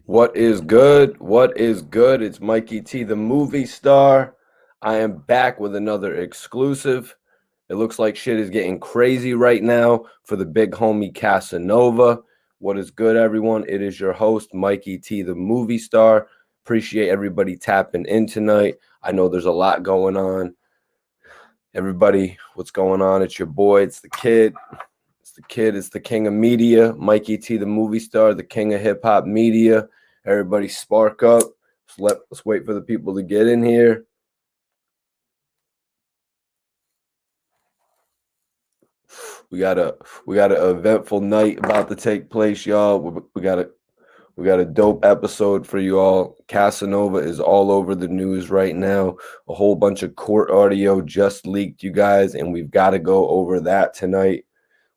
What is good? What is good? It's Mikey T, the movie star. I am back with another exclusive. It looks like shit is getting crazy right now for the big homie Casanova. What is good, everyone? It is your host, Mikey T, the movie star. Appreciate everybody tapping in tonight. I know there's a lot going on. Everybody, what's going on? It's your boy, it's the kid. It's the king of media, Mikey T, the movie star, the king of hip hop media. Everybody spark up. Let's wait for the people to get in here. We got a eventful night about to take place, y'all. We got a dope episode for you all. Casanova is all over the news right now. A whole bunch of court audio just leaked, you guys, and we've got to go over that tonight.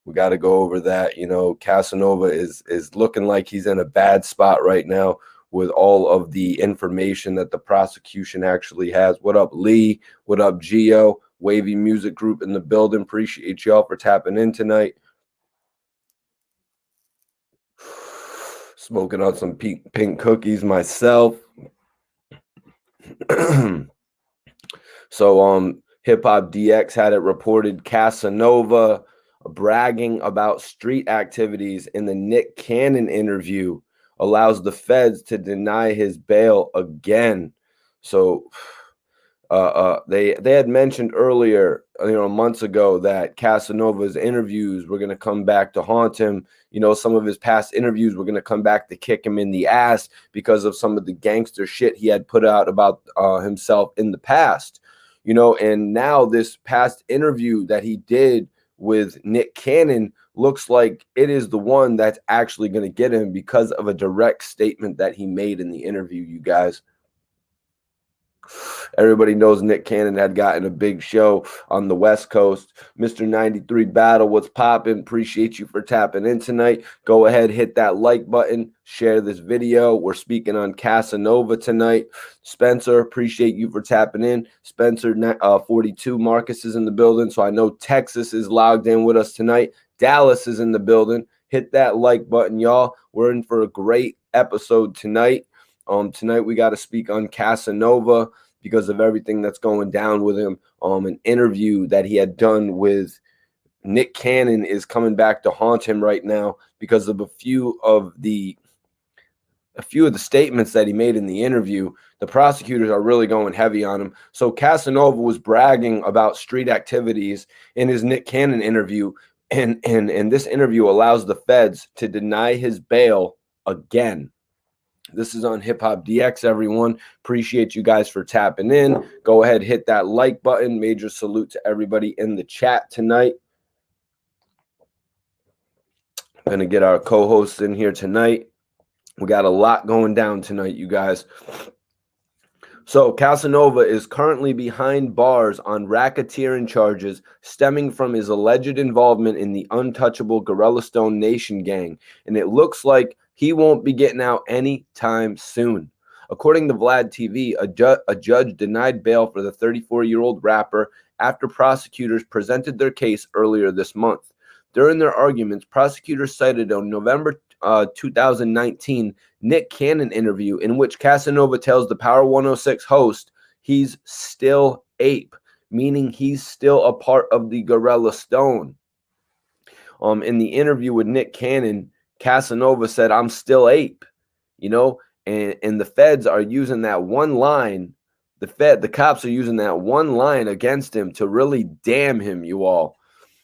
We got to go over that. You know, Casanova is looking like he's in a bad spot right now with all of the information that the prosecution actually has. What up, Lee? What up, Geo? Wavy Music Group in the building. Appreciate y'all for tapping in tonight. Smoking on some pink cookies myself. So Hip Hop DX had it reported Casanova bragging about street activities in the Nick Cannon interview allows the feds to deny his bail again. So they had mentioned earlier, months ago, that Casanova's interviews were going to come back to haunt him. You know, some of his past interviews were going to come back to kick him in the ass because of some of the gangster shit he had put out about himself in the past. You know, and now this past interview that he did with Nick Cannon looks like it is the one that's actually going to get him because of a direct statement that he made in the interview, you guys. Everybody knows Nick Cannon had gotten a big show on the West Coast. Mr. 93 Battle, what's popping? Appreciate you for tapping in tonight. Go ahead, hit that like button, share this video. We're speaking on Casanova tonight. Spencer, appreciate you for tapping in. Spencer 42, Marcus is in the building. So I know Texas is logged in with us tonight. Dallas is in the building. Hit that like button, y'all. We're in for a great episode tonight. Tonight we got to speak on Casanova because of everything that's going down with him. An interview that he had done with Nick Cannon is coming back to haunt him right now because of a few of the statements that he made in the interview. The prosecutors are really going heavy on him. So Casanova was bragging about street activities in his Nick Cannon interview, and this interview allows the feds to deny his bail again. This is on Hip Hop DX, everyone. Appreciate you guys for tapping in. Go ahead, hit that like button. Major salute to everybody in the chat tonight. I'm going to get our co-hosts in here tonight. We got a lot going down tonight, you guys. So Casanova is currently behind bars on racketeering charges stemming from his alleged involvement in the untouchable Gorilla Stone Nation gang, and it looks like he won't be getting out anytime soon. According to Vlad TV, a judge denied bail for the 34-year-old rapper after prosecutors presented their case earlier this month. During their arguments, prosecutors cited a November 2019 Nick Cannon interview in which Casanova tells the Power 106 host he's still ape, meaning he's still a part of the Gorilla Stone. In the interview with Nick Cannon, Casanova said, "I'm still ape," you know, and the feds are using that one line. The cops are using that one line against him to really damn him, you all.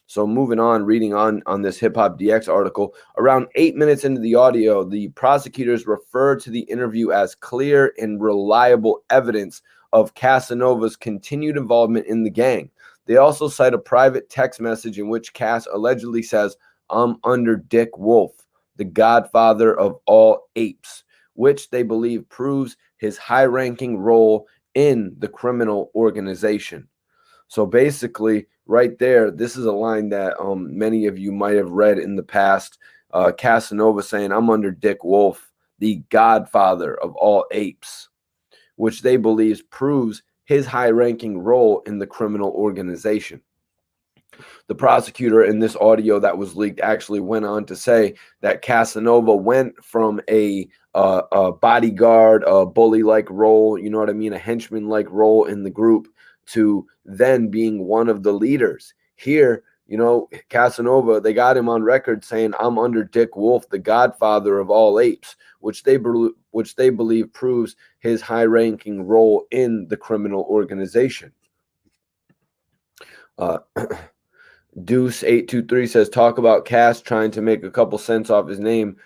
So moving on, reading on this Hip Hop DX article, around 8 minutes into the audio, the prosecutors referred to the interview as clear and reliable evidence of Casanova's continued involvement in the gang. They also cite a private text message in which Cass allegedly says, "I'm under Dick Wolf, the godfather of all apes," which they believe proves his high-ranking role in the criminal organization. So basically, right there, this is a line that many of you might have read in the past. Casanova saying, "I'm under Dick Wolf, the godfather of all apes," which they believe proves his high-ranking role in the criminal organization. The prosecutor in this audio that was leaked actually went on to say that Casanova went from a bodyguard, a bully-like role, you know what I mean, a henchman-like role in the group, to then being one of the leaders. Here, you know, Casanova, they got him on record saying, "I'm under Dick Wolf, the godfather of all apes," which they believe proves his high-ranking role in the criminal organization. Deuce823 says, talk about Cass trying to make a couple cents off his name.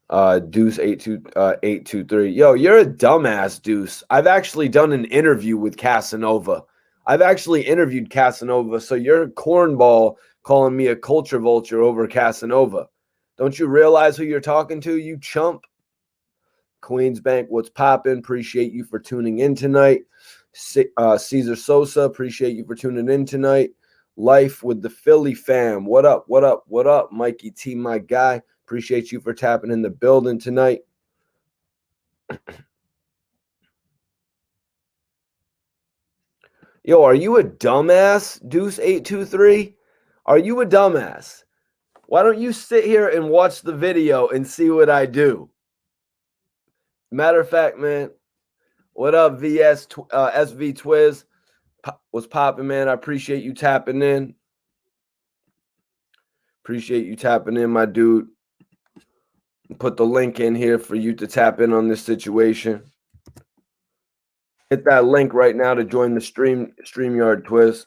Deuce823. Yo, you're a dumbass, Deuce. I've actually done an interview with Casanova. I've actually interviewed Casanova, so you're a cornball calling me a culture vulture over Casanova. Don't you realize who you're talking to, you chump? Queens Bank, what's poppin'? Appreciate you for tuning in tonight. Cesar Sosa, appreciate you for tuning in tonight. Life with the Philly fam. What up? What up? What up? Mikey T, my guy. Appreciate you for tapping in the building tonight. Yo, are you a dumbass, Deuce823? Are you a dumbass? Why don't you sit here and watch the video and see what I do? Matter of fact, man, what up, SV Twiz? What's popping, man? I appreciate you tapping in. Appreciate you tapping in, my dude. Put the link in here for you to tap in on this situation. Hit that link right now to join the StreamYard, Twiz.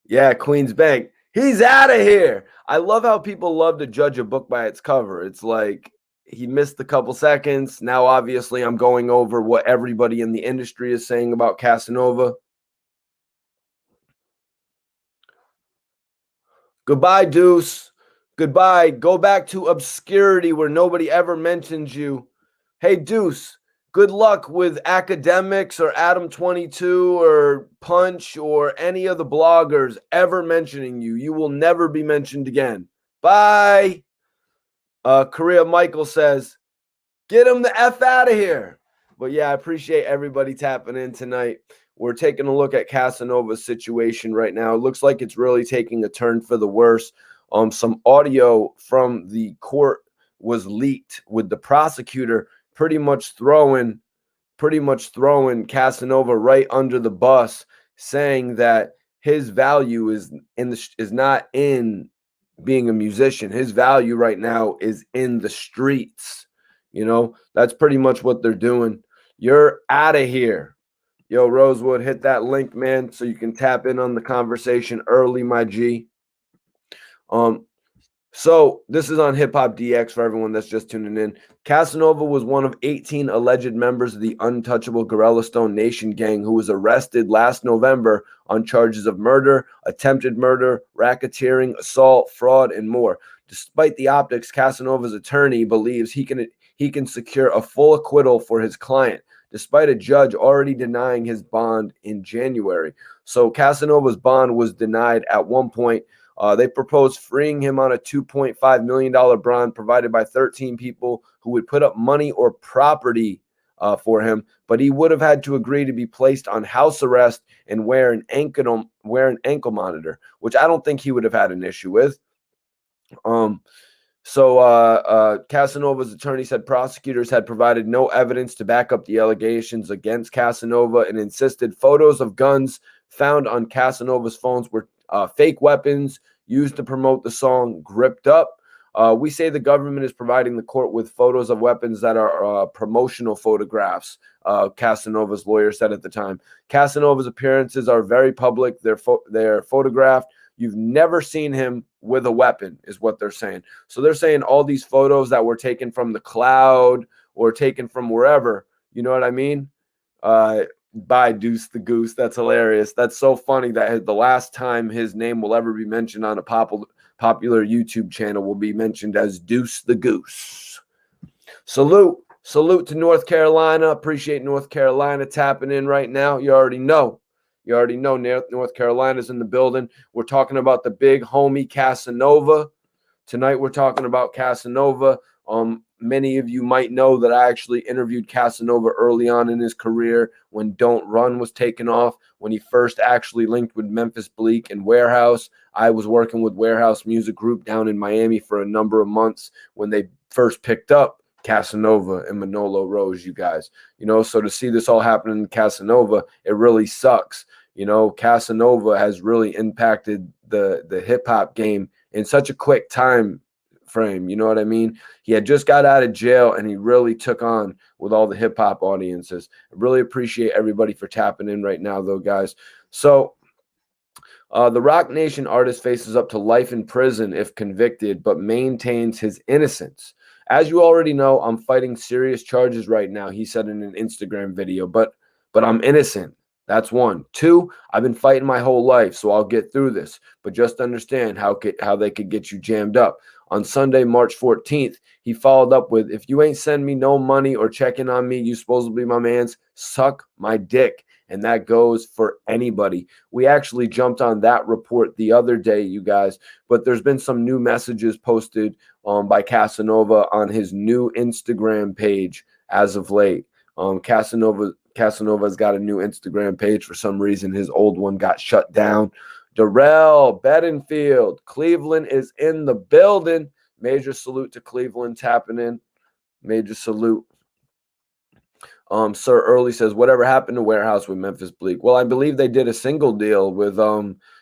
Yeah, Queens Bank. He's out of here. I love how people love to judge a book by its cover. It's like he missed a couple seconds. Now, obviously, I'm going over what everybody in the industry is saying about Casanova. Goodbye, Deuce. Goodbye. Go back to obscurity where nobody ever mentions you. Hey, Deuce, good luck with academics or Adam 22 or Punch or any of the bloggers ever mentioning you. You will never be mentioned again. Bye. Korea Michael says, get him the F out of here. But yeah, I appreciate everybody tapping in tonight. We're taking a look at Casanova's situation right now. It looks like it's really taking a turn for the worse. Some audio from the court was leaked with the prosecutor pretty much throwing Casanova right under the bus, saying that his value is not in being a musician. His value right now is in the streets. You know, that's pretty much what they're doing. You're out of here. Yo, Rosewood, hit that link, man, so you can tap in on the conversation early, my G. So this is on Hip Hop DX for everyone that's just tuning in. Casanova was one of 18 alleged members of the untouchable Gorilla Stone Nation gang who was arrested last November on charges of murder, attempted murder, racketeering, assault, fraud, and more. Despite the optics, Casanova's attorney believes he can secure a full acquittal for his client, despite a judge already denying his bond in January. So Casanova's bond was denied at one point. They proposed freeing him on a $2.5 million bond provided by 13 people who would put up money or property for him, but he would have had to agree to be placed on house arrest and wear an ankle monitor, which I don't think he would have had an issue with. So Casanova's attorney said prosecutors had provided no evidence to back up the allegations against Casanova and insisted photos of guns found on Casanova's phones were fake weapons used to promote the song Gripped Up. We say the government is providing the court with photos of weapons that are promotional photographs, Casanova's lawyer said at the time. Casanova's appearances are very public. They're photographed. You've never seen him with a weapon, is what they're saying. So they're saying all these photos that were taken from the cloud or taken from wherever, you know what I mean? By Deuce the Goose. That's hilarious. That's so funny that the last time his name will ever be mentioned on a popular YouTube channel will be mentioned as Deuce the Goose. Salute to North Carolina. Appreciate North Carolina tapping in right now. You already know North Carolina's in the building. We're talking about the big homie Casanova. Tonight we're talking about Casanova. Many of you might know that I actually interviewed Casanova early on in his career when Don't Run was taken off, when he first actually linked with Memphis Bleek and Warehouse. I was working with Warehouse Music Group down in Miami for a number of months when they first picked up Casanova and Manolo Rose, you guys. So to see this all happening in Casanova, it really sucks. Casanova has really impacted the hip hop game in such a quick time frame. You know what I mean? He had just got out of jail and he really took on with all the hip hop audiences. I really appreciate everybody for tapping in right now, though, guys. So the Rock Nation artist faces up to life in prison if convicted, but maintains his innocence. As you already know, I'm fighting serious charges right now, he said in an Instagram video, but I'm innocent. That's one. Two, I've been fighting my whole life, so I'll get through this. But just understand how they could get you jammed up. On Sunday, March 14th, he followed up with, if you ain't send me no money or checking on me, you supposedly my mans, suck my dick. And that goes for anybody. We actually jumped on that report the other day, you guys, but there's been some new messages posted by Casanova on his new Instagram page as of late. Casanova's got a new Instagram page. For some reason, his old one got shut down. Darrell Bedingfield, Cleveland is in the building. Major salute to Cleveland tapping in. Major salute. Sir Early says, whatever happened to Warehouse with Memphis Bleek? Well, I believe they did a single deal with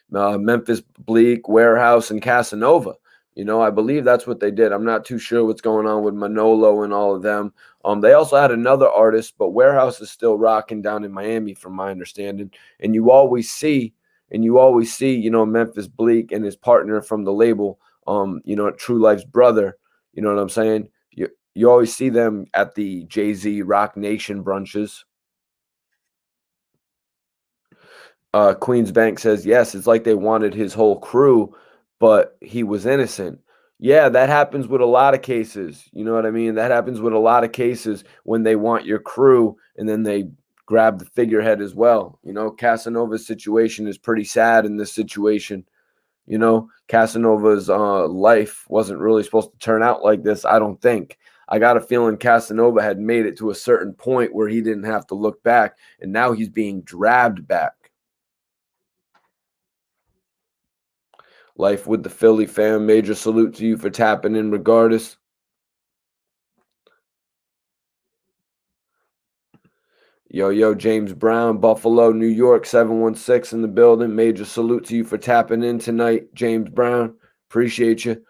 Memphis Bleek, Warehouse, and Casanova. I believe that's what they did. I'm not too sure what's going on with Manolo and all of them. They also had another artist, but Warehouse is still rocking down in Miami, from my understanding. And you always see, Memphis Bleek and his partner from the label, True Life's brother. You know what I'm saying? You always see them at the Jay-Z Rock Nation brunches. Queens Bank says, yes, it's like they wanted his whole crew, but he was innocent. Yeah, that happens with a lot of cases. You know what I mean? That happens with a lot of cases when they want your crew and then they grab the figurehead as well. Casanova's situation is pretty sad in this situation. Casanova's life wasn't really supposed to turn out like this, I don't think. I got a feeling Casanova had made it to a certain point where he didn't have to look back, and now he's being dragged back. Life with the Philly fam, major salute to you for tapping in regardless. Yo, James Brown, Buffalo, New York, 716 in the building. Major salute to you for tapping in tonight, James Brown. Appreciate you.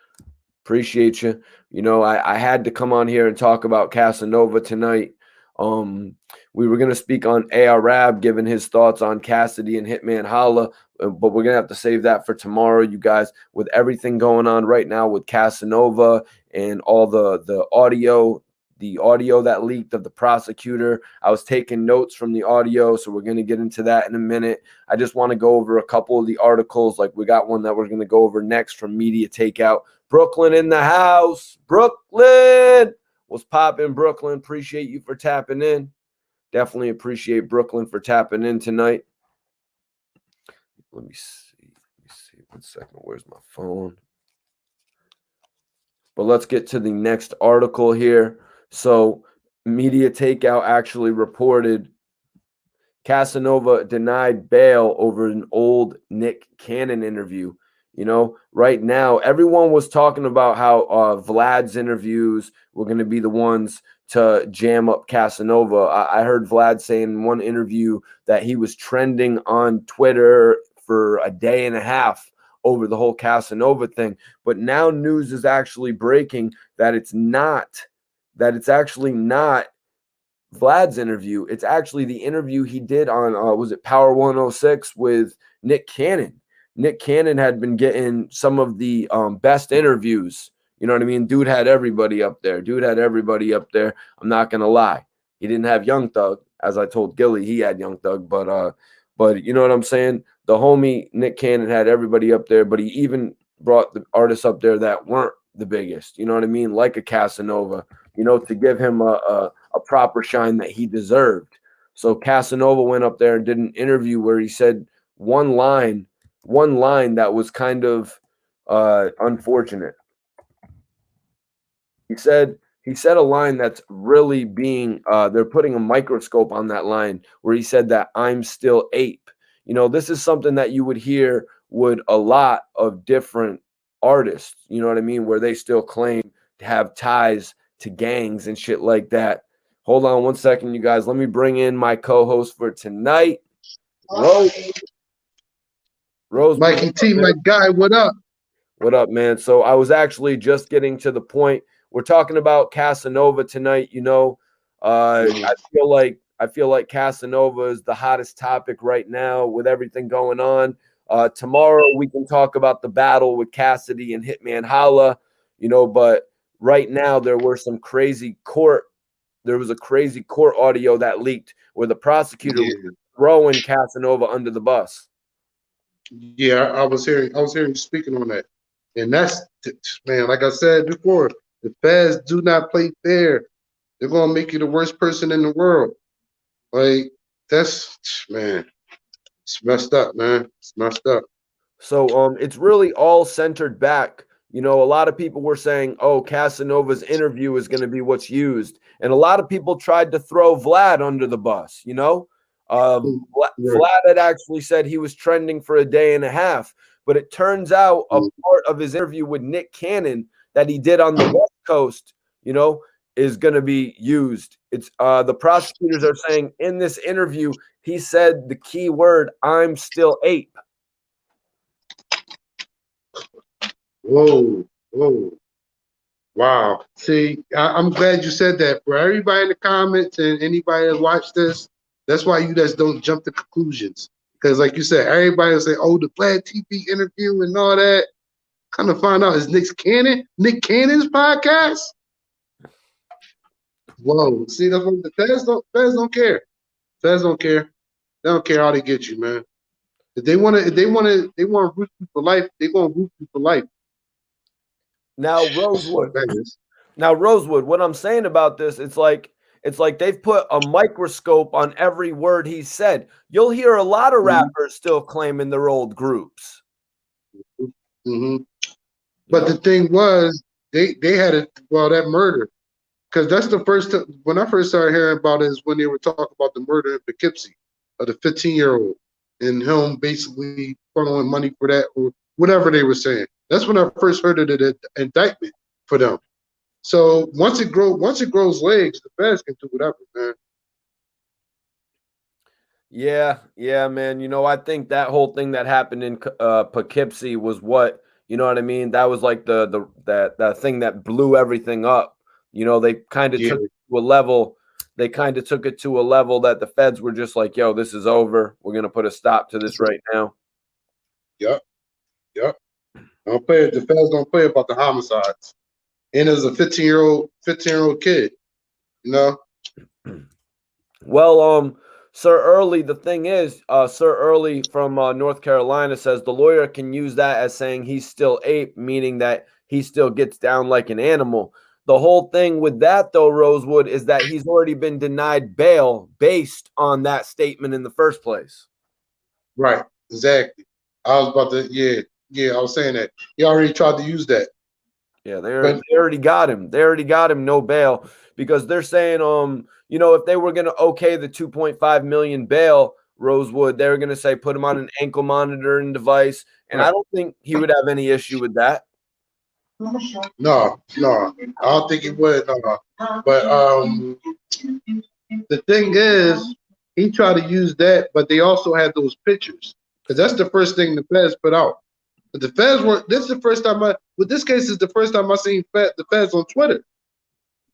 I had to come on here and talk about Casanova tonight. We were going to speak on Arab, giving his thoughts on Cassidy and Hitman Holla, but we're going to have to save that for tomorrow, you guys. With everything going on right now with Casanova and all the audio that leaked of the prosecutor. I was taking notes from the audio, so we're going to get into that in a minute. I just want to go over a couple of the articles. Like we got one that we're going to go over next from Media Takeout. Brooklyn in the house. Brooklyn. What's poppin', Brooklyn? Appreciate you for tapping in. Definitely appreciate Brooklyn for tapping in tonight. Let me see. 1 second. Where's my phone? But let's get to the next article here. So Media Takeout actually reported Casanova denied bail over an old Nick Cannon interview. Right now, everyone was talking about how Vlad's interviews were going to be the ones to jam up Casanova. I heard Vlad say in one interview that he was trending on Twitter for a day and a half over the whole Casanova thing. But now news is actually breaking that it's actually not Vlad's interview. It's actually the interview he did on, was it Power 106 with Nick Cannon. Nick Cannon had been getting some of the best interviews. You know what I mean? Dude had everybody up there. I'm not going to lie. He didn't have Young Thug. As I told Gilly, he had Young Thug. But you know what I'm saying? The homie Nick Cannon had everybody up there, but he even brought the artists up there that weren't the biggest. You know what I mean? Like a Casanova, to give him a proper shine that he deserved. So Casanova went up there and did an interview where he said one line that was kind of unfortunate. he said a line that's really being they're putting a microscope on that line where he said that I'm still ape. This is something that you would hear with a lot of different artists, you know what I mean, where they still claim to have ties to gangs and shit like that. Hold on one second, you guys. Let me bring in my co-host for tonight, Rose. Rosewood. Mikey T, my guy, what up? What up, man? So I was actually just getting to the point. We're talking about Casanova tonight. I feel like Casanova is the hottest topic right now with everything going on. Tomorrow we can talk about the battle with Cassidy and Hitman Holla, but right now there was a crazy court audio that leaked where the prosecutor was throwing Casanova under the bus. Yeah, I was hearing you speaking on that. And that's, man, like I said before, the feds do not play fair. They're going to make you the worst person in the world. Like, that's, man, it's messed up, man. It's messed up. So it's really all centered back. A lot of people were saying, oh, Casanova's interview is going to be what's used. And a lot of people tried to throw Vlad under the bus, Vlad had actually said he was trending for a day and a half. But it turns out a part of his interview with Nick Cannon that he did on the West Coast, is going to be used. It's the prosecutors are saying in this interview, he said the key word, I'm still ape. Whoa. Wow. See, I'm glad you said that. For everybody in the comments and anybody that watched this, that's why you just don't jump to conclusions. Because like you said, everybody will say, oh, the Vlad TV interview and all that. Kind of find out, is Nick Cannon's podcast? Whoa. See, that's what the feds don't care. Feds don't care. They don't care how they get you, man. If they want to root you for life, they're going to root you for life. Now, Rosewood, what I'm saying about this, it's like they've put a microscope on every word he said. You'll hear a lot of rappers still claiming their old groups. Mm-hmm. But the thing was, they had that murder, because that's the first time when I first started hearing about it is when they were talking about the murder in Poughkeepsie of the 15-year-old and him basically funneling money for that or whatever they were saying. That's when I first heard of the indictment for them. So once it grows legs, the feds can do whatever, man. Yeah, man. I think that whole thing that happened in Poughkeepsie was what, you know what I mean? That was like that thing that blew everything up. They kind of took it to a level. They kind of took it to a level that the feds were just like, yo, this is over. We're going to put a stop to this right now. Yep. The feds don't play about the homicides. And as a 15-year-old kid, Well, Sir Early, the thing is, Sir Early from North Carolina says the lawyer can use that as saying he's still ape, meaning that he still gets down like an animal. The whole thing with that, though, Rosewood, is that he's already been denied bail based on that statement in the first place. Right, exactly. I was about to, I was saying that. He already tried to use that. Yeah, they already got him. They already got him no bail because they're saying, if they were going to okay the 2.5 million bail, Rosewood, they were going to say put him on an ankle monitoring device, and I don't think he would have any issue with that. No, I don't think he would. No. But the thing is, he tried to use that, but they also had those pictures because that's the first thing the feds put out. But the feds weren't. This is the first time with this case is the first time I seen the feds on Twitter,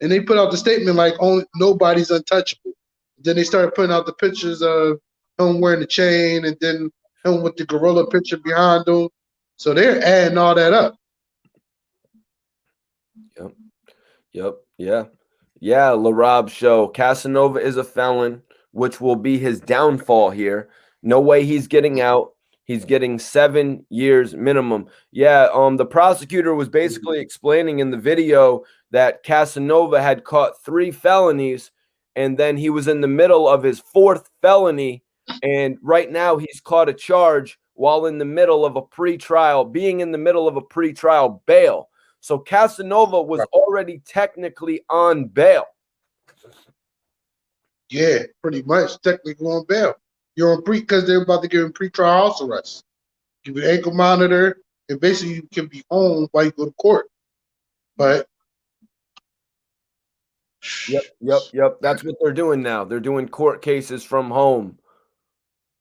and they put out the statement like, "Oh, nobody's untouchable." Then they started putting out the pictures of him wearing the chain, and then him with the gorilla picture behind him. So they're adding all that up. Yep. Yeah, LaRob show. Casanova is a felon, which will be his downfall here. No way he's getting out. He's getting 7 years minimum. Yeah, the prosecutor was basically explaining in the video that Casanova had caught 3 felonies, and then he was in the middle of his 4th felony, and right now he's caught a charge while in the middle of a pretrial, being in the middle of a pretrial bail. So Casanova was already technically on bail. Yeah, pretty much technically on bail. You're on because they're about to give him pretrial house arrest. Give you an ankle monitor, and basically you can be home while you go to court. But Yep. That's what they're doing now. They're doing court cases from home.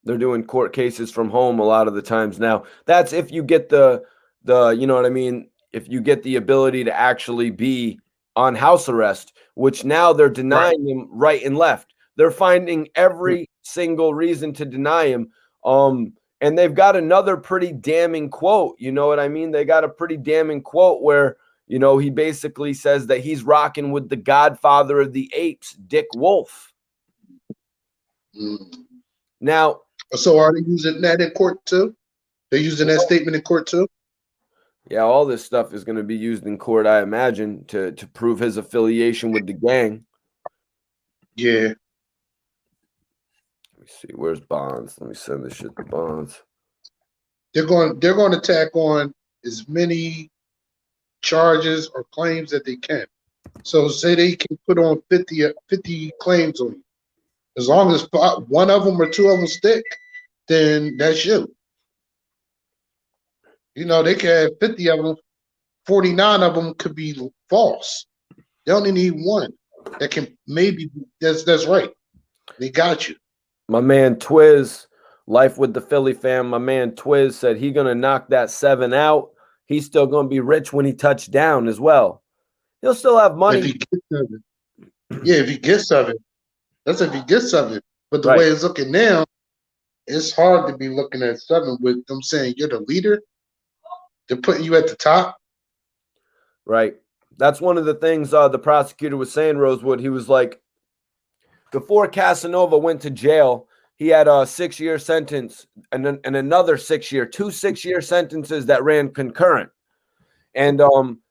They're doing court cases from home a lot of the times now. That's if you get the you know what I mean, if you get the ability to actually be on house arrest, which now they're denying him right and left. They're finding every single reason to deny him. And they've got another pretty damning quote. You know what I mean? They got a pretty damning quote where, you know, he basically says that he's rocking with the godfather of the apes, Dick Wolf. Now, so are they using that in court too? They're using that statement in court too? Yeah, all this stuff is going to be used in court, I imagine, to prove his affiliation with the gang. Yeah. Let me see. Where's Bonds? Let me send this shit to Bonds. They're going to tack on as many charges or claims that they can. So say they can put on 50 claims on you. As long as one of them or two of them stick, then that's you. You know, they can have 50 of them, 49 of them could be false. They only need one that can maybe that's right. They got you. My man Twiz, Life with the Philly fam, my man Twiz said he's gonna knock that 7 out. He's still gonna be rich when he touched down as well. He'll still have money. If he gets 7. Yeah, if he gets 7. That's if he gets 7. But the way it's looking now, it's hard to be looking at 7 with them saying you're the leader. They're putting you at the top. Right. That's one of the things the prosecutor was saying, Rosewood. He was like, before Casanova went to jail, he had a 6-year sentence and another 6-year, 2 6-year sentences that ran concurrent. And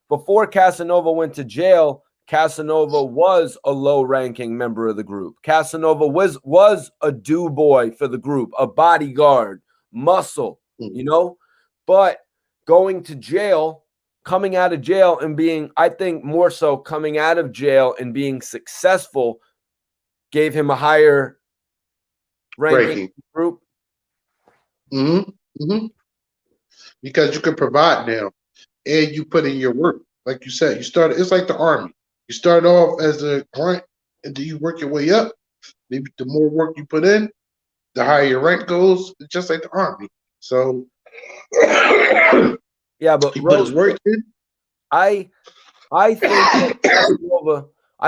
before Casanova went to jail, Casanova was a low-ranking member of the group. Casanova was a do boy for the group, a bodyguard, muscle, you know. But going to jail, coming out of jail and being, I think more so coming out of jail and being successful gave him a higher ranking group. Because you can provide now and you put in your work. Like you said, it's like the army. You start off as a grunt and then you work your way up. Maybe the more work you put in, the higher your rank goes. It's just like the army. So yeah, but Rose, I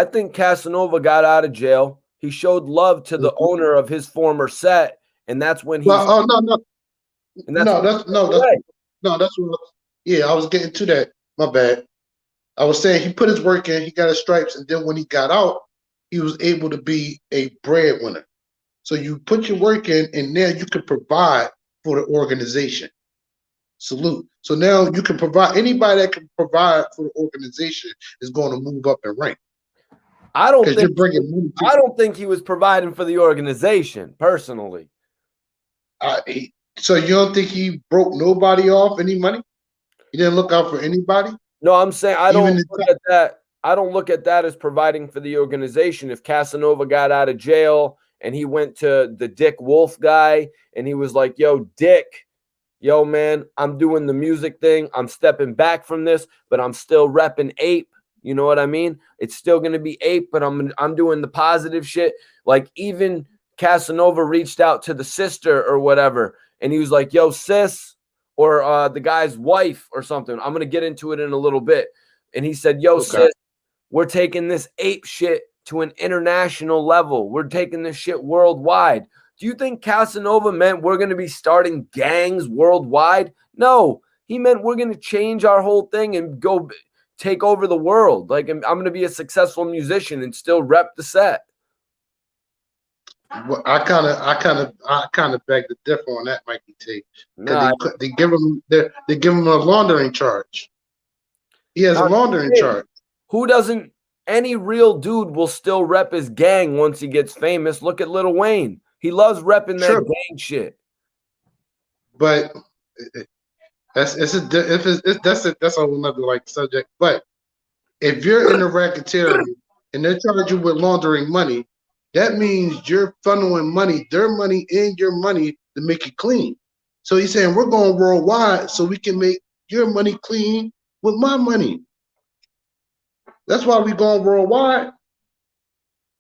think Casanova got out of jail. He showed love to the owner of his former set, and that's when he. That's what. Yeah, I was getting to that. My bad. I was saying he put his work in, he got his stripes, and then when he got out, he was able to be a breadwinner. So you put your work in, and now you can provide for the organization. Salute. So now you can provide. Anybody that can provide for the organization is going to move up in rank. I don't think he was providing for the organization personally. So you don't think he broke nobody off any money? He didn't look out for anybody? No, I'm saying I don't look at that. I don't look at that as providing for the organization. If Casanova got out of jail and he went to the Dick Wolf guy and he was like, "Yo, Dick, yo, man, I'm doing the music thing. I'm stepping back from this, but I'm still repping Ape." You know what I mean? It's still going to be Ape, but I'm doing the positive shit. Like even Casanova reached out to the sister or whatever, and he was like, "Yo, sis," or the guy's wife or something. I'm going to get into it in a little bit. And he said, "Yo, sis, we're taking this Ape shit to an international level. We're taking this shit worldwide." Do you think Casanova meant we're going to be starting gangs worldwide? No, he meant we're going to change our whole thing and go take over the world. Like I'm going to be a successful musician and still rep the set. Well, I kind of beg to differ on that, Mikey T. Because they give him a laundering charge. He has a laundering charge. Who doesn't? Any real dude will still rep his gang once he gets famous. Look at Lil Wayne. He loves repping that gang shit. But That's a whole nother like subject. But if you're in the racketeering and they're charging you with laundering money, that means you're funneling money, their money, and your money to make it clean. So he's saying we're going worldwide so we can make your money clean with my money. That's why we're going worldwide,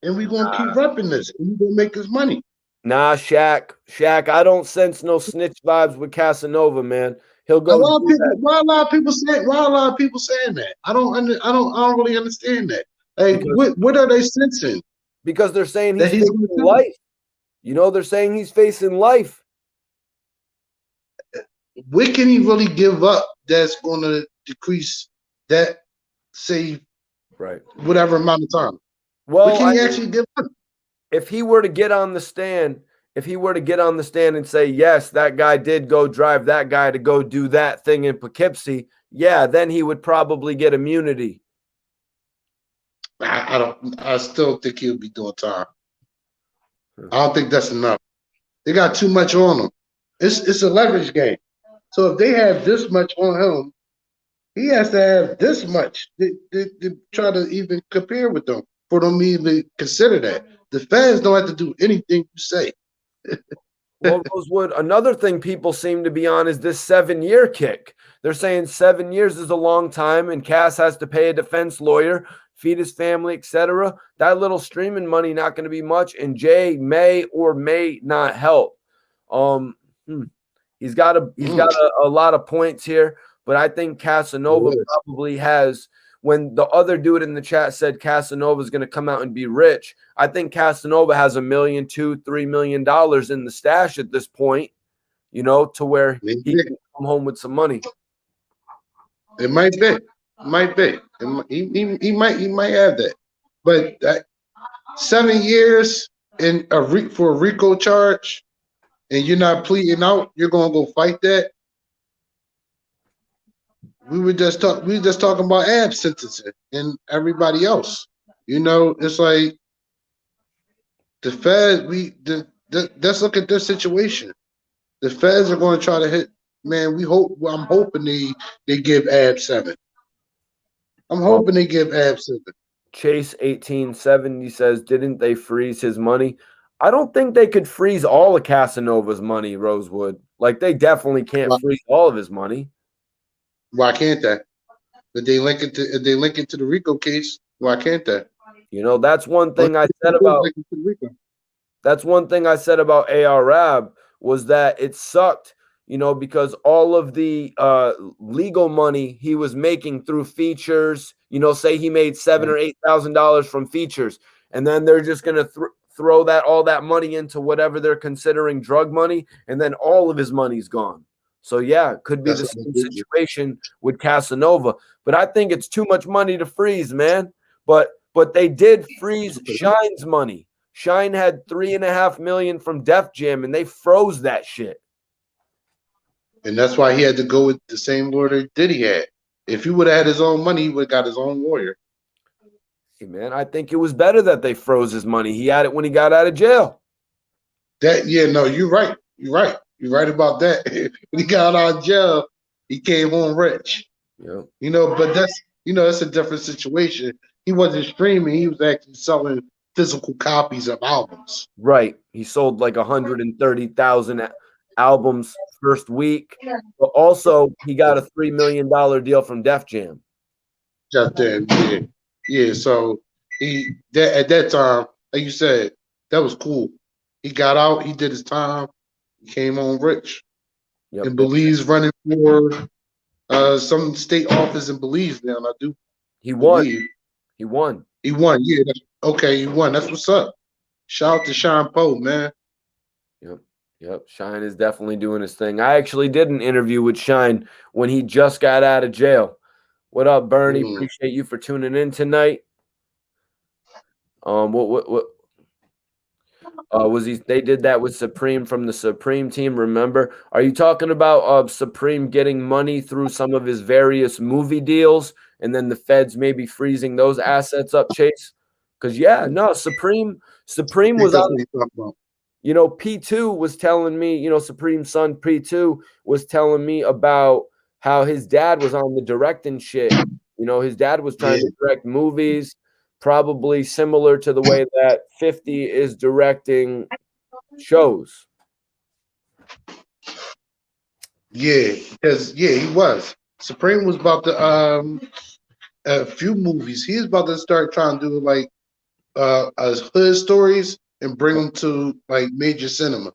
and we're going to keep repping this, and we're going to make this money. Nah, Shaq, I don't sense no snitch vibes with Casanova, man. He'll go. Why a lot of people saying that? I don't really understand that. Like, because, what are they sensing? because they're saying That he's he's facing life. You know, they're saying he's facing life. What can he really give up that's going to decrease that, say, right, whatever amount of time? Well, what can he actually give up? If he were to get on the stand, and say, yes, that guy did go drive that guy to go do that thing in Poughkeepsie, yeah, then he would probably get immunity. I still think he'll be doing time. I don't think that's enough. They got too much on him. It's a leverage game. So if they have this much on him, he has to have this much to try to even compare with them for them to even consider that. The fans don't have to do anything you say. Well, Rosewood, another thing people seem to be on is this 7-year kick. They're saying 7 years is a long time, and Cass has to pay a defense lawyer, feed his family, etc. That little streaming money not going to be much, and Jay may or may not help. He's got a lot of points here, but I think Casanova probably has. When the other dude in the chat said Casanova is going to come out and be rich, I think Casanova has $1 million, $2-3 million in the stash at this point, you know, to where he can come home with some money. It might be. He might have that. But 7 years in for a RICO charge, and you're not pleading out, you're gonna go fight that. We were just talking about ab sentencing and everybody else. You know, it's like the Fed. Let's look at this situation. The Feds are going to try to hit. Man, I'm hoping they give ab 7. I'm hoping they give ab 7. Chase 1870 says, didn't they freeze his money? I don't think they could freeze all of Casanova's money, Rosewood. Like, they definitely can't freeze all of his money. Why can't they? If they link it to the RICO case, why can't they? You know, that's one thing I said about. That's one thing I said about ARAB was that it sucked, you know, because all of the legal money he was making through features, you know, say he made $7,000 or $8,000 from features, and then they're just going to throw all that money into whatever they're considering drug money, and then all of his money's gone. So yeah, it could be the same situation with Casanova, but I think it's too much money to freeze, man. But they did freeze Shine's money. Shine had $3.5 million from Def Jam, and they froze that shit. And that's why he had to go with the same lawyer Diddy had. If he would have had his own money, he would have got his own lawyer. Hey man, I think it was better that they froze his money. He had it when he got out of jail. You're right. You're right about that. When he got out of jail, he came home rich. Yeah. You know, but that's a different situation. He wasn't streaming. He was actually selling physical copies of albums. Right. He sold like 130,000 albums first week. But also, he got a $3 million deal from Def Jam. Just then, yeah. So at that time, like you said, that was cool. He got out. He did his time. He came home rich. Yep. And Belize running for some state office in Belize now. I do. He won. He won. Yeah. He won. That's what's up. Shout out to Sean Poe, man. Yep. Shine is definitely doing his thing. I actually did an interview with Shine when he just got out of jail. What up, Bernie? Appreciate you for tuning in tonight. What was he? They did that with Supreme from the Supreme team. Remember? Are you talking about Supreme getting money through some of his various movie deals, and then the feds maybe freezing those assets up, Chase? Because Supreme was on. P2 was telling me, Supreme's son P2 was telling me about how his dad was on the directing shit. You know, his dad was trying Yeah, to direct movies, probably similar to the way that 50 is directing shows. yeah, because he was. Supreme was about to a few movies. He's about to start trying to do like hood stories and bring them to like major cinema.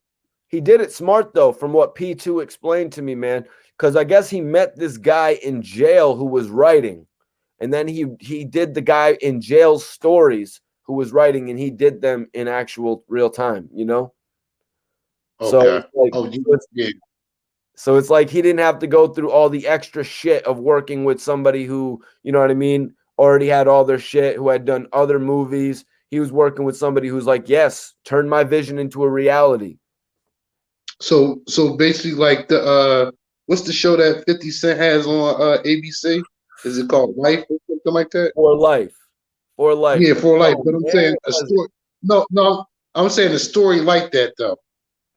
He did it smart though, from what P2 explained to me, man. Because I guess he met this guy in jail who was writing, and then he did the guy in jail's stories who was writing, and he did them in actual real time. You know, so Okay. it's like Oh, yeah. so it's like he didn't have to go through all the extra shit of working with somebody who, you know what I mean, already had all their shit, who had done other movies. He was working with somebody who's like, yes, turn my vision into a reality. So basically, like the what's the show that 50 Cent has on ABC? Is it called Life or something like that? For life. For life. Yeah, for life. Oh, But I'm man, saying it a was story. No, I'm saying a story like that though.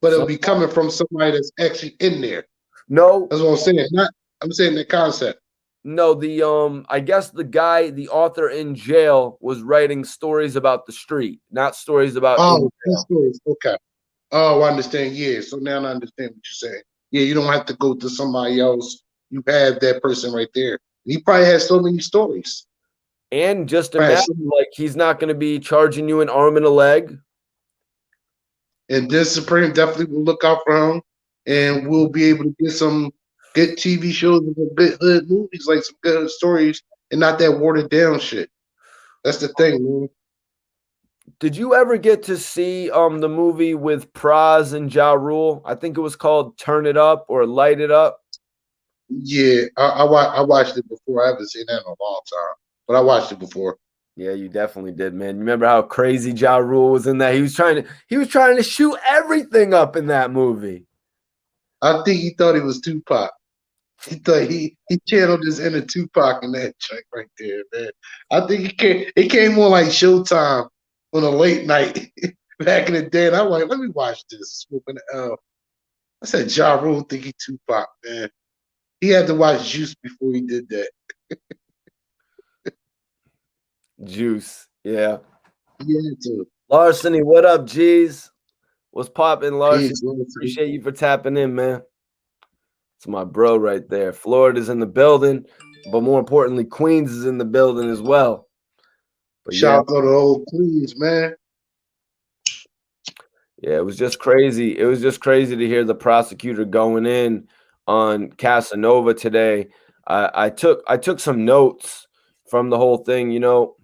But it'll some, be coming from somebody that's actually in there. no, That's what I'm saying. Not I'm saying the concept. no, the I guess the guy, the author in jail was writing stories about the street, not stories about in Oh, two jail. stories. Okay. Oh, I understand. Yeah. So now I understand what you're saying. Yeah, you don't have to go to somebody else. You have that person right there. He probably has so many stories. And just Probably has imagine, so many. like, he's not going to be charging you an arm and a leg. And this Supreme definitely will look out for him, and we'll be able to get some good TV shows and some good hood movies, like some good stories, and not that watered down shit. That's the thing, man. Did you ever get to see the movie with Praz and Ja Rule? I think it was called Turn It Up or Light It Up. Yeah, I watched it before. I haven't seen that in a long time, but I watched it before. Yeah, you definitely did, man. You remember how crazy Ja Rule was in that? He was trying to shoot everything up in that movie. I think he thought he was Tupac. He thought he channeled his inner Tupac in that track right there, man. I think it came on like Showtime on a late night back in the day, and I'm like, let me watch this. Smoking the L. I said, Ja Rule think he Tupac, man. He had to watch Juice before he did that. Juice. Yeah. He had to. Larceny, what up, G's? What's poppin', Larceny? Peace, Lawson. Appreciate you for tapping in, man. It's my bro right there. Florida's in the building, but more importantly, Queens is in the building as well. But yeah, Shout out to the old Queens, man. yeah, it was just crazy. It was just crazy to hear the prosecutor going in on Casanova today. I took some notes from the whole thing. You know,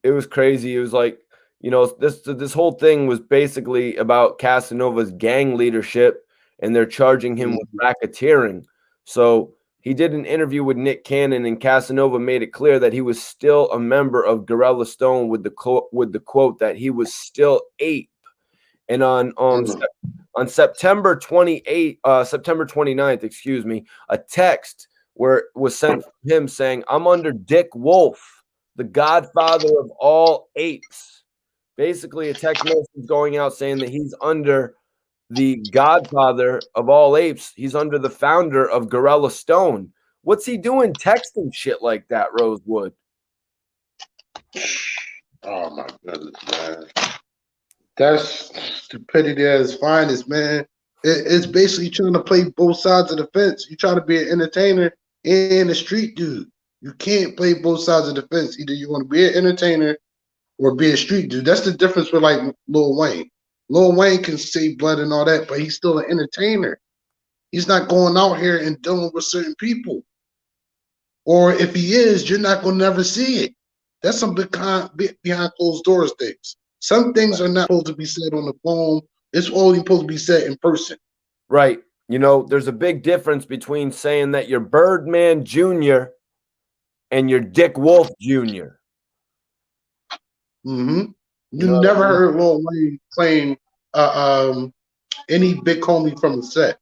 it was crazy. It was like, you know, this whole thing was basically about Casanova's gang leadership, and they're charging him with racketeering. So he did an interview with Nick Cannon, and Casanova made it clear that he was still a member of Gorilla Stone with the quote that he was still ape. And on September 28th, September 29th, excuse me, a text where was sent from him saying, "I'm under Dick Wolf, the godfather of all apes." Basically, a text message going out saying that he's under the godfather of all apes. He's under the founder of Gorilla Stone. What's he doing texting shit like that, Rosewood? Oh my goodness, man. That's stupidity at its finest, man. It's basically trying to play both sides of the fence. You try to be an entertainer and a street dude. You can't play both sides of the fence. Either you want to be an entertainer or be a street dude. That's the difference with like Lil Wayne. Lil Wayne can say blood and all that, but he's still an entertainer. He's not going out here and dealing with certain people. Or if he is, you're not going to never see it. That's some behind closed doors things. Some things are not supposed to be said on the phone. It's only supposed to be said in person. Right. You know, there's a big difference between saying that you're Birdman Jr. and you're Dick Wolf Jr. Mm-hmm. You You know what I never mean? heard Lil Wayne claim any big homie from the set.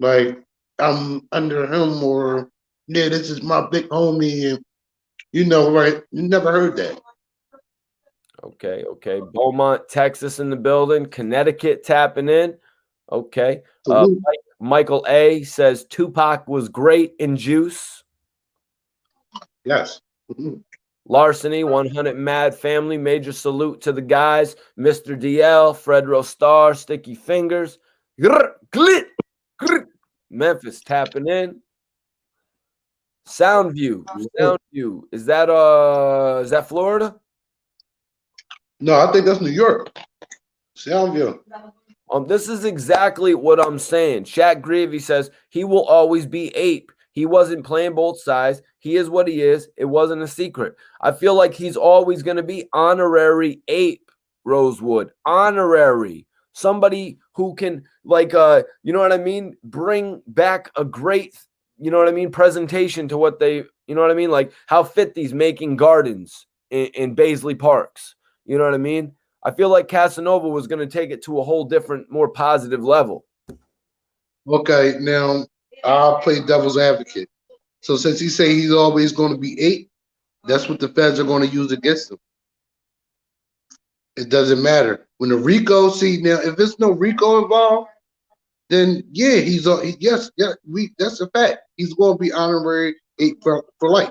Like, I'm under him or, yeah, this is my big homie. And, right? You never heard that. Okay, okay. Beaumont, Texas in the building. Connecticut tapping in. Okay. Salute. Michael A says Tupac was great in Juice. Yes. Larceny, 100 Mad Family, major salute to the guys. Mr. DL, Fredro Star, Sticky Fingers. Memphis tapping in. Soundview. Is that Florida? No, I think that's New York. Soundview. This is exactly what I'm saying. Shaq Greavy says he will always be ape. He wasn't playing both sides. He is what he is. It wasn't a secret. I feel like he's always going to be honorary ape, Rosewood. Honorary. Somebody who can, like, you know what I mean? Bring back a great, you know what I mean, presentation to what they, you know what I mean? Like how 50's making gardens in Baisley Parks. You know what I mean? I feel like Casanova was going to take it to a whole different, more positive level. Okay, now I'll play devil's advocate. So since he say he's always going to be 8, that's what the feds are going to use against him. It doesn't matter. When the RICO, see now, if there's no RICO involved, then yeah, yes, that's a fact. He's going to be honorary 8 for life,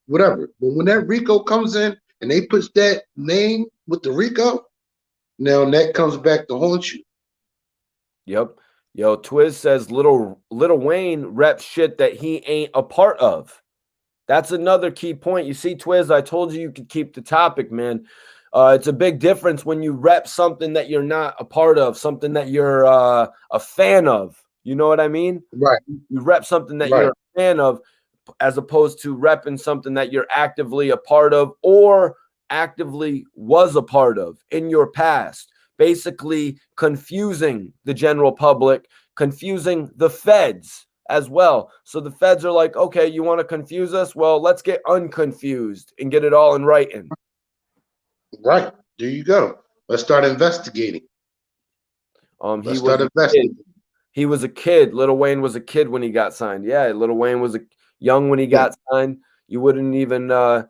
whatever. But when that RICO comes in and they push that name with the RICO, now that comes back to haunt you. Yep. Yo, Twiz says Little Wayne reps shit that he ain't a part of. That's another key point. You see, Twiz, I told you could keep the topic, man. It's a big difference when you rep something that you're not a part of, something that you're a fan of. You know what I mean? Right. You rep something that you're a fan of, as opposed to repping something that you're actively a part of or actively was a part of in your past. Basically confusing the general public, confusing the feds as well. So the feds are like, okay, you want to confuse us? Well, let's get unconfused and get it all in writing. Right. There you go. Let's start investigating. He was a kid. Lil Wayne was a kid when he got signed. Yeah, Lil Wayne was young when he got signed. You wouldn't even I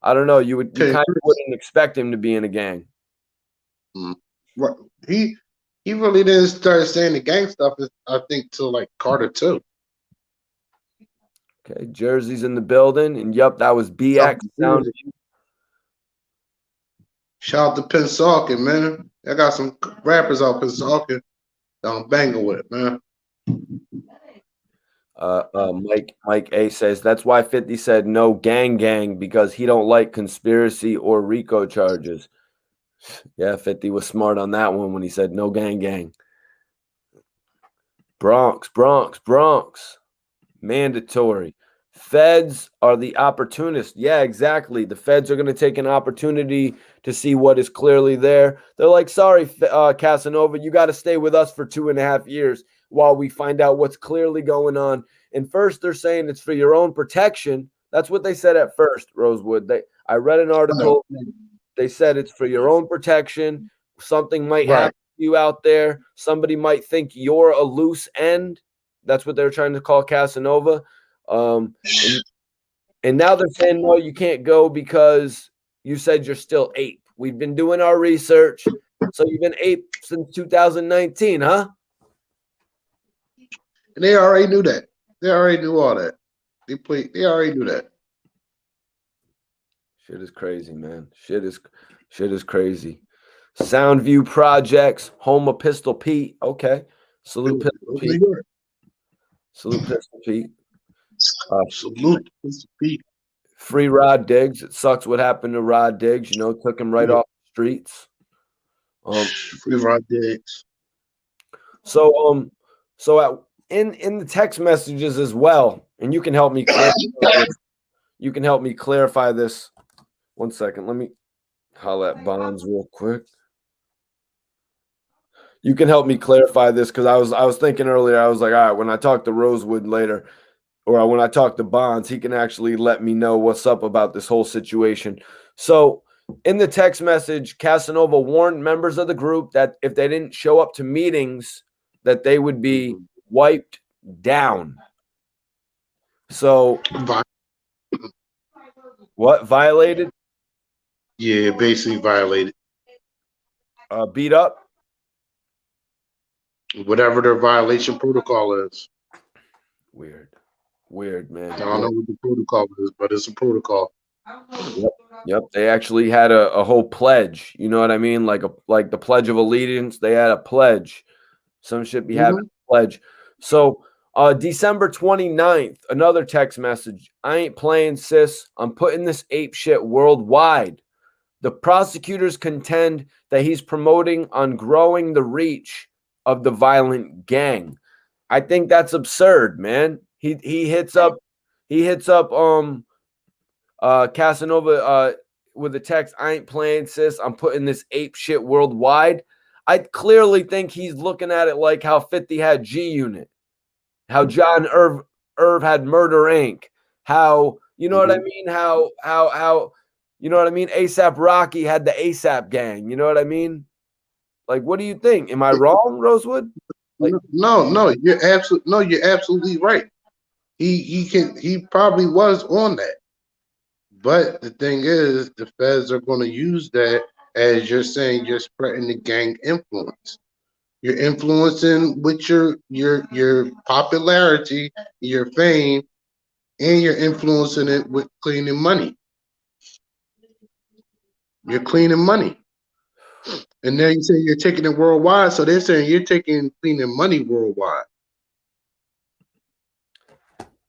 don't know, you kind of wouldn't expect him to be in a gang. Right. He really didn't start saying the gang stuff, I think, till like Carter 2. Okay, Jersey's in the building, and yup, that was BX sound. Shout out to Pensauken, man. I got some rappers out Pensauken that I'm banging with, man. Mike A says that's why 50 said no gang because he don't like conspiracy or RICO charges. Yeah, 50 was smart on that one when he said no gang. Bronx. Mandatory. Feds are the opportunists. Yeah, exactly. The feds are going to take an opportunity to see what is clearly there. They're like, sorry, Casanova, you got to stay with us for 2.5 years while we find out what's clearly going on. And first, they're saying it's for your own protection. That's what they said at first, Rosewood. I read an article. They said it's for your own protection. Something might happen to you out there. Somebody might think you're a loose end. That's what they're trying to call Casanova. And now they're saying, no, you can't go because you said you're still ape. We've been doing our research. So you've been ape since 2019, huh? And they already knew that. They already knew all that. They already knew that. Shit is crazy, man. Shit is crazy. Soundview Projects, home of Pistol Pete. Okay. Salute Pistol Pete. Salute Pistol Pete. Salute Pistol Pete. Free Rod Diggs. It sucks what happened to Rod Diggs. You know, took him right off the streets. Free Rod Diggs. So in the text messages as well, and you can help me clarify this. 1 second. Let me holler at Bonds real quick. You can help me clarify this because I was thinking earlier, I was like, all right, when I talk to Rosewood later, or when I talk to Bonds, he can actually let me know what's up about this whole situation. So in the text message, Casanova warned members of the group that if they didn't show up to meetings, that they would be wiped down. So what? Violated? Yeah, basically violated. Beat up? Whatever their violation protocol is. Weird, man. I don't know what the protocol is, but it's a protocol. Yep. They actually had a whole pledge. You know what I mean? Like the Pledge of Allegiance. They had a pledge. Some should be having a pledge. So December 29th, another text message. I ain't playing, sis. I'm putting this ape shit worldwide. The prosecutors contend that he's promoting on growing the reach of the violent gang. I think that's absurd, man. He hits up Casanova with a text, I ain't playing, sis. I'm putting this ape shit worldwide. I clearly think he's looking at it like how 50 had G Unit, how John Irv had Murder Inc., how, you know what I mean? How you know what I mean? ASAP Rocky had the ASAP gang. You know what I mean? Like, what do you think? Am I wrong, Rosewood? Like, no, you're absolutely right. He probably was on that. But the thing is, the feds are going to use that, as you're saying, you're spreading the gang influence. You're influencing with your popularity, your fame, and you're influencing it with cleaning money. You're cleaning money. And then you say you're taking it worldwide, so they're saying you're taking cleaning money worldwide.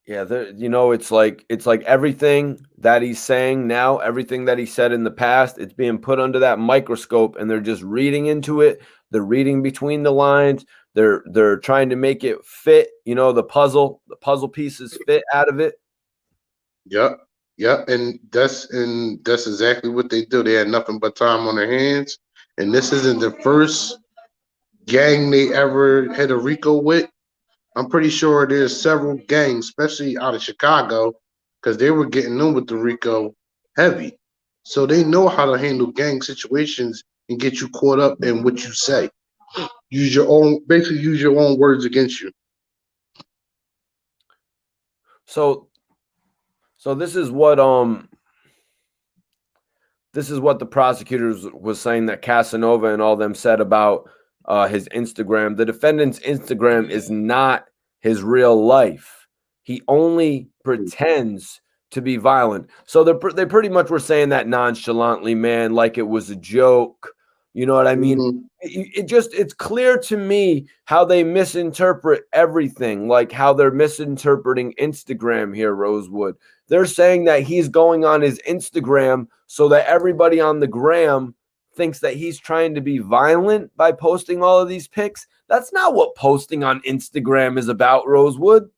yeah, it's like everything that he's saying now, everything that he said in the past, it's being put under that microscope, and they're just reading into it. They're reading between the lines. They're trying to make it fit. The puzzle pieces fit out of it. Yep, and that's exactly what they do. They had nothing but time on their hands, and this isn't the first gang they ever had a RICO with. I'm pretty sure there's several gangs, especially out of Chicago, because they were getting in with the RICO heavy. So they know how to handle gang situations and get you caught up in what you say. Use your own words against you. So this is what the prosecutors was saying that Casanova and all them said about his Instagram. The defendant's Instagram is not his real life. He only pretends to be violent. So they pretty much were saying that nonchalantly, man, like it was a joke. You know what I mean? Mm-hmm. It's clear to me how they misinterpret everything, like how they're misinterpreting Instagram here, Rosewood. They're saying that he's going on his Instagram so that everybody on the gram thinks that he's trying to be violent by posting all of these pics. That's not what posting on Instagram is about, Rosewood.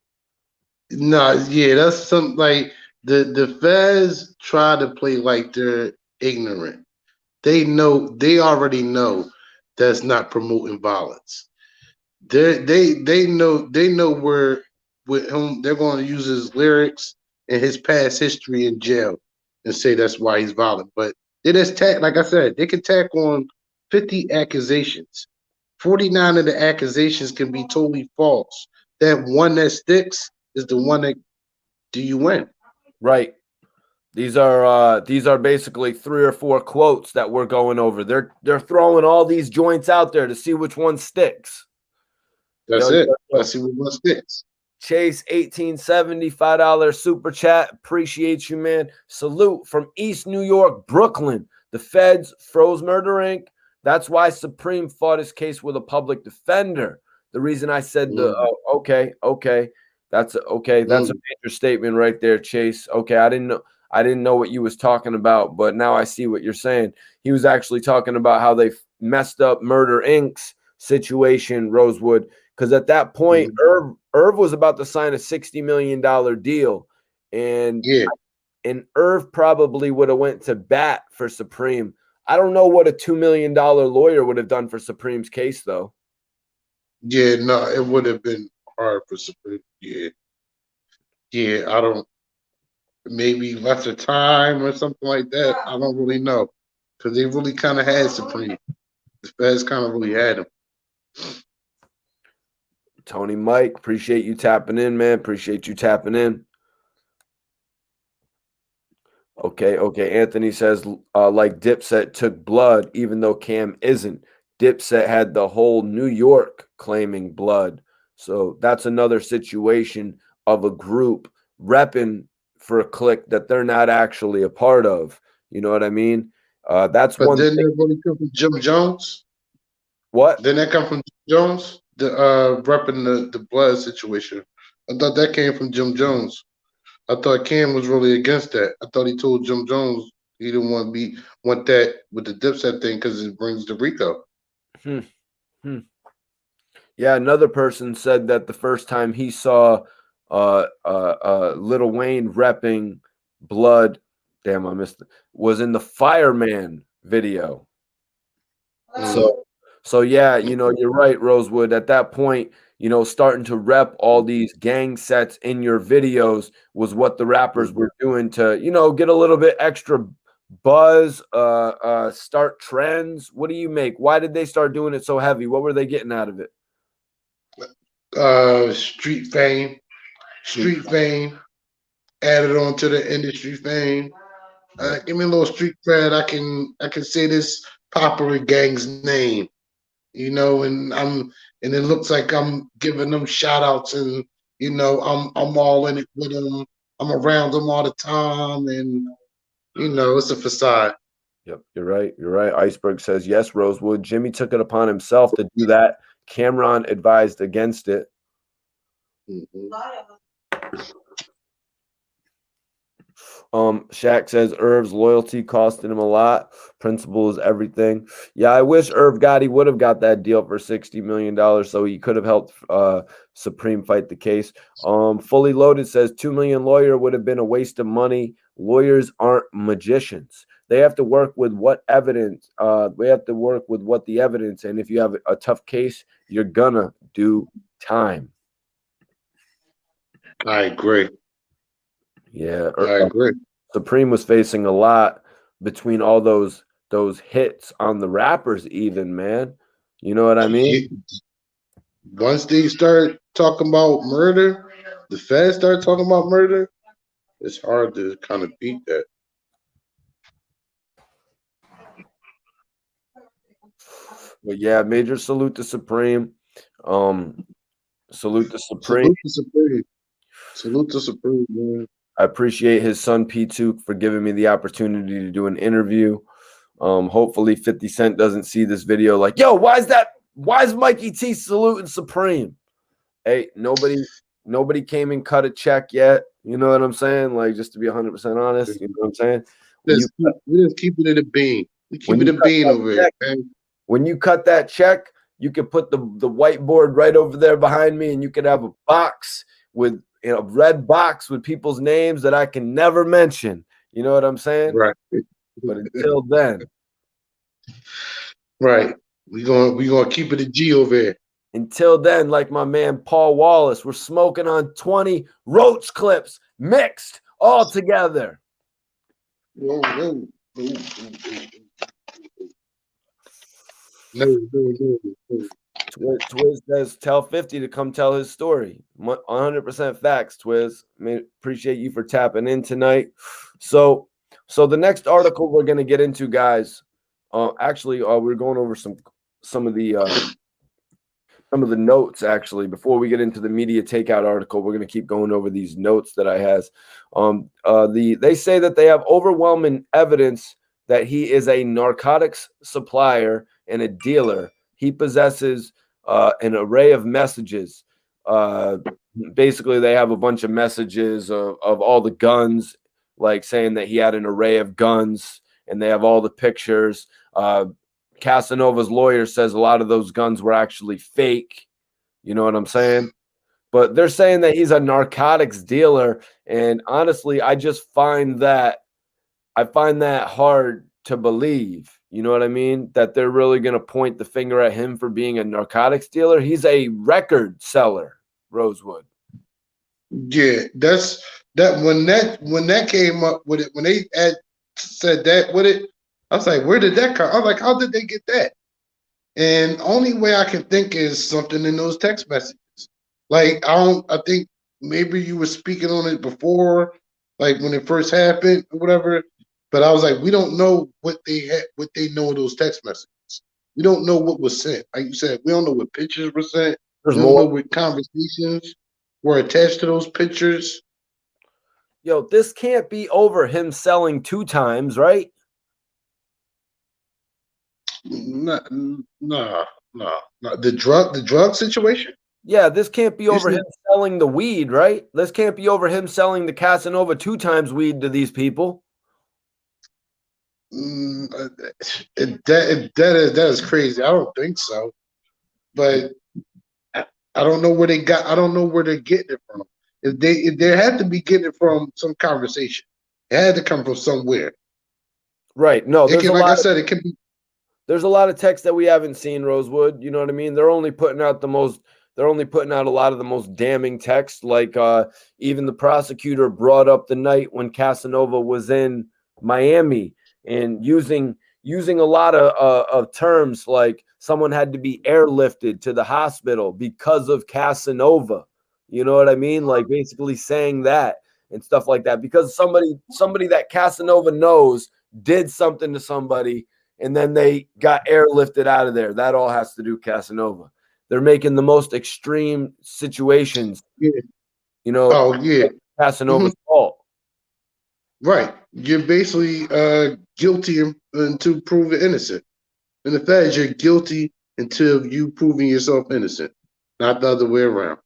No, yeah, that's something like the feds try to play like they're ignorant. They already know that's not promoting violence. They know where with whom they're going to use his lyrics and his past history in jail and say that's why he's violent. But they just like I said, they can tack on 50 accusations. 49 of the accusations can be totally false. That one that sticks is the one that do you win. Right. These are basically 3 or 4 quotes that we're going over. They're throwing all these joints out there to see which one sticks. That's it. Let's see what one sticks. Chase 1870 $5 super chat. Appreciate you, man. Salute from East New York, Brooklyn. The feds froze Murder Inc. That's why Supreme fought his case with a public defender. The reason I said okay. That's a major statement right there, Chase. Okay, I didn't know what you was talking about, but now I see what you're saying. He was actually talking about how they messed up Murder Inc.'s situation, Rosewood, because at that point, Irv was about to sign a $60 million deal, and Irv probably would have went to bat for Supreme. I don't know what a $2 million lawyer would have done for Supreme's case, though. Yeah, no, it would have been hard for Supreme. Yeah, I don't. Maybe lesser time or something like that. I don't really know because they really kind of had Supreme. The feds kind of really had him. Tony Mike, appreciate you tapping in, man. Appreciate you tapping in. Okay. Anthony says, like Dipset took blood, even though Cam isn't. Dipset had the whole New York claiming blood. So that's another situation of a group repping for a clique that they're not actually a part of. You know what I mean? That's But one didn't thing. it really come from Jim Jones? What? Didn't that come from Jim Jones? The repping the blood situation. I thought that came from Jim Jones. I thought Cam was really against that. I thought he told Jim Jones he didn't want that with the Dipset thing because it brings the Rico. Hmm. Hmm. Yeah, another person said that the first time he saw Lil Wayne repping blood, damn, I missed it, was in the Fireman video. So yeah, you're right, Rosewood. At that point, starting to rep all these gang sets in your videos was what the rappers were doing to, get a little bit extra buzz, start trends. What do you make? Why did they start doing it so heavy? What were they getting out of it? Street fame, added on to the industry fame. Give me a little street cred. I can say this popular gang's name, and it looks like I'm giving them shout outs, and I'm all in it with them. I'm around them all the time, and it's a facade. Yep, you're right. You're right. Iceberg says yes, Rosewood. Jimmy took it upon himself to do that. Cameron advised against it. Mhm. Shaq says Irv's loyalty costing him a lot. Principle is everything. Yeah, I wish Irv Gotti would have got that deal for $60 million so he could have helped Supreme fight the case. Fully Loaded says 2 million lawyer would have been a waste of money. Lawyers aren't magicians. They have to work with what evidence. We have to work with what the evidence. And if you have a tough case, you're gonna do time. I agree. Yeah, I agree. Supreme was facing a lot between all those hits on the rappers, even, man. You know what I mean? Once they start talking about murder, the feds start talking about murder, it's hard to kind of beat that. But yeah, major salute to Supreme. Salute to Supreme. Salute to Supreme. Salute to Supreme, man. I appreciate his son P2 for giving me the opportunity to do an interview. Hopefully 50 Cent doesn't see this video like, yo, why is Mikey T saluting Supreme? Hey, nobody came and cut a check yet. You know what I'm saying? Like, just to be 100% honest, you know what I'm saying? We just keep it in a bean. We keep it a bean over here, man. When you cut that check, you could put the whiteboard right over there behind me, and you could have a box with a red box with people's names that I can never mention. You know what I'm saying? Right. But until then, right. We gonna keep it a G over here. Until then, like my man Paul Wallace, we're smoking on 20 Roach clips mixed all together. No. Twiz says, tell 50 to come tell his story. 100% facts, Twiz. Appreciate you for tapping in tonight. So the next article we're going to get into, guys, we're going over some of the notes, actually. Before we get into the media takeout article, we're going to keep going over these notes that I has. They say that they have overwhelming evidence that he is a narcotics supplier and a dealer. He possesses an array of messages. Basically, they have a bunch of messages of all the guns, like saying that he had an array of guns, and they have all the pictures. Casanova's lawyer says a lot of those guns were actually fake. You know what I'm saying? But they're saying that he's a narcotics dealer. And honestly, I find that hard to believe. You know what I mean? That they're really going to point the finger at him for being a narcotics dealer. He's a record seller, Rosewood. Yeah, that's that when that came up with it, when they said that with it, I was like, where did that come? I was like, how did they get that? And only way I can think is something in those text messages. Like I think maybe you were speaking on it before, like when it first happened or whatever. But I was like, we don't know what they know of those text messages. We don't know what was sent. Like you said, we don't know what pictures were sent. There's We don't know more. what conversations were attached to those pictures. Yo, this can't be over him selling 2 times, right? Nah, nah, nah. The drug situation. Yeah, this can't be You over said, him selling the weed, right? This can't be over him selling the Casanova 2 times weed to these people. that is crazy. I don't think so, but I don't know where they got. I don't know where they're getting it from. If they had to be getting it from some conversation, it had to come from somewhere. Right. No, It can, like I said, it can be. there's a lot of text that we haven't seen, Rosewood. You know what I mean? They're only putting out a lot of the most damning text. Like even the prosecutor brought up the night when Casanova was in Miami and using a lot of terms like someone had to be airlifted to the hospital because of Casanova. You know what I mean? Like basically saying that and stuff like that because somebody that Casanova knows did something to somebody and then they got airlifted out of there. That all has to do Casanova. They're making the most extreme situations, Yeah. you know, Oh yeah. Hmm. Casanova's fault. Right. You're basically guilty until proven innocent. And the fact is, you're guilty until you proving yourself innocent, not the other way around.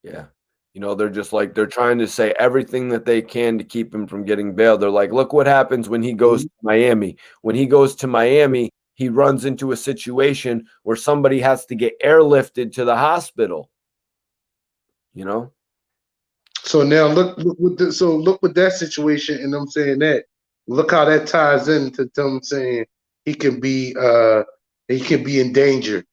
Yeah. You know, they're trying to say everything that they can to keep him from getting bail. They're like, look what happens when he goes to Miami. When he goes to Miami, he runs into a situation where somebody has to get airlifted to the hospital. You know? So now look with that situation, and I'm saying that look how that ties into them saying he can be he can be in danger.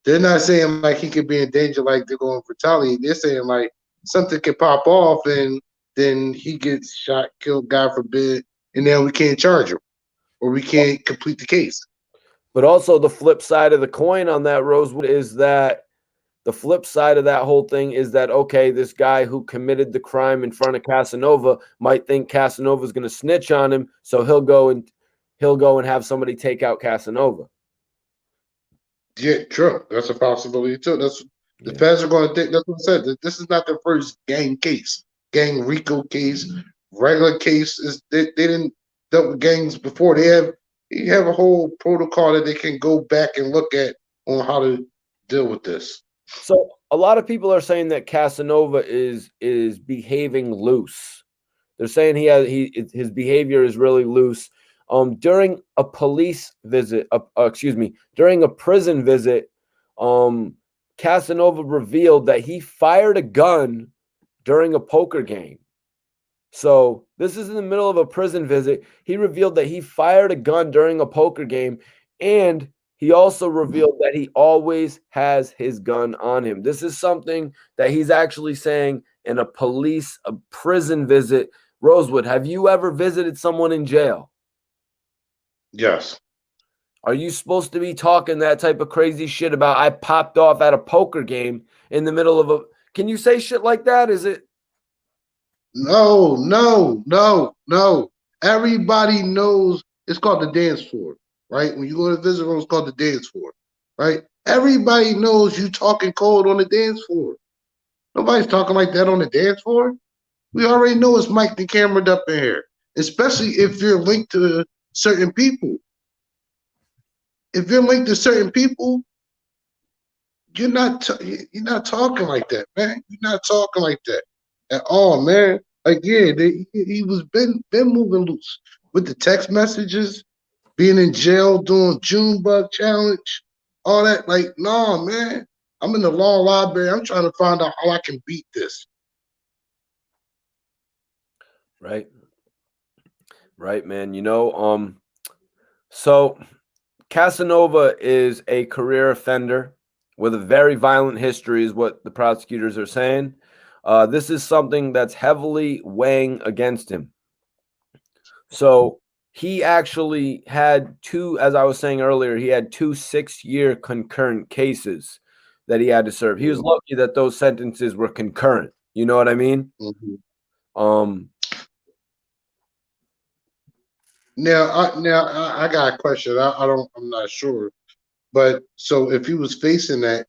They're not saying like he could be in danger like they're going to retaliate. They're saying like something can pop off and then he gets shot, killed, God forbid, and then we can't charge him or we can't complete the case. But also the flip side of the coin on that, Rosewood, is that the flip side of that whole thing is that, okay, this guy who committed the crime in front of Casanova might think Casanova's going to snitch on him, so he'll go and have somebody take out Casanova. Yeah, true. That's a possibility too. That's the Yeah. feds are going to think. That's what I said. That this is not their first gang case, gang RICO case, regular case. Is they didn't dealt with gangs before. They have a whole protocol that they can go back and look at on how to deal with this. So a lot of people are saying that Casanova is behaving loose. They're saying his behavior is really loose. During a police visit, during a prison visit, Casanova revealed that he fired a gun during a poker game. So this is in the middle of a prison visit. He revealed that he fired a gun during a poker game, and he also revealed that he always has his gun on him. This is something that he's actually saying in a prison visit. Rosewood, have you ever visited someone in jail? Yes. Are you supposed to be talking that type of crazy shit about I popped off at a poker game in the middle of a? Can you say shit like that? Is it? No, no, no, no. Everybody knows it's called the dance floor, right? When you go to the visit room, it's called the dance floor, right? Everybody knows you talking cold on the dance floor. Nobody's talking like that on the dance floor. We already know it's mic'd and cameraed up in here, especially if you're linked to certain people. If you're linked to certain people, you're not talking like that, man. You're not talking like that at all, man. Like yeah, he was been moving loose with the text messages, being in jail doing Junebug challenge, all that. Like no, man. I'm in the law library. I'm trying to find out how I can beat this. Right. Right, man. So Casanova is a career offender with a very violent history, is what the prosecutors are saying. This is something that's heavily weighing against him. So he actually had two, as I was saying earlier, he had 2 6-year concurrent cases that he had to serve. He was lucky that those sentences were concurrent. You know what I mean? Mm-hmm. Um, Now I got a question. I'm not sure, but so if he was facing that,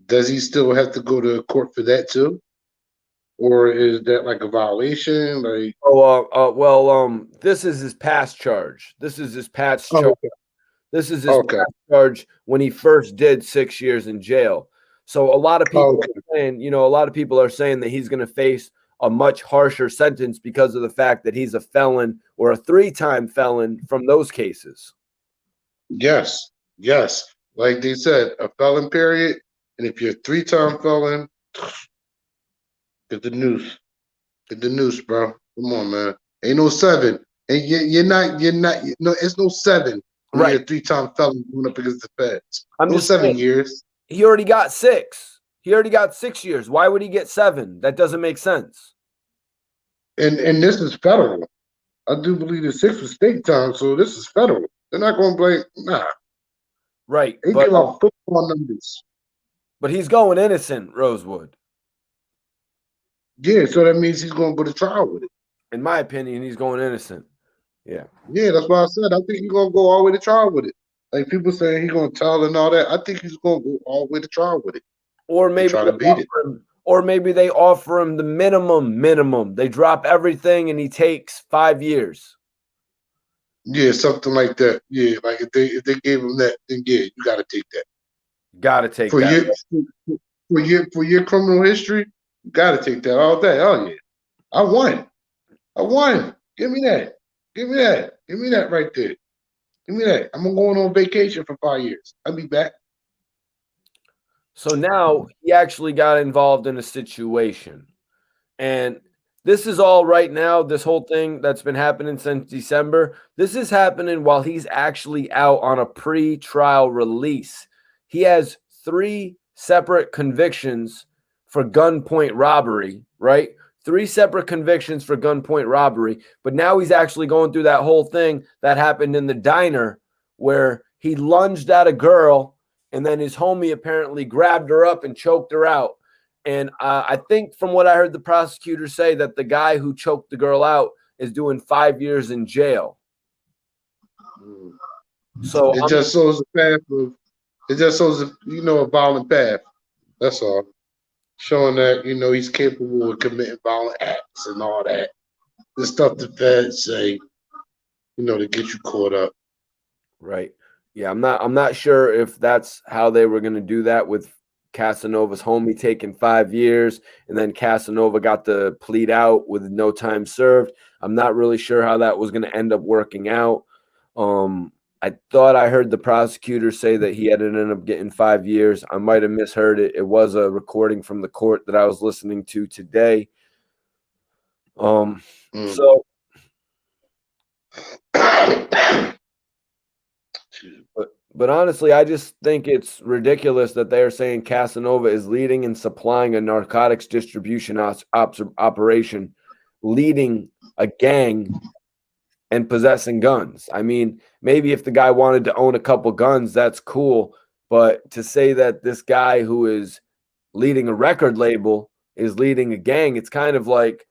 does he still have to go to court for that too, or is that like a violation? Like, This is his past charge. This is his past oh, charge. okay, This is his okay, past charge when he first did 6 years in jail. So a lot of people okay. are saying, a lot of people are saying that he's going to face a much harsher sentence because of the fact that he's a felon or a 3-time felon from those cases. Yes, yes. Like they said, a felon period, and if you're a 3-time felon, get the noose. Get the noose, bro. Come on, man. Ain't no 7. And no, it's no 7 when Right. you're a 3-time felon going up against the feds. I'm No just 7 saying, years. he already got 6. He already got 6 years. Why would he get 7? That doesn't make sense. And this is federal. I do believe the 6 was state time, so this is federal. They're not going to blame. Nah, Right. they give out football numbers. But he's going innocent, Rosewood. Yeah, so that means he's going to go to trial with it. In my opinion, he's going innocent. Yeah. Yeah, that's why I said I think he's going to go all the way to trial with it. Like people saying he's going to tell and all that. I think he's going to go all the way to trial with it. Or maybe try to beat it. Or maybe they offer him the minimum. They drop everything and he takes 5 years. Yeah, something like that. Yeah, like if they gave him that, then yeah, you got to take that. Got to take for that. For your criminal history, you got to take that all day. Oh yeah, I won. Give me that. Give me that right there. Give me that. I'm going on vacation for 5 years. I'll be back. So now he actually got involved in a situation. And this is all right now, this whole thing that's been happening since December. This is happening while he's actually out on a pre-trial release. He has 3 separate convictions for gunpoint robbery, right? 3 separate convictions for gunpoint robbery. But now he's actually going through that whole thing that happened in the diner where he lunged at a girl and then his homie apparently grabbed her up and choked her out. And I think from what I heard the prosecutor say that the guy who choked the girl out is doing 5 years in jail. So it just shows the path of, it just shows a violent path. That's all. Showing that, he's capable of committing violent acts and all that. The stuff the feds say, to get you caught up. Right. Yeah, I'm not sure if that's how they were going to do that with Casanova's homie taking 5 years, and then Casanova got to plead out with no time served. I'm not really sure how that was going to end up working out. I thought I heard the prosecutor say that he had ended up getting 5 years. I might have misheard it. It was a recording from the court that I was listening to today. So But honestly, I just think it's ridiculous that they are saying Casanova is leading and supplying a narcotics distribution operation, leading a gang, and possessing guns. I mean, maybe if the guy wanted to own a couple guns, that's cool. But to say that this guy who is leading a record label is leading a gang, it's kind of like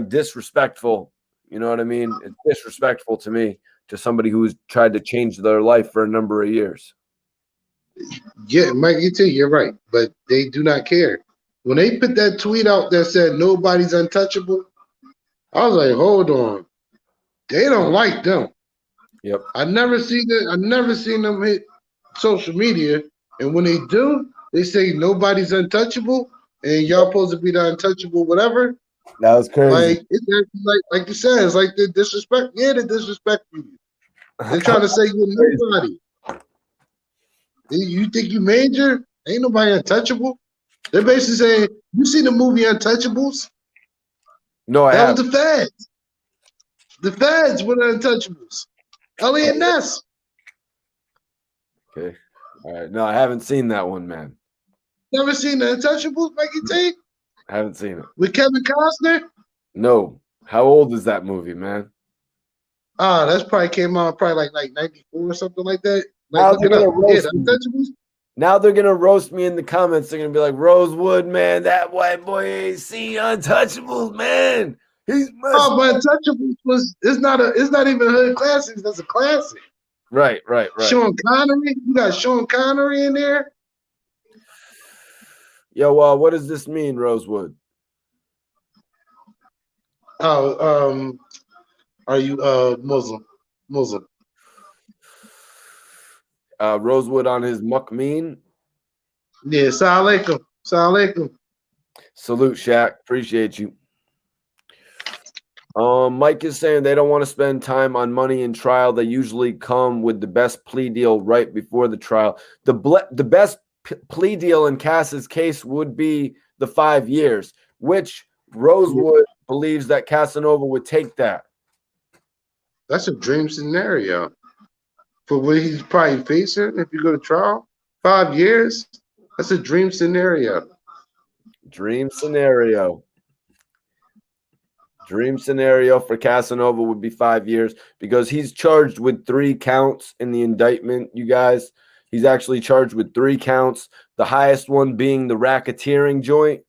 disrespectful. You know what I mean? It's disrespectful to me, to somebody who's tried to change their life for a number of years. Yeah, Mike, you're right, but they do not care. When they put that tweet out that said nobody's untouchable, I was like, hold on, they don't like them. Yep. I never seen them hit social media, and when they do, they say nobody's untouchable, and y'all supposed to be the untouchable, whatever. That was crazy. Like it's like you said, it's like the disrespect. Yeah, the disrespect you. They're trying to say you're nobody. You think you major? Ain't nobody untouchable. They're basically saying, you see the movie Untouchables? No, I That haven't. was the feds. The feds were the Untouchables. Elliot Ness. Okay. All right. No, I haven't seen that one, man. Never seen the Untouchables, Mikey T? I haven't seen it. With Kevin Costner? No. How old is that movie, man? That's probably came out like 94 or something like that. Now Like, they're gonna roast me. Untouchables? Now they're gonna roast me in the comments. They're gonna be like, Rosewood, man, that white boy ain't seen Untouchables, man. He's Oh, but Untouchables it's not even hood classics. That's a classic. Right. Sean Connery, you got Sean Connery in there. Yo, what does this mean, Rosewood? Oh, are you Muslim? Muslim. Rosewood on his mukmeen. Yeah, salam alaikum. Salam alaikum. Salute, Shaq. Appreciate you. Mike is saying they don't want to spend time on money in trial. They usually come with the best plea deal right before the trial. The best plea deal in Cass's case would be the 5 years, which Rosewood believes that Casanova would take that. That's a dream scenario for what he's probably facing if you go to trial. 5 years. That's a dream scenario. Dream scenario. Dream scenario for Casanova would be 5 years because he's charged with 3 counts in the indictment, you guys. He's actually charged with 3 counts, the highest one being the racketeering joint,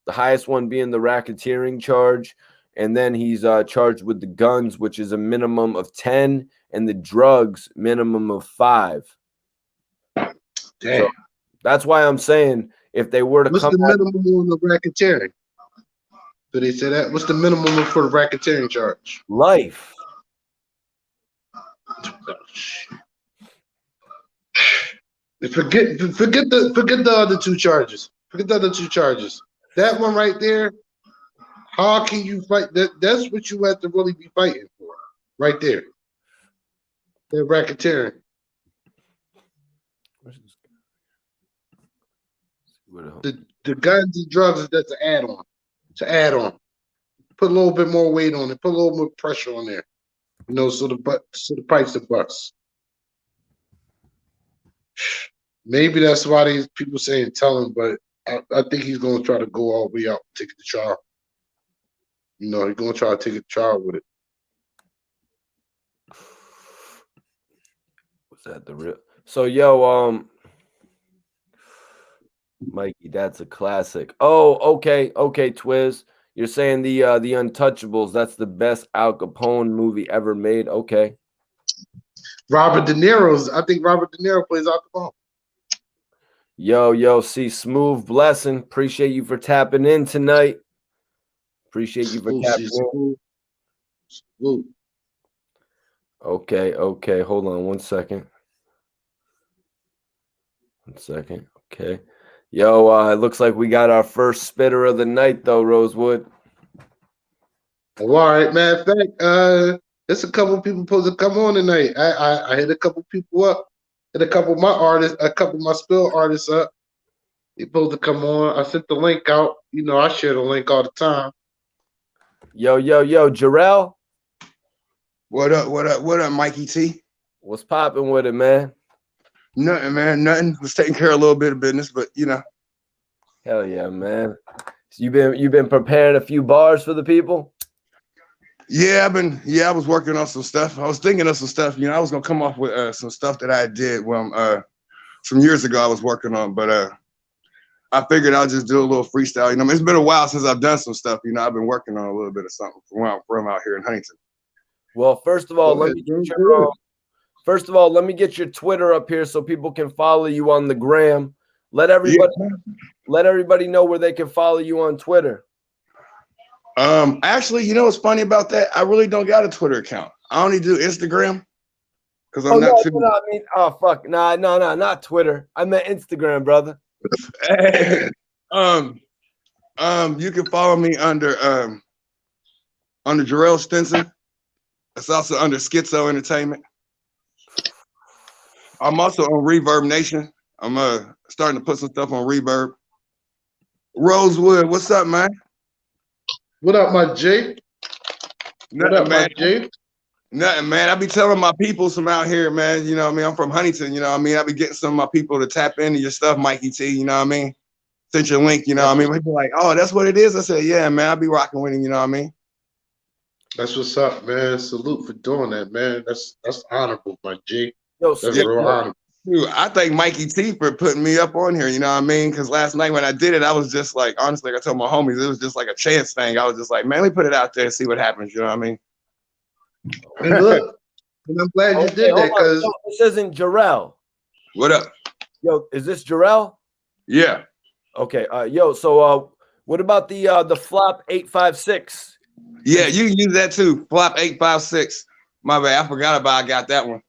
the highest one being the racketeering charge. And then he's charged with the guns, which is a minimum of 10, and the drugs, minimum of 5. Damn. So that's why I'm saying if they were to What's the minimum on the racketeering? Did they say that? What's the minimum for the racketeering charge? Life. Forget the other 2 charges. Forget the other 2 charges. That one right there. How can you fight that? That's what you have to really be fighting for, right there. That racketeering. The guns and drugs, that's an add-on. It's an add-on. Put a little bit more weight on it. Put a little more pressure on there. You know, so the price of bucks. Maybe that's why these people saying tell him, but I think he's going to try to go all the way out and take it to trial. You know, he's going to try to take it to trial with it. Was that the real? So, yo, Mikey, that's a classic. Oh, okay, Twiz. You're saying the Untouchables, that's the best Al Capone movie ever made. Okay. Robert De Niro's, I think Robert De Niro plays Al Capone. Yo, see, Smooth Blessing. Appreciate you for tapping in tonight. Appreciate you for tapping in. Okay. Hold on 1 second. Okay. Yo, it looks like we got our first spitter of the night, though, Rosewood. All right, man. In fact, there's a couple people supposed to come on tonight. I hit a couple people up. Hit a couple of my artists, a couple of my spill artists up. They supposed to come on. I sent the link out. You know, I share the link all the time. Yo, Jarrell. What up, Mikey T? What's popping with it, man? Nothing, man. Nothing. Was taking care of a little bit of business, but you know. Hell yeah, man. So you been preparing a few bars for the people? Yeah, I was working on some stuff. I was thinking of some stuff. You know, I was gonna come off with some stuff that I did some years ago I was working on, but I figured I'll just do a little freestyle. You know, it's been a while since I've done some stuff. You know, I've been working on a little bit of something from where I'm from out here in Huntington. Well, first of all, let me get your Twitter up here so people can follow you on the gram. Let everybody know where they can follow you on Twitter. Actually, you know what's funny about that? I really don't got a Twitter account. I only do Instagram because I'm not. Not Twitter. I meant Instagram, brother. You can follow me under Jarrell Stinson. It's also under Schizo Entertainment. I'm also on Reverb Nation. I'm starting to put some stuff on Reverb. Rosewood, what's up, man? What up, my Jake? Nothing, man. I be telling my people some out here, man. You know what I mean? I'm from Huntington, you know what I mean? I be getting some of my people to tap into your stuff, Mikey T, you know what I mean? Sent your link, you know what I mean? People like, oh, that's what it is? I said, yeah, man, I be rocking with him, you know what I mean? That's what's up, man. Salute for doing that, man. That's honorable, my Jake. Yo, that's real honorable. Dude, I thank Mikey T for putting me up on here, you know what I mean? Because last night when I did it, I was just like, honestly, like I told my homies, it was just like a chance thing. I was just like, man, let me put it out there and see what happens, you know what I mean? And look, and I'm glad you did that because this isn't Jarrell. What up? Yo, is this Jarrell? Yeah. Okay. Yo, so what about the flop 856? Yeah, you can use that too. Flop 856. My bad. I forgot about I got that one.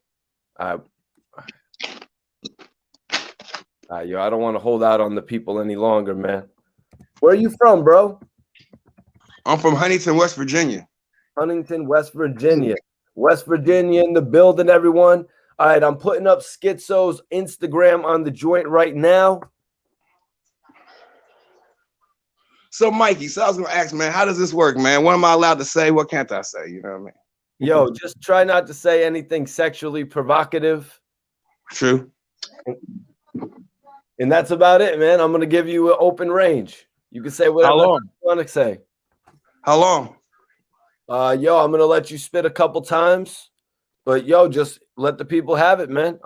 Yo, I don't want to hold out on the people any longer, man. Where are you from, bro? I'm from Huntington, West Virginia. Huntington, West Virginia. West Virginia in the building, everyone. All right, I'm putting up Schizo's Instagram on the joint right now. So, Mikey, I was going to ask, man, how does this work, man? What am I allowed to say? What can't I say? You know what I mean? Yo, just try not to say anything sexually provocative. True. And that's about it, man. I'm going to give you an open range. You can say whatever you want to say. How long? Yo, I'm going to let you spit a couple times. But, yo, just let the people have it, man.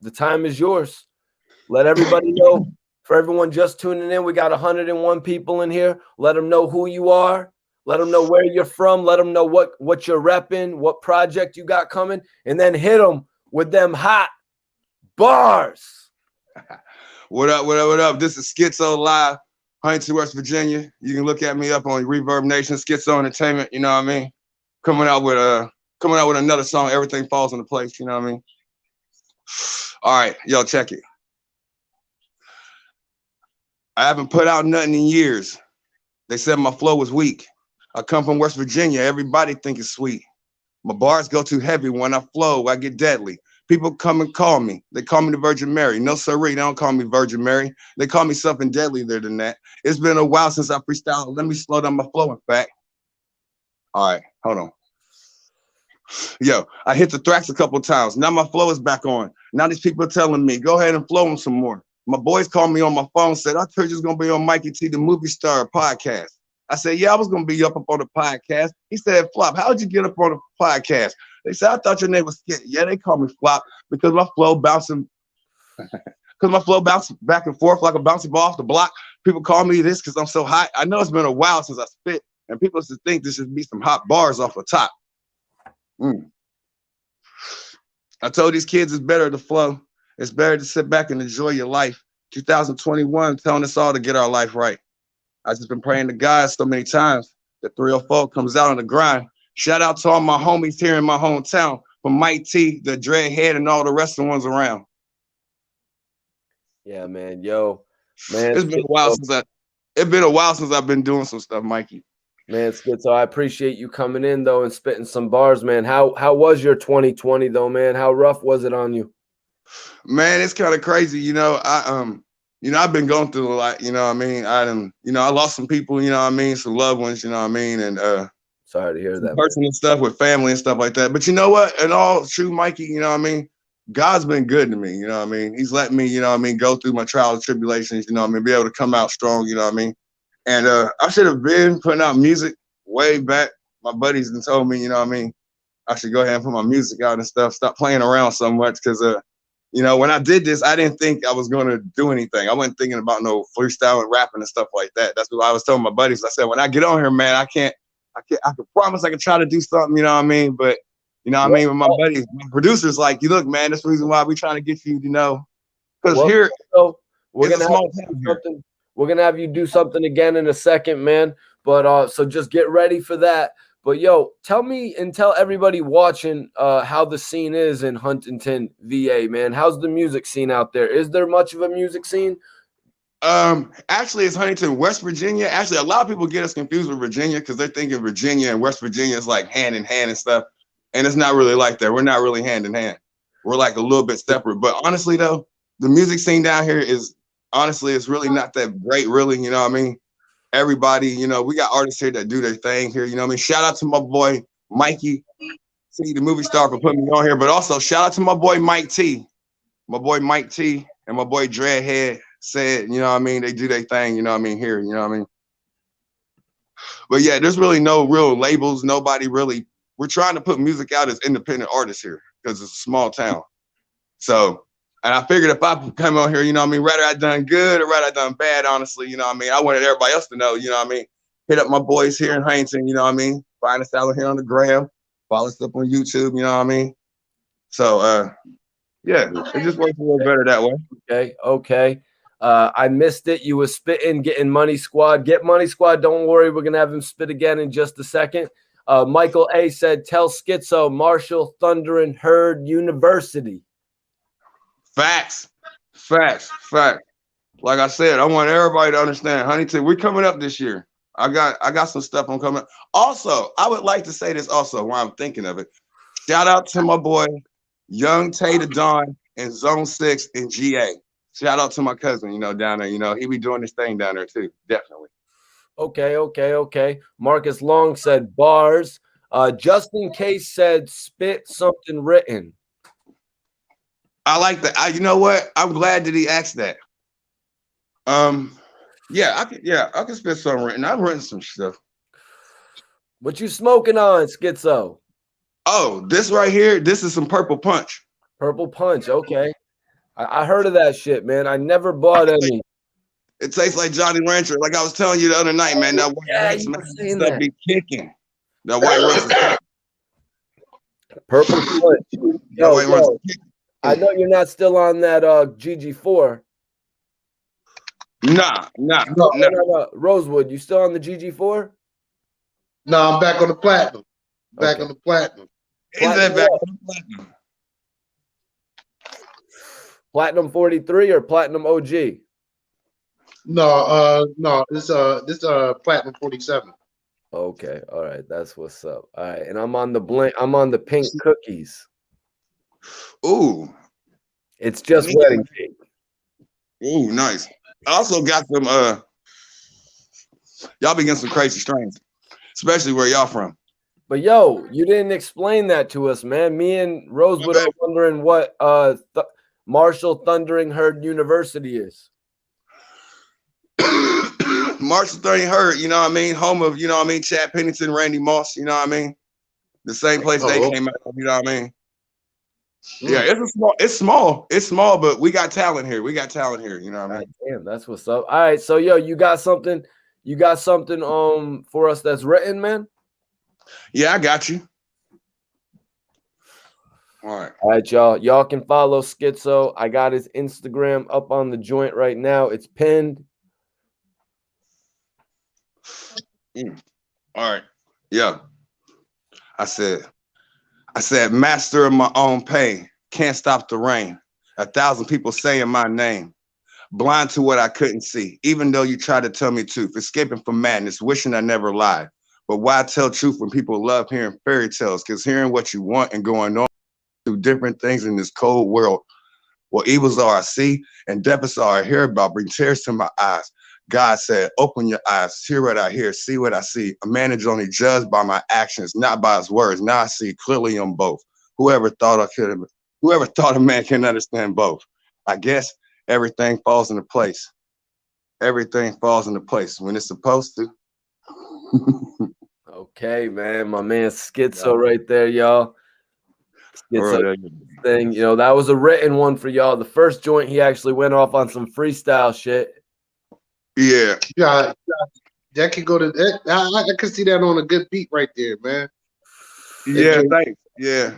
The time is yours. Let everybody know. For everyone just tuning in, we got 101 people in here. Let them know who you are. Let them know where you're from. Let them know what you're repping, what project you got coming. And then hit them with them hot bars. What up, what up, what up? This is Schizo Live, Huntington, West Virginia. You can look at me up on Reverb Nation, Schizo Entertainment, you know what I mean? Coming out with another song, Everything Falls into Place, you know what I mean? All right, yo, check it. I haven't put out nothing in years. They said my flow was weak. I come from West Virginia, everybody think it's sweet. My bars go too heavy. When I flow, I get deadly. People come and call me. They call me the Virgin Mary. No, sirree, they don't call me Virgin Mary. They call me something deadlier than that. It's been a while since I freestyled. Let me slow down my flow, in fact. All right, hold on. Yo, I hit the tracks a couple times. Now my flow is back on. Now these people are telling me, go ahead and flow them some more. My boys called me on my phone, said, I heard you was going to be on Mikey T, the movie star podcast. I said, yeah, I was going to be up on the podcast. He said, Flop, how'd you get up on the podcast? They said, I thought your name was Skit. Yeah, they call me Flop because my flow bouncing, back and forth like a bouncing ball off the block. People call me this because I'm so hot. I know it's been a while since I spit, and people just think this should be some hot bars off the top. I told these kids it's better to flow. It's better to sit back and enjoy your life. 2021 telling us all to get our life right. I've just been praying to God so many times that 304 comes out on the grind. Shout out to all my homies here in my hometown, from Mike T, the Dreadhead, and all the rest of the ones around. Yeah, man. Yo, man. It's been a while since I've been doing some stuff, Mikey. Man, Schizo, I appreciate you coming in though and spitting some bars, man. How was your 2020 though, man? How rough was it on you? Man, it's kind of crazy, you know. I've been going through a lot, you know what I mean? I lost some people, you know what I mean, some loved ones, you know what I mean, and sorry to hear that. Personal stuff with family and stuff like that. But you know what? In all true, Mikey, you know what I mean? God's been good to me, you know what I mean? He's let me, you know what I mean, go through my trials and tribulations, you know what I mean, be able to come out strong, you know what I mean? And I should have been putting out music way back. My buddies have told me, you know what I mean, I should go ahead and put my music out and stuff, stop playing around so much, because you know, when I did this, I didn't think I was going to do anything. I wasn't thinking about no freestyle and rapping and stuff like that. That's what I was telling my buddies. I said, when I get on here, man, I can promise I can try to do something, you know what I mean? But, you know what I mean? With my buddies, my producers, like, you look, man, that's the reason why we're trying to get you, you know, because here, so we're going to have you do something again in a second, man. But so just get ready for that. But yo, tell me and tell everybody watching how the scene is in Huntington, VA, man. How's the music scene out there? Is there much of a music scene? Actually, it's Huntington, West Virginia. Actually, a lot of people get us confused with Virginia because they're thinking Virginia and West Virginia is like hand in hand and stuff. And it's not really like that. We're not really hand in hand. We're like a little bit separate. But honestly, though, the music scene down here is honestly, it's really not that great, really. You know what I mean? Everybody, you know, we got artists here that do their thing here. You know what I mean? Shout out to my boy, Mikey T, the movie star, for putting me on here. But also shout out to my boy, Mike T. My boy, Mike T, and my boy, Dreadhead, said, you know what I mean? They do their thing, you know what I mean? Here, you know what I mean? But yeah, there's really no real labels. Nobody really. We're trying to put music out as independent artists here because it's a small town. So And I figured if I come on here, you know what I mean, rather I done good or rather I done bad, honestly, you know what I mean? I wanted everybody else to know, you know what I mean? Hit up my boys here in Huntington, you know what I mean? Find us out here on the gram, follow us up on YouTube, you know what I mean? So, yeah, it just works a little better that way. Okay, okay. I missed it. You were spitting, getting Money Squad. Get Money Squad. Don't worry, we're gonna have him spit again in just a second. Michael A said, "Tell Schizo, Marshall, Thunder, and Herd University." Facts. Like I said, I want everybody to understand, Huntington, we're coming up this year. I got some stuff on coming up. Also, I would like to say this also while I'm thinking of it. Shout out to my boy, Young Tater Don in Zone 6 in GA. Shout out to my cousin, you know, down there. You know, he be doing this thing down there too. Definitely. Okay. Marcus Long said bars. Justin Case said spit something written. I like that. You know what? I'm glad that he asked that. Yeah, I can spit something written. I've written some stuff. What you smoking on, Schizo? Oh, this right here, this is some Purple Punch. Purple Punch, okay. I heard of that shit, man. I never bought any. It tastes like Johnny Rancher. Like I was telling you the other night, man. That white rice, you man, were saying stuff that. be kicking. That white rice is kicking. Purple Punch. That white rice Yo, is kicking. I know you're not still on that GG4. Nah. No. Rosewood, you still on the GG4? No, I'm back on the platinum. Back on the platinum. Is that back on the platinum? Platinum 43 or Platinum OG? No, this platinum 47. Okay, all right, that's what's up. All right, and I'm on the pink cookies. Ooh. It's just wedding cake. Ooh, nice. I also got some y'all be getting some crazy strains, especially where y'all from. But yo, you didn't explain that to us, man. Me and Rosewood are wondering what Marshall Thundering Herd University is. Marshall Thundering Herd, you know what I mean? Home of, you know what I mean, Chad Pennington, Randy Moss, you know what I mean? The same place they came out of, you know what I mean? Yeah, it's small, but we got talent here. You know what I mean? Damn, that's what's up. All right, so yo, you got something for us that's written, man? Yeah, I got you. All right, y'all. Y'all can follow Schizo. I got his Instagram up on the joint right now. It's pinned. All right. Yeah. I said, master of my own pain, can't stop the rain. 1,000 people saying my name, blind to what I couldn't see, even though you try to tell me truth, escaping from madness, wishing I never lied. But why tell truth when people love hearing fairy tales? Because hearing what you want and going on through different things in this cold world. What evils are I see, and deficits are I hear about, bring tears to my eyes. God said, open your eyes, hear what I hear, see what I see. A man is only judged by my actions, not by his words. Now I see clearly on both. Whoever thought a man can understand both. I guess everything falls into place. Everything falls into place when it's supposed to. Okay, man. My man Schizo right there, y'all. Schizo thing. You know, that was a written one for y'all. The first joint, he actually went off on some freestyle shit. Yeah, that could go to that. I could see that on a good beat right there, man. Yeah, thanks. Yeah,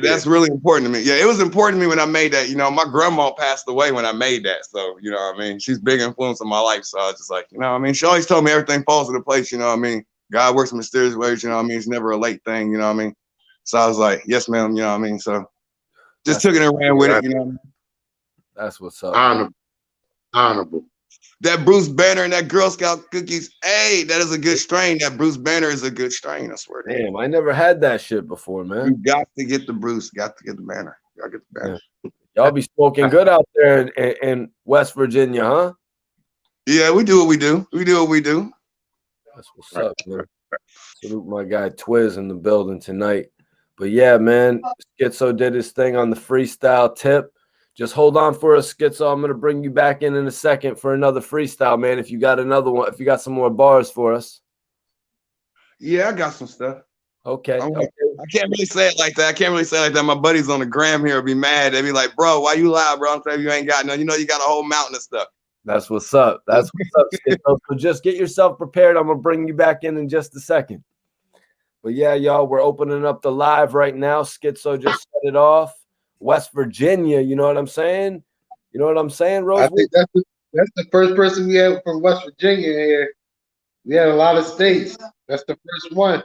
that's really important to me. Yeah, it was important to me when I made that. You know, my grandma passed away when I made that, so you know what I mean. She's a big influence on my life, so I was just like, you know what I mean. She always told me everything falls into place. You know what I mean. God works in mysterious ways. You know what I mean. It's never a late thing. You know what I mean. So I was like, yes, ma'am. You know what I mean. So just took it and ran with it. You know what I mean? That's what's up. Honorable. That Bruce Banner and that Girl Scout cookies. Hey, that is a good strain. That Bruce Banner is a good strain. I swear. Damn, I never had that shit before, man. You got to get the Bruce. Got to get the Banner. Got to get the Banner. Yeah. Y'all be smoking good out there in West Virginia, huh? Yeah, we do what we do. We do what we do. That's what's up, man. Salute my guy Twiz in the building tonight. But yeah, man, Schizo did his thing on the freestyle tip. Just hold on for us, Schizo. I'm gonna bring you back in a second for another freestyle, man. If you got another one, if you got some more bars for us. Yeah, I got some stuff. Okay. I can't really say it like that. My buddies on the gram here will be mad. They be like, bro, why you loud, bro? I'm saying you ain't got none. You know you got a whole mountain of stuff. That's what's up. That's what's up, Schizo. So just get yourself prepared. I'm gonna bring you back in just a second. But yeah, y'all, we're opening up the live right now. Schizo just set it off. West Virginia, you know what I'm saying? You know what I'm saying, I Rosewood? think that's the first person we had from West Virginia here. We had a lot of states. That's the first one.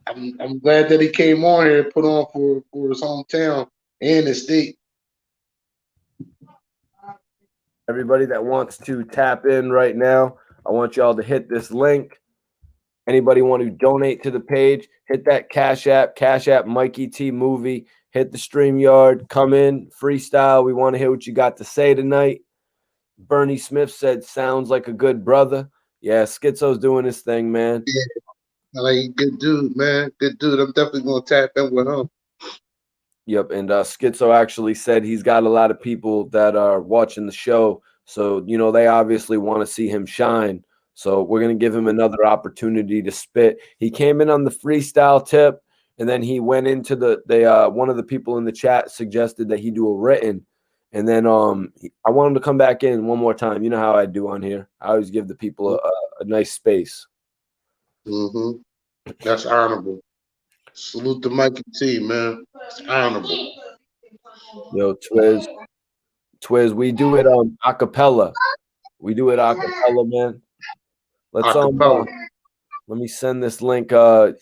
I'm glad that he came on here and put on for his hometown and the state. Everybody that wants to tap in right now, I want y'all to hit this link. Anybody want to donate to the page, hit that Cash App Mikey T Movie, hit the StreamYard, come in, freestyle. We want to hear what you got to say tonight. Bernie Smith said, sounds like a good brother. Yeah, Schizo's doing his thing, man. Yeah, like good dude, man. Good dude. I'm definitely gonna tap in with him. Yep, and Schizo actually said he's got a lot of people that are watching the show, so you know they obviously want to see him shine. So we're gonna give him another opportunity to spit. He came in on the freestyle tip, and then he went into the one of the people in the chat suggested that he do a written, and then I want him to come back in one more time. You know how I do on here. I always give the people a nice space. Mm-hmm. That's honorable. Salute to Mikey T, man. It's honorable. Yo, Twiz, we do it a cappella. We do it a cappella, man. Let's Acapella. let me send this link. I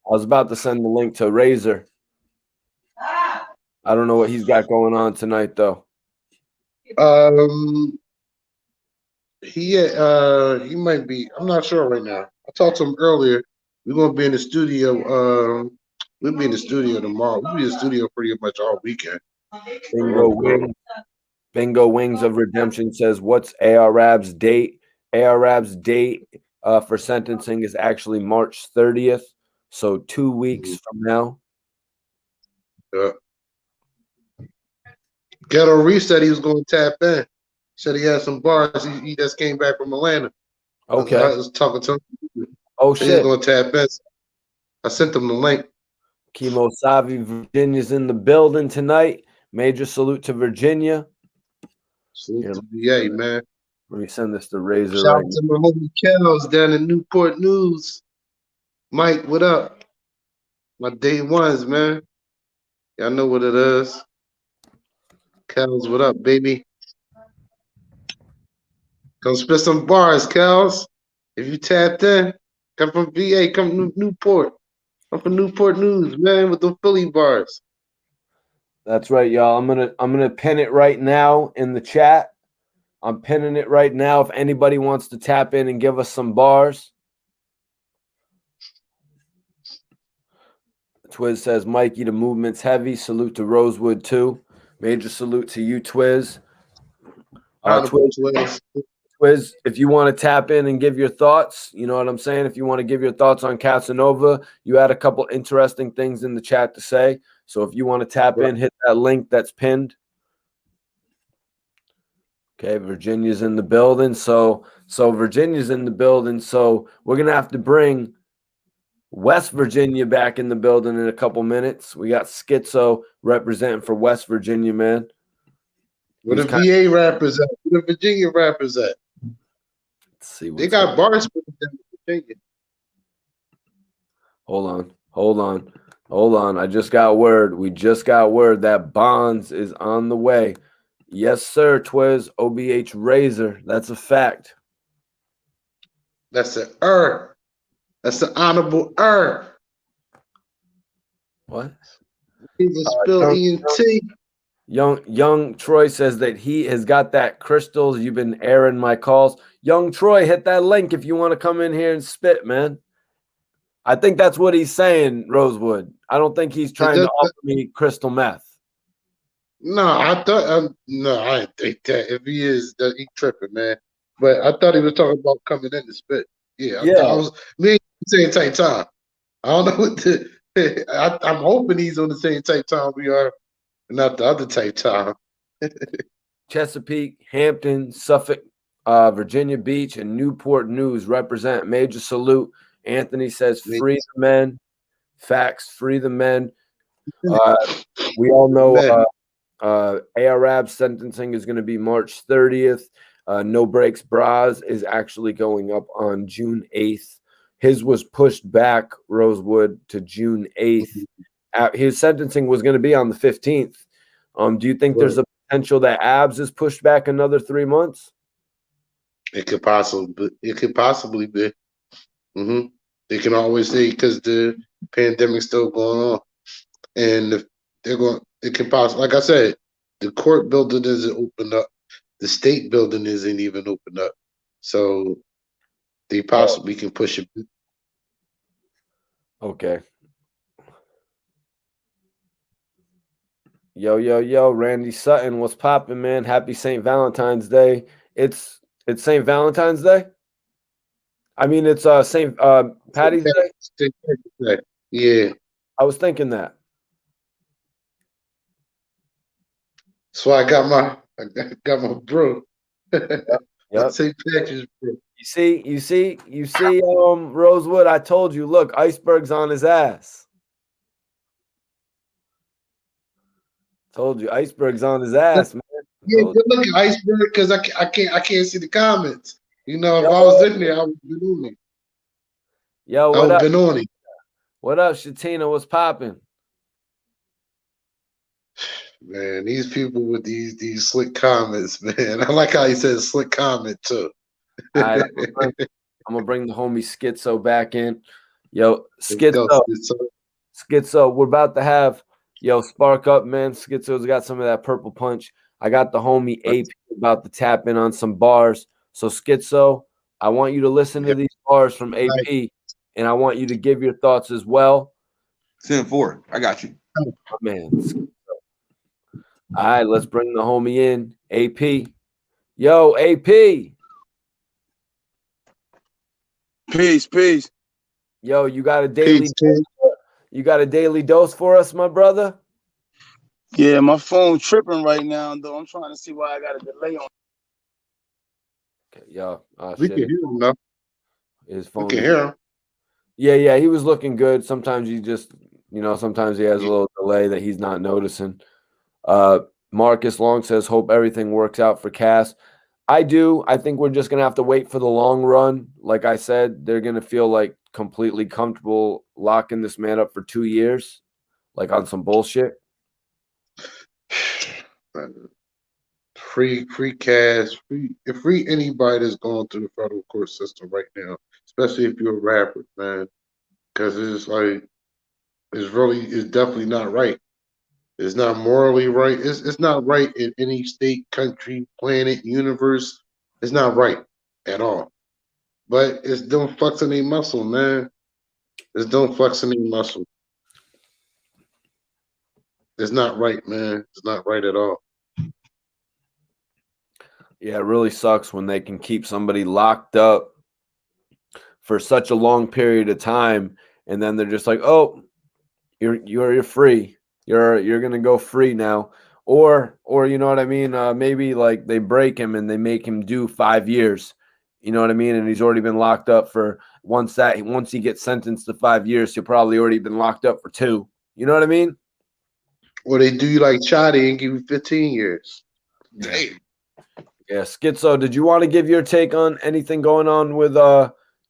was about to send the link to Razor. I don't know what he's got going on tonight, though. He might be. I'm not sure right now. I talked to him earlier. We're gonna be in the studio. We'll be in the studio tomorrow. We'll be in the studio pretty much all weekend. Bingo Wings of Redemption says, "What's Arab's date? Arab's date for sentencing is actually March 30th, so 2 weeks from now." Yeah. Ghetto Reese said he was going to tap in. Said he had some bars. He just came back from Atlanta. Okay. I was talking to him. Oh He shit. was going to tap in. I sent him the link. Chemo Savi, Virginia's in the building tonight. Major salute to Virginia. Salute to VA, man. Let me send this to Razor Shout right out to my homie Kells down in Newport News. Mike, what up? My day ones, man. Y'all know what it is. Kells, what up, baby? Come spit some bars, Kells. If you tapped in, come from VA, come to Newport. I'm from Newport News, man, with the Philly bars. That's right, y'all. I'm gonna pin it right now in the chat. I'm pinning it right now. If anybody wants to tap in and give us some bars. Twiz says, Mikey, the movement's heavy. Salute to Rosewood too. Major salute to you, Twiz. Twiz, if you want to tap in and give your thoughts, you know what I'm saying? If you want to give your thoughts on Casanova, you had a couple interesting things in the chat to say. So if you want to tap in, hit that link that's pinned. Okay, Virginia's in the building. So Virginia's in the building. So we're gonna have to bring West Virginia back in the building in a couple minutes. We got Schizo representing for West Virginia, man. Where the VA rappers at? Where the Virginia rappers at? Let's see. They got bars for Virginia. Hold on. I just got word. We just got word that Bonds is on the way. Yes, sir, Twiz. OBH Razor. That's a fact. That's an That's the honorable What? He's a spill ENT. Young Troy says that he has got that crystals. You've been airing my calls. Young Troy, hit that link if you want to come in here and spit, man. I think that's what he's saying, Rosewood. I don't think he's trying to offer me crystal meth. No, I thought no, I didn't think that. If he is, that he tripping, man. But I thought he was talking about coming in to spit. Yeah, I was me and same type time. I don't know what the. I'm hoping he's on the same type time we are, not the other type time. Chesapeake, Hampton, Suffolk. Virginia Beach and Newport News represent. Major salute. Anthony says, free the men. Facts, free the men. We all know Arab sentencing is going to be March 30th. No Breaks Bras is actually going up on June 8th. His was pushed back, Rosewood, to June 8th. His sentencing was going to be on the 15th. Do you think there's a potential that Abs is pushed back another 3 months? It could possibly be. They can always say because the pandemic's still going on, and if they're going, it can possibly, like I said, the court building isn't opened up, the state building isn't even opened up, so they possibly can push it. Okay. Yo, Randy Sutton, what's popping, man? Happy St. Valentine's Day. It's St. Valentine's Day? I mean, it's St. Patty's Day? St. Patrick's Day. Yeah. I was thinking that. So I got my bro. Yep. St. Patrick's bro. You see, Rosewood, I told you, look, Iceberg's on his ass. Told you, Iceberg's on his ass, man. Yeah, good look at Iceberg because I can't see the comments. You know, if I was in there, I would have been on it. Yo, what up? Been on it. What up, Shatina? What's popping? Man, these people with these slick comments, man. I like how he says slick comment too. All right, I'm gonna bring the homie Schizo back in. Yo, Schizo, we're about to have spark up, man. Schizo's got some of that purple punch. I got the homie AP about to tap in on some bars. So Schizo, I want you to listen to these bars from AP, and I want you to give your thoughts as well. 10-4. I got you. Oh, man. All right, let's bring the homie in. AP. Yo, AP. Peace. Yo, you got a daily dose for us, my brother? Yeah, my phone tripping right now, though. I'm trying to see why I got a delay on. Okay, yo, we can hear him now. His phone. We can hear him. Yeah, he was looking good. Sometimes he just, sometimes he has a little delay that he's not noticing. Marcus Long says, hope everything works out for Cass. I do. I think we're just going to have to wait for the long run. Like I said, they're going to feel like completely comfortable locking this man up for 2 years, like on some bullshit. Free Cass, free anybody that's going through the federal court system right now, especially if you're a rapper, man, because it's like it's definitely not right. It's not morally right. It's not right in any state, country, planet, universe. It's not right at all. But it's don't flex any muscle, man. It's don't flex any muscle. It's not right, man. It's not right at all. Yeah, it really sucks when they can keep somebody locked up for such a long period of time, and then they're just like, "Oh, you're free. You're gonna go free now," or you know what I mean? Maybe like they break him and they make him do 5 years. You know what I mean? And he's already been locked up for once he gets sentenced to 5 years, he'll probably already been locked up for 2. You know what I mean? Or they do you like Chadi and give you 15 years. Damn. Yeah, Schizo, did you want to give your take on anything going on with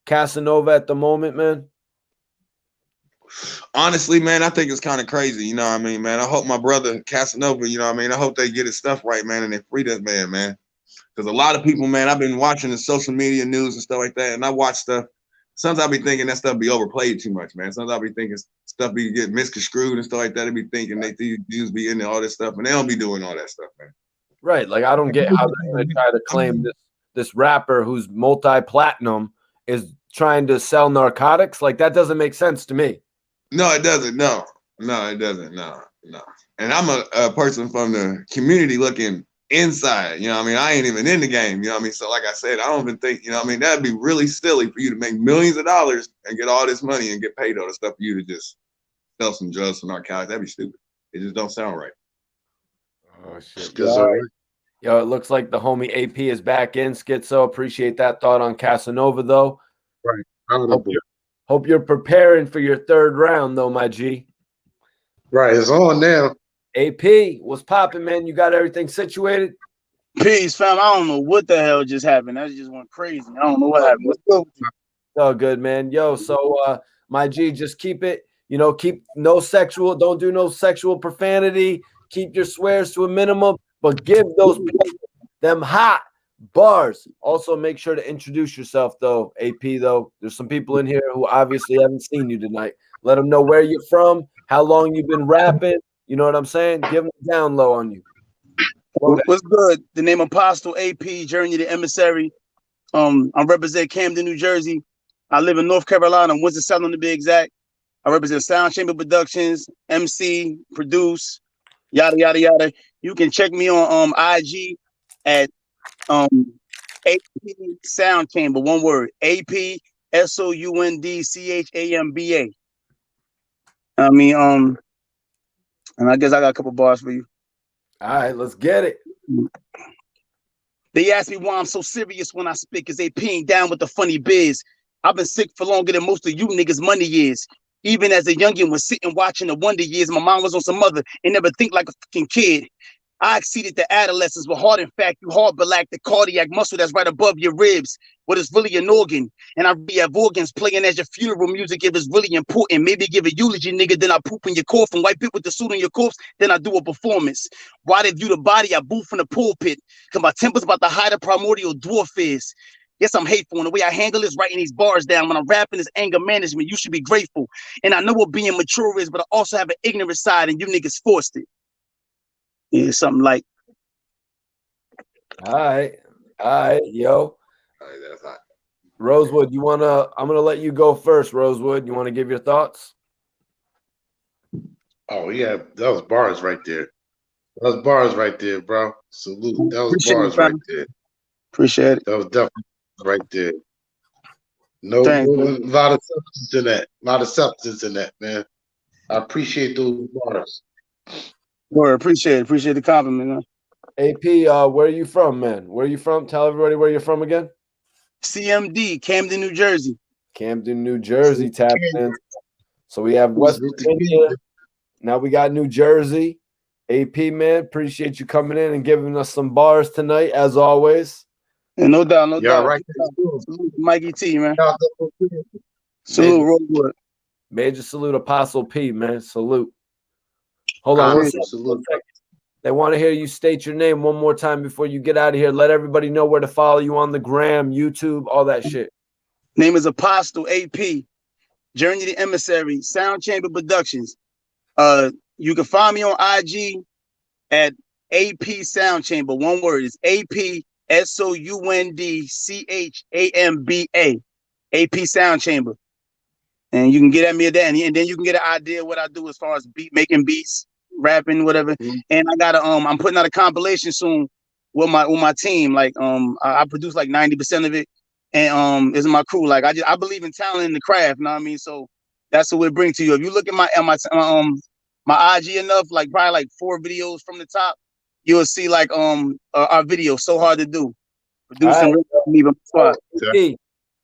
Casanova at the moment, man? Honestly, man, I think it's kind of crazy. You know what I mean, man? I hope my brother Casanova, you know what I mean? I hope they get his stuff right, man, and they free that man. Because a lot of people, man, I've been watching the social media news and stuff like that, and I watch stuff. Sometimes I be thinking that stuff be overplayed too much, man. Sometimes I be thinking stuff be get misconstrued and stuff like that. I be thinking these be into all this stuff, and they don't be doing all that stuff, man. Right. Like, I don't get how they're going to try to claim this rapper who's multi-platinum is trying to sell narcotics. Like, that doesn't make sense to me. No, it doesn't. No, it doesn't. No. And I'm a person from the community looking inside. You know what I mean? I ain't even in the game. You know what I mean? So, like I said, I don't even think, you know what I mean? That'd be really silly for you to make millions of dollars and get all this money and get paid all the stuff for you to just sell some drugs, some narcotics. That'd be stupid. It just don't sound right. Oh, shit. All right. Yo, it looks like the homie AP is back in. Schizo, appreciate that thought on Casanova, though. Right. Hope you're preparing for your third round, though, my G. Right. It's on now. AP, what's popping, man? You got everything situated? Peace, fam. I don't know what the hell just happened. That just went crazy. I don't know what happened. What's good with you? Oh, good, man. Yo, so my G, just keep it, keep no sexual, don't do no sexual profanity. Keep your swears to a minimum, but give those people them hot bars. Also, make sure to introduce yourself, though, AP, though. There's some people in here who obviously haven't seen you tonight. Let them know where you're from, how long you've been rapping. You know what I'm saying? Give them a down low on you. What's good? The name Apostle AP, Journey the Emissary. I represent Camden, New Jersey. I live in North Carolina, Winston-Salem to be exact. I represent Sound Chamber Productions, MC, produce, yada yada yada. You can check me on IG at AP Sound Chamber, one word, AP SOUNDCHAMBA. I mean, and I guess I got a couple bars for you. All right, let's get it. They ask me why I'm so serious when I speak, cause they peeing down with the funny biz. I've been sick for longer than most of you niggas' money is. Even as a youngin' was sitting watching the Wonder Years, my mom was on some other and never think like a fucking kid. I exceeded the adolescence with heart. In fact, you hard but lack the cardiac muscle that's right above your ribs. But it's really an organ. And I really have organs playing as your funeral music if it's really important. Maybe give a eulogy, nigga, then I poop in your coffin. Wipe it with the suit on your corpse, then I do a performance. Why they view the body, I boo from the pulpit. Cause my temper's about to hide a primordial dwarf is. Yes, I'm hateful, and the way I handle is writing these bars down. When I'm rapping is anger management. You should be grateful. And I know what being mature is, but I also have an ignorant side, and you niggas forced it. Yeah, something like. All right, yo. All right, that's hot. Rosewood, I'm gonna let you go first, Rosewood. You wanna give your thoughts? Oh, yeah, that was bars right there. That was bars right there, bro. Salute. That was Appreciate bars it, right there. Appreciate it. That was definitely right there. No, Thanks, a man. lot of substance in that. A lot of substance in that, man. I appreciate those bars. Word, appreciate it. Appreciate the compliment, man. AP, where are you from, man? Where are you from? Tell everybody where you're from again. CMD, Camden, New Jersey. Camden, New Jersey, tapping in. So we have West Virginia. Now we got New Jersey. AP, man, appreciate you coming in and giving us some bars tonight, as always. And no doubt, no doubt. Right. Salute Mikey T, man. Yeah, Salute Rosewood. Major salute, Apostle P, man. Salute. Hold on one second. salute. They want to hear you state your name one more time before you get out of here. Let everybody know where to follow you on the gram, YouTube, all that shit. Name is Apostle AP. Journey the Emissary, Sound Chamber Productions. You can find me on IG at AP Sound Chamber. One word is AP SOUNDCHAMBA. AP Sound Chamber. And you can get at me at that, and then you can get an idea of what I do as far as making beats, rapping, whatever. Mm-hmm. And I got I'm putting out a compilation soon with my team. Like I produce like 90% of it, and it's my crew. Like I believe in talent in the craft. You know what I mean? So that's what we bring to you. If you look at my IG enough, like probably like 4 videos from the top, you'll see like our video. So hard to do. Producing right.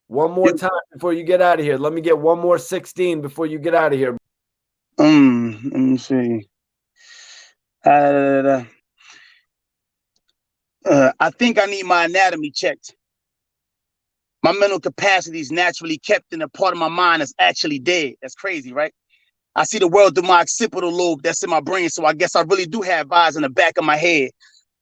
One more time before you get out of here. Let me get one more 16 before you get out of here. Let me see. I think I need my anatomy checked. My mental capacity is naturally kept in a part of my mind that's actually dead. That's crazy, right? I see the world through my occipital lobe that's in my brain, so I guess I really do have eyes in the back of my head.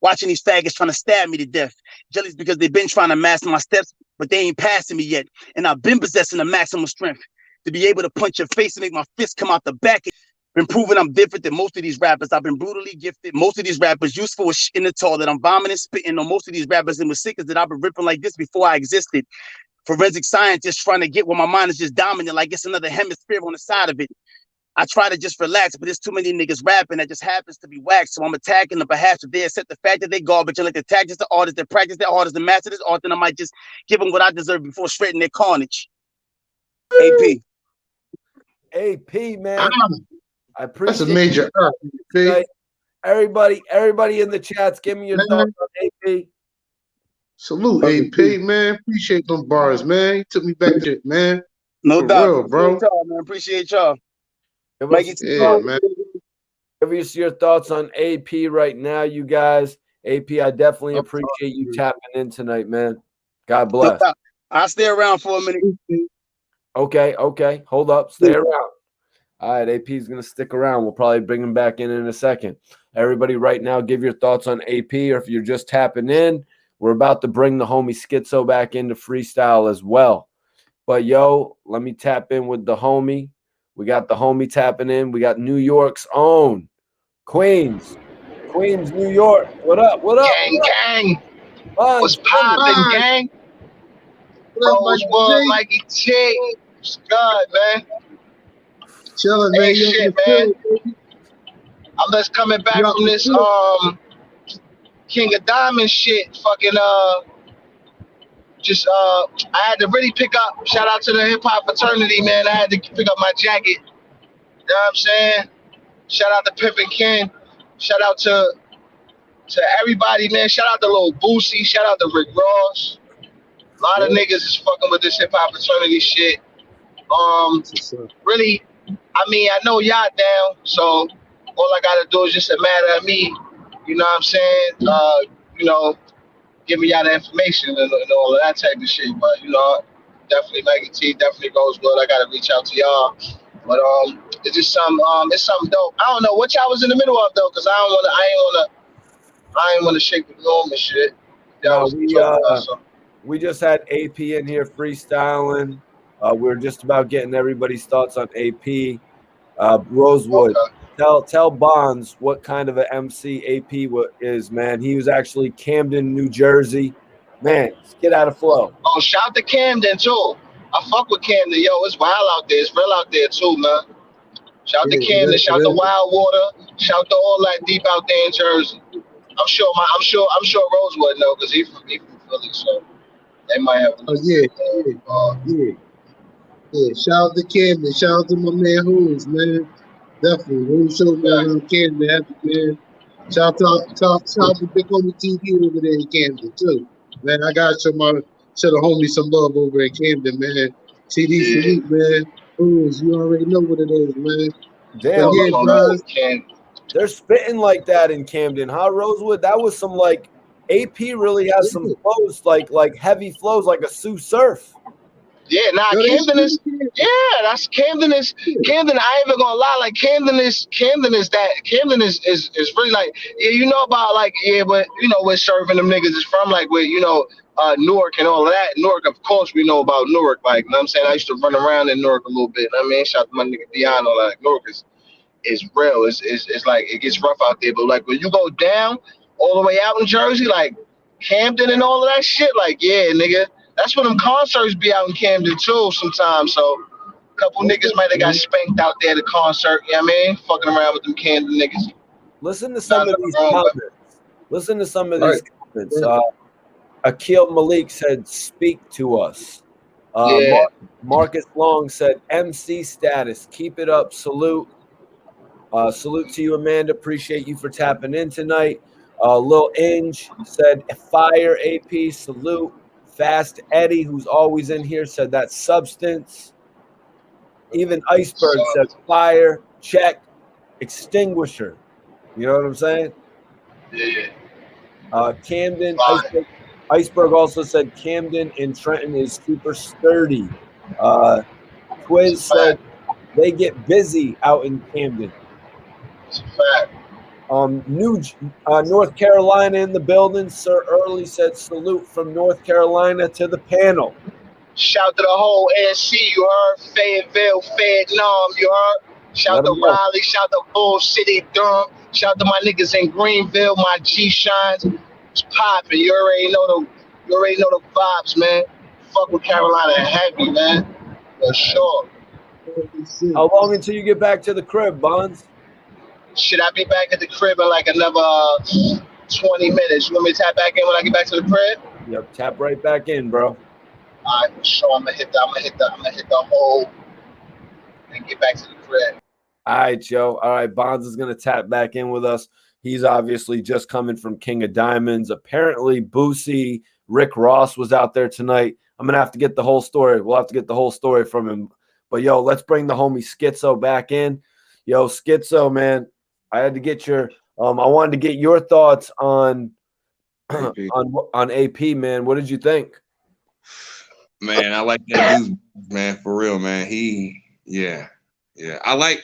Watching these faggots trying to stab me to death. Jealous because they've been trying to master my steps, but they ain't passing me yet. And I've been possessing the maximum strength to be able to punch your face and make my fist come out the back. Been proving I'm different than most of these rappers. I've been brutally gifted. Most of these rappers useful as shit in the tall that I'm vomiting, spitting on most of these rappers and with sickers that I've been ripping like this before I existed. Forensic scientists trying to get where my mind is just dominant, like it's another hemisphere on the side of it. I try to just relax, but there's too many niggas rapping that just happens to be whacked. So I'm attacking the behalf of they accept the fact that they garbage and like to attack just the artists that practice their art as the master this art, then I might just give them what I deserve before shredding their carnage. AP, man. I appreciate that's a major Everybody in the chats, give me your thoughts on AP. Salute AP, man. Appreciate them bars, man. You took me back to it, man. No For doubt. real, bro. Appreciate y'all, man. Appreciate y'all. Give Make us, it Yeah, man. give us your thoughts on AP right now, you guys. AP, I definitely Oh, appreciate you man. tapping in tonight, man. God no bless. doubt. I'll stay around for a minute. Okay. Hold up. Stay around. All right, AP is going to stick around. We'll probably bring him back in a second. Everybody right now, give your thoughts on AP, or if you're just tapping in, we're about to bring the homie Schizo back into freestyle as well. But, yo, let me tap in with the homie. We got the homie tapping in. We got New York's own Queens, New York. What up? Gang, gang. What's Bonds, poppin', Hi. gang? What up, Mike Rosewood, G? Mikey T. What's good, man? Chilling, man. Ain't You on shit, the man. field, baby? I'm just coming You back out from the this field? King of Diamonds shit. Fucking just I had to really pick up. Shout out to the hip hop fraternity, man. I had to pick up my jacket. You know what I'm saying? Shout out to Pimp and Ken. Shout out to everybody, man. Shout out to Lil Boosie. Shout out to Rick Ross. A lot of niggas is fucking with this hip hop fraternity shit. Really, I mean, I know y'all down, so all I gotta do is just a matter of me. You know what I'm saying? You know, give me y'all the information and all of that type of shit. But you know, definitely Maggie T definitely goes good. I gotta reach out to y'all. But it's just it's something dope. I don't know what y'all was in the middle of though, cause I ain't wanna shake the room and shit. Y'all No, was talking about something. we just had AP in here freestyling. We're just about getting everybody's thoughts on AP. Rosewood, Okay. tell Bonds what kind of an MC AP is, man. He was actually Camden, New Jersey. Man, get out of flow. Oh, shout to Camden too. I fuck with Camden, yo. It's wild out there. It's real out there too, man. Shout to Yeah, Camden. it Shout to is. Wildwater. Shout to all that deep out there in Jersey. I'm sure Rosewood know because he from Philly, so they might have a Oh, little yeah, bit yeah, more. yeah. Yeah, shout out to Camden. Shout out to my man Hoods, man. Definitely. Who showed me Facts. around Camden, happy, man. Shout out to Big Homie TV over there in Camden, too. Man, I got to show the homie some love over in Camden, man. CD Yeah. salute, man. Hoods, you already know what it is, man. But Damn, yeah, guys, they're spitting like that in Camden, huh, Rosewood? That was some like AP really has some flows, like heavy flows, like a Sioux Surf. Yeah, nah, yo, they Camden is. shooting Camden. Yeah, that's Camden is. Camden, I ain't even gonna lie. Like Camden is that. Camden is really like. Yeah, you know about like but you know where serving them niggas is from, like where Newark and all of that. Newark, of course, we know about Newark. Like, you know what I'm saying, I used to run around in Newark a little bit. You know what I mean, shout out to my nigga Deano. Like Newark is real. It's like it gets rough out there, but like when you go down all the way out in Jersey, like Camden and all of that shit, like yeah, nigga. That's when them concerts be out in Camden too sometimes. So a couple niggas might have got spanked out there at the concert, you know what I mean? Fucking around with them Camden niggas. Listen to some of these Right. comments. Akil Malik said, "Speak to us." Yeah. Marcus Long said, "MC status, keep it up. Salute, salute to you, Amanda. Appreciate you for tapping in tonight." Lil Inge said, "Fire AP, salute." Fast Eddie, who's always in here, said that substance. Even Iceberg said, "Fire, check, extinguisher." You know what I'm saying? Yeah. Camden, Fine. Iceberg also said Camden and Trenton is super sturdy. It's a Twiz said fact. they get busy out in Camden. It's a fact. North Carolina in the building. Sir Early said salute from North Carolina to the panel. Shout to the whole NC, you heard? Fayetteville, Vietnam, you heard? Shout to Raleigh, shout to Bull City, Durham. Shout to my niggas in Greenville, my G Shines. It's popping. You already know the vibes, man. Fuck with Carolina heavy, man. For sure. How long until you get back to the crib, Bonds? Should I be back at the crib in like another 20 minutes? You want me to tap back in when I get back to the crib? Yep, tap right back in, bro. All right, for sure. I'm gonna hit the hole and get back to the crib. All right, Joe. All right, Bonds is gonna tap back in with us. He's obviously just coming from King of Diamonds. Apparently, Boosie, Rick Ross was out there tonight. I'm going to have to get the whole story. We'll have to get the whole story from him. But, yo, let's bring the homie Schizo back in. Yo, Schizo, man, I had to get your I wanted to get your thoughts on on AP, man. What did you think? Man, I like that dude, man, for real, man. Yeah. I like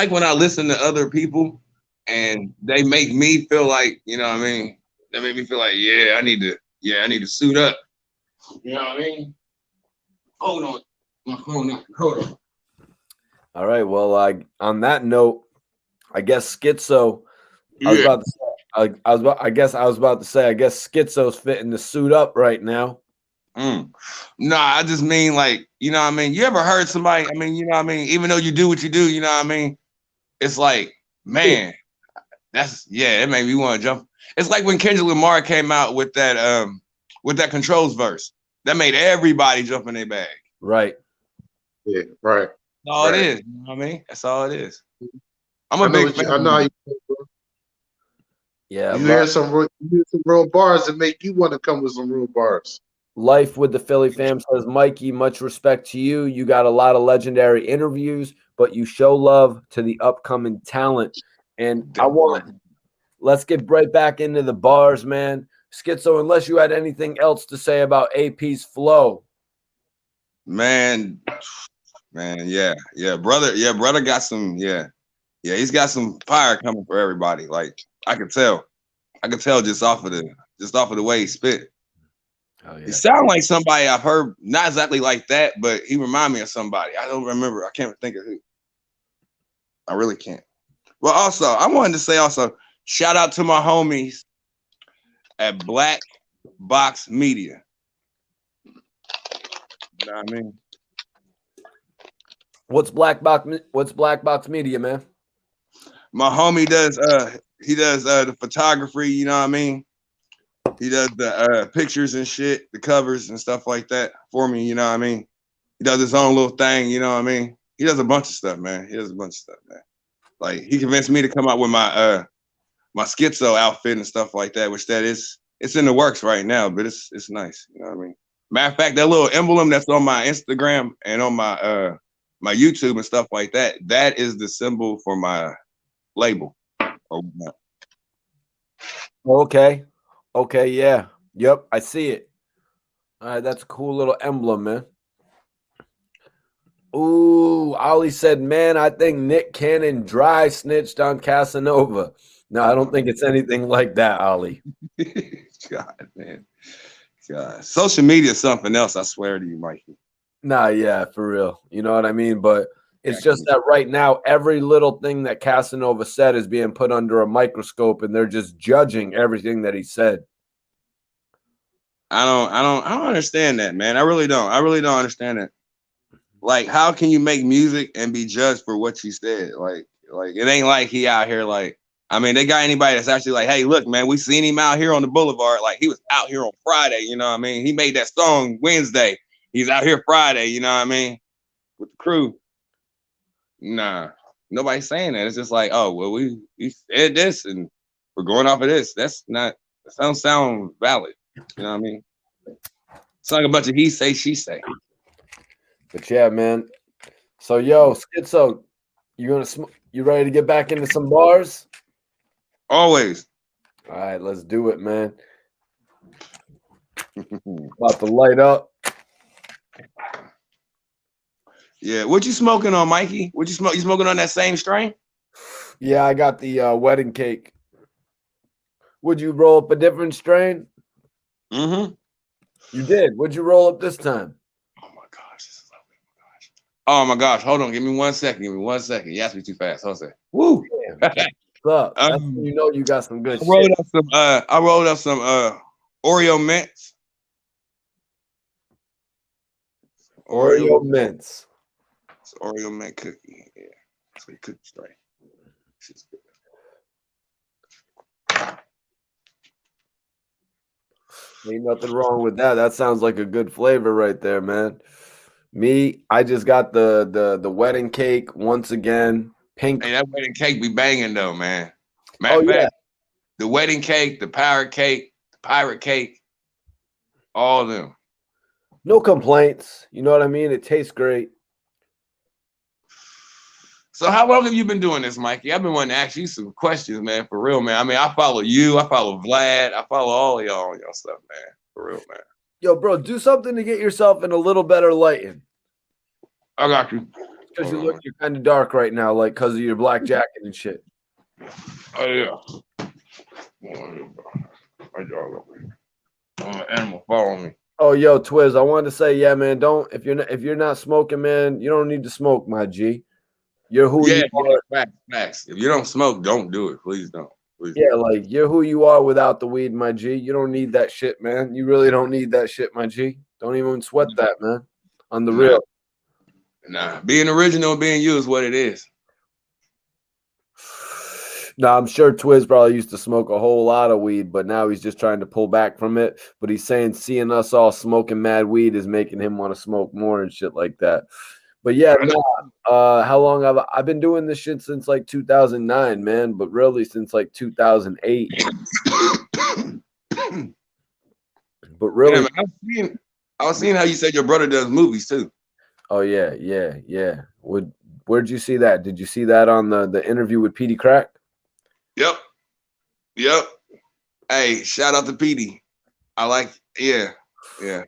when I listen to other people and they make me feel like, you know what I mean? They make me feel like, I need to suit up. You know what I mean? Hold on. My phone, hold on. All right. Well, on that note, I guess Schizo. I was about to say, I guess Schizo's fitting the suit up right now. No, I just mean like, you know what I mean? You ever heard somebody, I mean, you know what I mean? Even though you do what you do, you know what I mean? It's like, man, it made me want to jump. It's like when Kendrick Lamar came out with that Controls verse. That made everybody jump in their bag. Right. Yeah, right. That's all it is. You know what I mean? That's all it is. I'm a big fan. I know how you feel, bro. Yeah. You hear some real bars that make you want to come with some real bars. Life with the Philly fam says, Mikey, much respect to you. You got a lot of legendary interviews, but you show love to the upcoming talent. And let's get right back into the bars, man. Schizo, unless you had anything else to say about AP's flow. Man, brother got some, he's got some fire coming for everybody. Like I could tell just off of the way he spit. Oh, yeah. He sound like somebody I've heard, not exactly like that, but he remind me of somebody. I don't remember. I can't think of who. I really can't. Well, also, I wanted to say shout out to my homies at Black Box Media. You know what I mean? What's Black Box Media, man? My homie does the photography, you know what I mean? He does the pictures and shit, the covers and stuff like that for me, you know what I mean? He does his own little thing, you know what I mean? He does a bunch of stuff, man. Like he convinced me to come out with my my Schizo outfit and stuff like that, which it's in the works right now, but it's nice, you know what I mean? Matter of fact, that little emblem that's on my Instagram and on my my YouTube and stuff like that, that is the symbol for my label. Okay, yeah. Yep, I see it. All right, that's a cool little emblem, man. Ooh, Ollie said, man, I think Nick Cannon dry snitched on Casanova. No, I don't think it's anything like that, Ollie. God, man. God. Social media is something else, I swear to you, Mikey. Nah, yeah, for real. You know what I mean? But it's just that right now, every little thing that Casanova said is being put under a microscope, and they're just judging everything that he said. I don't understand that, man. I really don't understand it. Like, how can you make music and be judged for what you said? Like it ain't like he out here like, I mean, they got anybody that's actually like, hey, look, man, we seen him out here on the boulevard. Like he was out here on Friday, you know what I mean? He made that song Wednesday. He's out here Friday, you know what I mean? With the crew. Nah, nobody's saying that. It's just like, oh, well, we said this and we're going off of this. That don't sound valid. You know what I mean? It's like a bunch of he say, she say. But yeah, man. So, yo, Schizo, you ready to get back into some bars? Always. All right, let's do it, man. About to light up. Yeah, what you smoking on, Mikey? What you smoke? You smoking on that same strain? Yeah, I got the wedding cake. Would you roll up a different strain? Mm-hmm. You did. Would you roll up this time? Oh my gosh, this is lovely. Oh my gosh, hold on. Give me 1 second. You asked me too fast. Hold on a second. Woo. What's up? That's when you know you got some good shit. I rolled up some Oreo mints. Oreo mints. It's Oreo mint cookie. Yeah. That's what cookie strain. Shit's good. Ain't nothing wrong with that. That sounds like a good flavor right there, man. Me, I just got the wedding cake once again. Pink. Hey, that wedding cake be banging though, man. Yeah. The wedding cake, the pirate cake, all of them. No complaints. You know what I mean? It tastes great. So how long have you been doing this, Mikey? I've been wanting to ask you some questions, man, for real, man. I mean, I follow you, I follow Vlad, I follow all of y'all on your stuff, man. For real, man. Yo, bro, do something to get yourself in a little better lighting. I got you. Because you're kind of dark right now, like because of your black jacket and shit. Oh yeah. My dog over here. An animal following me. Oh, yo, Twiz, I wanted to say, yeah, man, don't if you're not smoking, man, you don't need to smoke, my G. You're who you are. Facts. If you don't smoke, don't do it. Please don't. Please Yeah, don't. like you're who you are without the weed, my G. You don't need that shit, man. You really don't need that shit, my G. Don't even sweat that, man. On the real. Nah, being original and being you is what it is. Now, I'm sure Twiz probably used to smoke a whole lot of weed, but now he's just trying to pull back from it. But he's saying seeing us all smoking mad weed is making him want to smoke more and shit like that. But yeah, how long have I been doing this shit since like 2009, man, but really since like 2008. But really, yeah, I was seeing how you said your brother does movies too. Oh yeah. Where'd you see that? Did you see that on the interview with Petey Crack? Yep. Hey, shout out to Petey. I like, yeah. Hey,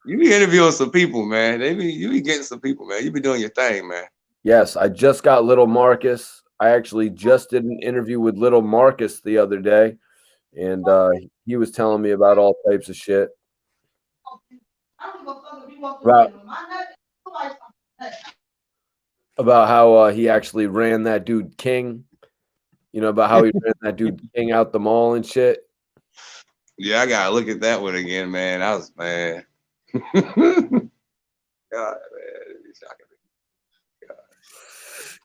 you be interviewing some people, man. You be getting some people, man. You be doing your thing, man. Yes, I just got Little Marcus. I actually just did an interview with Little Marcus the other day, and he was telling me about all types of shit. About how he actually ran that dude King. You know, about how he ran that dude King out the mall and shit. Yeah, I gotta look at that one again, man. I was, man. God, man. God.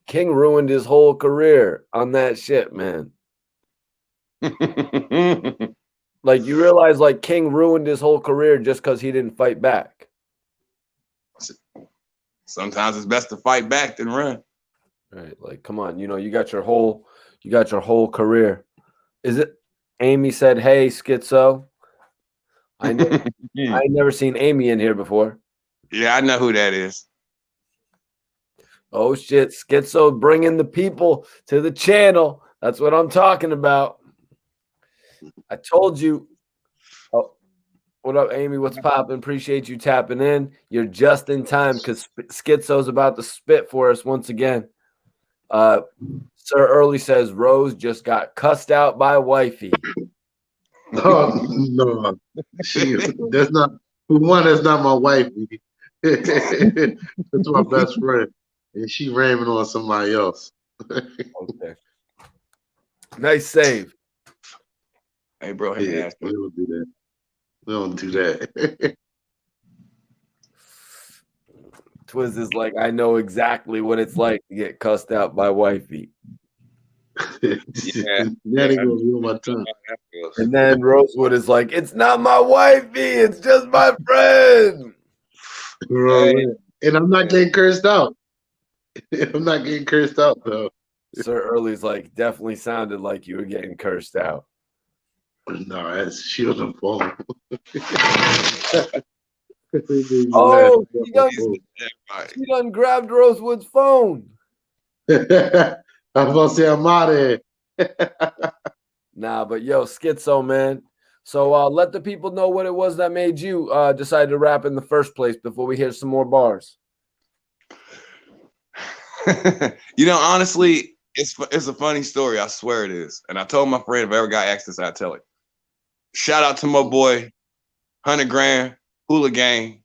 King ruined his whole career on that shit, man. Like, you realize, like, King ruined his whole career just because he didn't fight back. Sometimes it's best to fight back than run. Right, like, come on, you got your whole career. Is it? Amy said, "Hey, Schizo." I never seen Amy in here before. Yeah, I know who that is. Oh shit, Schizo bringing the people to the channel. That's what I'm talking about. I told you. Oh, what up, Amy? What's poppin'? Appreciate you tapping in. You're just in time because Schizo's about to spit for us once again. Sir Early says Rose just got cussed out by wifey. Oh no, that's not that's not my wife. That's my best friend, and she ramming on somebody else. Okay. Nice save. Hey, bro. Yeah, we don't do that. We don't do that. Twiz is like, I know exactly what it's like to get cussed out by wifey. Yeah, that ain't gonna be on my tongue. And then Rosewood is like, it's not my wifey, it's just my friend. Hey. And I'm not getting cursed out. I'm not getting cursed out though. Sir Early's like, definitely sounded like you were getting cursed out. No, that's she on the phone. Oh, she done grabbed Rosewood's phone. I was about to say I'm out of here. Nah, but yo, Schizo, man. So let the people know what it was that made you decide to rap in the first place before we hear some more bars. Honestly, it's a funny story. I swear it is. And I told my friend, if I ever got asked this, I'd tell it. Shout out to my boy, 100 Grand, Hula Gang,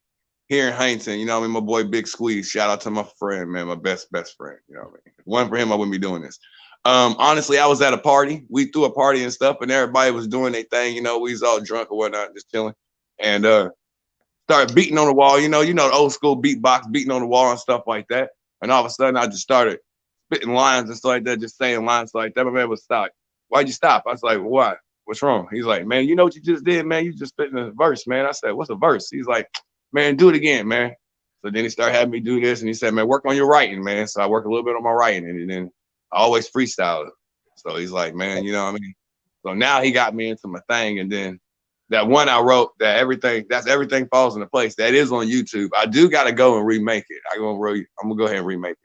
here in Huntington. You know what I mean? My boy, Big Squeeze. Shout out to my friend, man, my best friend. You know what I mean? If it wasn't for him, I wouldn't be doing this. Honestly, I was at a party. We threw a party and stuff, and everybody was doing their thing. We was all drunk or whatnot, just chilling. And started beating on the wall. The old school beatbox, beating on the wall and stuff like that. And all of a sudden, I just started spitting lines and stuff like that, just saying lines like that. My man was stopped. Why'd you stop? I was like, why? What's wrong? He's like, man, you know what you just did, man? You just spitting a verse, man. I said, what's a verse? He's like, man, do it again, man. So then he started having me do this, and he said, man, work on your writing, man. So I work a little bit on my writing, and then I always freestyle it. So he's like, man, you know what I mean? So now he got me into my thing. And then that one I wrote, everything falls into place. That is on YouTube. I do got to go and remake it. I'm gonna go ahead and remake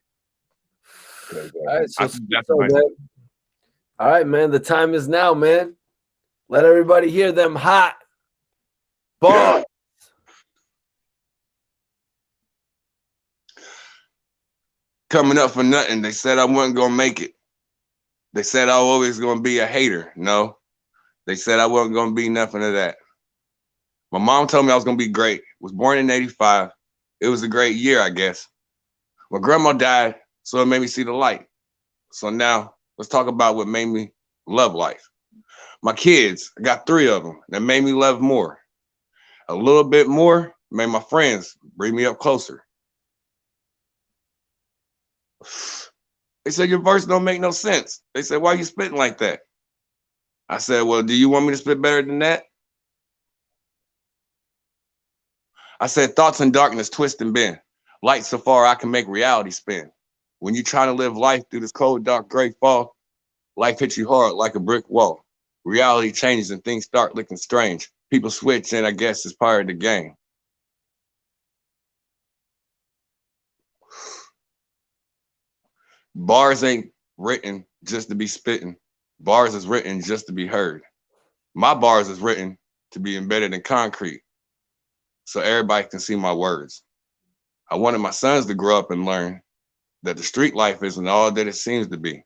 it. All right, all right, man. The time is now, man. Let everybody hear them hot bars. Coming up for nothing. They said I wasn't gonna make it. They said I was always gonna be a hater. No, they said I wasn't gonna be nothing of that. My mom told me I was gonna be great. Was born in '85. It was a great year, I guess. My grandma died, so it made me see the light. So now let's talk about what made me love life. My kids, I got 3 of them that made me love more. A little bit more made my friends bring me up closer. They said, your verse don't make no sense. They said, why are you spitting like that? I said, well, do you want me to spit better than that? I said, thoughts in darkness twist and bend. Light so far I can make reality spin. When you're trying to live life through this cold, dark, gray fog, life hits you hard like a brick wall. Reality changes and things start looking strange. People switch and I guess it's part of the game. Bars ain't written just to be spitting. Bars is written just to be heard. My bars is written to be embedded in concrete so everybody can see my words. I wanted my sons to grow up and learn that the street life isn't all that it seems to be.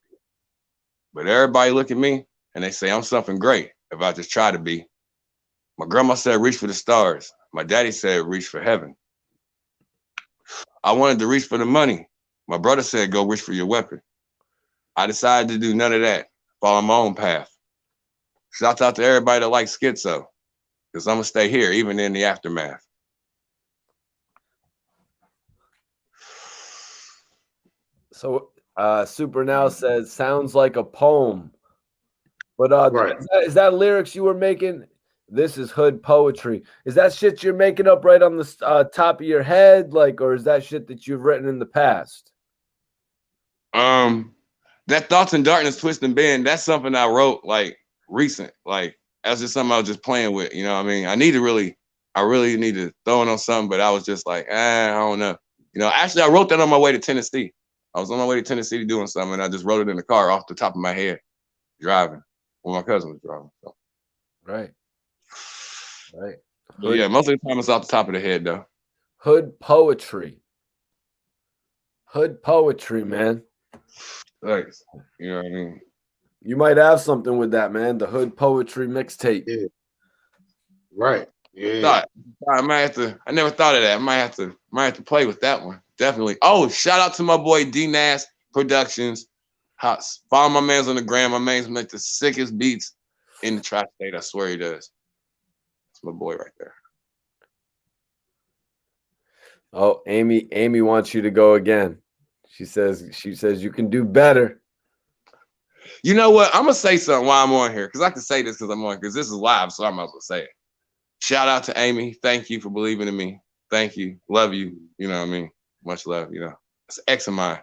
But everybody look at me and they say I'm something great if I just try to be. My grandma said, reach for the stars. My daddy said, reach for heaven. I wanted to reach for the money. My brother said, go reach for your weapon. I decided to do none of that, follow my own path. Shouts out to everybody that likes schizo, because I'm going to stay here even in the aftermath. So Super Now says, sounds like a poem. But Right. is that lyrics you were making? This is hood poetry. Is that shit you're making up right on the top of your head? Like, or is that shit that you've written in the past? That thoughts in darkness, twist and bend, that's something I wrote like recent. Like that's just something I was just playing with. You know what I mean? I really need to throw it on something, but I was just like, I don't know. You know, actually I wrote that on my way to Tennessee. I was on my way to Tennessee doing something and I just wrote it in the car off the top of my head, driving. When my cousin was driving. So. Right. Right. But yeah, most of the time it's off the top of the head though. Hood poetry. Hood poetry, man. Thanks. You know what I mean? You might have something with that, man. The hood poetry mixtape. Yeah. Right. Yeah. I might have to. I never thought of that. I might have to play with that one. Definitely. Oh, shout out to my boy D Nas Productions. Follow my man's on the gram. My man's make the sickest beats in the tri-state. I swear he does. That's my boy right there. Oh, Amy wants you to go again. She says you can do better. You know what? I'm gonna say something while I'm on here because I can say this because I'm on because this is live, so I might as well say it. Shout out to Amy. Thank you for believing in me. Thank you. Love you. You know what I mean? Much love. You know, it's an ex of mine.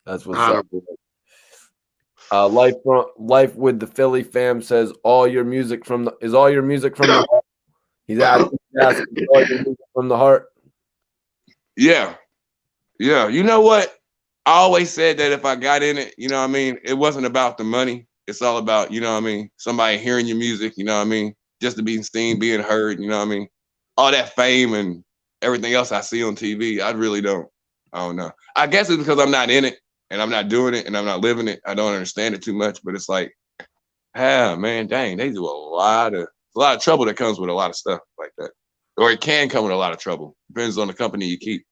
That's what's up. Life with the Philly fam says all your music from the heart. He's asking all your music from the heart. Yeah. You know what? I always said that if I got in it, you know what I mean, it wasn't about the money. It's all about, you know what I mean, somebody hearing your music, you know what I mean, just to be seen, being heard, you know what I mean, all that fame and everything else I see on TV. I don't know. I guess it's because I'm not in it and I'm not doing it and I'm not living it. I don't understand it too much, but it's like, man, dang, they do a lot of trouble that comes with a lot of stuff like that. Or it can come with a lot of trouble. Depends on the company you keep.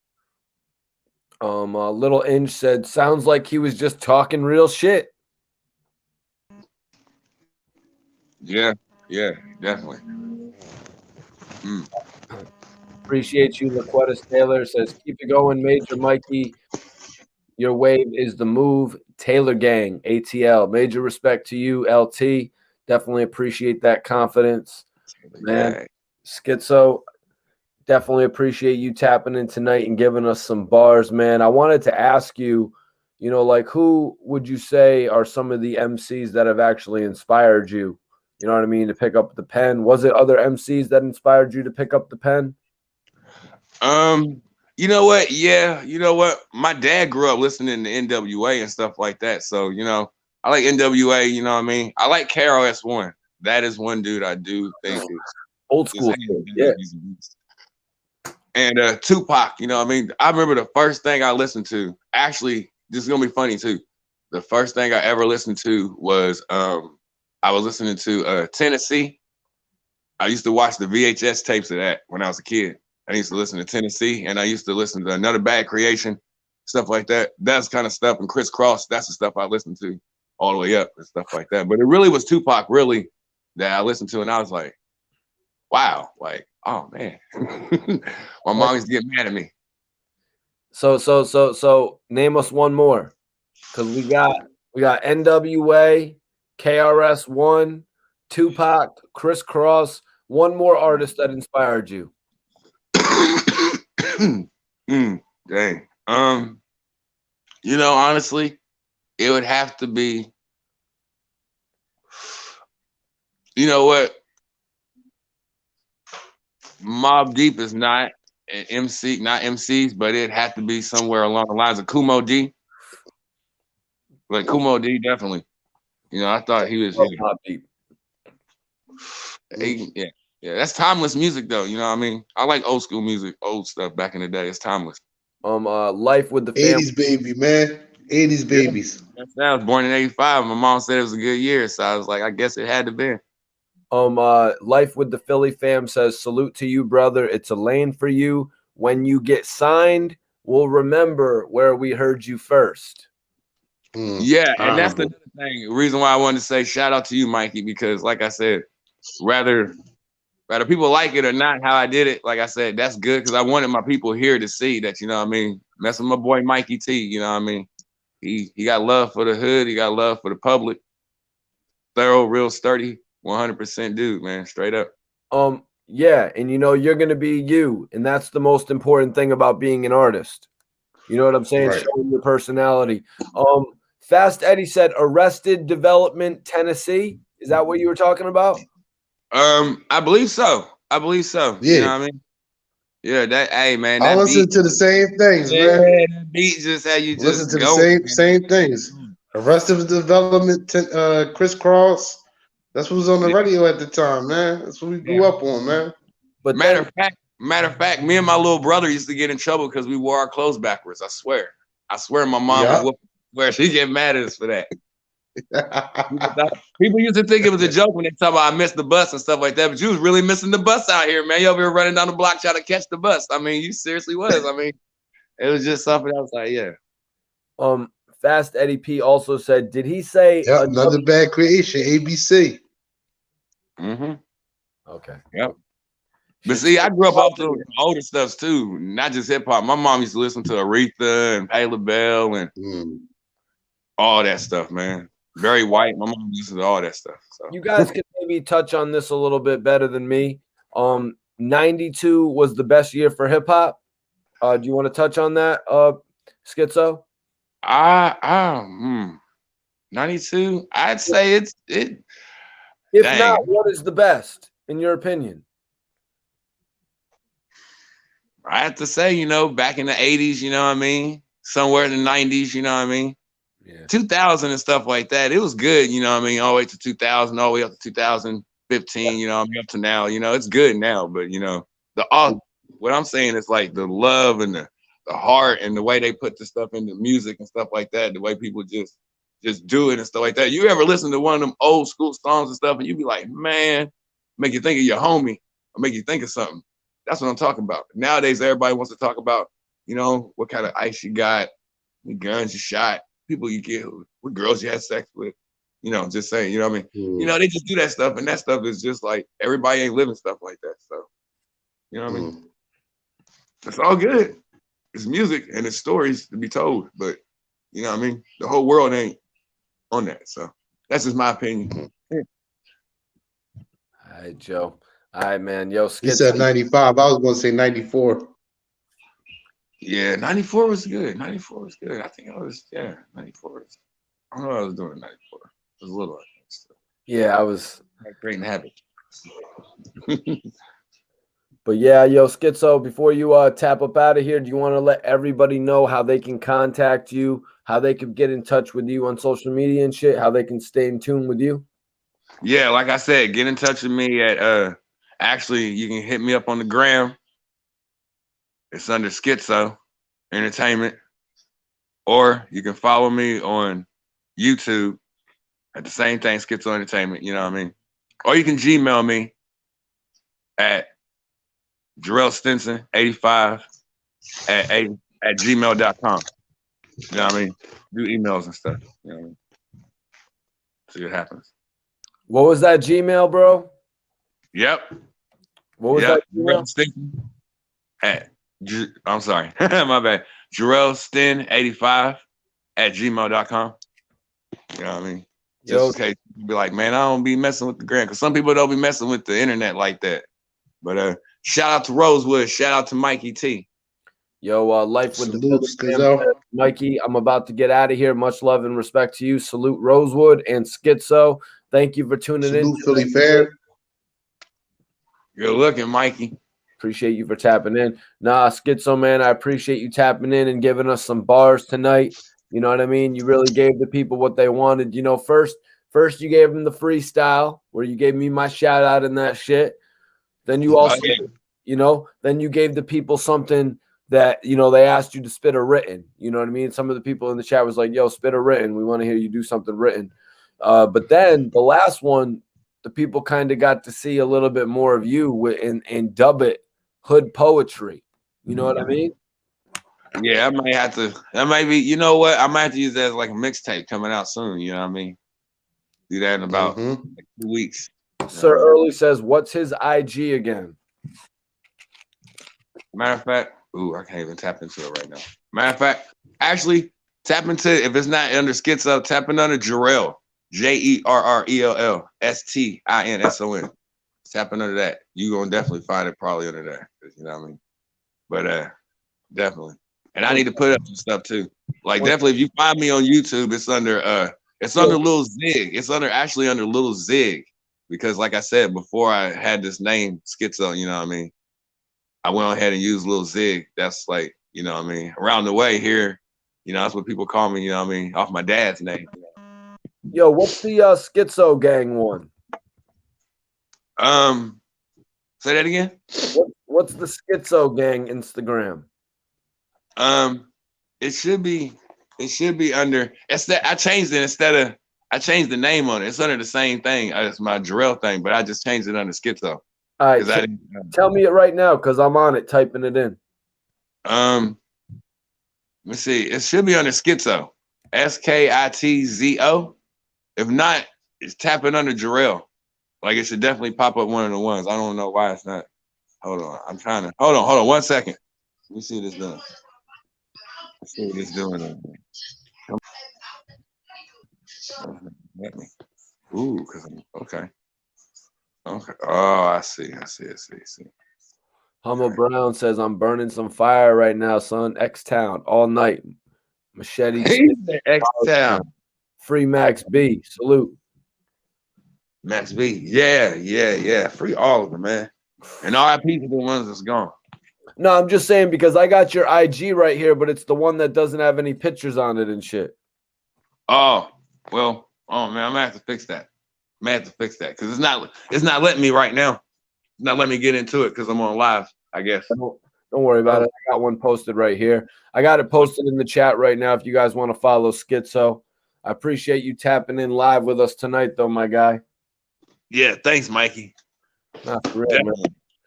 Little Inch said, sounds like he was just talking real shit. Yeah, definitely. Appreciate you, Laquetta Taylor says, keep it going, Major Mikey. Your wave is the move. Taylor Gang, ATL. Major respect to you, LT. Definitely appreciate that confidence. Man, Schizo, definitely appreciate you tapping in tonight and giving us some bars, man. I wanted to ask you, you know, like who would you say are some of the MCs that have actually inspired you? You know what I mean? To pick up the pen. Was it other MCs that inspired you to pick up the pen? You know what? Yeah, you know what? My dad grew up listening to NWA and stuff like that. So, you know, I like NWA, you know what I mean? I like KRS-One. That is one dude I do think Old is school. Yeah. he's a beast. And Tupac, you know what I mean? I remember the first thing I listened to, actually, this is gonna be funny too. The first thing I ever listened to was I was listening to Tennessee. I used to watch the VHS tapes of that when I was a kid. I used to listen to Tennessee, and I used to listen to Another Bad Creation, stuff like that. That's kind of stuff. And Criss Cross, that's the stuff I listened to all the way up and stuff like that. But it really was Tupac, really, that I listened to, and I was like, wow, like, oh man, my mom used to get mad at me. So name us one more, because we got NWA, KRS-One, Tupac, Criss Cross. One more artist that inspired you. Dang. You know, honestly, it would have to be. You know what? Mobb Deep is not an MC, not MCs, but it'd have to be somewhere along the lines of Kumo D. Like Kumo D, definitely. You know, I thought he was. Mobb Deep. Yeah, that's timeless music, though. You know what I mean? I like old school music, old stuff back in the day. It's timeless. Life with the Family. 80s baby, man. 80s babies. I was born in '85. My mom said it was a good year, so I was like, I guess it had to be. Life with the Philly Fam says, salute to you, brother. It's a lane for you. When you get signed, we'll remember where we heard you first. Yeah, and that's another thing. The reason why I wanted to say shout out to you, Mikey, because like I said, rather people like it or not, how I did it, like I said, that's good because I wanted my people here to see that, you know what I mean? Messing with my boy Mikey T, you know what I mean? He got love for the hood, he got love for the public. Thorough, real sturdy, 100% dude, man, straight up. Yeah, and you know, you're gonna be you, and that's the most important thing about being an artist. You know what I'm saying? Right. Showing your personality. Fast Eddie said Arrested Development, Tennessee. Is that what you were talking about? I believe so. Yeah. You know what I mean? Yeah, hey man. I listen to the same things, man. That beat just how you listen just to go, the same things. Arrested Development, Criss Cross. That's what was on the radio at the time, man. That's what we grew up on, man. But matter of fact, me and my little brother used to get in trouble because we wore our clothes backwards. I swear, my mom would whoop. Where she get mad at us for that. People used to think it was a joke when they talk about I missed the bus and stuff like that, but you was really missing the bus out here, man. You over here running down the block trying to catch the bus. I mean, you seriously was. I mean, it was just something I was like, yeah. Fast Eddie P also said, did he say Another Bad Creation, ABC? Mm-hmm. Okay. Yep. But see, I grew up also with older stuff too, not just hip hop. My mom used to listen to Aretha and Patti LaBelle and all that stuff, man. Very White. My mom used to all that stuff. So you guys can maybe touch on this a little bit better than me. 92 was the best year for hip hop. Do you want to touch on that, Schizo? 92. I'd say it. If not, what is the best in your opinion? I have to say, you know, back in the 80s, you know what I mean? Somewhere in the 90s, you know what I mean? Yeah. 2000 and stuff like that. It was good, you know what I mean? All the way to 2000, all the way up to 2015, you know what I mean? Up to now, you know, it's good now, but, you know, what I'm saying is like the love and the heart and the way they put the stuff into music and stuff like that, the way people just do it and stuff like that. You ever listen to one of them old school songs and stuff and you be like, man, make you think of your homie or make you think of something. That's what I'm talking about. Nowadays, everybody wants to talk about, you know, what kind of ice you got, what guns you shot, people you killed, what girls you had sex with, you know, just saying, you know what I mean? You know, they just do that stuff, and that stuff is just like, everybody ain't living stuff like that, so, you know what I mean? It's all good. It's music and it's stories to be told, but, you know what I mean? The whole world ain't on that, so that's just my opinion. All right, Joe. All right, man. Yo, He said 95. I was going to say 94. Yeah, 94 was good. 94 was good. I think I was, 94 was, I don't know what I was doing in 94. I was little, I think, still. Yeah, I was. Like creating habit. But yeah, yo, Schizo, before you tap up out of here, do you want to let everybody know how they can contact you, how they can get in touch with you on social media and shit, how they can stay in tune with you? Yeah, like I said, get in touch with me at actually you can hit me up on the gram. It's under Schizo Entertainment. Or you can follow me on YouTube at the same thing, Schizo Entertainment, you know what I mean? Or you can Gmail me at Jarrell Stinson 85 at gmail.com. You know what I mean? Do emails and stuff. You know what I mean? See what happens. What was that Gmail, bro? Yep. What was that Gmail? Jarrell Stinson I'm sorry. My bad. Jarrell Stin 85 at gmail.com. You know what I mean? Just in case you be like, man, I don't be messing with the gram. Because some people don't be messing with the internet like that. But shout out to Rosewood. Shout out to Mikey T. Yo, life with Salute, the Schizo. Mikey, I'm about to get out of here. Much love and respect to you. Salute Rosewood and Schizo. Thank you for tuning in. Salute, Philly Fair. Good looking, Mikey. Appreciate you for tapping in. Nah, Schizo, man, I appreciate you tapping in and giving us some bars tonight. You know what I mean? You really gave the people what they wanted. You know, first you gave them the freestyle where you gave me my shout out and that shit. Then you also, you know, then you gave the people something that, you know, they asked you to spit a written. You know what I mean? Some of the people in the chat was like, yo, spit a written. We want to hear you do something written. But then the last one, the people kind of got to see a little bit more of you and dub it hood poetry. You know what I mean? Yeah, I might have to. That might be. You know what? I might have to use that as like a mixtape coming out soon. You know what I mean? Do that in about like 2 weeks. Sir Early says, "What's his IG again?" Matter of fact, I can't even tap into it right now. Matter of fact, actually, tap into if it's not under Schizo, tap in under Jarrell, Jerrell Stinson. Tap in under that. You gonna definitely find it probably under there. You know what I mean? But definitely. And I need to put up some stuff too. Like definitely, if you find me on YouTube, it's under Lil Zig. It's actually under Lil Zig. Because like I said, before I had this name Schizo, you know what I mean? I went ahead and used Lil Zig. That's like, you know what I mean? Around the way here, you know, that's what people call me, you know what I mean? Off my dad's name. Yo, what's the Schizo gang one? Say that again? What's the Schizo gang Instagram? It should be under I changed the name on it. It's under the same thing as my Jarrell thing, but I just changed it under Schizo. All right, tell me it right now because I'm on it, typing it in. Let's see. It should be under Schizo, Skitzo. If not, it's tapping under Jarrell. Like it should definitely pop up one of the ones. I don't know why it's not. Hold on. I'm trying to. Hold on 1 second. Let me see what it's doing. Let's see what it's doing. Let me. Ooh, because I'm okay. Okay. Oh, I see. Humble Brown says, I'm burning some fire right now, son. X-Town all night. Machete. X-Town. Free Max B. Salute. Max B. Yeah. Free all of them, man. And RIP to the ones that's gone. No, I'm just saying because I got your IG right here, but it's the one that doesn't have any pictures on it and shit. Oh, well, man, I'm gonna have to fix that. Because it's not letting me right now. It's not letting me get into it because I'm on live, I guess. Don't worry about it. I got one posted right here. I got it posted in the chat right now if you guys want to follow Schizo. I appreciate you tapping in live with us tonight, though, my guy. Yeah, thanks, Mikey. Not for real, man.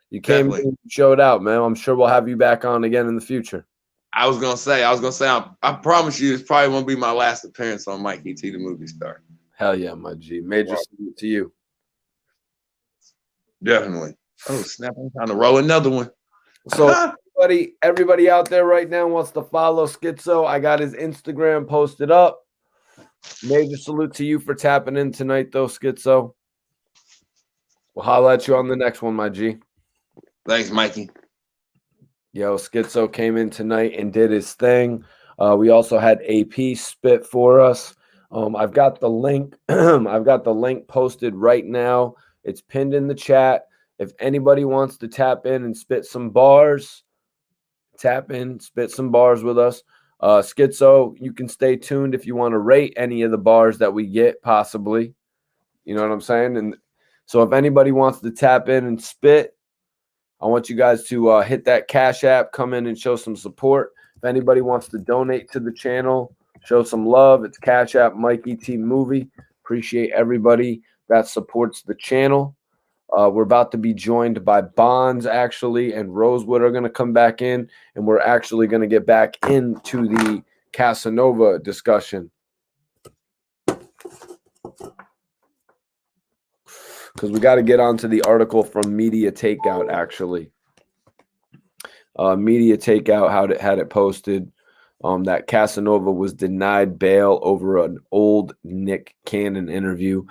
You came in and showed out, man. I'm sure we'll have you back on again in the future. I was gonna say, I promise you, it's probably won't be my last appearance on Mikey T, the movie star. Hell yeah, my G. Major salute to you. Definitely. Oh, snap. I'm trying to roll another one. So everybody out there right now wants to follow Schizo. I got his Instagram posted up. Major salute to you for tapping in tonight, though, Schizo. We'll holler at you on the next one, my G. Thanks, Mikey. Yo, Schizo came in tonight and did his thing. We also had AP spit for us. I've got the link. I've got the link posted right now. It's pinned in the chat. If anybody wants to tap in and spit some bars, tap in, spit some bars with us. Schizo, you can stay tuned if you want to rate any of the bars that we get, possibly. You know what I'm saying? And so if anybody wants to tap in and spit, I want you guys to hit that Cash App, come in and show some support. If anybody wants to donate to the channel, show some love, it's Cash App Mikey T Movie. Appreciate everybody that supports the channel. We're about to be joined by Bonds, actually, and Rosewood are going to come back in, and we're actually going to get back into the Casanova discussion. Because we got to get onto the article from Media Takeout, actually. Media Takeout had it posted that Casanova was denied bail over an old Nick Cannon interview.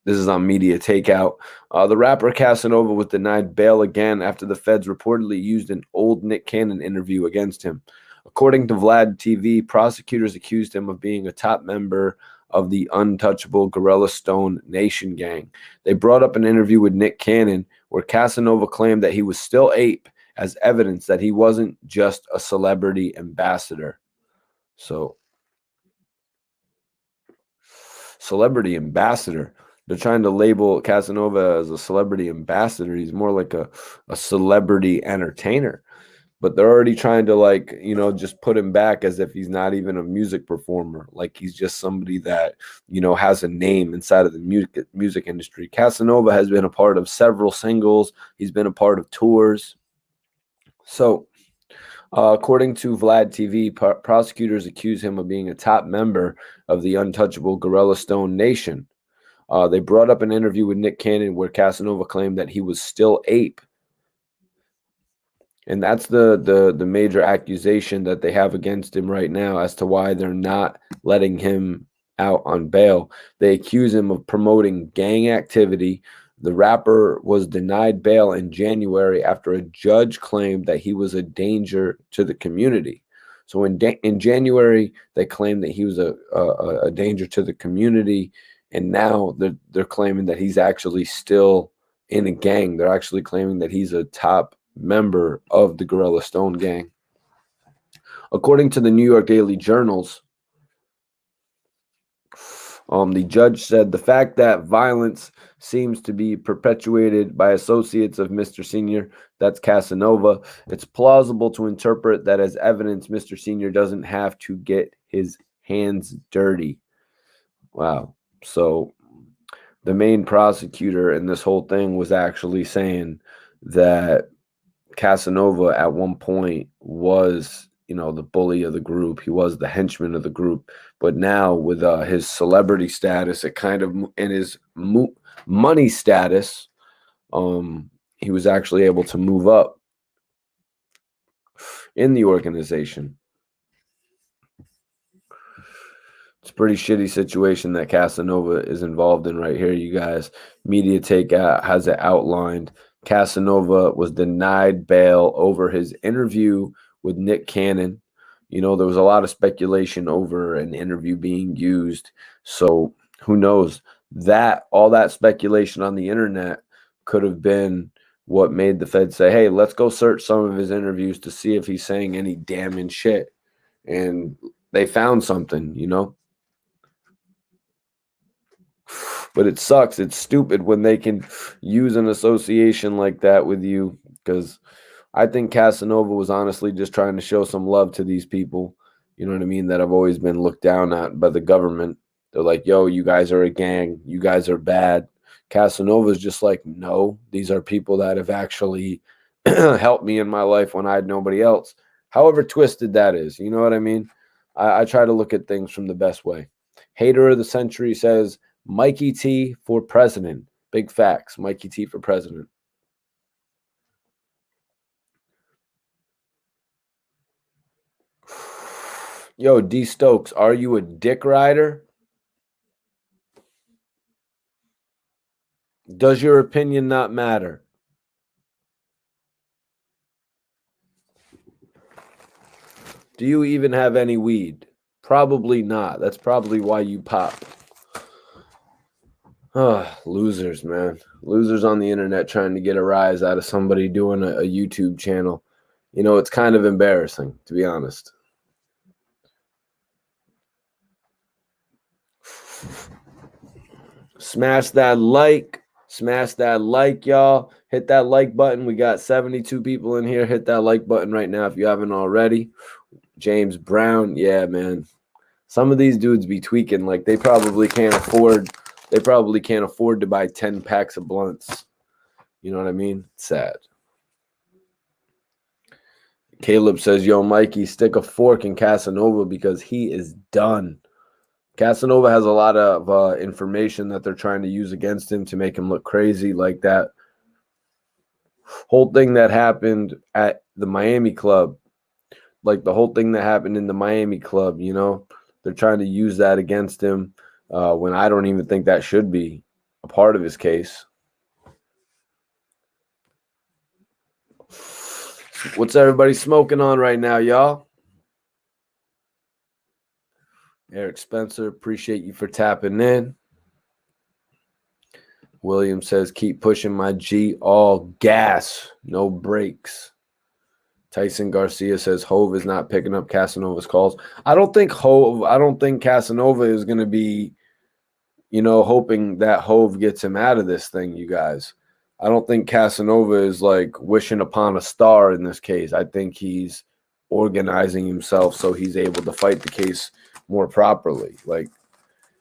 This is on Media Takeout. The rapper Casanova was denied bail again after the feds reportedly used an old Nick Cannon interview against him. According to Vlad TV, prosecutors accused him of being a top member of the untouchable Gorilla Stone Nation gang. They brought up an interview with Nick Cannon where Casanova claimed that he was still ape as evidence that he wasn't just a celebrity ambassador. So, celebrity ambassador. They're trying to label Casanova as a celebrity ambassador. He's more like a celebrity entertainer. But they're already trying to, just put him back as if he's not even a music performer. Like he's just somebody that, has a name inside of the music industry. Casanova has been a part of several singles. He's been a part of tours. So, according to Vlad TV, prosecutors accuse him of being a top member of the untouchable Gorilla Stone Nation. They brought up an interview with Nick Cannon where Casanova claimed that he was still ape. And that's the major accusation that they have against him right now as to why they're not letting him out on bail. They accuse him of promoting gang activity. The rapper was denied bail in January after a judge claimed that he was a danger to the community. So in January, they claimed that he was a danger to the community, and now they're claiming that he's actually still in a gang. They're actually claiming that he's a top member of the Gorilla Stone gang. According to the New York Daily Journals, the judge said the fact that violence seems to be perpetuated by associates of Mr. Senior, that's Casanova, it's plausible to interpret that as evidence Mr. Senior doesn't have to get his hands dirty. Wow. So the main prosecutor in this whole thing was actually saying that Casanova at one point was, the bully of the group. He was the henchman of the group. But now with his celebrity status, it kind of, and his money status, he was actually able to move up in the organization. It's a pretty shitty situation that Casanova is involved in right here, you guys. Media Takeout has it outlined. Casanova was denied bail over his interview with Nick Cannon. There was a lot of speculation over an interview being used. So who knows? All that speculation on the internet could have been what made the Fed say, hey, let's go search some of his interviews to see if he's saying any damning shit. And they found something, But it sucks. It's stupid when they can use an association like that with you, because I think Casanova was honestly just trying to show some love to these people, you know what I mean, that have always been looked down at by the government. They're like, yo, you guys are a gang. You guys are bad. Casanova's just like, no, these are people that have actually helped me in my life when I had nobody else. However twisted that is, you know what I mean? I try to look at things from the best way. Hater of the Century says, Mikey T for president. Big facts. Mikey T for president. Yo, D Stokes, are you a dick rider? Does your opinion not matter? Do you even have any weed? Probably not. That's probably why you pop. Losers, man. Losers on the internet trying to get a rise out of somebody doing a YouTube channel. You know, it's kind of embarrassing, to be honest. Smash that like. Smash that like, y'all. Hit that like button. We got 72 people in here. Hit that like button right now if you haven't already. James Brown. Yeah, man. Some of these dudes be tweaking like they probably can't afford to buy 10 packs of blunts. You know what I mean? It's sad. Caleb says, yo, Mikey, stick a fork in Casanova because he is done. Casanova has a lot of information that they're trying to use against him to make him look crazy, like that whole thing that happened at the Miami club. Like the whole thing that happened in the Miami club, you know? They're trying to use that against him when I don't even think that should be a part of his case. What's everybody smoking on right now, y'all? Eric Spencer, appreciate you for tapping in. William says, keep pushing my G, all gas, no brakes. Tyson Garcia says, Hove is not picking up Casanova's calls. I don't think Casanova is going to be, you know, hoping that Hove gets him out of this thing, you guys. I don't think Casanova is like wishing upon a star in this case. I think he's organizing himself so he's able to fight the case more properly. Like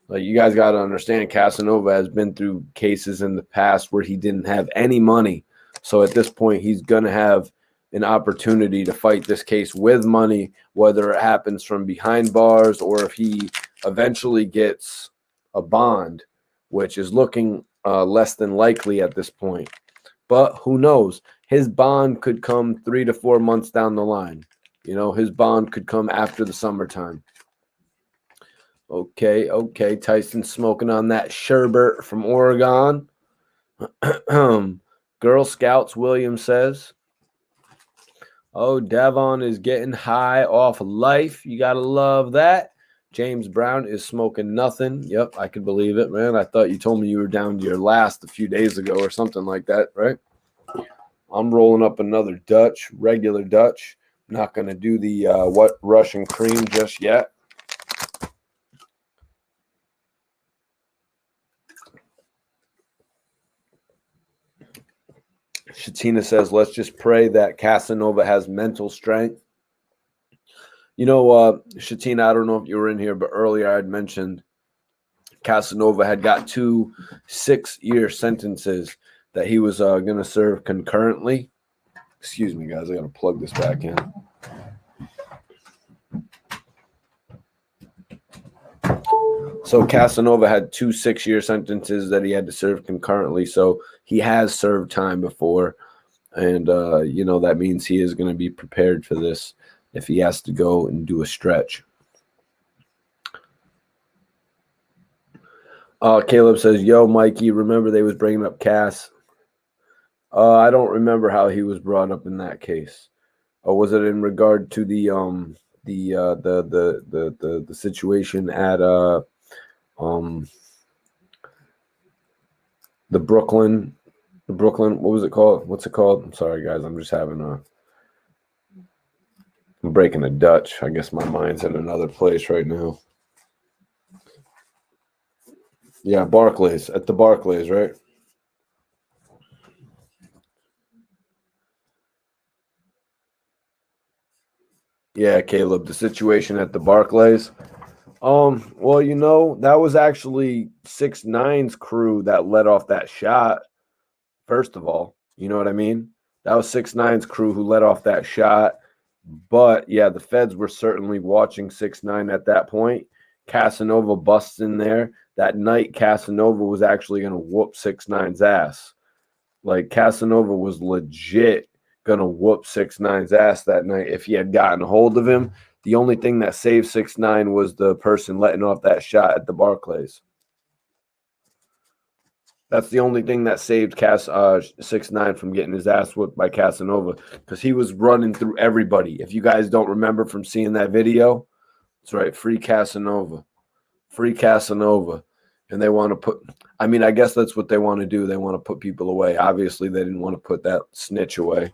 you guys got to understand, Casanova has been through cases in the past where he didn't have any money. So at this point, he's going to have an opportunity to fight this case with money, whether it happens from behind bars or if he eventually gets a bond, which is looking less than likely at this point. But who knows? His bond could come 3 to 4 months down the line. You know, his bond could come after the summertime. Okay. Tyson smoking on that sherbet from Oregon. Girl Scouts, William says. Oh, Devon is getting high off life. You got to love that. James Brown is smoking nothing. Yep, I can believe it, man. I thought you told me you were down to your last a few days ago or something like that, right? I'm rolling up another Dutch, regular Dutch. I'm not going to do the what Russian cream just yet. Shatina says, let's just pray that Casanova has mental strength. You know, Shatina, I don't know if you were in here, but earlier I had mentioned Casanova had got 2 6-year sentences that he was going to serve concurrently. Excuse me, guys. I got to plug this back in. So Casanova had 2 6-year sentences that he had to serve concurrently. So he has served time before. And, you know, that means he is going to be prepared for this if he has to go and do a stretch. Caleb says, yo, Mikey, remember they was bringing up Cass? I don't remember how he was brought up in that case. Was it in regard to the situation at the Brooklyn, what was it called? What's it called? I'm sorry, guys. I'm just I'm breaking a Dutch. I guess my mind's in another place right now. Yeah, Barclays, at the Barclays, right? Yeah, Caleb, the situation at the Barclays. Well, you know, that was actually 6ix9ine's crew that let off that shot. First of all, you know what I mean? That was 6ix9ine's crew who let off that shot. But yeah, the feds were certainly watching 6ix9ine at that point. Casanova busts in there. That night, Casanova was actually going to whoop 6ix9ine's ass. Like, Casanova was legit going to whoop 6ix9ine's ass that night if he had gotten a hold of him. The only thing that saved 6ix9ine was the person letting off that shot at the Barclays. That's the only thing that saved 6ix9ine from getting his ass whooped by Casanova, because he was running through everybody. If you guys don't remember from seeing that video, that's right, free Casanova. Free Casanova. And they want to put, I mean, I guess that's what they want to do. They want to put people away. Obviously, they didn't want to put that snitch away.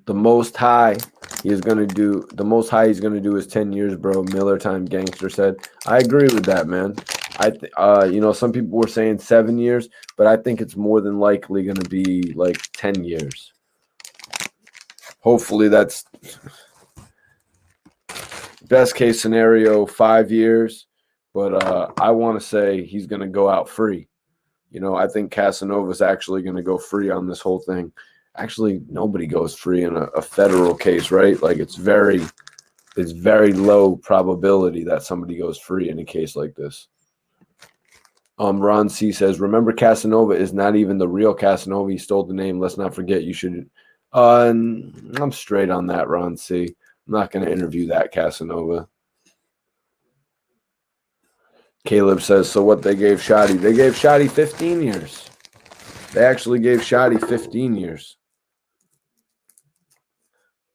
The most high he's going to do is 10 years, bro. Miller Time Gangster said. I agree with that, man. You know, some people were saying 7 years, but I think it's more than likely going to be like 10 years. Hopefully that's best case scenario, 5 years. But I want to say he's going to go out free. You know, I think Casanova's actually going to go free on this whole thing. Actually, nobody goes free in a federal case, right? Like it's very low probability that somebody goes free in a case like this. Ron C says, remember Casanova is not even the real Casanova. He stole the name. Let's not forget. You should. I'm straight on that, Ron C. I'm not going to interview that Casanova. Caleb says, so what they gave Shotty? They gave Shotty 15 years. They actually gave Shotty 15 years.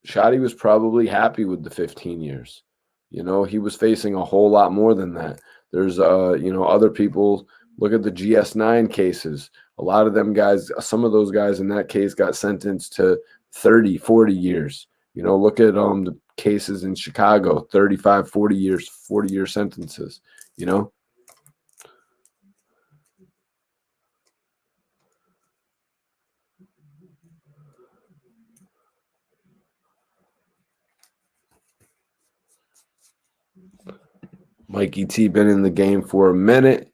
Shotty was probably happy with the 15 years. You know, he was facing a whole lot more than that. There's, you know, other people. Look at the GS9 cases. A lot of them guys, some of those guys in that case got sentenced to 30, 40 years. You know, look at the cases in Chicago, 35, 40 years, 40-year sentences, you know. Mikey T been in the game for a minute.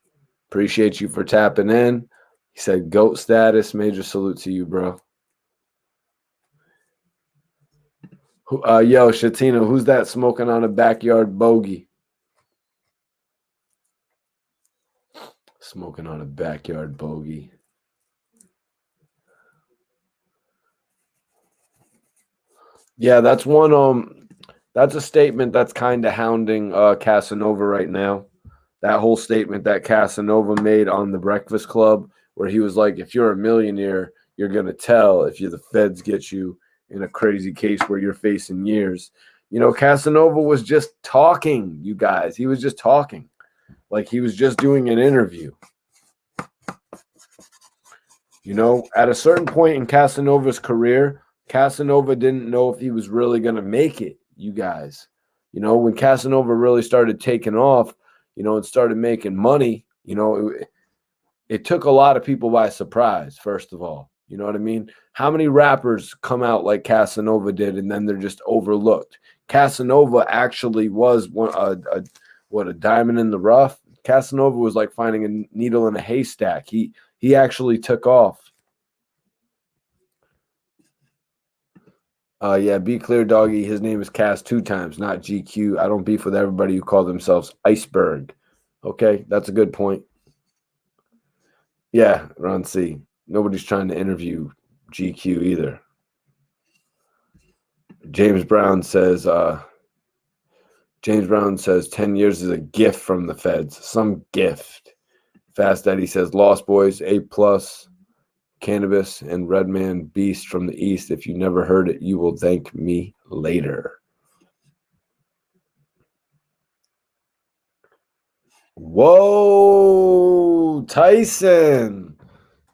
Appreciate you for tapping in. He said, GOAT status. Major salute to you, bro. Yo, Shatina, who's that smoking on a backyard bogey? Smoking on a backyard bogey. Yeah, that's one. That's a statement that's kind of hounding Casanova right now. That whole statement that Casanova made on the Breakfast Club, where he was like, if you're a millionaire, you're going to tell if the feds get you in a crazy case where you're facing years. You know, Casanova was just talking, you guys. He was just talking. Like he was just doing an interview. You know, at a certain point in Casanova's career, Casanova didn't know if he was really going to make it, you guys. You know, when Casanova really started taking off, you know, and started making money, you know, it took a lot of people by surprise, first of all. You know what I mean? How many rappers come out like Casanova did and then they're just overlooked? Casanova actually was a diamond in the rough. Casanova was like finding a needle in a haystack. He actually took off. Yeah, be clear, doggy. His name is Cass 2 times, not GQ. I don't beef with everybody who call themselves Iceberg. Okay, that's a good point. Yeah, Ron C. Nobody's trying to interview GQ either. James Brown says 10 years is a gift from the feds. Some gift. Fast Eddie says Lost Boys, A+, Cannabis, and Redman Beast from the East. If you never heard it, you will thank me later. Whoa, Tyson.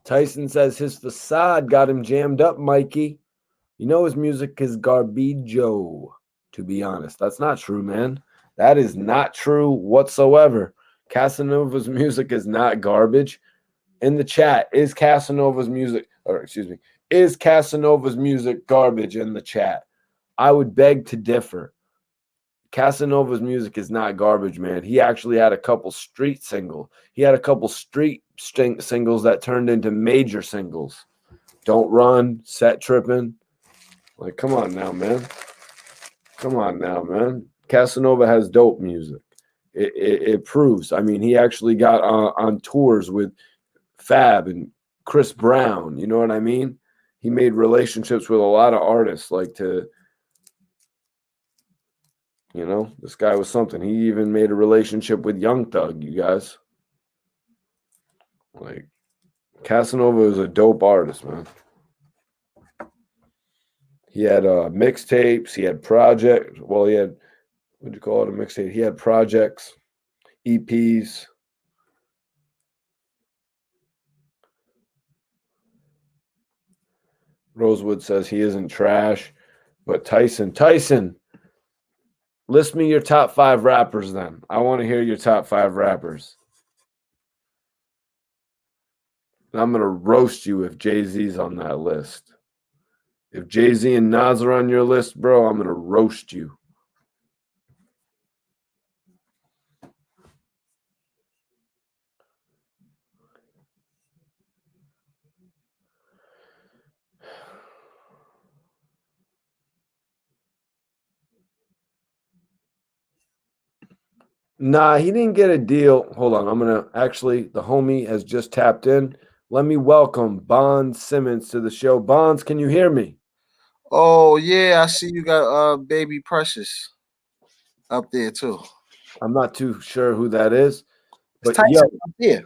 Tyson says his facade got him jammed up, Mikey. You know his music is garbaggio, to be honest. That's not true, man. That is not true whatsoever. Casanova's music is not garbage. In the chat, is Casanova's music garbage in the chat? I would beg to differ. Casanova's music is not garbage, man. He actually had a couple street singles. He had a couple street singles that turned into major singles. Don't Run, Set Trippin'. Like, come on now, man. Come on now, man. Casanova has dope music. It proves. I mean, he actually got on tours with Fab and Chris Brown. You know what I mean? He made relationships with a lot of artists, like to You know, this guy was something. He even made a relationship with Young Thug, you guys. Like, Casanova is a dope artist, man. He had mixtapes, he had projects. Well, he had, what'd you call it, a mixtape? He had projects, EPs. Rosewood says he isn't trash, but Tyson, list me your top 5 rappers then. I want to hear your top 5 rappers. And I'm going to roast you if Jay-Z's on that list. If Jay-Z and Nas are on your list, bro, I'm going to roast you. Nah, he didn't get a deal. Hold on. I'm going to actually, the homie has just tapped in. Let me welcome Bonds Simmons to the show. Bonds, can you hear me? Oh yeah, I see you got Baby Precious up there too. I'm not too sure who that is. But Tyson yo, Garcia.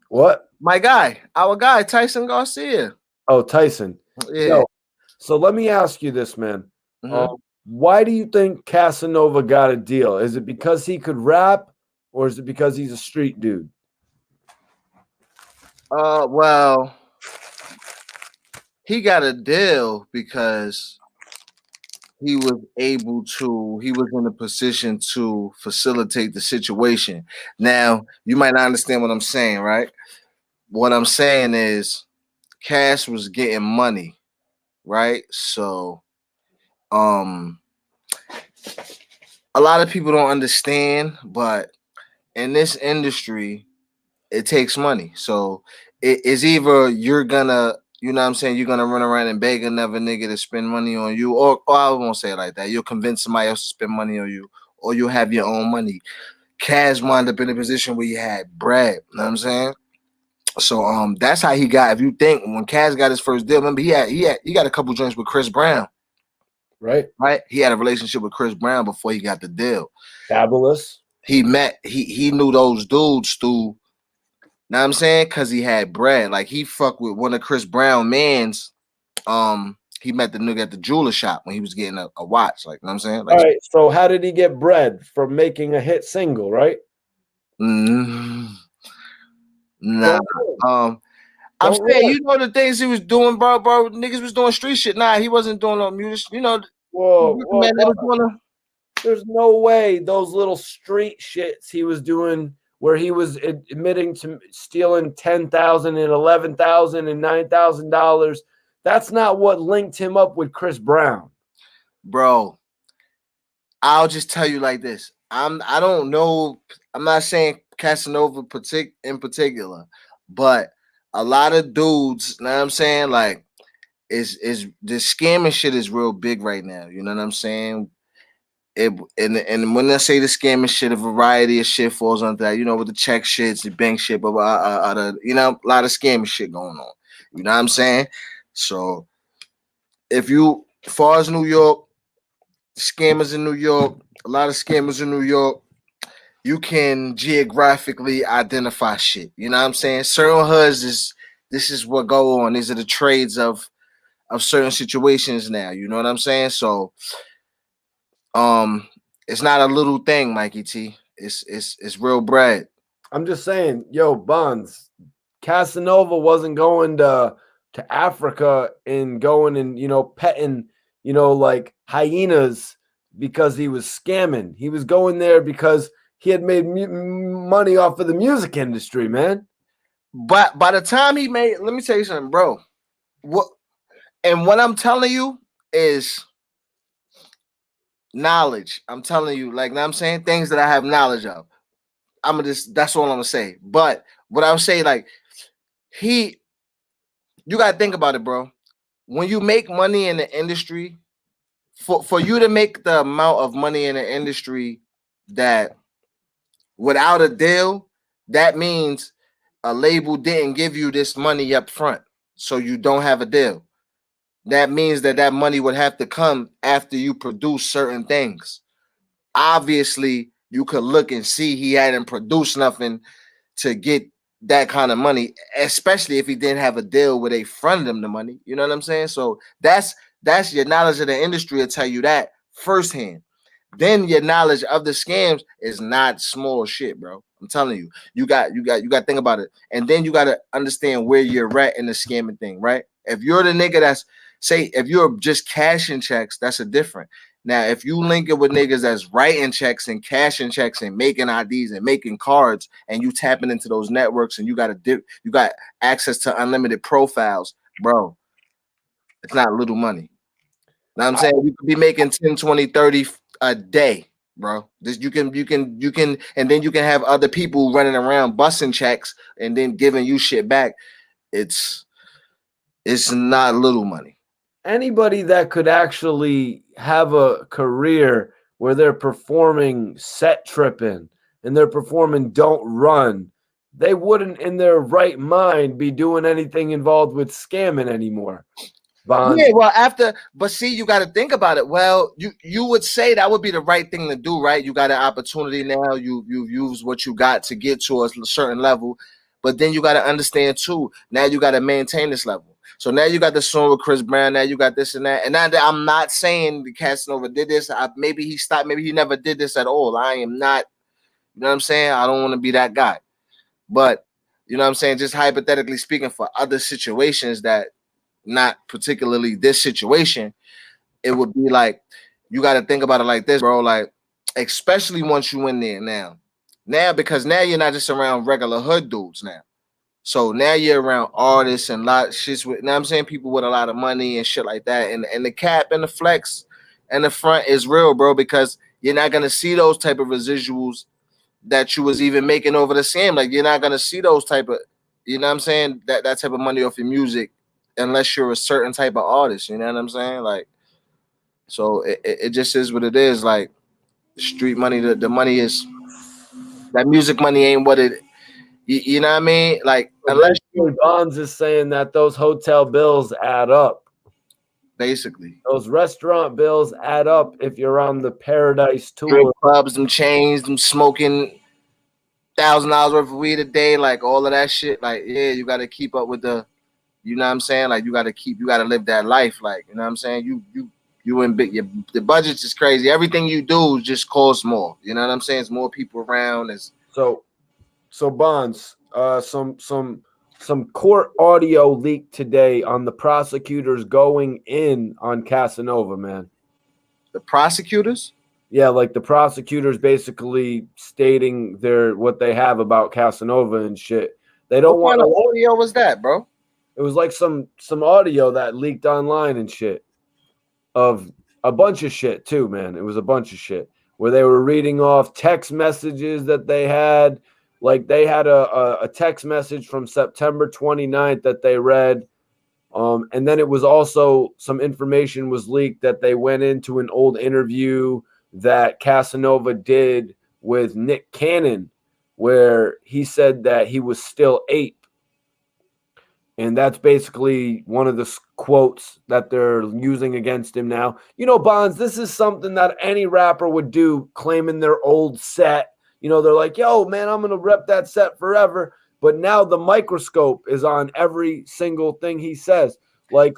what? My guy, our guy, Tyson Garcia. Oh, Tyson. Yeah. Yo, so let me ask you this, man. Mhm. Why do you think Casanova got a deal? Is it because he could rap, or is it because he's a street dude? Well, he got a deal because he was in a position to facilitate the situation. Now, you might not understand what I'm saying, right? What I'm saying is Cash was getting money, right? So, a lot of people don't understand, but in this industry, it takes money. So it's either you're gonna, you know what I'm saying, you're gonna run around and beg another nigga to spend money on you, or I won't say it like that. You'll convince somebody else to spend money on you, or you'll have your own money. Kaz wound up in a position where you had bread, you know what I'm saying? So that's how he got. If you think when Kaz got his first deal, remember he got a couple joints with Chris Brown. Right. He had a relationship with Chris Brown before he got the deal. Fabulous. He knew those dudes through, know what I'm saying? Because he had bread. Like, he fucked with one of Chris Brown mans. He met the nigga at the jeweler shop when he was getting a watch. Like, know what I'm saying? Like, all right. So how did he get bread? From making a hit single, right? nah. Don't I'm Don't saying, lie. you know the things he was doing, bro. Niggas was doing street shit. Nah, he wasn't doing no music. You know, Whoa. man, they was doing There's no way those little street shits he was doing where he was admitting to stealing $10,000 and $11,000 and $9,000. That's not what linked him up with Chris Brown. bro. I'll just tell you like this. I don't know. I'm not saying Casanova in particular, but a lot of dudes, know what I'm saying? Like, is the scamming shit is real big right now. You know what I'm saying? And when I say the scamming shit, a variety of shit falls under that. You know, with the check shits, the bank shit, but you know, a lot of scamming shit going on. You know what I'm saying? So if you, as far as New York, scammers in New York, a lot of scammers in New York, you can geographically identify shit. You know what I'm saying? Certain hoods this is what go on. These are the trades of certain situations now. You know what I'm saying? So it's not a little thing, Mikey T. It's real bread. I'm just saying, yo, Bonds, Casanova wasn't going to Africa and going and, petting, like hyenas because he was scamming. He was going there because he had made money off of the music industry, man. But by the time he made, let me tell you something, bro. What I'm telling you is knowledge. I'm telling you, like, I'm saying things that I have knowledge of. That's all I'm gonna say. But what I would say, like, you gotta think about it, bro. When you make money in the industry, for you to make the amount of money in the industry that without a deal, that means a label didn't give you this money up front, so you don't have a deal. that means that money would have to come after you produce certain things. Obviously, you could look and see he hadn't produced nothing to get that kind of money, especially if he didn't have a deal where they fronted him the money. You know what I'm saying? So that's your knowledge of the industry will tell you that firsthand. Then your knowledge of the scams is not small shit, bro. I'm telling you, you got to think about it, and then you got to understand where you're at in the scamming thing, right? If you're the nigga that's if you're just cashing checks, that's a different. Now, if you link it with niggas that's writing checks and cashing checks and making IDs and making cards, and you tapping into those networks and you got access to unlimited profiles, bro, it's not little money. Know what I'm saying? You could be making 10, 20, 30 a day, bro. This you can, and then you can have other people running around busting checks and then giving you shit back. It's not little money. Anybody that could actually have a career where they're performing set tripping and they're performing don't run, they wouldn't in their right mind be doing anything involved with scamming anymore. Bonds. Yeah, well, but see, you got to think about it. Well, you would say that would be the right thing to do, right? You got an opportunity now. You've used what you got to get to a certain level, but then you got to understand too. Now you got to maintain this level. So now you got the song with Chris Brown. Now you got this and that. And now I'm not saying the Casanova did this. Maybe he stopped. Maybe he never did this at all. I am not. You know what I'm saying? I don't want to be that guy. But you know what I'm saying? Just hypothetically speaking, for other situations that. Not particularly this situation, it would be like you got to think about it like this, bro. Like, especially once you in there now because now you're not just around regular hood dudes now. So now you're around artists and lot shits with. Now I'm saying people with a lot of money and shit like that, and the cap and the flex and the front is real, bro. Because you're not gonna see those type of residuals that you was even making over the scam. Like you're not gonna see those type of, you know what I'm saying, that type of money off your music. Unless you're a certain type of artist, you know what I'm saying? Like, so it just is what it is. Like, street money, the money is that music money ain't what it. You know what I mean? Like, unless Bonds is saying that those hotel bills add up. Basically, those restaurant bills add up if you're on the Paradise tour. Strip clubs, them chains, them smoking $1,000 worth of weed a day, like all of that shit. Like, yeah, you got to keep up with the. You know what I'm saying? Like you got to live that life. Like, you know what I'm saying? You in big, the budget's is crazy. Everything you do just costs more. You know what I'm saying? It's more people around. So Bonds, some court audio leaked today on the prosecutors going in on Casanova, man. The prosecutors? Yeah, like the prosecutors basically stating what they have about Casanova and shit. They don't want. What kind of audio was that, bro? It was like some audio that leaked online and shit of a bunch of shit too, man. It was a bunch of shit where they were reading off text messages that they had. Like they had a text message from September 29th that they read. And then it was also some information was leaked that they went into an old interview that Casanova did with Nick Cannon where he said that he was still 8. And that's basically one of the quotes that they're using against him now. You know, Bonds, this is something that any rapper would do, claiming their old set. You know, they're like, yo, man, I'm going to rep that set forever. But now the microscope is on every single thing he says. Like,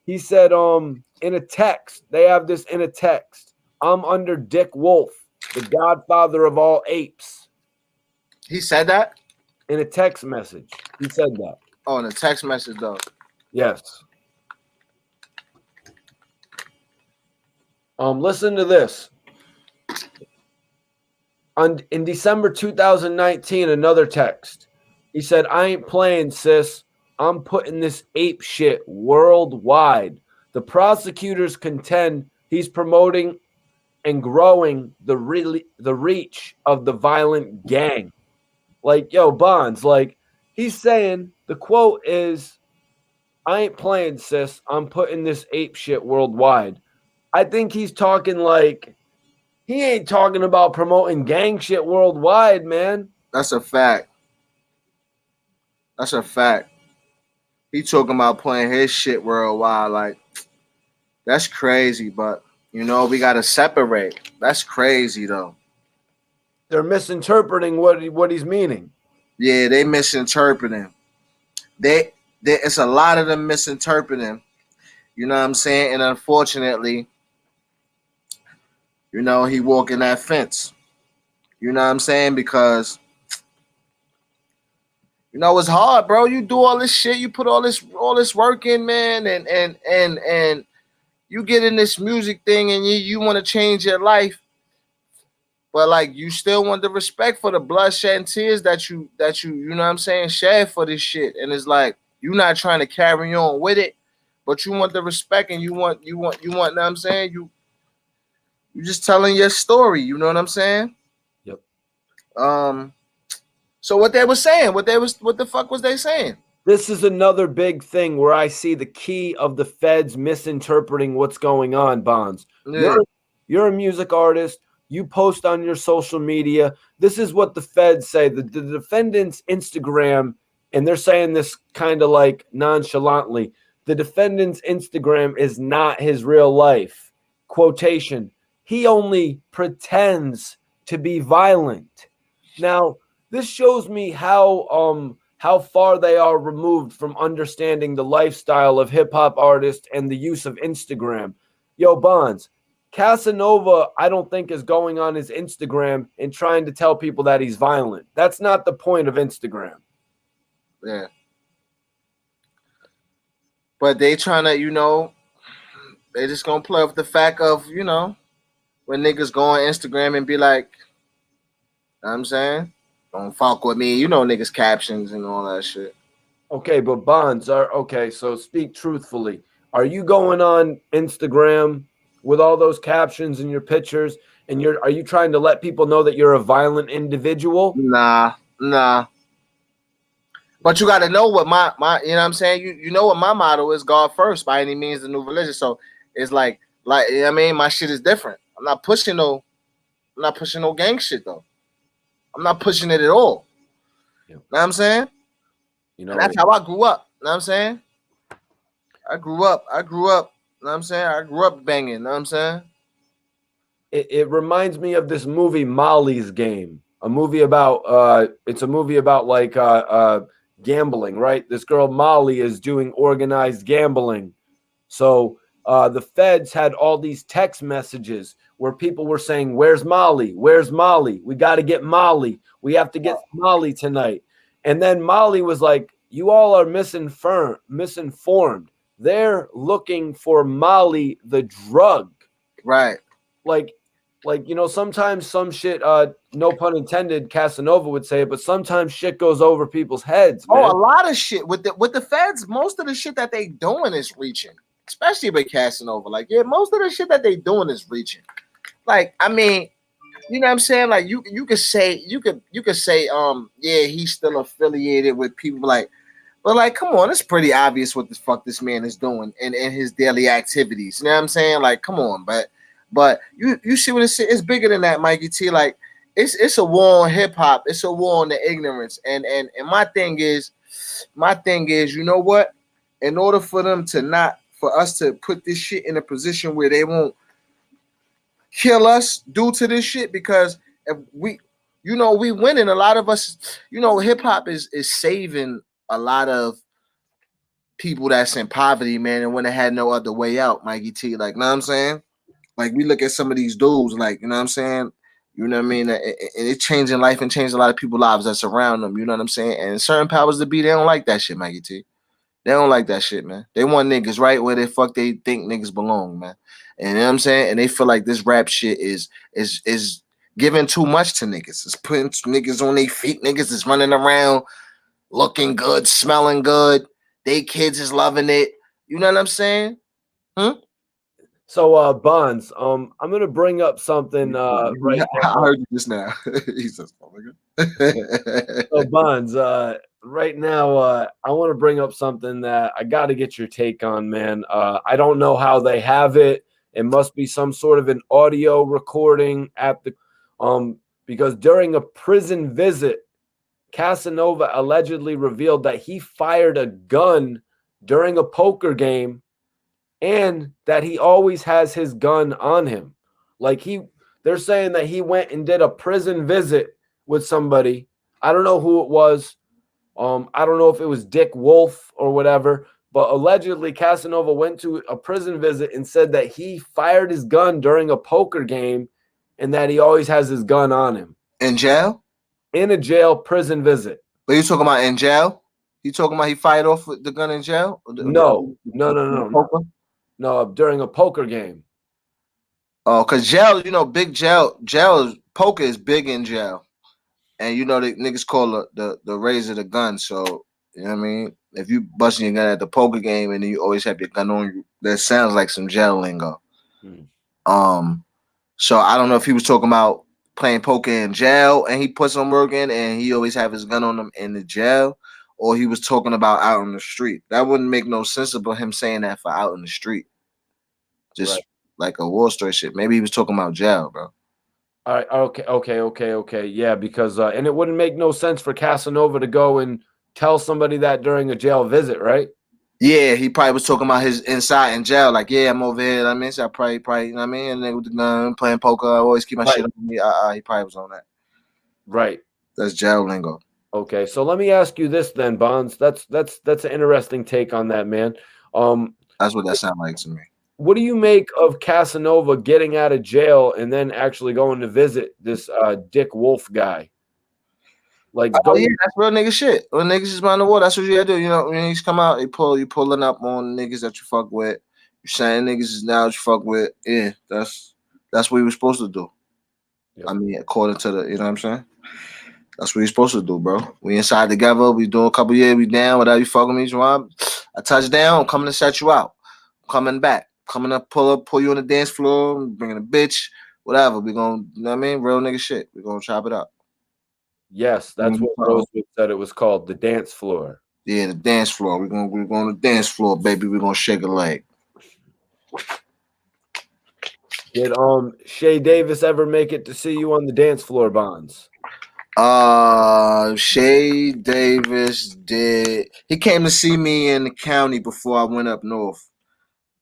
he said in a text, they have this in a text, I'm under Dick Wolf, the godfather of all apes. He said that? In a text message. He said that. Oh, in a text message, though. Yes. Listen to this. In December 2019, another text. He said, I ain't playing, sis. I'm putting this ape shit worldwide. The prosecutors contend he's promoting and growing the reach of the violent gang. Like, yo, Bonds, like, he's saying, the quote is, I ain't playing, sis. I'm putting this ape shit worldwide. I think he's talking like, he ain't talking about promoting gang shit worldwide, man. That's a fact. That's a fact. He talking about playing his shit worldwide. Like, that's crazy, but you know, we gotta separate. That's crazy though. They're misinterpreting what he's meaning. Yeah, they misinterpreting. It's a lot of them misinterpreting. You know what I'm saying? And unfortunately, you know, he walking that fence. You know what I'm saying? Because you know it's hard, bro. You do all this shit, you put all this work in, man, and you get in this music thing and you want to change your life. But like you still want the respect for the blood, sweat, and tears that you you know what I'm saying, shed for this shit. And it's like you're not trying to carry on with it, but you want the respect and you want you know what I'm saying? You just telling your story, you know what I'm saying? Yep. So what they were saying, what the fuck was they saying? This is another big thing where I see the key of the feds misinterpreting what's going on, Bonds. Yeah. You're a music artist. You post on your social media. This is what the feds say. The defendant's Instagram, and they're saying this kind of like nonchalantly, the defendant's Instagram is not his real life. Quotation. He only pretends to be violent. Now, this shows me how far they are removed from understanding the lifestyle of hip hop artists and the use of Instagram. Yo, Bonds, Casanova, I don't think is going on his Instagram and trying to tell people that he's violent. That's not the point of Instagram. Yeah. But they trying to, you know, they just gonna play with the fact of, you know, when niggas go on Instagram and be like, you know what I'm saying? Don't fuck with me. You know niggas captions and all that shit. Okay, but Bonds are okay, so speak truthfully. Are you going on Instagram with all those captions and your pictures and are you trying to let people know that you're a violent individual? Nah. But you gotta know what my you know what I'm saying? You know what my motto is, God first by any means, the new religion. So it's like you know what I mean, my shit is different. I'm not pushing no gang shit though. I'm not pushing it at all. Yeah. You know what I'm saying? You know, And that's how I grew up. You know what I'm saying? I grew up. You know what I'm saying? I grew up banging. You know what I'm saying? it reminds me of this movie Molly's Game, a movie about it's a movie about like gambling, right? This girl Molly is doing organized gambling. So the feds had all these text messages where people were saying, "Where's Molly? Where's Molly? We got to get Molly. We have to get Molly tonight." And then Molly was like, "You all are misinformed. They're looking for Molly the drug." Right. Like you know, sometimes some shit, no pun intended, Casanova would say it, but sometimes shit goes over people's heads, man. Oh, a lot of shit with the feds. Most of the shit that they doing is reaching, especially with Casanova. Like, yeah, most of the shit that they doing is reaching. Like, I mean, you know what I'm saying? Like, you could say, yeah, he's still affiliated with people like, but like, come on, it's pretty obvious what the fuck this man is doing in his daily activities. You know what I'm saying? Like, come on, but you see what it's bigger than that, Mikey T. Like, it's a war on hip hop. It's a war on the ignorance. And my thing is, you know what? In order for us to put this shit in a position where they won't kill us due to this shit, because if we winning, a lot of us, you know, hip hop is saving a lot of people that's in poverty, man, and when they had no other way out, Mikey T. Like, know what I'm saying? Like, we look at some of these dudes, like, you know what I'm saying? You know what I mean? And it's changing life and changing a lot of people's lives that surround them, you know what I'm saying? And certain powers to be, they don't like that shit, Mikey T. They don't like that shit, man. They want niggas right where they think niggas belong, man. And you know what I'm saying? And they feel like this rap shit is giving too much to niggas. It's putting niggas on their feet. Niggas is running around looking good, smelling good. They kids is loving it. You know what I'm saying? So Bonds, I'm gonna bring up something right now. I heard you just now. He says, "Oh my god." So Bonds, right now, I want to bring up something that I got to get your take on, man. I don't know how they have it. It must be some sort of an audio recording at the because during a prison visit, Casanova allegedly revealed that he fired a gun during a poker game, and that he always has his gun on him. Like they're saying that he went and did a prison visit with somebody. I don't know who it was. I don't know if it was Dick Wolf or whatever, but allegedly Casanova went to a prison visit and said that he fired his gun during a poker game and that he always has his gun on him. In jail? In a jail prison visit. But you talking about in jail? You talking about he fired off with the gun in jail? No, Poker? No, during a poker game. Oh, because jail, big jail, poker is big in jail. And the niggas call the razor the gun. So, you know what I mean? If you busting your gun at the poker game and then you always have your gun on you, that sounds like some jail lingo. So I don't know if he was talking about playing poker in jail and he put some work in and he always have his gun on him in the jail, or he was talking about out on the street. That wouldn't make no sense about him saying that for out in the street. Just like a Wall Street shit. Maybe he was talking about jail, bro. All right. Okay. Yeah, because and it wouldn't make no sense for Casanova to go and tell somebody that during a jail visit, right? Yeah, he probably was talking about his inside in jail. Like, yeah, I'm over here. I mean, so I probably, you know what I mean? And then with the gun, playing poker, I always keep my shit on me. He probably was on that. Right. That's jail lingo. Okay, so let me ask you this then, Bonds. That's an interesting take on that, man. That's what that sounds like to me. What do you make of Casanova getting out of jail and then actually going to visit this Dick Wolf guy? Like, yeah, that's real nigga shit. When niggas is around the world, that's what you gotta do. You know, when niggas come out, you pulling up on niggas that you fuck with. You saying niggas is now that you fuck with. Yeah, that's what you were supposed to do. Yep. I mean, according to the, you know what I'm saying? That's what you're supposed to do, bro. We inside together. We do a couple years. We down. Whatever you fucking me, I touch down. I'm coming to set you out. I'm coming back. Coming up, pull you on the dance floor. Bringing a bitch. Whatever. We gonna, you know what I mean? Real nigga shit. We gonna chop it up. Yes, that's what Rosewood said it was called, the dance floor. Yeah, the dance floor. We're going to the dance floor, baby. We're gonna shake a leg. Did Shay Davis ever make it to see you on the dance floor, Bonds? Shay Davis did. He came to see me in the county before I went up north.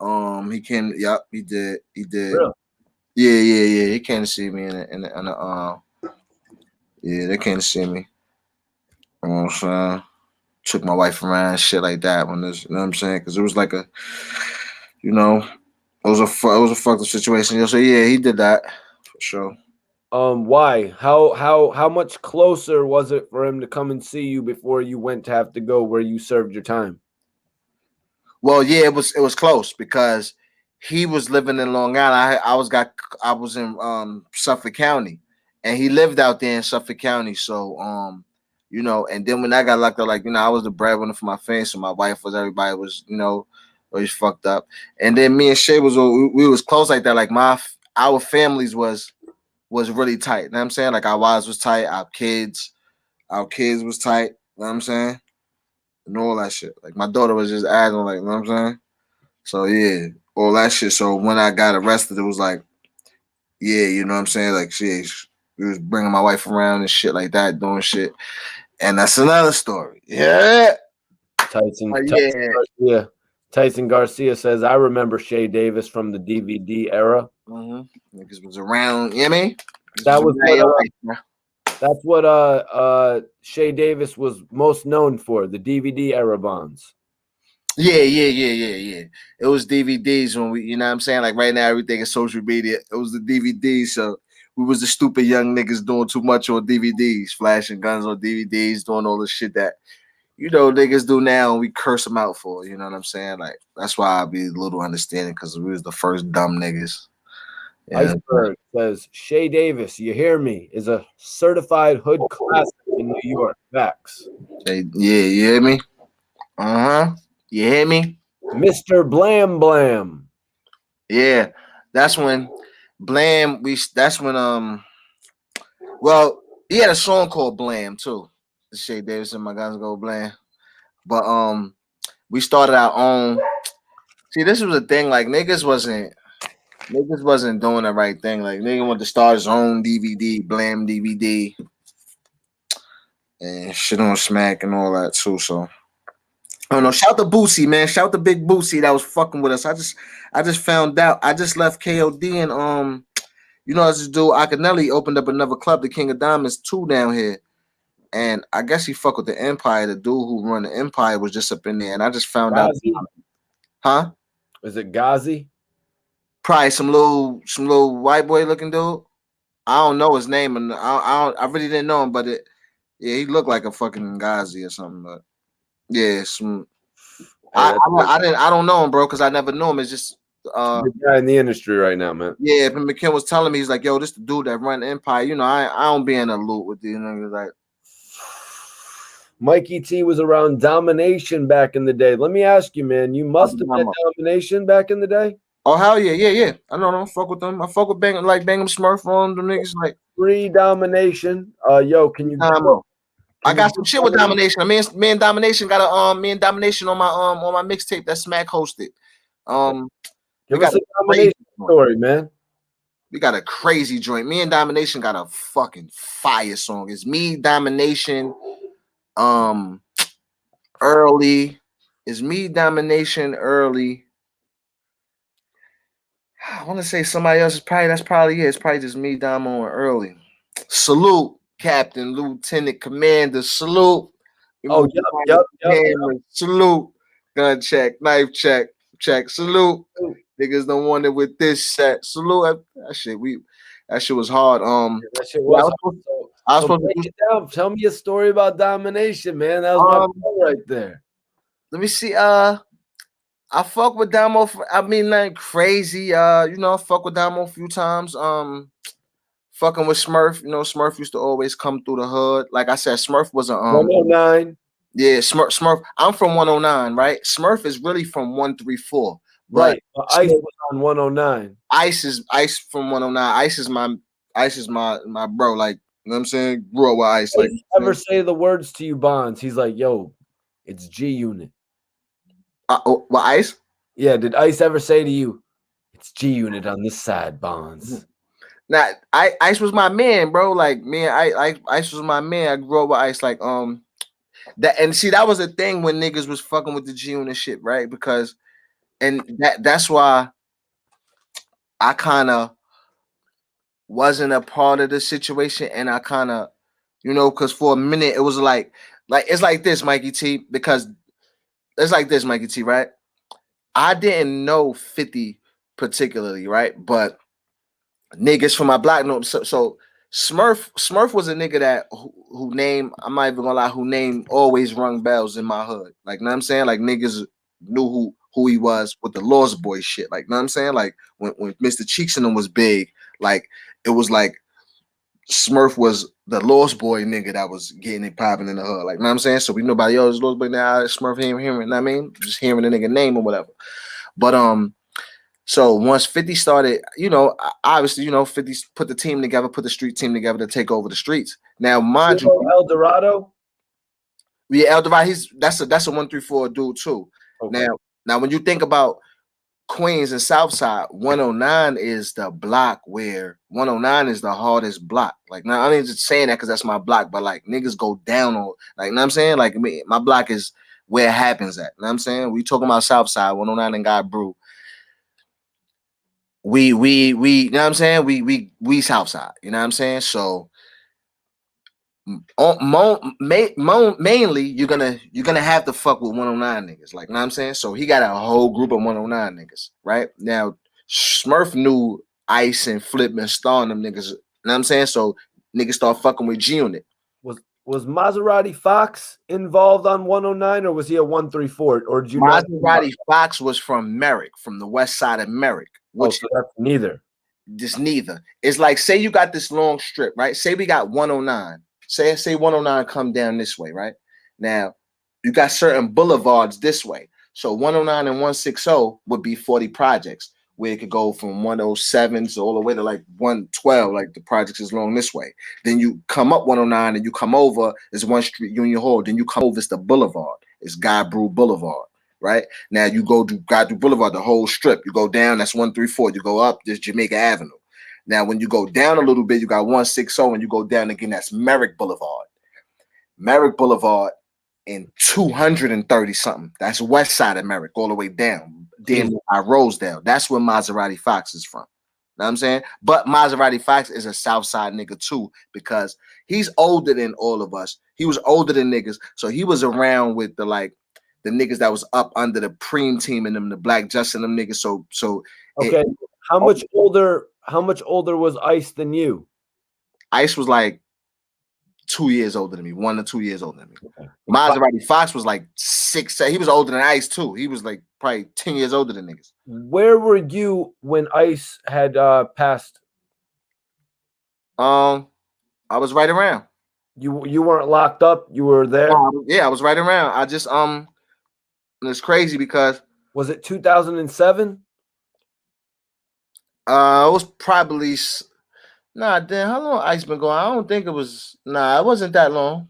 He came. Yep, he did. He did. Really? Yeah. He came to see me in the yeah, they came to see me. You know what I'm saying? Took my wife around, shit like that. When this, you know what I'm saying? Because it was like a, it was a fucked up situation. So yeah, he did that for sure. Why? How much closer was it for him to come and see you before you went to have to go where you served your time? Well, yeah, it was close because he was living in Long Island. I was in Suffolk County, and he lived out there in Suffolk County. So and then when I got locked up, like I was the breadwinner for my family, so my wife was, everybody was, always fucked up. And then me and Shay we was close like that. Like our families was really tight. You know what I'm saying? Like our wives was tight, our kids was tight. You know what I'm saying? And all that shit. Like my daughter was just acting like, you know what I'm saying? So yeah, all that shit. So when I got arrested, it was like, yeah, you know what I'm saying? Like we was bringing my wife around and shit like that, doing shit. And that's another story. Yeah. Tyson Garcia says, I remember Shay Davis from the DVD era. Mm-hmm. Niggas was around, you know what I mean? That's what Shay Davis was most known for, the DVD era Bonds. Yeah. It was DVDs when we, you know what I'm saying? Like right now, everything is social media. It was the DVDs. So we was the stupid young niggas doing too much on DVDs, flashing guns on DVDs, doing all the shit that, niggas do now and we curse them out for. You know what I'm saying? Like, that's why I be a little understanding because we was the first dumb niggas. Yeah. Iceberg says, Shay Davis, you hear me, is a certified hood classic in New York. Facts. Yeah, you hear me? You hear me? Mr. Blam Blam. Yeah, that's when Blam, well, he had a song called Blam too. Shay Davis and my guys go Blam. But we started our own. See, this was a thing, like niggas wasn't doing the right thing. Like nigga wanted to start his own DVD, Blam DVD. And shit on Smack and all that too. So I don't know. Shout to Boosie, man. Shout to Big Boosie that was fucking with us. I just found out. I just left KOD and you know, as this dude Akinelli opened up another club, the King of Diamonds 2 down here. And I guess he fucked with the Empire. The dude who run the Empire was just up in there. And I just found Ghazi? out. Huh? Is it Ghazi? Probably some little white boy looking dude. I don't know his name, and I really didn't know him, but yeah, he looked like a fucking Ghazi or something. But yeah, I don't know him, bro, because I never knew him. It's just Big guy in the industry right now, man. yeah. If McKim was telling me, he's like, yo, this the dude that run Empire. You know, I don't be in a loop with these niggas. Like, Mikey T was around Domination back in the day. Let me ask you, man. You must have been Domination back in the day. oh hell yeah. I don't fuck with them. I fuck with Bangum Smurf on them niggas like Pre-Domination. Yo, can you? I got some shit with Domination. Me and Domination got me and Domination on my mixtape that Smack hosted. Give us a Domination story, man. We got a crazy joint. Me and Domination got a fucking fire song. It's me, Domination, Early. It's me, Domination, Early. I want to say somebody else. That's probably it. It's probably just me, Damo, and Early. Salute, Captain, Lieutenant, Commander. Salute. Yep. Salute. Gun check, knife check. Salute. Niggas don't want it with this set. Salute. That shit was hard. That shit was. I was supposed to down. Tell me a story about Domination, man. That was my right there. Let me see. I fuck with Damo. Like crazy. You know, I fuck with Damo a few times. Fucking with Smurf. You know, Smurf used to always come through the hood. Like I said, Smurf was a 109. Yeah, Smurf. I'm from 109, right? Smurf is really from 134. Right. Ice was on 109. Ice from 109. Ice is my bro. Like, you know what I'm saying? Grew up with Ice. Like, ever say the words to you, Bonds? He's like, yo, it's G Unit. What, Ice? Yeah, did Ice ever say to you, it's G Unit on this side, Bonds? Nah, Ice was my man, bro. Like, me and Ice was my man. I grew up with Ice. Like, that was the thing when niggas was fucking with the G Unit shit, right? Because that's why I kind of wasn't a part of the situation, and I kind of, you know, because for a minute it was like it's like this, Mikey T, because it's like this, Mikey T, right? I didn't know 50 particularly, right? But niggas from my block know. So Smurf was a nigga that who name, I'm not even gonna lie, who name always rung bells in my hood. Like, know what I'm saying? Like, niggas knew who he was with the Lost Boy shit. Like, know what I'm saying? Like, when Mr. Cheeks and them was big, like, it was like Smurf was the Lost Boy nigga that was getting it popping in the hood. Like, know what I'm saying? So we nobody else Lost Boy now. Smurf hearing, you know what I mean? Just hearing the nigga name or whatever. But so once 50 started, you know, obviously, you know, 50 put the team together, put the street team together to take over the streets. Now, mind you, El Dorado. Yeah, El Dorado. That's a 134 dude too. Okay. Now when you think about Queens and Southside, 109 is the block where 109 is the hardest block. Like, now I ain't just saying that because that's my block, but like niggas go down on, like, you know what I'm saying? Like, my block is where it happens at. You know what I'm saying? We talking about Southside, 109 and God Brew. We you know what I'm saying? We Southside, you know what I'm saying? So mainly you're gonna have to fuck with 109 niggas, like, you know what I'm saying? So he got a whole group of 109 niggas, right? Now Smurf knew Ice and Flip and Star and them niggas, you know what I'm saying? So niggas start fucking with G Unit. Was Maserati Fox involved on 109, or was he a 134? Or did you Maserati Fox was from Merrick, from the west side of Merrick. Which so that's neither. Just neither. It's like, say you got this long strip, right? Say we got 109. Say 109 come down this way, right? Now you got certain boulevards this way. So 109 and 160 would be 40 projects, where it could go from 107s all the way to like 112, like the projects is long this way. Then you come up 109 and you come over, it's one street, Union Hall. Then you come over, it's the boulevard. It's God Brew Boulevard, right? Now you go to God Brew Boulevard, the whole strip. You go down, that's 134. You go up, there's Jamaica Avenue. Now, when you go down a little bit, you got 160, and you go down again, that's Merrick Boulevard. Merrick Boulevard and 230 something. That's West Side of Merrick, all the way down, damn by Rosedale. That's where Maserati Fox is from. Know what I'm saying? But Maserati Fox is a South Side nigga too, because he's older than all of us. He was older than niggas, so he was around with the niggas that was up under the Preem team and them, the Black Justin them niggas. So okay. How much older was Ice than you? Ice was like 2 years older than me, 1 to 2 years older than me. Okay. Maserati Fox was like 6, 7. He was older than Ice too. He was like probably 10 years older than niggas. Where were you when Ice had passed? I was right around. You weren't locked up. You were there. Yeah, I was right around. I just it's crazy because was it 2007? It was probably damn. How long Ice been going? I don't think it was. It wasn't that long.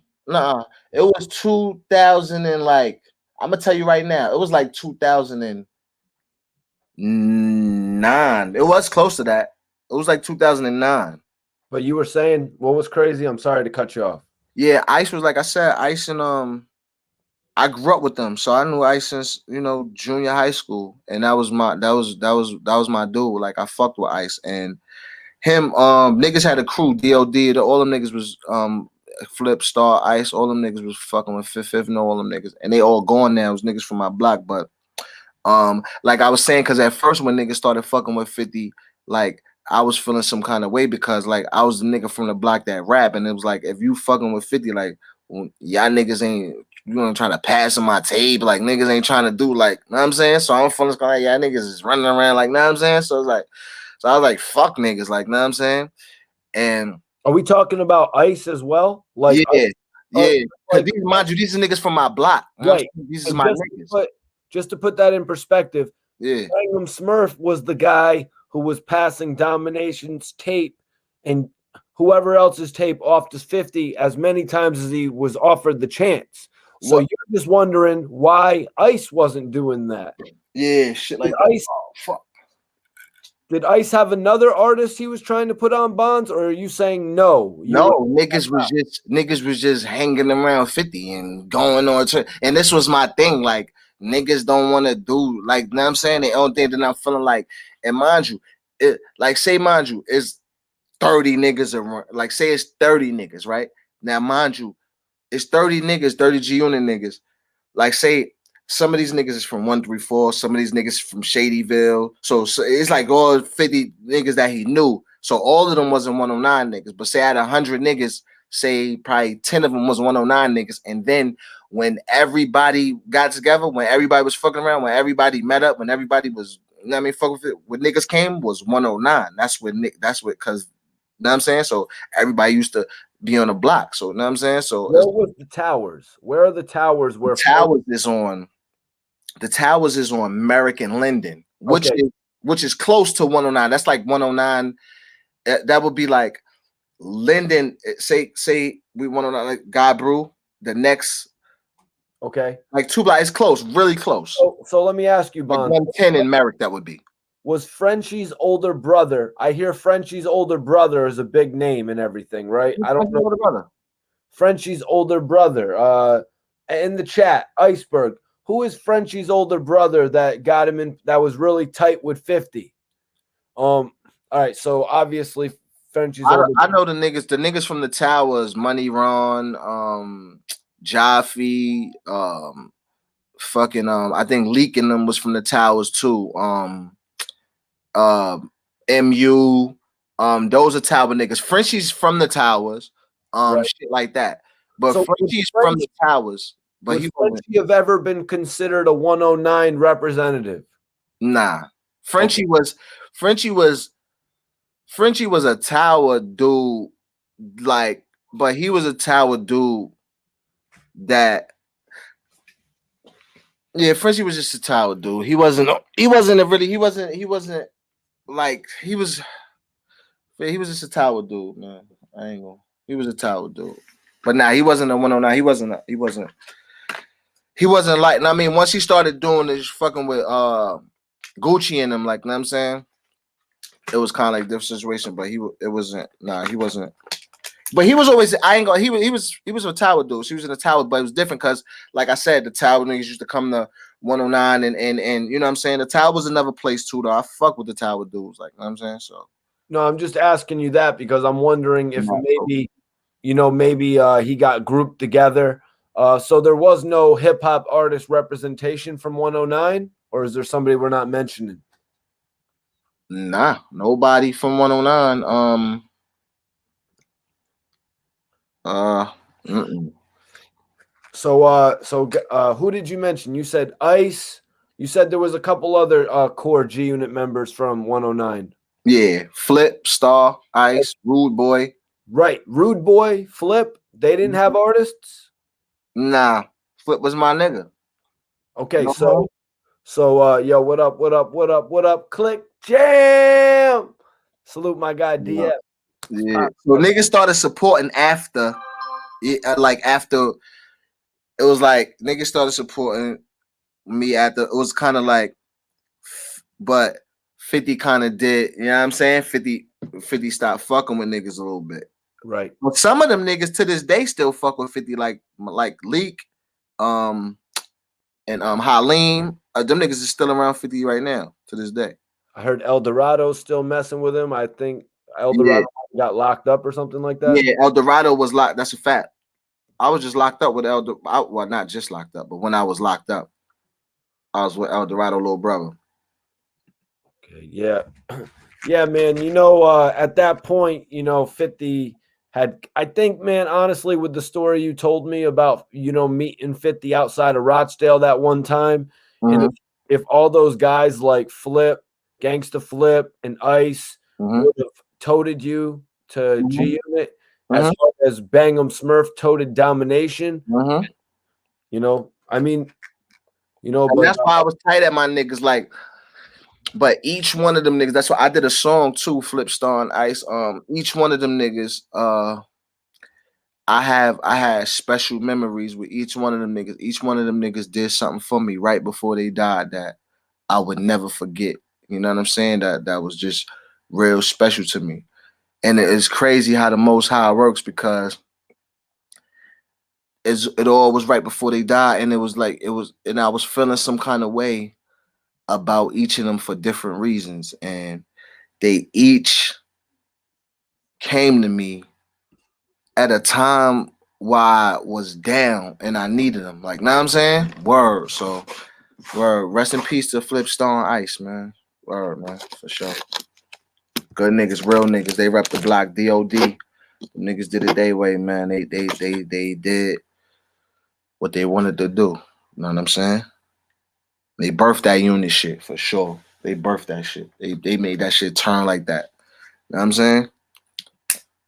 It was 2000 and like I'm gonna tell you right now. It was like 2009. It was close to that. It was like 2009. But you were saying what was crazy? I'm sorry to cut you off. Yeah, Ice was like I said. Ice and I grew up with them, so I knew Ice since junior high school, and that was my dude. Like I fucked with Ice and him. Niggas had a crew. DOD. All them niggas was Flip, Star, Ice. All them niggas was fucking with Fifth. All them niggas, and they all gone now. It was niggas from my block, but like I was saying, because at first when niggas started fucking with 50, like I was feeling some kind of way because like I was the nigga from the block that rap, and it was like if you fucking with 50, like y'all niggas ain't trying to pass on my tape, like niggas ain't trying to do like, know what I'm saying? So I'm feeling like y'all niggas is running around like, know what I'm saying? So I was like, fuck niggas, like, know what I'm saying? And are we talking about Ice as well? Like yeah. Like, these are niggas from my block. Right. These is my niggas. Just to put that in perspective, yeah, Magnum Smurf was the guy who was passing Domination's tape and whoever else's tape off to 50 as many times as he was offered the chance. So you're just wondering why Ice wasn't doing that. Yeah, shit like Ice, fuck. Did Ice have another artist he was trying to put on bonds, or are you saying no? Niggas was just hanging around 50 and going on to, and this was my thing. Like niggas don't want to do like, you know what I'm saying? They don't think that I'm feeling like, and mind you, it's 30 niggas around, like say it's 30 niggas, right? Now mind you, it's 30 niggas, 30 G Unit niggas. Like say some of these niggas is from 134, some of these niggas from Shadyville. So it's like all 50 niggas that he knew. So all of them wasn't 109 niggas. But say out of 100 niggas, say probably 10 of them was 109 niggas. And then when everybody got together, when everybody was fucking around, when everybody met up, when everybody was, you know what I mean, fuck with it, when niggas came was 109. That's what, because, you know what I'm saying? So everybody used to be on the block. So, you know what I'm saying? So where was the Towers? Where are the Towers? Where the Towers is on Merrick and Linden, which is close to 109. That's like 109. That would be like Linden. Say we 109 like God Brew. The next, like 2 blocks. It's close, really close. So let me ask you, Bond. Like 110 in Merrick, that would be. Was Frenchie's older brother? I hear Frenchie's older brother is a big name and everything, right? I don't know. Brother. Frenchie's older brother. In the chat, Iceberg. Who is Frenchie's older brother that got him in? That was really tight with 50. All right. So obviously, Frenchie's. I know the niggas. The niggas from the Towers, Money Ron, Jaffe, fucking I think Leak and them was from the Towers too. MU, those are Tower niggas. Frenchie's from the Towers, right. Shit like that. But so Frenchie's from the Towers. But would Frenchie have ever been considered a 109 representative? Nah. Frenchie was a Tower dude, like, but he was a Tower dude Frenchie was just a Tower dude. He was just a Tower dude, man. He was a Tower dude. But nah, he wasn't a 109. He wasn't like, I mean, once he started doing this fucking with Gucci and him, like, you know what I'm saying? It was kind of like a different situation, but he wasn't But he was always, I ain't gonna, he was a Tower dude. She was in the Tower, but it was different because, like I said, the Tower niggas used to come to 109 and you know what I'm saying? The Tower was another place too, though. I fuck with the Tower dudes, like, you know what I'm saying? So No, I'm just asking you that because I'm wondering if maybe, maybe he got grouped together. So there was no hip hop artist representation from 109, or is there somebody we're not mentioning? nah, nobody from 109. Mm-mm. So who did you mention? You said Ice. You said there was a couple other core G Unit members from 109. Yeah, Flip, Star, Ice, Rude Boy. Right, Rude Boy, Flip. They didn't have artists. Nah, Flip was my nigga. Okay, No. yo, what up, what up, what up, what up? Click jam. Salute my guy DF. Yeah. So niggas started supporting after, like after it was like niggas started supporting me after it was kind of like, but 50 kind of did, you know what I'm saying? 50 stopped fucking with niggas a little bit. Right. But some of them niggas to this day still fuck with 50, like Leak, and Halim. Them niggas is still around 50 right now to this day. I heard El Dorado's still messing with him. I think El Dorado got locked up or something like that. Yeah, El Dorado was locked. That's a fact. I was just locked up with well, not just locked up, but when I was locked up, I was with El Dorado, little brother. Okay, yeah. Yeah, man. At that point, 50 had, I think, man, honestly, with the story you told me about, meeting 50 outside of Rochdale that one time, and if all those guys like Flip, Gangsta Flip, and Ice would have toted you to G Unit, as far as Bang'em Smurf toted Domination, I mean, but that's why I was tight at my niggas, like. But each one of them niggas, that's why I did a song too, Flip, Star, and Ice. Each one of them niggas, I had special memories with each one of them niggas. Each one of them niggas did something for me right before they died that I would never forget. You know what I'm saying? That was just real special to me. And it's crazy how the Most High works because it all was right before they died, and and I was feeling some kind of way about each of them for different reasons, and they each came to me at a time while I was down and I needed them. Like, know what I'm saying? Word. So, word. Rest in peace to Flip, Star, and Ice, man. Word, man, for sure. Good niggas, real niggas. They rep the block. DOD. The niggas did it their way, man. They did what they wanted to do. You know what I'm saying? They birthed that unit shit for sure. They birthed that shit. They made that shit turn like that. You know what I'm saying?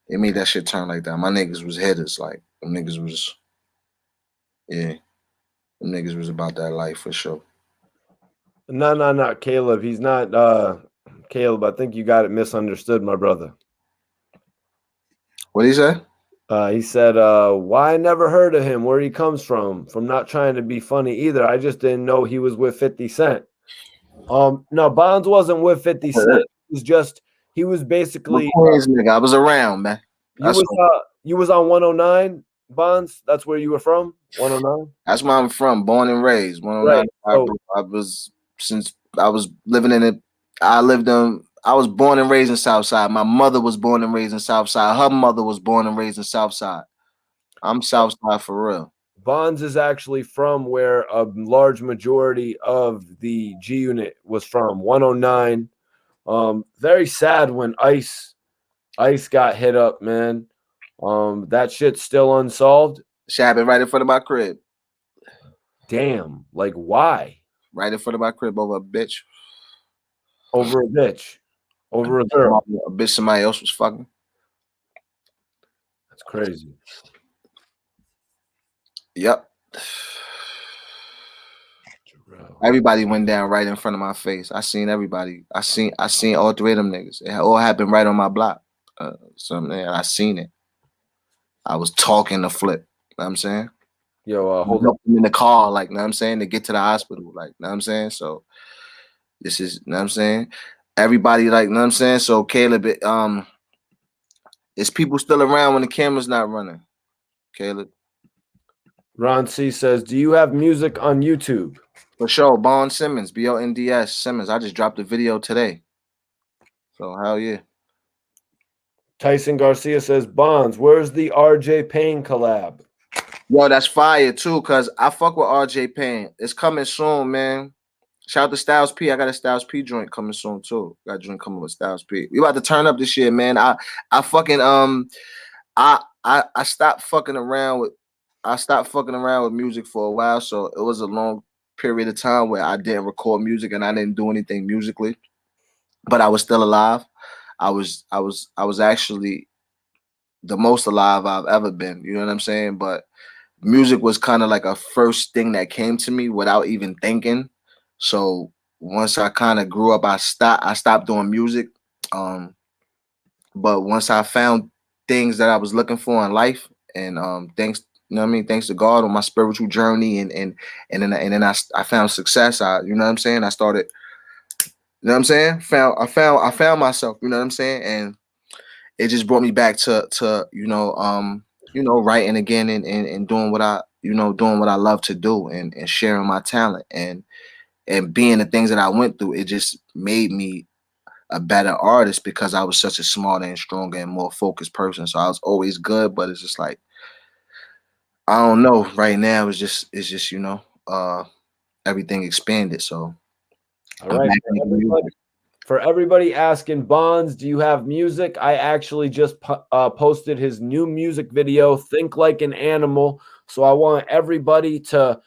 They made that shit turn like that. My niggas was hitters. Like, them niggas was, yeah. Them niggas was about that life for sure. No, Caleb. He's not Caleb. I think you got it misunderstood, my brother. What did he say? He said, why I never heard of him, where he comes from not trying to be funny either. I just didn't know he was with 50 Cent. No, Bonds wasn't with 50 Cent. He was basically nigga. I was around, man. You was on 109, Bonds. That's where you were from? 109? That's where I'm from, born and raised. 109. Right. I was since I was living in it. I was born and raised in Southside. My mother was born and raised in Southside. Her mother was born and raised in Southside. I'm Southside for real. Bonds is actually from where a large majority of the G Unit was from, 109. Very sad when Ice got hit up, man. That shit's still unsolved. Shit happened right in front of my crib. Damn, like why? Right in front of my crib over a bitch. Over a bitch. Over a girl. A bitch somebody else was fucking. That's crazy. Yep. Everybody went down right in front of my face. I seen everybody. I seen all three of them niggas. It all happened right on my block. I seen it. I was talking to Flip. You know what I'm saying? Yo, hold up. In the car, like, you know what I'm saying, to get to the hospital. Like, you know what I'm saying? So this is, you know what I'm saying? Everybody, like, you know what I'm saying? So Caleb, Is people still around when the camera's not running? Caleb. Ron C says, "Do you have music on YouTube?" For sure. Bond Simmons, Bonds Simmons. I just dropped a video today. So hell yeah. Tyson Garcia says, "Bonds, where's the RJ Payne collab?" Yo, that's fire too, cause I fuck with RJ Payne. It's coming soon, man. Shout out to Styles P. I got a Styles P joint coming soon too. Got a joint coming with Styles P. We about to turn up this year, man. I fucking I stopped fucking around with music for a while, so it was a long period of time where I didn't record music and I didn't do anything musically, but I was still alive. I was actually the most alive I've ever been. You know what I'm saying? But music was kind of like a first thing that came to me without even thinking. So once I kind of grew up, I stopped doing music. But once I found things that I was looking for in life, and thanks, you know what I mean, thanks to God on my spiritual journey, and then I found success. You know what I'm saying? I started, you know what I'm saying? I found myself. You know what I'm saying? And it just brought me back to writing again and doing what I love to do and sharing my talent and being the things that I went through. It just made me a better artist because I was such a smarter and stronger and more focused person. So I was always good, but it's just like, I don't know. Right now it's just everything expanded. So All right. For everybody asking, Bonds, do you have music? I actually just posted his new music video, Think Like an Animal. So I want everybody to,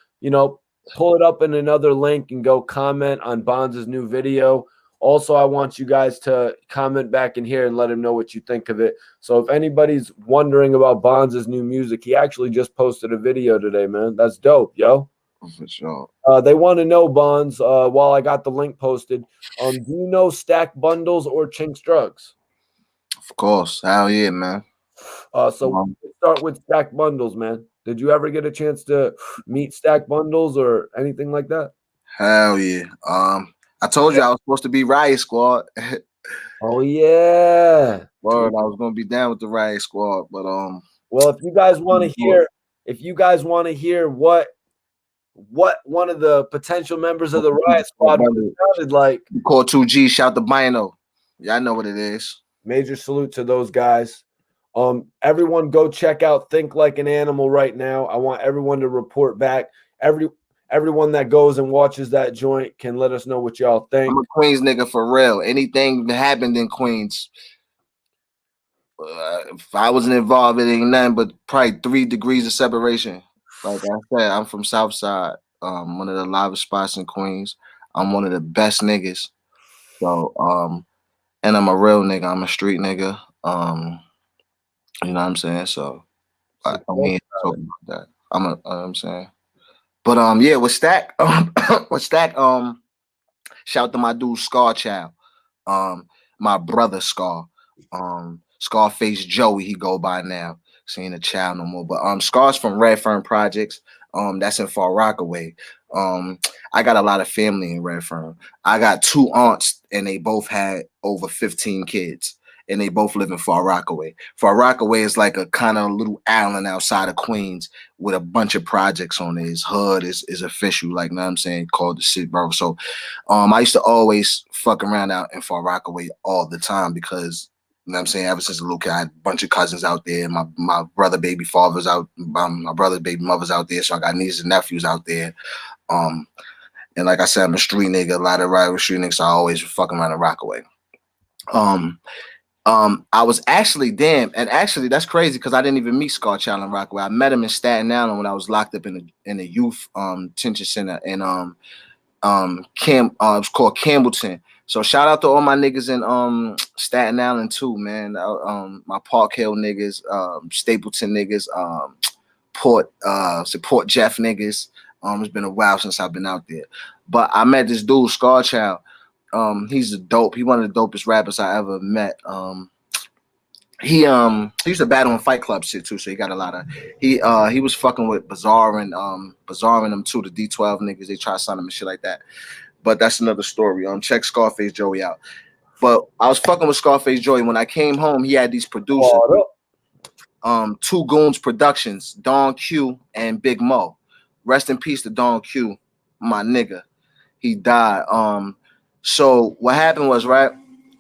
pull it up in another link and go comment on Bonds' new video. Also, I want you guys to comment back in here and let him know what you think of it. So if anybody's wondering about Bonds' new music, he actually just posted a video today, man. That's dope, yo. For sure. They want to know, Bonds, while I got the link posted, do you know Stack Bundles or Chinks Drugs? Of course. Hell yeah, man. So we'll start with Stack Bundles, man. Did you ever get a chance to meet Stack Bundles or anything like that? Hell yeah. I told you I was supposed to be Riot Squad. Oh yeah. Word, I was gonna be down with the Riot Squad, but well, if you guys want to hear what one of the potential members of the Riot Squad sounded like, call 2G, shout the Bino. Yeah, I know what it is. Major salute to those guys. Everyone go check out Think Like an Animal right now. I want everyone to report back. Everyone that goes and watches that joint can let us know what y'all think. I'm a Queens nigga for real. Anything that happened in Queens, if I wasn't involved, it ain't nothing but probably 3 degrees of separation. Like I said, I'm from Southside, one of the livest spots in Queens. I'm one of the best niggas. So, and I'm a real nigga. I'm a street nigga. You know what I'm saying? So, I mean, talking about that. I'm saying. But yeah, with Stack, shout out to my dude Scar Child, my brother Scar, Scarface Joey, he go by now. Seeing a child no more, but Scar's from Redfern Projects. That's in Far Rockaway. I got a lot of family in Redfern. I got 2 aunts, and they both had over 15 kids. And they both live in Far Rockaway. Far Rockaway is like a kind of little island outside of Queens with a bunch of projects on it. His hood is official, like, you know what I'm saying, called the city borough. So I used to always fuck around out in Far Rockaway all the time because, you know what I'm saying, ever since a little kid, I had a bunch of cousins out there. My brother baby father's out, my brother baby mother's out there. So I got nieces and nephews out there. And like I said, I'm a street nigga, a lot of rival street niggas, so I always fucking around in Rockaway. I was actually actually that's crazy because I didn't even meet Scar Child in Rockaway. I met him in Staten Island when I was locked up in the youth detention center in it's called Campbellton. So shout out to all my niggas in Staten Island too, man. My Park Hill niggas, Stapleton niggas, Port Jeff niggas. It's been a while since I've been out there, but I met this dude Scar Child. He's one of the dopest rappers I ever met. He used to battle in Fight Club shit too, so he got a lot of he was fucking with Bazaar and them too, the D12 niggas. They try to sign him and shit like that. But that's another story. Check Scarface Joey out. But I was fucking with Scarface Joy. When I came home, he had these producers. Two Goons Productions, Don Q and Big Mo. Rest in peace to Don Q, my nigga. He died. So what happened was, right,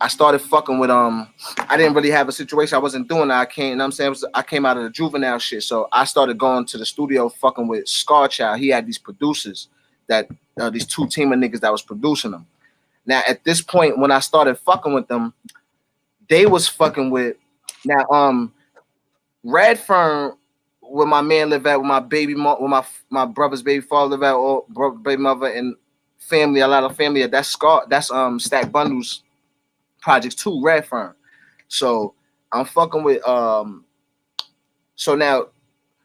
I started fucking with I didn't really have a situation. I wasn't doing that. I came out of the juvenile shit. So I started going to the studio fucking with Scar Child. He had these producers that these two team of niggas that was producing them. Now at this point, when I started fucking with them, they was fucking with Redfern, where my man live at, with my baby mom, with my brother's baby father live at, or baby mother and family, a lot of family. That's Stack Bundles Projects 2, Redfern. So I'm fucking with so now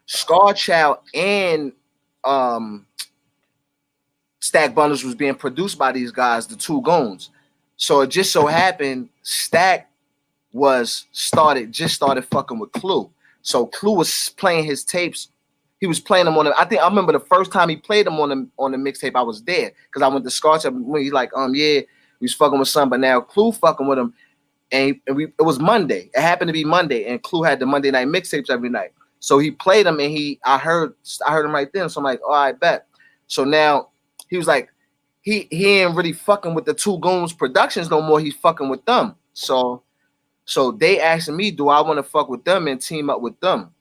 Scar Child and Stack Bundles was being produced by these guys, the Two Goons. So it just so happened Stack started fucking with Clue. So Clue was playing his tapes. He was playing them on the, I remember the first time he played them on the mixtape, I was there. Because I went to Scar Child when he's like, yeah, he was fucking with some, but now Clue fucking with him. And it was Monday. It happened to be Monday, and Clue had the Monday night mixtapes every night. So he played them, and I heard him right then. So I'm like, oh, I bet. So now he was like, he ain't really fucking with the Two Goons Productions no more. He's fucking with them. So they asking me, do I want to fuck with them and team up with them?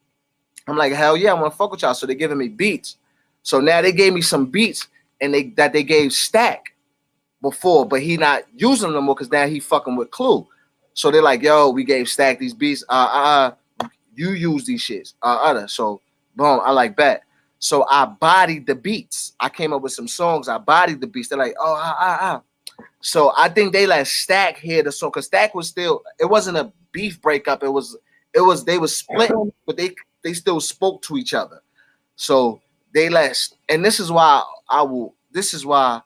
I'm like, hell yeah, I want to fuck with y'all. So they're giving me beats. So now they gave me some beats, and they gave Stack before, but he not using them no more because now he fucking with Clue. So they're like, yo, we gave Stack these beats. You use these shits. So boom, I like that. So I bodied the beats. I came up with some songs. I bodied the beats. They're like, oh, So I think they let Stack hear the song because Stack was still. It wasn't a beef breakup. It was. They was split, but they still spoke to each other. So they let. And this is why I will. This is why.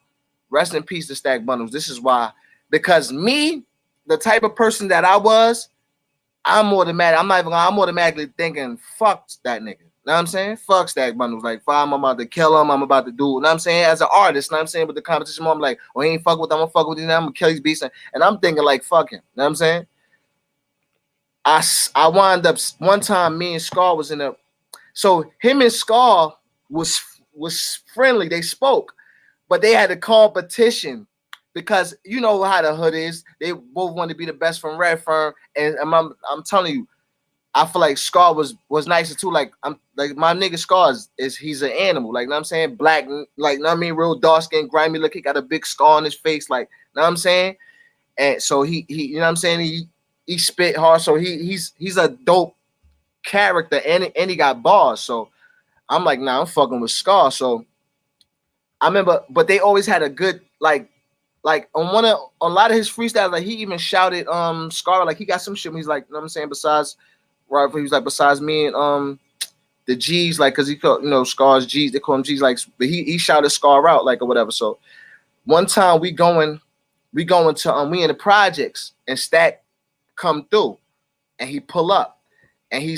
Rest in peace to Stack Bundles. This is why, because me, the type of person that I was, I'm automatically thinking, fuck that nigga. You know what I'm saying? Fuck Stack Bundles. Like, I'm about to kill him. I'm about to do, you know what I'm saying? As an artist, you know what I'm saying? With the competition, I'm like, he ain't fuck with them. I'm gonna fuck with him. I'm gonna kill these beasts. And I'm thinking, like, fuck him. You know what I'm saying? I wound up, one time, me and Scar was in a, so him and Scar was friendly. They spoke, but they had a competition. Because you know how the hood is. They both want to be the best from Redfern. And I'm telling you, I feel like Scar was nicer too. Like I'm like my nigga Scar is he's an animal. Like, you know what I'm saying? Black, like, you know what I mean, real dark skin, grimy look. He got a big scar on his face, like, you know what I'm saying? And so he you know what I'm saying? He spit hard. So he's a dope character and he got bars. So I'm like, nah, I'm fucking with Scar. So I remember, but they always had a good like on a lot of his freestyles, like he even shouted Scar, like he got some shit. He's like, you know what I'm saying, besides right, he was like, besides me and the G's, like, cause he called, you know, Scar's G's, they call him G's, like, but he shouted Scar out, like, or whatever. So one time we going to we in the projects and Stack come through and he pull up and he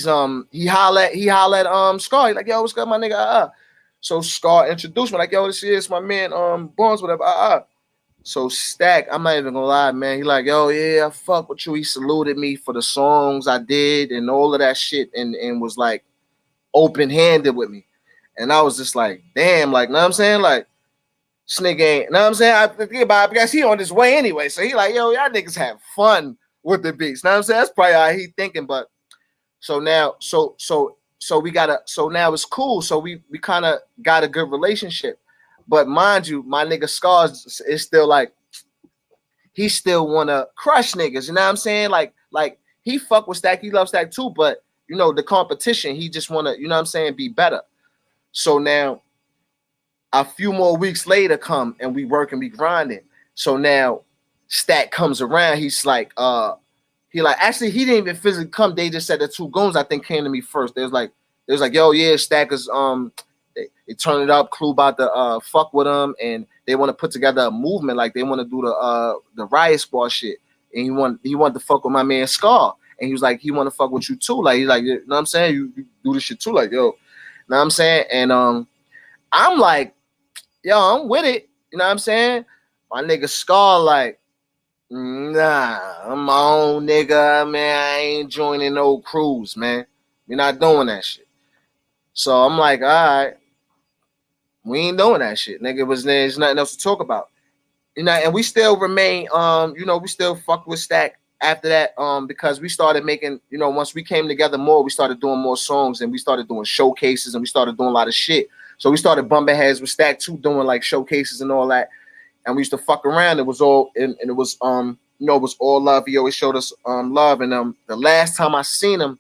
holla at Scar. He's like, yo, what's good, my nigga? So Scar introduced me, like, yo, this is my man Bones, whatever. So Stack, I'm not even gonna lie, man. He like, yo, yeah, I fuck with you. He saluted me for the songs I did and all of that shit, and was like open-handed with me. And I was just like, damn, like, know what I'm saying? Like, this nigga ain't, know what I'm saying? I think about it because he on his way anyway. So he like, yo, y'all niggas have fun with the beats. Know what I'm saying? That's probably how he thinking, but so now, so now it's cool. So we kind of got a good relationship. But mind you, my nigga Scars is still like, he still wanna crush niggas, you know what I'm saying? Like he fuck with Stack, he loves Stack too, but you know, the competition, he just wanna, you know what I'm saying, be better. So now a few more weeks later come and we work and we grinding. So now Stack comes around, he's like, actually he didn't even physically come, they just said the Two Goons, I think, came to me first. They was like, yo, yeah, Stack is they turn it up, Clue about to fuck with them, and they want to put together a movement, like they want to do the Riot Squad shit. And he want to fuck with my man Scar. And he was like, he want to fuck with you too. Like, he's like, you know what I'm saying? You do this shit too, like, yo. You know what I'm saying? And I'm like, yo, I'm with it. You know what I'm saying? My nigga Scar, like, Nah, I'm my own nigga, man. I ain't joining no crews, man. We're not doing that shit. So I'm like, all right, we ain't doing that shit, nigga. There's nothing else to talk about. And we still remain, we still fuck with Stack after that, because we started making, once we came together more, we started doing more songs and we started doing showcases and we started doing a lot of shit. So we started bumping heads with Stack too, doing like showcases and all that. And we used to fuck around. It was all, and it was, it was all love. He always showed us love. And the last time I seen him,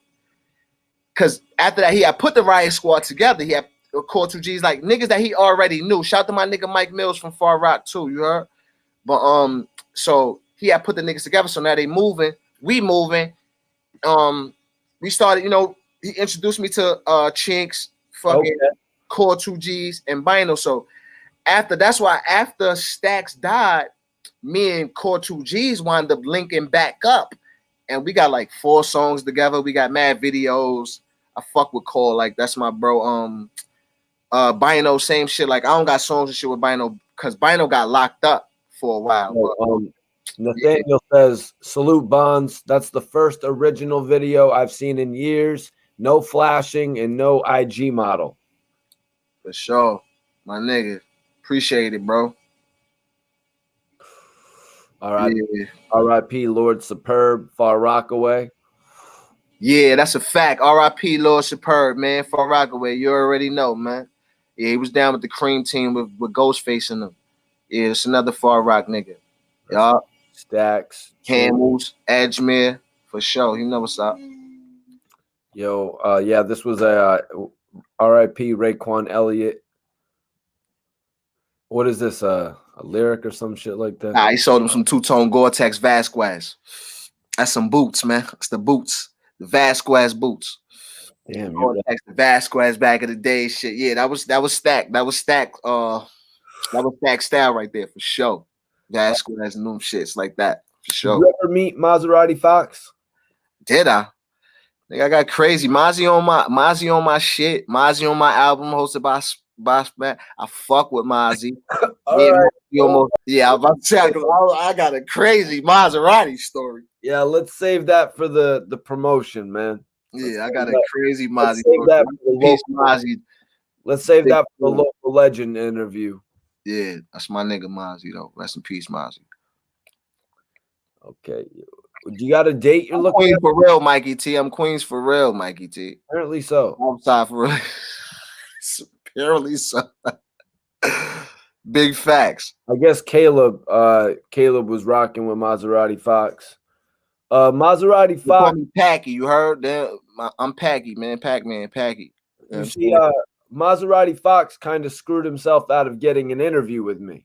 because after that, he had put the Riot Squad together. He had called 2Gs, like niggas that he already knew. Shout out to my nigga Mike Mills from Far Rock too, you heard? But so he had put the niggas together. So now they moving, we moving. We started, he introduced me to Chinks, fucking Core 2Gs, and Bino. So that's why after Stacks died, me and Core 2Gs wound up linking back up. And we got like 4 songs together. We got mad videos. I fuck with Core, like that's my bro. Bino, same shit. Like I don't got songs and shit with Bino because Bino got locked up for a while. Nathaniel says, salute Bonds. That's the first original video I've seen in years. No flashing and no IG model. For sure. My nigga. Appreciate it, bro. All right. Yeah. R.I.P. Lord Superb, Far Rockaway. Yeah, that's a fact. R.I.P. Lord Superb, man. Far Rockaway. You already know, man. Yeah, he was down with the cream team with Ghostface in them. Yeah, it's another Far Rock nigga. Y'all. Stacks. Camels, Edgemere. For sure. You know what's up. Yo, yeah, this was a R.I.P. Raekwon Elliott. What is this? A lyric or some shit like that? Nah, he sold him some two-tone Gore-Tex Vasquez. That's some boots, man. It's the boots. The Vasquez boots. Damn, Gore-Tex, the Vasquez back in the day. Shit. Yeah, that was Stack. That was Stack. That was Stack style right there for sure. Vasquez and them shits like that. For sure. Did you ever meet Maserati Fox? Did I? I got crazy. Mozzie on my shit. Mozzie on my album hosted by man. I fuck with Mozzie. Yeah, I'm about to say I got a crazy Maserati story. Yeah, let's save that for the promotion, man. I got a crazy Mozzie story. Let's save that for the local legend interview. Yeah, that's my nigga Mozzie though. Rest in peace, Mozzie. Okay. You got a date you're looking Queens for real, Mikey T. I'm Queens for real, Mikey T. Apparently so. Outside for real. Apparently so. Big facts. I guess Caleb was rocking with Maserati Fox. Maserati Fox. Packy, you heard? I'm Packy, man. Pac-Man, Packy. You see, Maserati Fox kind of screwed himself out of getting an interview with me.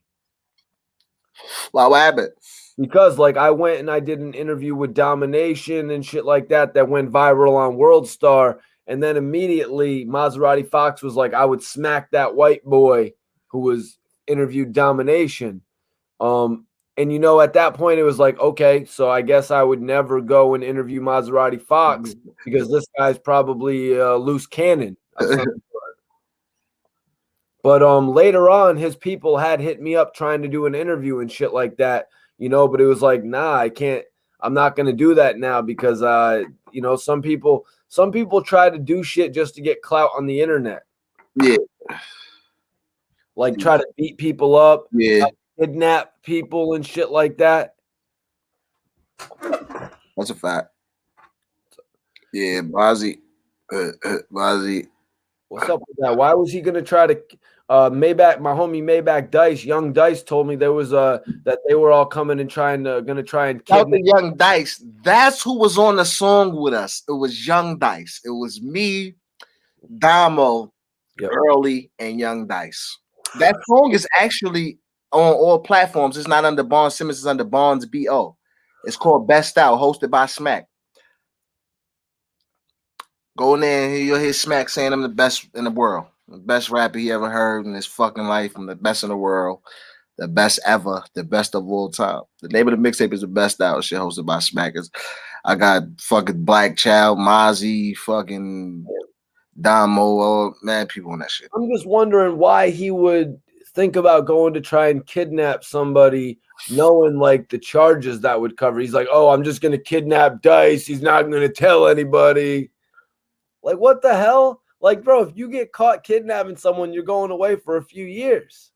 Why, what happened? Because like I went and I did an interview with Domination and shit like that went viral on World Star, and then immediately Maserati Fox was like, I would smack that white boy who was interviewed Domination. And at that point it was like, okay, so I guess I would never go and interview Maserati Fox because this guy's probably a loose cannon. But later on his people had hit me up trying to do an interview and shit like that. But it was like, nah, I can't. I'm not gonna do that now because some people try to do shit just to get clout on the internet. Yeah, like try to beat people up, kidnap people and shit like that. That's a fact. Yeah, Bazzi. What's up with that? Why was he gonna try to? Maybach, my homie Maybach Dice, Young Dice told me there was that they were all coming and gonna try and kidnap the Young Dice. That's who was on the song with us. It was Young Dice. It was me, Damo, Early, and Young Dice. That song is actually on all platforms. It's not under Barnes Simmons. It's under Barnes BO. It's called Best Out, hosted by Smack. Go in there and you'll hear Smack saying I'm the best in the world. The best rapper he ever heard in his fucking life. I'm the best in the world. The best ever. The best of all time. The name of the mixtape is The Best Out. Shit hosted by Smackers. I got fucking Black Child, Mozzie, fucking Damo, all mad people on that shit. I'm just wondering why he would think about going to try and kidnap somebody, knowing like the charges that would cover. He's like, oh, I'm just gonna kidnap Dice. He's not gonna tell anybody. Like, what the hell? Like, bro, if you get caught kidnapping someone, you're going away for a few years.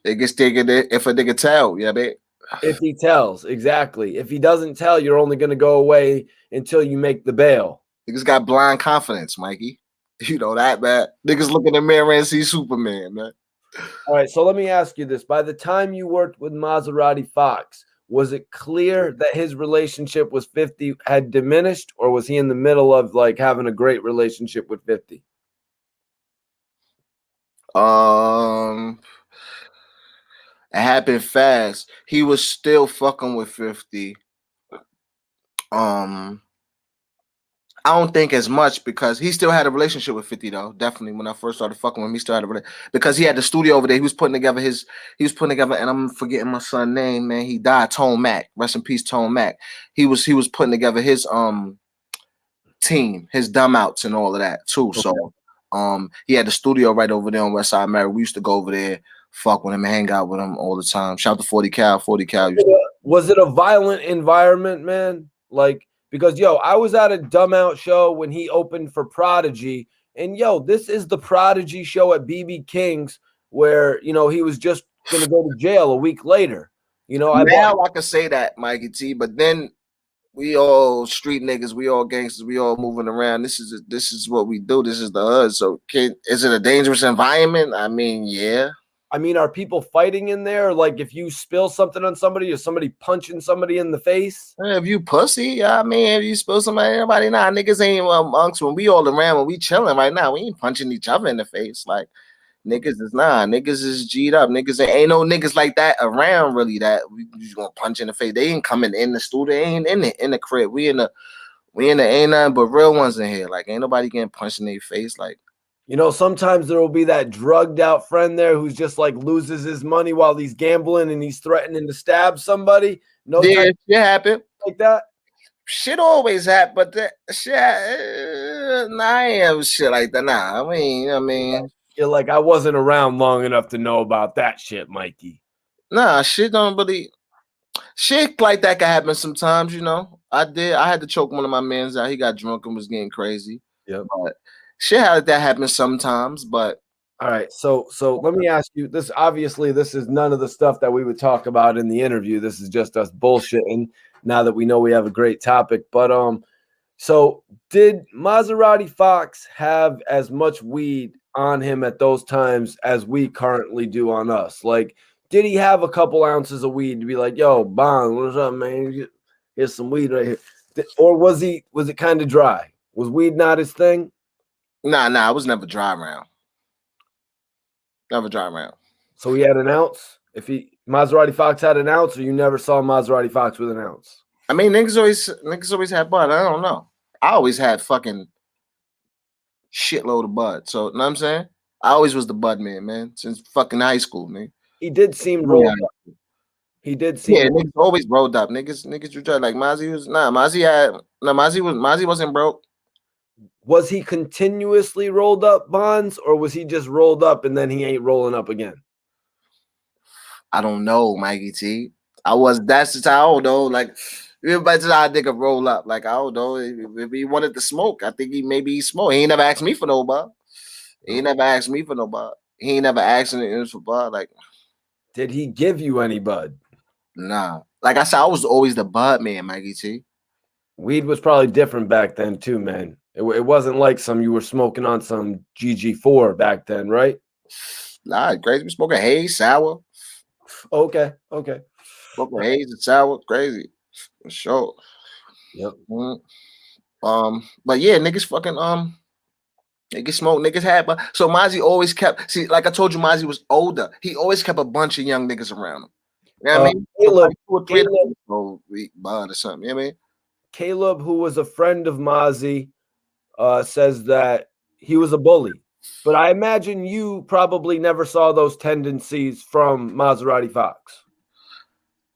They get taken if a nigga tell, yeah, man. If he tells, exactly. If he doesn't tell, you're only gonna go away until you make the bail. Niggas got blind confidence, Mikey. You know that, man. Niggas look in the mirror and see Superman, man. All right, so let me ask you this. By the time you worked with Maserati Fox, was it clear that his relationship with 50 had diminished, or was he in the middle of like having a great relationship with 50? It happened fast. He was still fucking with 50. I don't think as much because he still had a relationship with 50 though. Definitely when I first started fucking with him, he still had a relationship because he had the studio over there. He was putting together and I'm forgetting my son's name, man. He died, Tone Mac. Rest in peace, Tone Mac. He was putting together his team, his dumb outs and all of that too. Okay. So he had the studio right over there on West Side Mary. We used to go over there, fuck with him, and hang out with him all the time. Shout out to 40 Cal. Was it a violent environment, man? Like, because yo, I was at a dumb out show when he opened for Prodigy, and yo, this is the Prodigy show at BB King's where, you know, he was just gonna go to jail a week later. You know, I could say that, Mikey T, but then we all street niggas, we all gangsters, we all moving around. This is what we do. This is the hood. So is it a dangerous environment? I mean, yeah. I mean, are people fighting in there? Like, if you spill something on somebody, is somebody punching somebody in the face? If you pussy, I mean, if you spill somebody, everybody, nah, niggas ain't amongst when we all around, when we chilling right now, we ain't punching each other in the face. Like, niggas is G'd up. Niggas ain't no niggas like that around really that we just gonna punch in the face. They ain't coming in the studio, they ain't in the crib. We in the ain't nothing but real ones in here. Like, ain't nobody getting punched in their face. Like, you know, sometimes there will be that drugged out friend there who's just like loses his money while he's gambling and he's threatening to stab somebody. No, yeah, it happened like that. Shit always happen, but that shit, nah, I ain't have shit like that. Nah, I mean, you're like, I wasn't around long enough to know about that shit, Mikey. Nah, shit don't really. Shit like that can happen sometimes, you know. I had to choke one of my mans out. He got drunk and was getting crazy. Yeah, but shit like that happen sometimes. But all right, so let me ask you this. Obviously, this is none of the stuff that we would talk about in the interview. This is just us bullshitting. Now that we know we have a great topic, but so did Maserati Fox have as much weed on him at those times as we currently do on us? Like, did he have a couple ounces of weed to be like, yo, Bond, what's up, man? Here's some weed right here. Or was it kind of dry? Was weed not his thing? Nah, I was never dry around. Never dry around. So he had an ounce? If Maserati Fox had an ounce, or you never saw Maserati Fox with an ounce? I mean, niggas always had bud. I don't know. I always had fucking shitload of bud. So, you know what I'm saying? I always was the bud man, since fucking high school, man. He did seem rolled up. He did seem niggas always rolled up. Niggas you try like Mozzie wasn't broke. Was he continuously rolled up, Bonds, or was he just rolled up and then he ain't rolling up again? I don't know, Mikey T. That's just how I don't know. Like, everybody's how a nigga roll up. Like, I don't know. If he wanted to smoke, I think he smoked. He ain't never asked me for no bud. He ain't never asked me for no bud. He ain't never asked me for bud. Like, did he give you any bud? Nah. Like I said, I was always the bud man, Mikey T. Weed was probably different back then too, man. It wasn't like you were smoking on some GG4 back then, right? Nah, crazy. We smoking haze, sour. Okay. Smoking haze and sour, crazy. For sure. Yep. Mm-hmm. But yeah, niggas fucking niggas smoke, niggas had, but so Mozzie always kept. See, like I told you, Mozzie was older. He always kept a bunch of young niggas around him. You know what I mean? Bud or something. You know what I mean? Caleb, who was a friend of Mozzie, says that he was a bully. But I imagine you probably never saw those tendencies from Maserati Fox.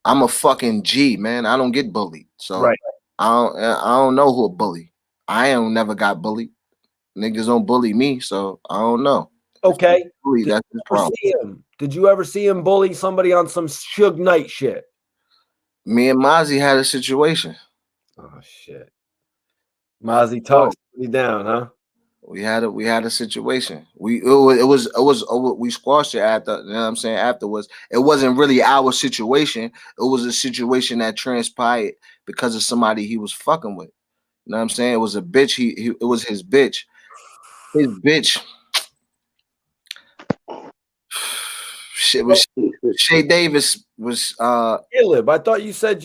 I'm a fucking G, man. I don't get bullied. So right. I don't know who a bully. I ain't never got bullied. Niggas don't bully me, so I don't know. Okay. Bully, Did that's you his ever problem. see him? Did you ever see him bully somebody on some Suge Knight shit? Me and Mozzie had a situation. Oh shit. Mozzie Oh, talks me down, huh? we had a situation. We squashed it after. You know what I'm saying? Afterwards, it wasn't really our situation. It was a situation that transpired because of somebody he was fucking with. You know what I'm saying? It was a bitch. It was his bitch. His bitch. Shit was Shay Davis was Caleb, I thought you said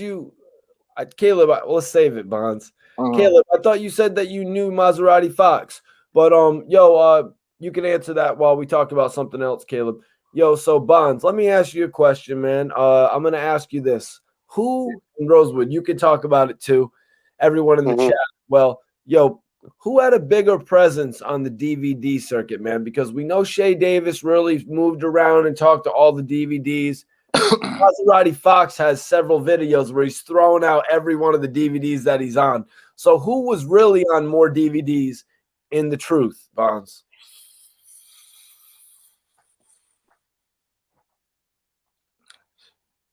Caleb, let's save it, Bonds. Caleb, I thought you said that you knew Maserati Fox, but you can answer that while we talk about something else, Caleb. Yo, so Bonds, let me ask you a question, man. I'm gonna ask you this: Who in Rosewood? You can talk about it too. Everyone in the chat. Well, yo, who had a bigger presence on the DVD circuit, man? Because we know Shay Davis really moved around and talked to all the DVDs. Maserati Fox has several videos where he's throwing out every one of the DVDs that he's on. So who was really on more DVDs in the truth, Bonds?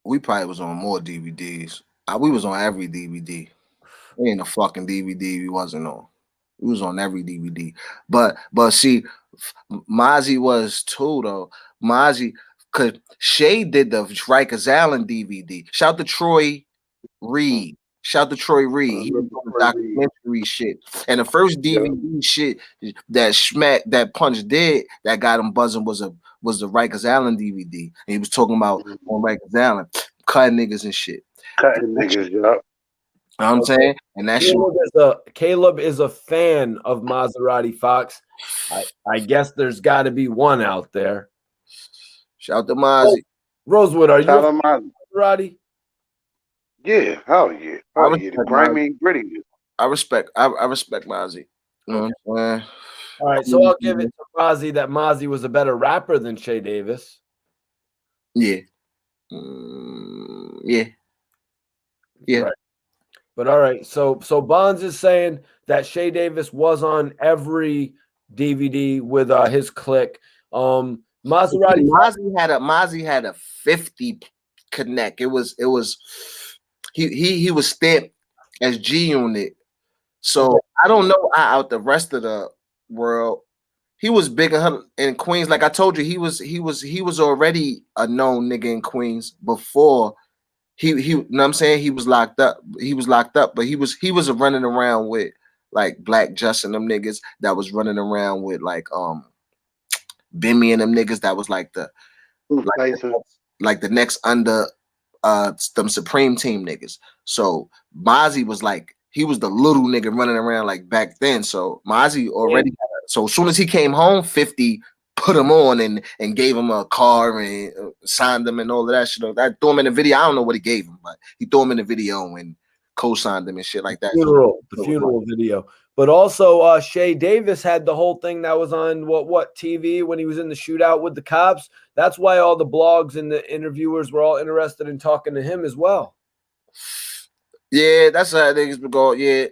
We probably was on more DVDs. We was on every DVD. There ain't a fucking DVD we wasn't on. We was on every DVD. But see, Mozzie was too though. Mozzie, cause Shay did the Rikers Island DVD. Shout to Troy Reed. Shout to Troy Reed. He was doing documentary shit. And the first DVD shit that Punch did that got him buzzing was the Rikers Island DVD. And he was talking about on Rikers Island, cutting niggas and shit. Cutting niggas, yeah. You know what I'm saying? And that Caleb is a fan of Maserati Fox. I guess there's got to be one out there. Shout to Mozzie. Rosewood, are you a Maserati? Yeah, hell yeah. Oh yeah, the grimy and gritty. I respect Mozzie. You know what I'm saying? All right, so I'll give it to Mozzie that Mozzie was a better rapper than Shay Davis. Yeah. Yeah. Right. But all right, so Bonds is saying that Shay Davis was on every DVD with his clique. Mozzie had a 50 connect. It was he was stamped as G Unit. So I don't know out the rest of the world. He was big in Queens. Like I told you, he was already a known nigga in Queens before he you know what I'm saying? He was locked up. But he was running around with like Black Justin, them niggas that was running around with like Bimmy and them niggas that was like the next under them Supreme Team niggas. So Mozzie was like, he was the little nigga running around like back then. So Mozzie already so as soon as he came home, 50 put him on and gave him a car and signed him and all of that shit. I threw him in the video. I don't know what he gave him, but he threw him in the video and co-signed him and shit like that. The funeral video. But also Shay Davis had the whole thing that was on what TV when he was in the shootout with the cops. That's why all the blogs and the interviewers were all interested in talking to him as well. Yeah, that's how niggas been going. Yeah.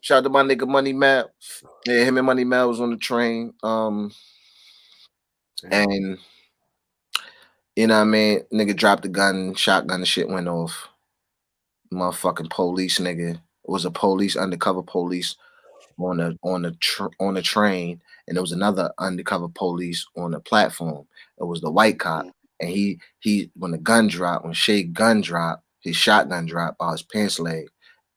Shout out to my nigga Money Map. Yeah, him and Money Map was on the train. And you know what I mean? Nigga dropped the gun, shotgun, and shit went off. Motherfucking police nigga. It was a police, undercover police on the train, and there was another undercover police on the platform. It was the white cop, and he when the gun dropped, when Shay gun dropped, his shotgun dropped out his pants leg,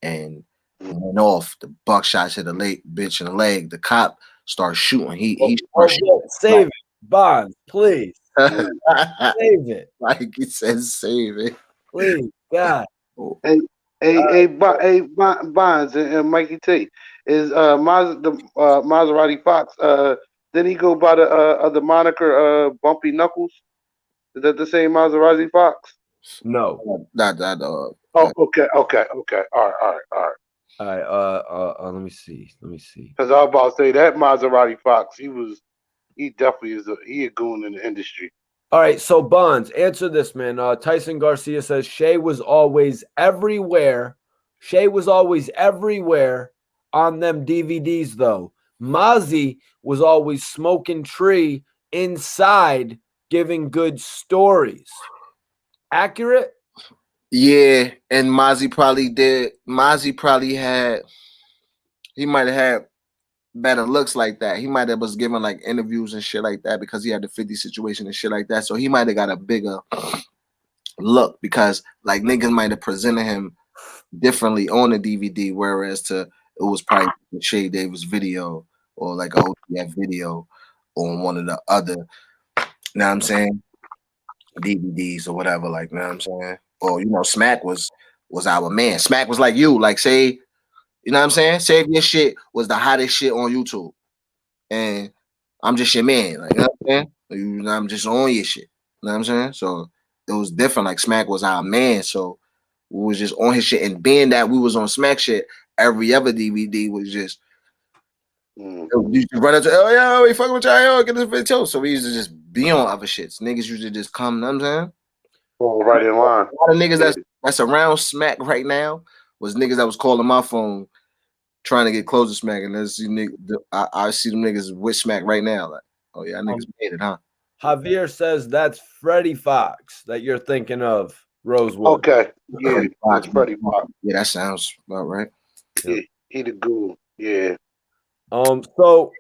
and went off. The buckshot hit the bitch in the leg. The cop started shooting. He started shooting. Save it, Bonds, please. Save it. Like he says, save it, please, God. Hey, Bonds and Mikey T. Is Maserati Fox? Didn't he go by the moniker Bumpy Knuckles? Is that the same Maserati Fox? No, not that. Oh, okay. All right. Let me see. Because I was about to say that Maserati Fox, he definitely is a goon in the industry. All right, so Bonds, answer this, man. Tyson Garcia says Shay was always everywhere. Shay was always everywhere on them DVDs, though. Mozzie was always smoking tree inside giving good stories. Accurate? Yeah, and Mozzie probably did. He might have had better looks like that. He might have was giving like interviews and shit like that because he had the 50 situation and shit like that. So he might have got a bigger look because like niggas might have presented him differently on the DVD, whereas it was probably Shay Davis video or like a OTF video on one of the other, you know what I'm saying, DVDs or whatever, like, you know what I'm saying? Or, you know, Smack was our man. Smack was like you, like say, you know what I'm saying? Say if your shit was the hottest shit on YouTube and I'm just your man, like, you know what I'm saying? I'm just on your shit, you know what I'm saying? So it was different, like Smack was our man, so we was just on his shit, and being that we was on Smack shit, every other DVD was just you used to run up to, oh yeah, we fucking with y'all, yo, get this video. So we used to just be on other shits. Niggas usually just come, you know what I'm saying? Oh, right in line. A lot of niggas that's around Smack right now was niggas that was calling my phone trying to get close to Smack, and I see them niggas with Smack right now. Like, oh yeah, niggas made it, huh? Javier says that's Freddie Fox that you're thinking of, Rosewood. Okay, yeah, that's Freddie Fox. Yeah, that sounds about right. Yeah, he the ghoul. Yeah. So,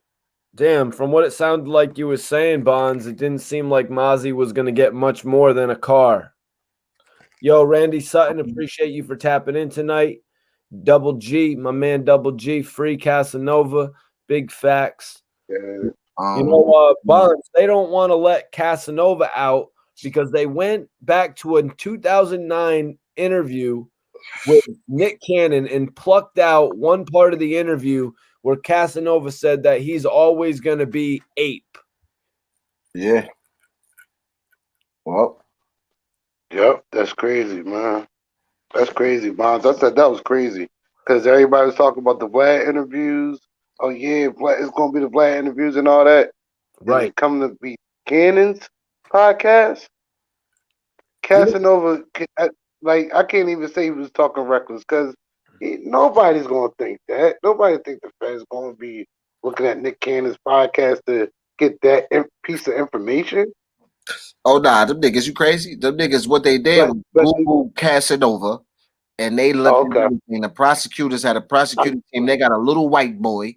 damn, from what it sounded like you were saying, Bonds, it didn't seem like Mozzie was going to get much more than a car. Yo, Randy Sutton, appreciate you for tapping in tonight. Double G, my man Double G, free Casanova, big facts. Yeah. You know, Bonds, they don't want to let Casanova out because they went back to a 2009 interview with Nick Cannon and plucked out one part of the interview where Casanova said that he's always going to be Ape. Yeah. Well. Yep, that's crazy, man. That's crazy, Bonds. I said that was crazy because everybody was talking about the Vlad interviews. Oh yeah, Vlad, it's gonna be the Vlad interviews and all that. Right. And come to be Cannon's podcast. Casanova, like I can't even say he was talking reckless because nobody's gonna think that. Nobody think the fans gonna be looking at Nick Cannon's podcast to get that piece of information. Oh nah, them niggas, you crazy? Them niggas, what they did was Google Casanova, and they looked at everything. The prosecutors had a prosecuting team. They got a little white boy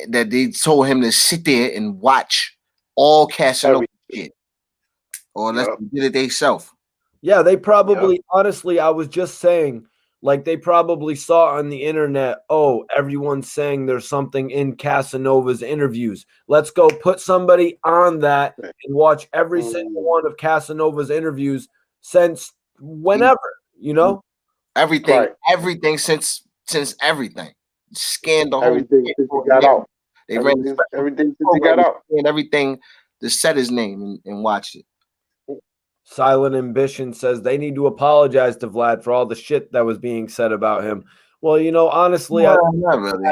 that they told him to sit there and watch all Casanova shit, or unless they did it themselves. Yeah, they probably, honestly, I was just saying, like they probably saw on the internet, oh, everyone's saying there's something in Casanova's interviews. Let's go put somebody on that and watch every single one of Casanova's interviews since whenever, you know? Everything since everything. Scanned the whole everything since he got out. They ran everything since he got out. And everything to set his name and watch it. Silent Ambition says they need to apologize to Vlad for all the shit that was being said about him. Well, you know, honestly, not really.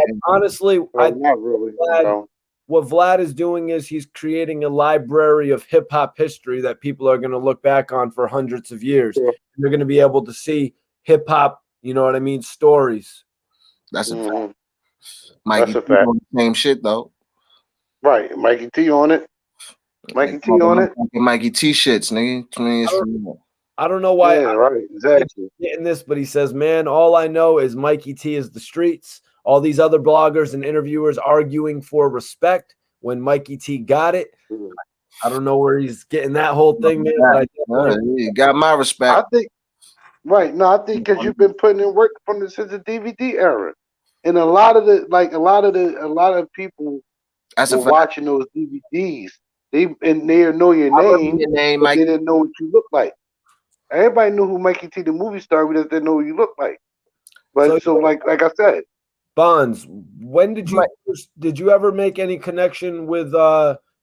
Vlad, what Vlad is doing is he's creating a library of hip hop history that people are going to look back on for hundreds of years. Yeah. They're going to be able to see hip hop, you know what I mean, stories. That's a fact. Mikey T on the same shit though. Right, Mikey T on it. Mikey T on it. Mikey T shits, nigga. I don't know why. Yeah, right, exactly. Getting this, but he says, "Man, all I know is Mikey T is the streets. All these other bloggers and interviewers arguing for respect when Mikey T got it. I don't know where he's getting that whole thing. You got my respect. I think, right? No, I think because you've been putting in work since the DVD era, and a lot of people were watching those DVDs. They know your name, but they didn't know what you look like. Everybody knew who Mikey T the movie star, but they didn't know who you look like. But so like I said, Bonds, when did you ever make any connection with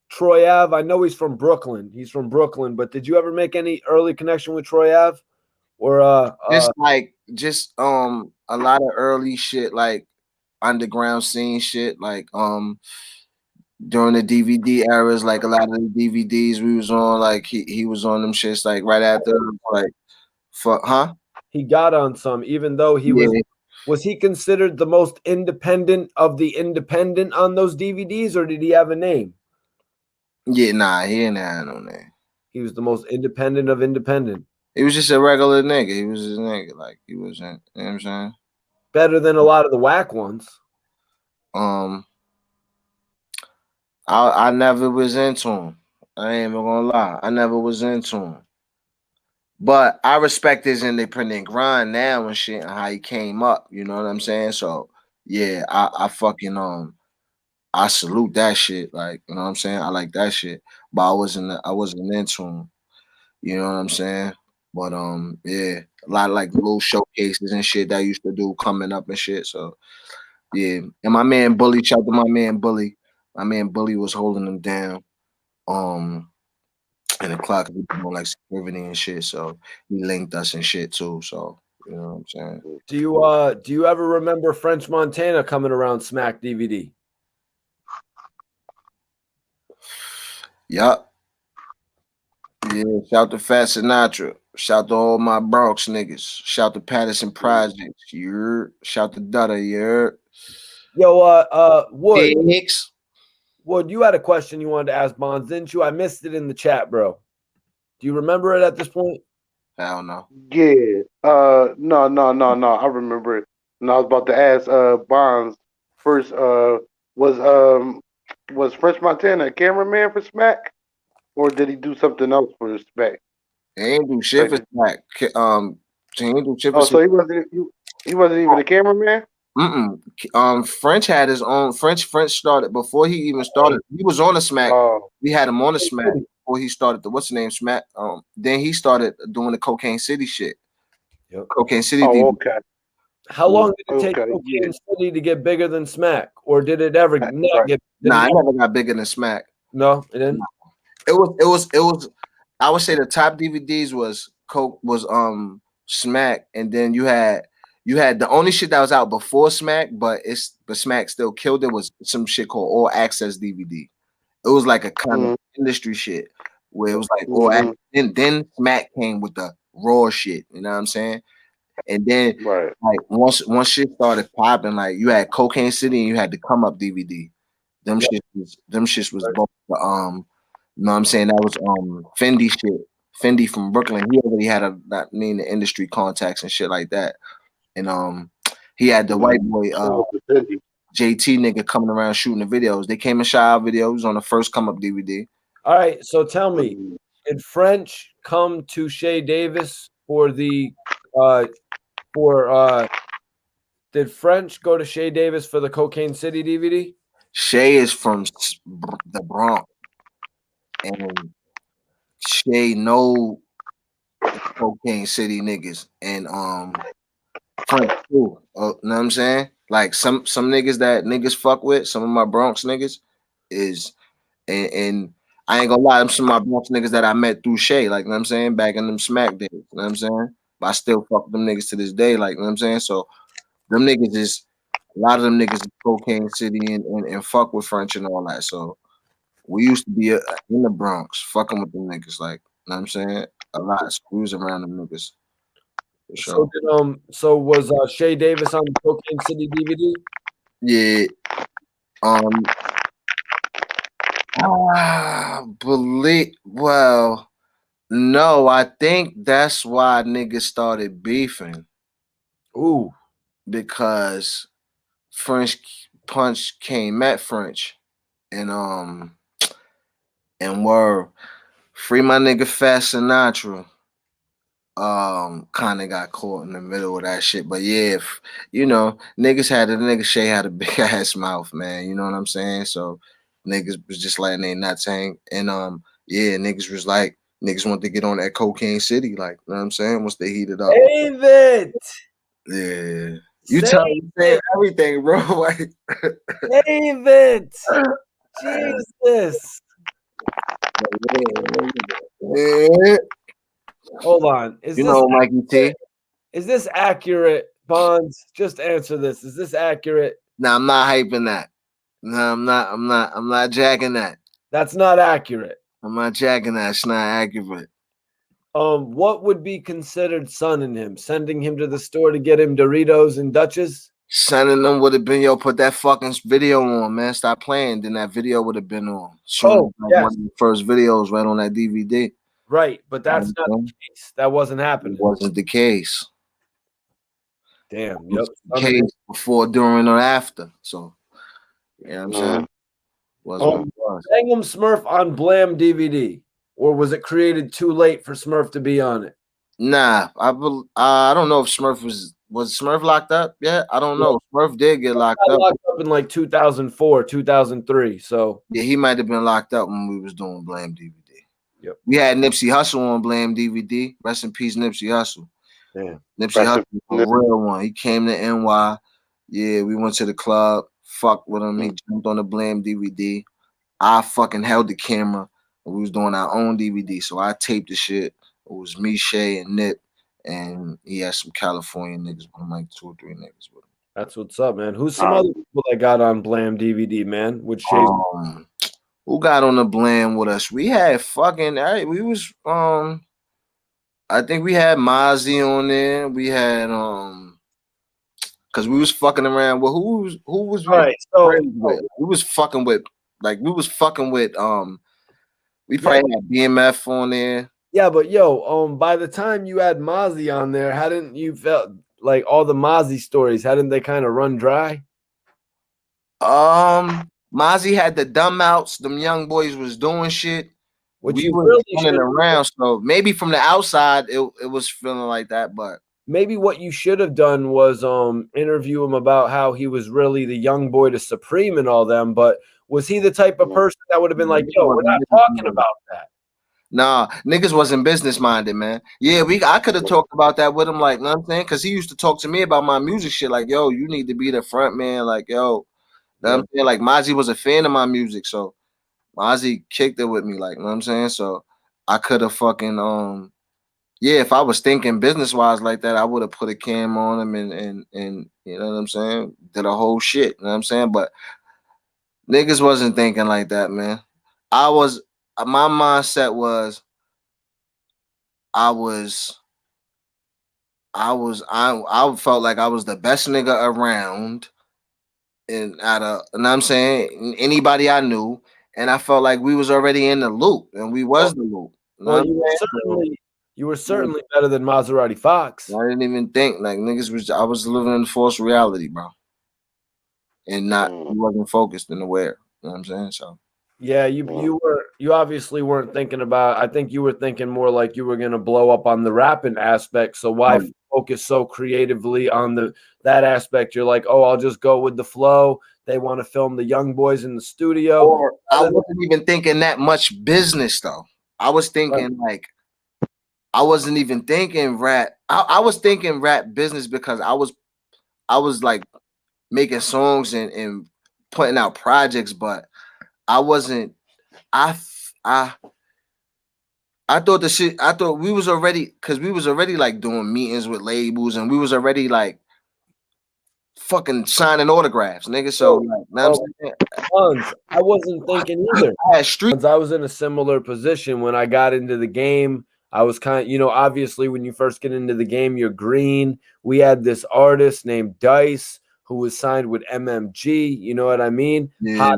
Troy Ave? I know he's from Brooklyn. But did you ever make any early connection with Troy Ave? Or just a lot of early shit, like underground scene shit, like during the DVD eras, like a lot of the DVDs we was on, like he was on them shits like right after, like he got on some, even though he was he considered the most independent of the independent on those DVDs, or did he have a name? Yeah, nah, he didn't have no name. He was the most independent of independent. He was just a regular nigga. He was just a nigga. Like he wasn't, you know what I'm saying? Better than a lot of the whack ones. I never was into him. I ain't even gonna lie. I never was into him. But I respect his independent grind now and shit and how he came up. You know what I'm saying? So yeah, I fucking I salute that shit. Like, you know what I'm saying? I like that shit. But I wasn't into him. You know what I'm saying? But yeah, a lot of like little showcases and shit that I used to do coming up and shit. So yeah. And my man Bully, shout out to my man Bully. My man Bully was holding him down. And the clock we doing like security and shit. So he linked us and shit too. So you know what I'm saying? Do you ever remember French Montana coming around Smack DVD? Yup. Yeah, shout to Fat Sinatra. Shout to all my Bronx niggas. Shout to Patterson Projects. Shout to Dutta. Yo, Wood. Hicks. Wood, you had a question you wanted to ask Bonds, didn't you? I missed it in the chat, bro. Do you remember it at this point? Hell no. Yeah. No. I remember it. And I was about to ask Bonds first, was French Montana a cameraman for Smack? Or did he do something else for Smack? He ain't do shit for Smack. He ain't do shit for so he wasn't even a cameraman? French had his own. French started before he even started. He was on the Smack. We had him on the Smack before he started the what's the name Smack. Then he started doing the Cocaine City shit. Yep. Cocaine City. Okay. How long did it take Cocaine City to get bigger than Smack, or did it ever not get? Nah, it never got bigger than Smack. No, it didn't. It was. I would say the top DVDs was Smack, and then you had the only shit that was out before Smack, but Smack still killed it was some shit called All Access DVD. It was like a kind of industry shit where it was like All Access. Then Smack came with the raw shit. You know what I'm saying? And then like once shit started popping, like you had Cocaine City and you had the Come Up DVD. Them shits was both you know what I'm saying? That was Fendi shit. Fendi from Brooklyn. He already had the industry contacts and shit like that. And he had the white boy JT nigga coming around shooting the videos. They came and shot our videos on the first Come Up DVD. All right, so tell me, did French come to Shay Davis for the did French go to Shay Davis for the Cocaine City DVD? Shay is from the Bronx. And Shay know Cocaine City niggas and French too. Know what I'm saying? Like some niggas that niggas fuck with, some of my Bronx niggas is and I ain't gonna lie, them some of my Bronx niggas that I met through Shay, like, you know what I'm saying, back in them Smack days, you know what I'm saying? But I still fuck with them niggas to this day, like, you know what I'm saying? So them niggas is a lot of them niggas is Cocaine City and fuck with French and all that. So we used to be in the Bronx, fucking with them niggas, like, you know what I'm saying? A lot. So we was around them niggas. For sure. So was Shay Davis on the Cocaine City DVD? Yeah. Well, no, I think that's why niggas started beefing. Ooh. Because French Punch came at French and were free my nigga Fat Sinatra. Kind of got caught in the middle of that shit. But yeah, you know, nigga Shay had a big ass mouth, man. You know what I'm saying? So niggas was just letting they nuts hang. And yeah, niggas was like, niggas want to get on that Cocaine City, like, you know what I'm saying? Once they heated up. Save it. Yeah. You tell me everything, bro. Like, save it. Jesus. Yeah. Hold on. Mikey T. Is this accurate, Bonds? Just answer this. Is this accurate? No, I'm not hyping that. No, I'm not jacking that. That's not accurate. I'm not jacking that. It's not accurate. What would be considered sunning him? Sending him to the store to get him Doritos and Dutches? Sending them would have been, yo, put that fucking video on, man. Stop playing. Then that video would have been on. Oh, Like yes. one of the first videos right on that DVD. Right, but that's not the case. That wasn't It happening. wasn't the case. Damn. It was Yep. the case before, during, or after. So, you know what I'm saying? Was what it was. Gangnam Smurf on Blam DVD, or was it created too late for Smurf to be on it? Nah, I don't know if Smurf was Smurf locked up yet. I don't know. Smurf did get locked up. Locked up in like 2004, 2003. So yeah, he might have been locked up when we was doing Blam DVD. Yep. We had Nipsey Hussle on Blam DVD. Rest in peace, Nipsey Hussle. Damn. Nipsey Hussle was a real one. He came to NY. Yeah, we went to the club. Fucked with him. He jumped on the Blam DVD. I fucking held the camera. And we was doing our own DVD. So I taped the shit. It was me, Shay, and Nip. And he had some California niggas with him, like 2 or 3 niggas with him. That's what's up, man. Who's some other people that got on Blam DVD, man? With Shay? Who got on the Blam with us? We had fucking, we was, I think we had Mozzie on there. We had, cause we was fucking around with who was All right, so we was fucking with, we probably had BMF on there. Yeah, but yo, by the time you had Mozzie on there, hadn't you felt like all the Mozzie stories, hadn't they kind of run dry? Mozzie had the dumb outs. Them young boys was doing shit. Which we you were really running around, so maybe from the outside it was feeling like that, but maybe what you should have done was interview him about how he was really the young boy to Supreme and all them, but was he the type of person that would have been like, yo, we're not talking about that? Nah, niggas wasn't business minded, man. Yeah, I could have talked about that with him, like, you know what I'm saying? Because he used to talk to me about my music shit, like, yo, you need to be the front man, like, yo, you know what I'm saying? Like, Mozzie was a fan of my music, so Mozzie kicked it with me, like, you know what I'm saying? So I could have fucking, yeah, if I was thinking business wise like that, I would have put a cam on him and you know what I'm saying? Did a whole shit, you know what I'm saying? But niggas wasn't thinking like that, man. My mindset was I felt like I was the best nigga around, and you know what I'm saying, anybody I knew, and I felt like we was already in the loop, and we was the loop. Well, you were certainly better than Maserati Fox. I didn't even think like niggas was. I was living in false reality, bro, and wasn't focused and aware. You know what I'm saying? So. Yeah, you obviously weren't thinking about. I think you were thinking more like you were gonna blow up on the rapping aspect. So why focus so creatively on that aspect? You're like, oh, I'll just go with the flow. They want to film the young boys in the studio. Or I wasn't even thinking that much business though. I was thinking like, I wasn't even thinking rap. I was thinking rap business because I was like making songs and putting out projects, but I wasn't. I thought the shit. I thought we was already like doing meetings with labels, and we was already like fucking signing autographs, nigga. So I wasn't thinking either. I was in a similar position when I got into the game. I was kind of, obviously when you first get into the game, you're green. We had this artist named Dice who was signed with MMG. You know what I mean? Yeah.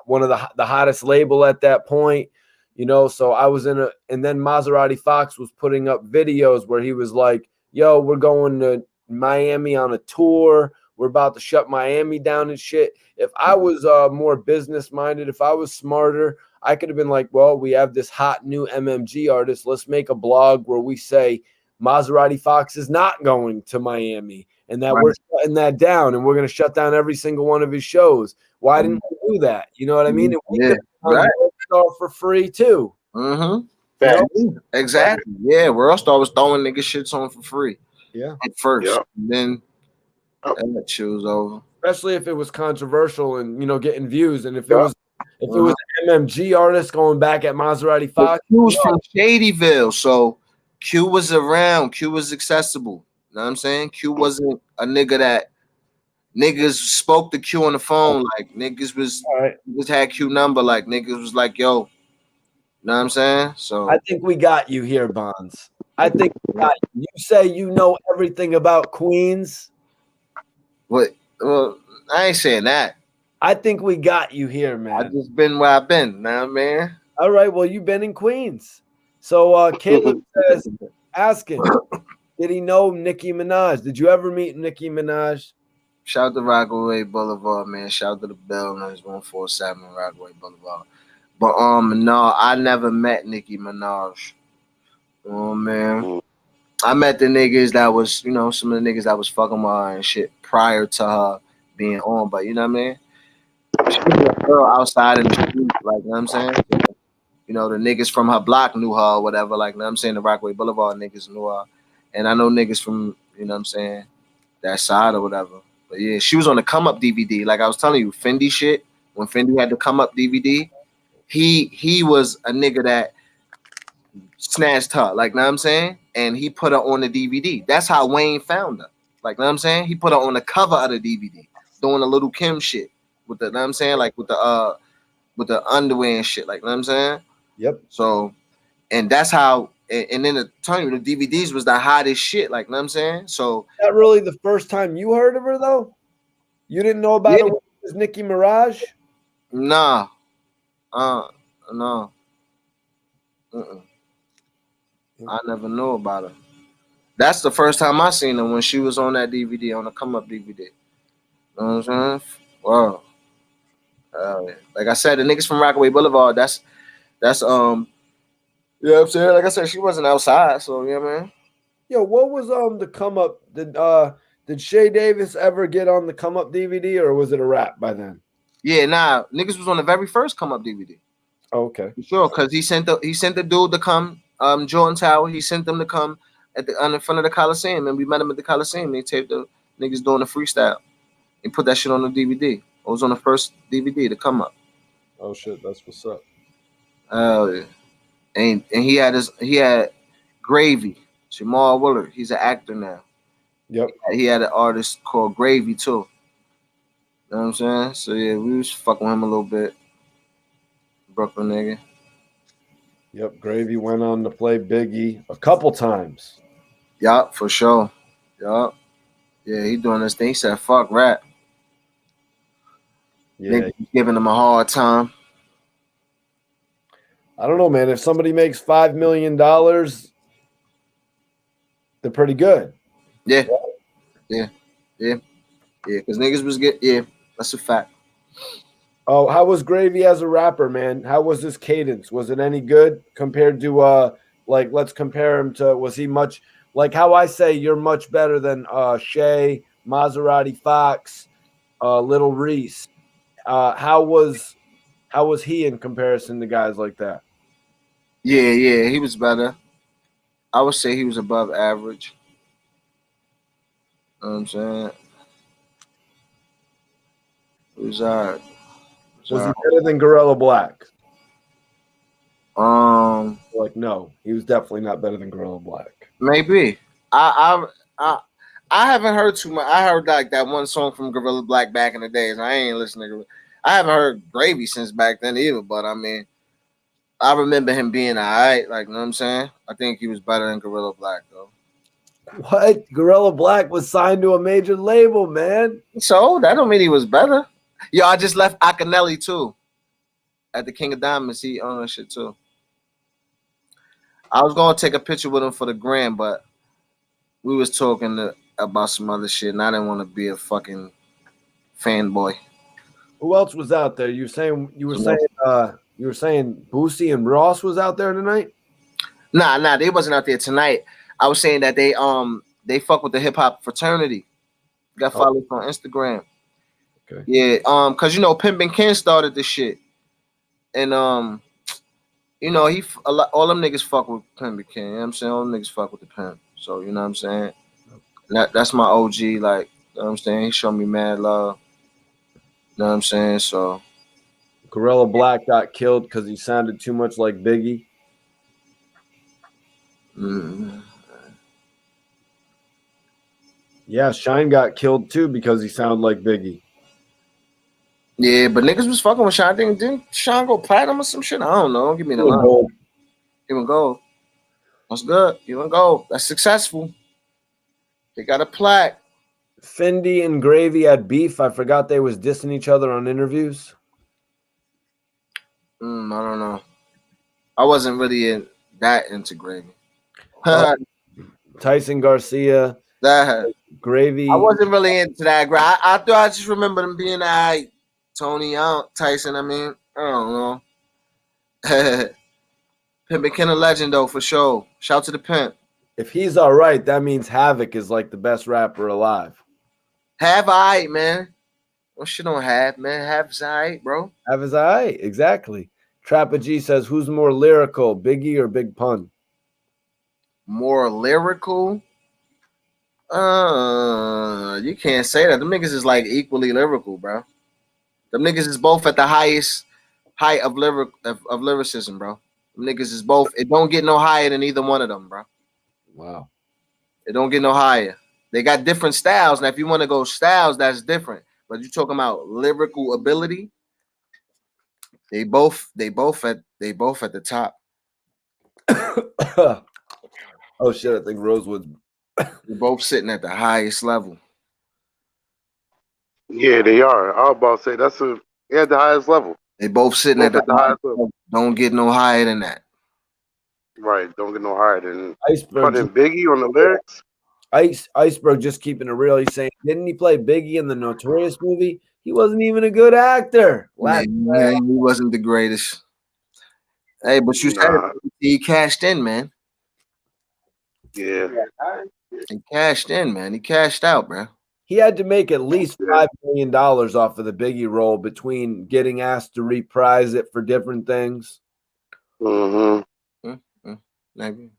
One of the hottest label at that point, so I was and then Maserati Fox was putting up videos where he was like, yo, we're going to Miami on a tour. We're about to shut Miami down and shit. If I was more business minded, if I was smarter, I could have been like, well, we have this hot new MMG artist. Let's make a blog where we say Maserati Fox is not going to Miami and that we're shutting that down and we're going to shut down every single one of his shows. Why didn't we do that? You know what I mean? And we could for free too. Exactly. Yeah, Worldstar was throwing nigga shits on for free. Yeah. At first. And then that shit was over. Especially if it was controversial and getting views. And if it was an MMG artist going back at Maserati Fox. Q was from Shadyville, so Q was around. Q was accessible. You know what I'm saying? Q wasn't a nigga that niggas spoke to Q on the phone. Like niggas had Q number. Like niggas was like, yo, you know what I'm saying? So I think we got you here, Bonds. I think we got you. You say you know everything about Queens. What I ain't saying that. I think we got you here, I man. just been where I've been, nah, man. All right, well, you've been in Queens. So Caleb says, asking, did he know Nicki Minaj? Did you ever meet Nicki Minaj? Shout out to Rockaway Boulevard, man. Shout out to the Bell on 147 Rockaway Boulevard. But no, I never met Nicki Minaj. Oh man. I met the niggas that was, you know, some of the niggas that was fucking with her and shit prior to her being on, but you know what I mean? She was a girl outside in the street, like, you know what I'm saying? So, you know, the niggas from her block knew her or whatever, like, you know what I'm saying? The Rockaway Boulevard niggas knew her. And I know niggas from, you know what I'm saying, that side or whatever. But yeah, she was on the Come Up DVD. Like I was telling you, Fendi shit, when Fendi had the Come Up DVD, he was a nigga that snatched her, like, know what I'm saying? And he put her on the DVD. That's how Wayne found her. Like, know what I'm saying? He put her on the cover of the DVD, doing a little Kim shit with the, know what I'm saying? Like with the underwear and shit, like, know what I'm saying? Yep. So, and that's how, and then the DVDs was the hottest shit, like, know what I'm saying? So, Is that really the first time you heard of her, though? You didn't know about her when it was Nicki Minaj? nah, no. I never knew about her. That's the first time I seen her when she was on that DVD, on the Come Up DVD. You know what I'm saying? Wow. Like I said, the niggas from Rockaway Boulevard, that's you know what I'm saying? Like I said, she wasn't outside, so you know what I mean? Yo, what was the Come Up? Did Shay Davis ever get on the Come Up DVD, or was it a wrap by then? Yeah, nah, niggas was on the very first Come Up DVD. Oh, okay. For sure, because he sent the dude to come, Jordan Tower, he sent them to come in front of the Coliseum, and we met him at the Coliseum. They taped the niggas doing the freestyle and put that shit on the DVD. It was on the first DVD to Come Up. Oh shit, that's what's up. Yeah. And he had Gravy, Jamal Willard. He's an actor now. Yep. He had an artist called Gravy too. You know what I'm saying? So yeah, we was fucking with him a little bit. Brooklyn nigga. Yep. Gravy went on to play Biggie a couple times. Yup, for sure. Yup. Yeah, he doing this thing. He said, fuck rap. Yeah. Niggas giving him a hard time. I don't know, man. If somebody makes $5 million, they're pretty good. Yeah. Because niggas was that's a fact. Oh, how was Gravy as a rapper, man? How was his cadence? Was it any good compared to like, let's compare him to, was he much like how I say you're much better than Shay, Maserati Fox, Little Reese. How was he in comparison to guys like that? Yeah, he was better. I would say he was above average. You know what I'm saying? He was alright. Was he better than Gorilla Black? Like, no, he was definitely not better than Gorilla Black. Maybe. I haven't heard too much. I heard like that one song from Gorilla Black back in the days. I ain't listening to. I haven't heard Gravy since back then either. But I mean, I remember him being alright. Like, you know what I'm saying? I think he was better than Gorilla Black though. What? Gorilla Black was signed to a major label, man. So that don't mean he was better. Yo, I just left Akinelli too. At the King of Diamonds, he owned shit too. I was gonna take a picture with him for the gram, but we was talking about some other shit, and I didn't want to be a fucking fanboy. Who else was out there? You were saying Boosie and Ross was out there tonight? Nah, they wasn't out there tonight. I was saying that they fuck with the hip hop fraternity. Got followed on Instagram. Okay. Yeah, cause you know Pimpin' Ken started this shit, and you know all them niggas fuck with Pimpin' Ken. You know what I'm saying? All them niggas fuck with the pimp. So you know what I'm saying? That's my OG. Like, you know what I'm saying? He showed me mad love. You know what I'm saying? So Gorilla Black got killed because he sounded too much like Biggie. mm-hmm. Yeah, Shine got killed too because he sounded like Biggie. Yeah, but niggas was fucking with Sean. Didn't Sean go platinum or some shit? I don't know. Give me the line. He went gold. That's good. He went gold. That's successful. They got a plaque. Fendi and Gravy had beef. I forgot they was dissing each other on interviews. I don't know. I wasn't really that into Gravy. Tyson Garcia, That Gravy. I wasn't really into that. I thought I just remember them being alright. Tony, Tyson. I mean, I don't know. Pimp and Ken a legend though for sure. Shout to the pimp. If he's all right, that means Havoc is like the best rapper alive. Have alright, man. What shit don't have, man? Have's alright, bro. Have is all right, exactly. Trapper G says, who's more lyrical, Biggie or Big Pun? More lyrical? You can't say that. Them niggas is like equally lyrical, bro. Them niggas is both at the highest height of lyricism, bro. Them niggas is both. It don't get no higher than either one of them, bro. Wow. It don't get no higher. They got different styles. Now, if you want to go styles, that's different. But you talking about lyrical ability, they both at the top. Oh shit, I think Rosewood's They're both sitting at the highest level. Yeah, they are. I was about to say they're at the highest level. They bofe sitting Both at the at the highest level. Don't get no higher than that. Right. Don't get no higher than Iceberg. putting Biggie on the lyrics. Iceberg just keeping it real. He's saying, didn't he play Biggie in the Notorious movie? He wasn't even a good actor. Man, he wasn't the greatest. Hey, but you said he cashed in, man. Yeah. He cashed in, man. He cashed out, bro. He had to make at least $5 million off of the Biggie role between getting asked to reprise it for different things. Mm-hmm. Maybe.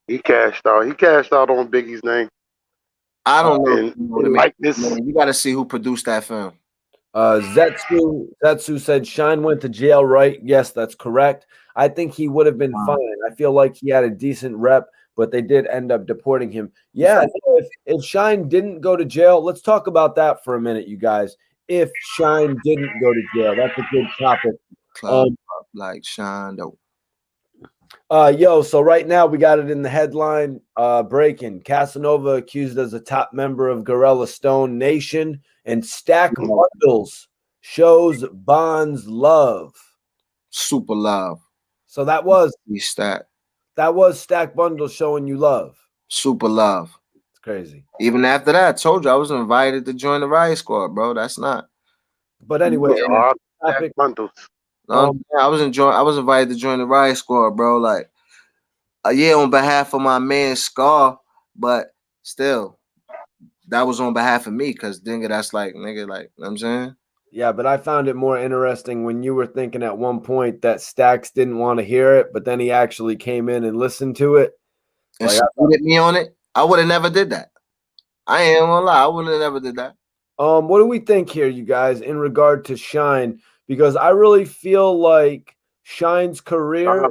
He cashed out. He cashed out on Biggie's name. I don't know. Like this. You got to see who produced that film. Zetsu said Shine went to jail, right? Yes, that's correct. I think he would have been fine. I feel like he had a decent rep, but they did end up deporting him. Yeah, if Shine didn't go to jail, let's talk about that for a minute, you guys. If Shine didn't go to jail, that's a good topic. Like Shine, though. So right now we got it in the headline, breaking. Casanova accused as a top member of Gorilla Stone Nation, and Stack Bundles shows Bonds love. Super love. So that was Stack. That was Stack Bundles showing you love. Super love. It's crazy. Even after that, I told you I was invited to join the Riot Squad, bro. That's not. But anyway, Stack Bundles. I was invited to join the Riot Squad, bro. Like, on behalf of my man Scar, but still, that was on behalf of me, because that's like, nigga, like, you know what I'm saying? Yeah, but I found it more interesting when you were thinking at one point that Stacks didn't want to hear it, but then he actually came in and listened to it. And like, me on it. I would have never did that. I ain't gonna lie, I would have never did that. What do we think here, you guys, in regard to Shine? Because I really feel like Shine's career,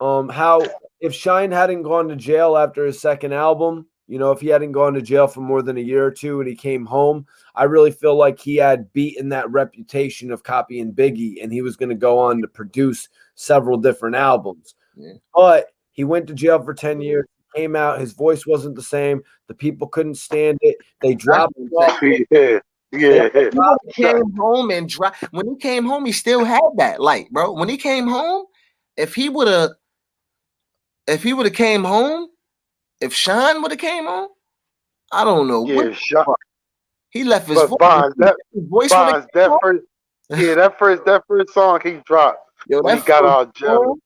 how if Shine hadn't gone to jail after his second album, if he hadn't gone to jail for more than a year or two and he came home, I really feel like he had beaten that reputation of copying Biggie, and he was going to go on to produce several different albums. Yeah. But he went to jail for 10 years. Came out, his voice wasn't the same. The people couldn't stand it. They dropped him off. Yeah. He came home and when he came home, he still had that light, bro. When he came home, if he would have came home, if Shine would have came home, I don't know. Yeah, He left his but voice. Bonds, That first song he dropped when he got out of jail.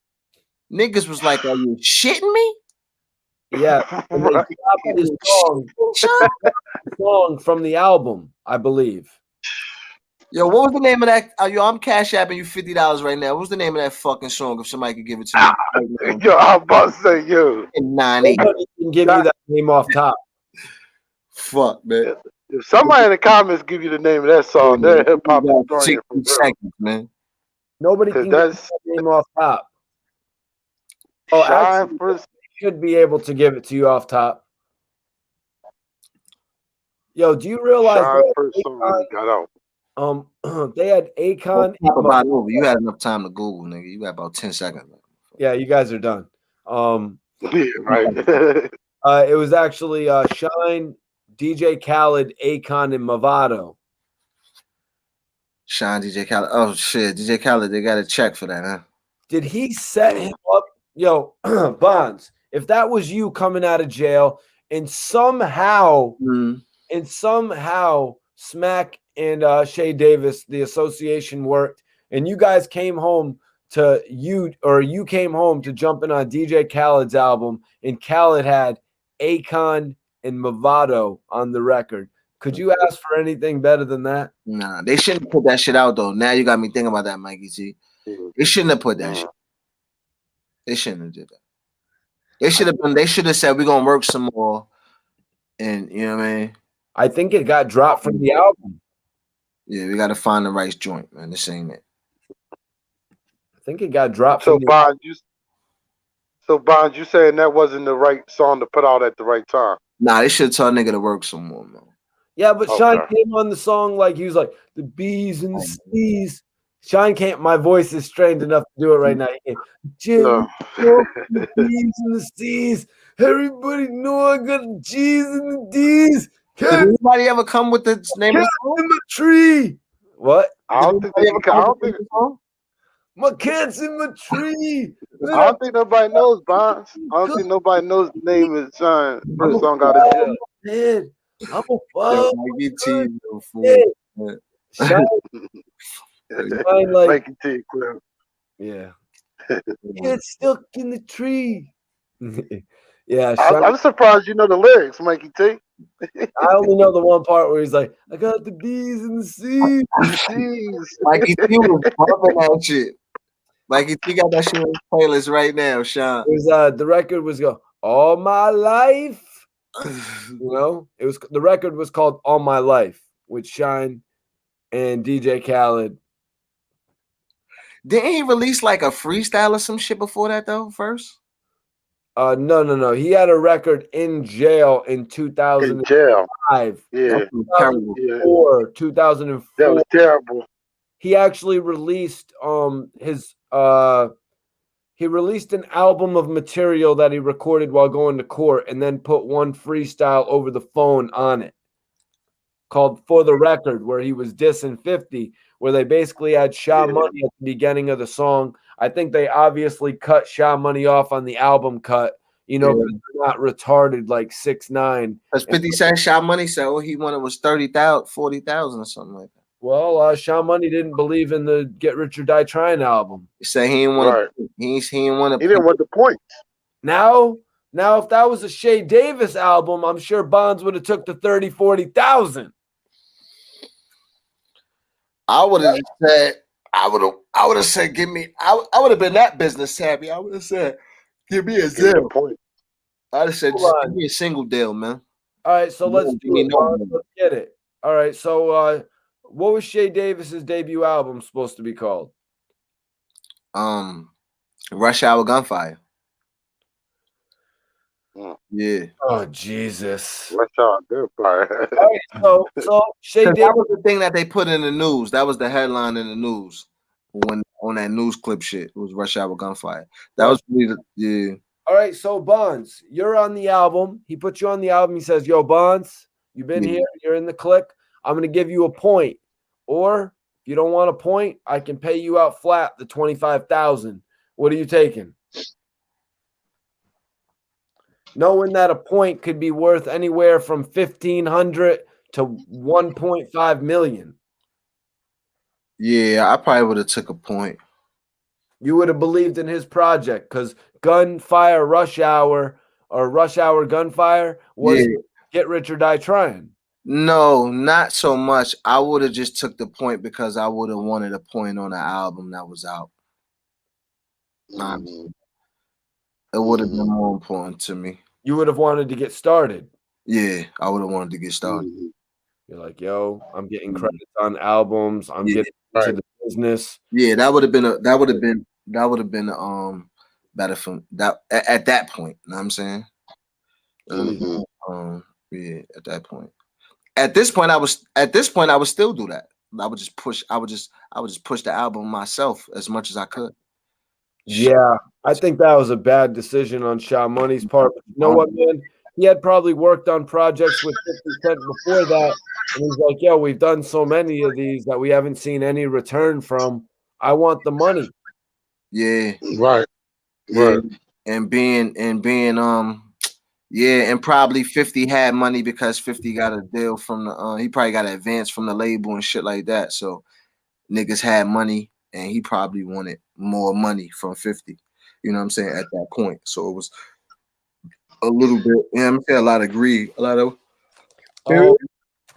Niggas was like, "Are you shitting me?" Yeah, and they dropped his song from the album, I believe. Yo, what was the name of that? I'm cash apping you $50 right now. What was the name of that fucking song? If somebody could give it to me. Yo, I'm about to say you. Nobody can give you that name off top. Fuck, man. If somebody in the comments give you the name of that song, they're hip hop historian. 60 seconds, man. Nobody can give you that name off top. Oh, actually, should be able to give it to you off top. Yo, do you realize first song really got out? They had Akon. You had enough time to Google, nigga. You got about 10 seconds. Yeah, you guys are done. Yeah, right. It was actually Shine, DJ Khaled, Akon, and Movado? Sean, DJ Khaled. Oh shit, DJ Khaled. They got a check for that, huh? Did he set him up? Yo, Bonds, if that was you coming out of jail and somehow Smack and Shay Davis, the association worked, and you guys came home you came home to jump in on DJ Khaled's album, and Khaled had Akon and Movado on the record. Could you ask for anything better than that? Nah, they shouldn't put that shit out though. Now you got me thinking about that, Mikey T. They shouldn't have put that shit. They shouldn't have did that. They should have said we're gonna work some more. And you know what I mean? I think it got dropped from the album. Yeah, we gotta find the right joint, man. This ain't it. I think it got dropped So from the Bonds, you saying that wasn't the right song to put out at the right time? Nah, they should tell nigga to work some more, man. Yeah, but Sean came on the song like he was like the bees and the C's. Sean can't. My voice is strained enough to do it right now. Jim, the bees and the C's. Everybody know I got the G's and the D's. Did anybody ever come with the name of the song? In my tree. What? I don't think my cat's in my tree. I don't think nobody knows, Bonds. I don't think nobody knows the name of Sean first song out of jail. Man, I'm a fuck. Mikey T, no fool. Mikey T, clear. Yeah. It's stuck in the tree. Yeah, I'm surprised you know the lyrics, Mikey T. I only know the one part where he's like, I got the bees and the C's. Mikey T was bumping that shit. Mikey T got that shit on his playlist right now, Sean. It was, the record was go All My Life. You know, it was the record was called All My Life with Shine and DJ Khaled. Didn't he release like a freestyle or some shit before that though? First, no. He had a record in jail in 2005. Yeah, 2004, 2004. That was terrible. He actually released he released an album of material that he recorded while going to court, and then put one freestyle over the phone on it called For the Record, where he was dissing 50, where they basically had Sha Money at the beginning of the song. I think they obviously cut Sha Money off on the album cut, you know, because they're not retarded like 6ix9ine. Because 50 Cent Sha Money said all he wanted was 30,000, 40,000 or something like that. Well, Sha Money didn't believe in the Get Rich or Die Trying album. He said he didn't want to. He didn't want to. He didn't want the points. Now, if that was a Shay Davis album, I'm sure Bonds would have took the 30, 40,000. I would have said, I would have said, give me. I would have been that business savvy. I would have said, give me a zero point. I'd have said, just give me a single deal, man. All right, so let's do it. Let's get it. All right, so what was Shay Davis's debut album supposed to be called? Rush Hour Gunfire. Yeah. Oh Jesus. Rush Hour Gunfire. All right, so Shay Davis. That was the thing that they put in the news. That was the headline in the news when on that news clip shit. It was Rush Hour Gunfire. That was really yeah. All right, so Bonds, you're on the album. He put you on the album. He says, "Yo, Bonds, you've been here. You're in the click. I'm gonna give you a point, or if you don't want a point, I can pay you out flat the 25,000. What are you taking?" Knowing that a point could be worth anywhere from 1,500 to 1.5 million. Yeah, I probably would have took a point. You would have believed in his project because Gunfire Rush Hour or Rush Hour Gunfire was Get Rich or Die Trying. No, not so much. I would have just took the point because I would have wanted a point on the album that was out. It would have been more important to me. You would have wanted to get started. Yeah, I would have wanted to get started. You're like, yo, I'm getting credits on albums. I'm getting into the business. Yeah, that would have been better for that at that point. You know what I'm saying? Yeah, at that point. At this point, I would still do that. I would just push the album myself as much as I could. Yeah, I think that was a bad decision on Sha Money's part. But you know what, man? he had probably worked on projects with 50 Cent before that. And he's like, yo, we've done so many of these that we haven't seen any return from. I want the money. Yeah. Right. Yeah. Right. And being yeah, and probably 50 had money because 50 got a deal from the he probably got an advance from the label and shit like that. So niggas had money and he probably wanted more money from 50. You know what I'm saying? At that point. So it was a little bit, yeah, I'm saying a lot of greed, a lot of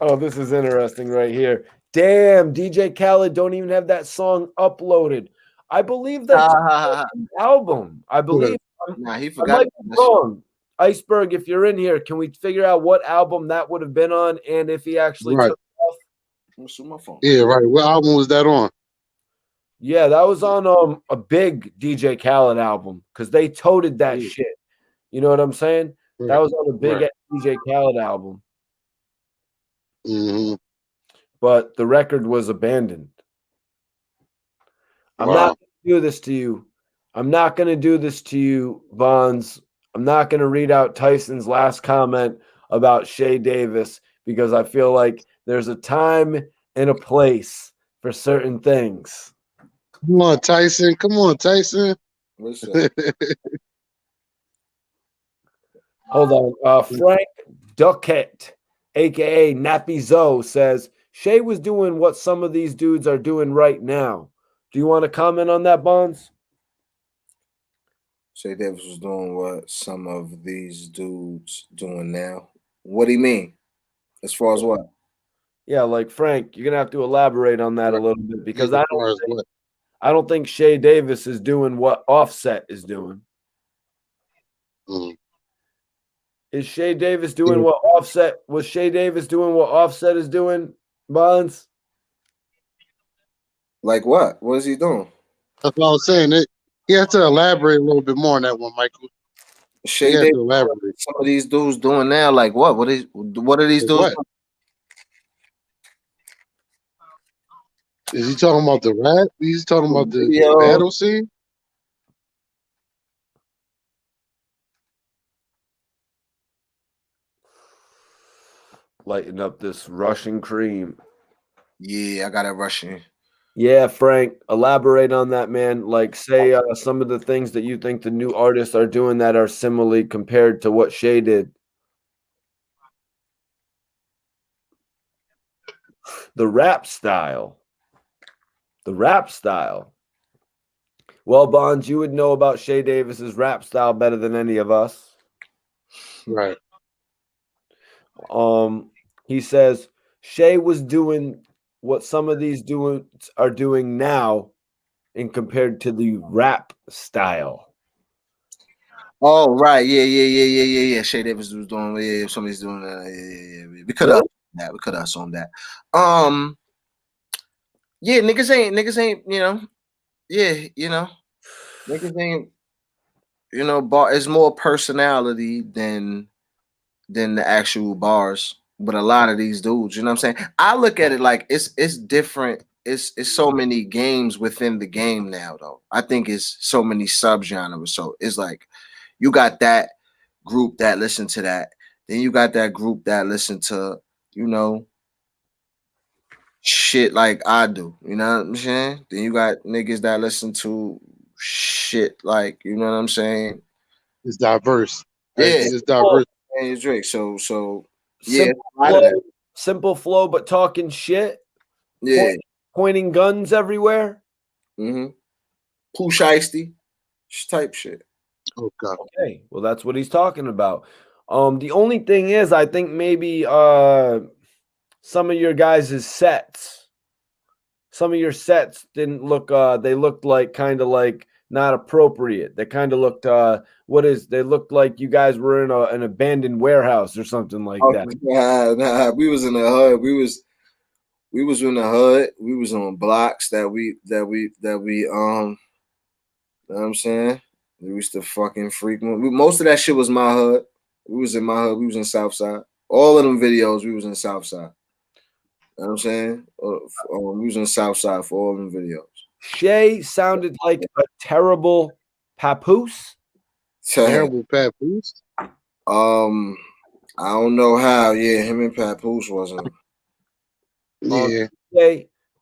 Oh, this is interesting right here. Damn, DJ Khaled don't even have that song uploaded. I believe that's an album. I believe. nah, he I forgot might be about that shit. wrong. Iceberg, if you're in here, can we figure out what album that would have been on and if he actually Right. took it off? Let me see my phone. Yeah, right. What album was that on? Yeah, that was on a big DJ Khaled album because they toted that Yeah. shit. You know what I'm saying? That Right. was on a big Right. DJ Khaled album, Mm-hmm. but the record was abandoned. I'm Wow. not going to do this to you. I'm not going to do this to you, Bonds. I'm not going to read out Tyson's last comment about Shay Davis because I feel like there's a time and a place for certain things. Come on, Tyson. Come on, Tyson. What's that? Hold on. Frank Duckett, a.k.a. Nappy Zoe, says, Shay was doing what some of these dudes are doing right now. Do you want to comment on that, Bonds? Shay Davis was doing what some of these dudes doing now. What do you mean? As far as what? Yeah, like Frank, you're gonna have to elaborate on that a little bit because As far as what? I don't think Shay Davis is doing what Offset is doing. Mm. Is Shay Davis doing what Offset was Shay Davis doing what Offset is doing, Bonds? Like what? What is he doing? That's what I was saying. You have to elaborate a little bit more on that one, Michael. Shay You have Davis, to elaborate. some of these dudes doing now, like what? What are these Like dudes? what? Is he talking about the rap? He's talking about the Yo. battle scene? Lighten up this Russian cream. Yeah, I got it Russian. Yeah, Frank, elaborate on that, man. Like, say some of the things that you think the new artists are doing that are similarly compared to what Shay did. The rap style. The rap style. Well, Bonds, you would know about Shay Davis's rap style better than any of us. Right. He says Shay was doing what some of these dudes are doing now in compared to the rap style. Oh, right. Yeah. Shay Davis was doing, yeah, somebody's doing that. Yeah. We could have that. We could have assumed that. Yeah, niggas ain't, you know, yeah, you know, niggas ain't, you know, bar is more personality than the actual bars. But a lot of these dudes, you know what I'm saying? I look at it like it's different. It's so many games within the game now, though. I think it's so many subgenres. So it's like you got that group that listen to that. Then you got that group that listen to, you know, shit like I do. You know what I'm saying? Then you got niggas that listen to shit like, you know what I'm saying? It's diverse. Yeah, It's diverse. and Drake. So yeah, simple flow, but talking shit. Yeah. Pointing guns everywhere. Mm-hmm. Pooh Shiesty type shit. Oh God. Okay, well that's what he's talking about. The only thing is, I think maybe some of your guys' sets, some of your sets didn't look. They looked like kind of like not appropriate. They kind of looked. They looked like you guys were in an abandoned warehouse or something like that. Nah, we was in the hood. We was in the hood. We was on blocks that we you know what I'm saying? We used to fucking frequent. Most of that shit was my hood. We was in my hood. We was in Southside. All of them videos, we was in Southside. You know what I'm saying? We was in Southside for all them videos. Shay sounded like a terrible papoose. Terrible papoose. I don't know how. Yeah, him and Papoose wasn't. Yeah.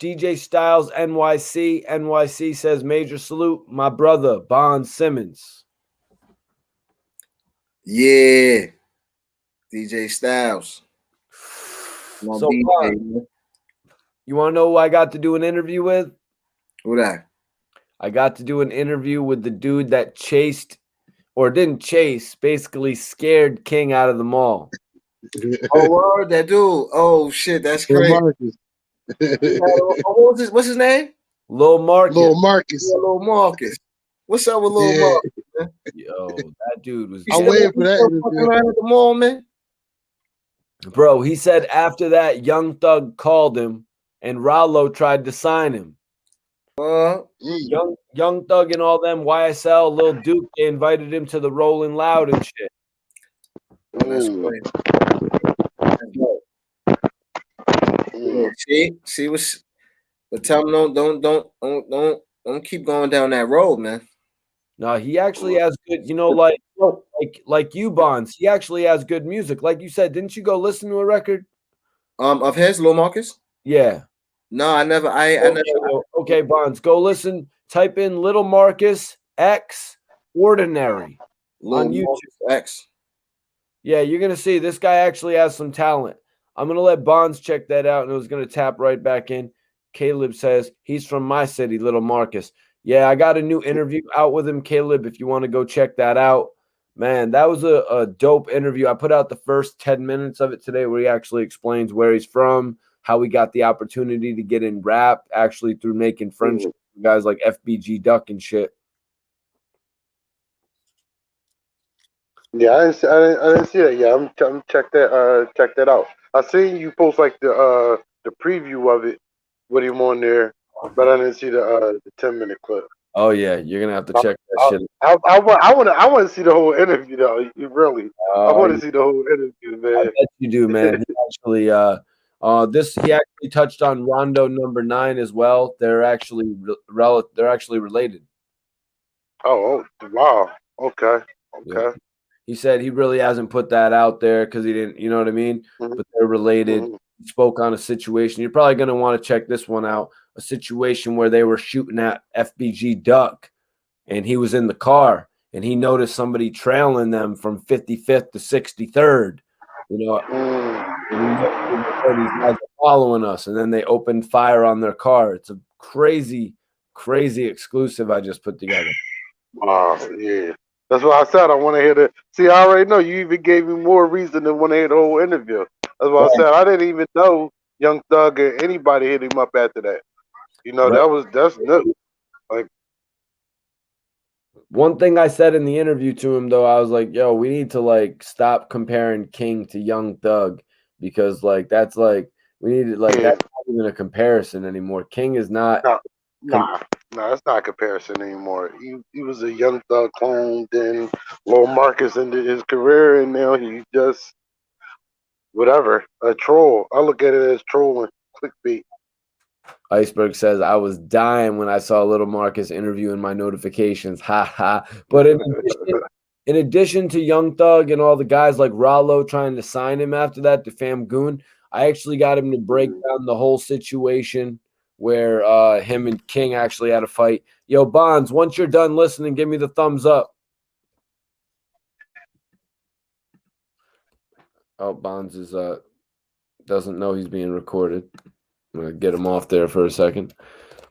DJ Styles NYC says major salute, my brother Bon Simmons. Yeah, DJ Styles. My So, DJ. You want to know who I got to do an interview with? Who that? I got to do an interview with the dude that chased, or didn't chase, basically scared King out of the mall. Oh, word, that dude. Oh shit, that's Lil crazy. Marcus. What's his name? Lil Marcus. Lil Marcus. Yeah, Lil Marcus. What's up with Lil Yeah. Marcus? Man? Yo, that dude was. I'm waiting for that fucking interview. around at the mall, man. Bro, he said after that, Young Thug called him and Rollo tried to sign him. Young Thug and all them, YSL, Lil Duke, they invited him to the Rolling Loud and shit. That's crazy. See what's. But tell him don't keep going down that road, man. No, he actually has good, like you, Bonds. He actually has good music. Like you said, didn't you go listen to a record? Of his, Lil Marcus? Yeah. No, I never. I never. Okay, Bonds, go listen. Type in Little Marcus X Ordinary on YouTube. X. Yeah, you're gonna see this guy actually has some talent. I'm gonna let Bonds check that out, and it was gonna tap right back in. Caleb says he's from my city, Little Marcus. Yeah, I got a new interview out with him, Caleb. If you want to go check that out, man, that was a dope interview. I put out the first 10 minutes of it today, where he actually explains where he's from, how he got the opportunity to get in rap, actually through making friendships with guys like FBG Duck and shit. Yeah, I didn't see that. Yeah, I'm check that out. I seen you post like the preview of it with him on there, but I didn't see the 10-minute clip. Oh yeah, you're gonna have to check that shit. I want to see the whole interview though. Really, I want to see the whole interview, man. I bet you do, man. He actually he actually touched on Rondo number 9 as well. They're actually they're actually related. Oh wow. Okay. Yeah. He said he really hasn't put that out there because he didn't, you know what I mean? Mm-hmm. But they're related. Mm-hmm. He spoke on a situation. You're probably going to want to check this one out. A situation where they were shooting at FBG Duck, and he was in the car, and he noticed somebody trailing them from 55th to 63rd. You know, these guys are following us, and then they opened fire on their car. It's a crazy, crazy exclusive I just put together. Wow, yeah. That's what I said. I want to hear the. See, I already know. You even gave me more reason to want to hear the whole interview. That's what I said. I didn't even know Young Thug or anybody hit him up after that. You know, that's new. Like, one thing I said in the interview to him though, I was like, "Yo, we need to like stop comparing King to Young Thug because like that's like we need to like that's not even a comparison anymore. King is not. Nah, it's not a comparison anymore. He was a Young Thug clone, then Lil Marcus ended his career, and now he just whatever a troll. I look at it as trolling, clickbait. Iceberg says I was dying when I saw Little Marcus interviewing my notifications. Ha ha. But in addition to Young Thug and all the guys like Rollo trying to sign him after that to Fam Goon, I actually got him to break down the whole situation where him and King actually had a fight. Yo, Bonds, once you're done listening, give me the thumbs up. Oh, Bonds is doesn't know he's being recorded. I'm gonna get him off there for a second.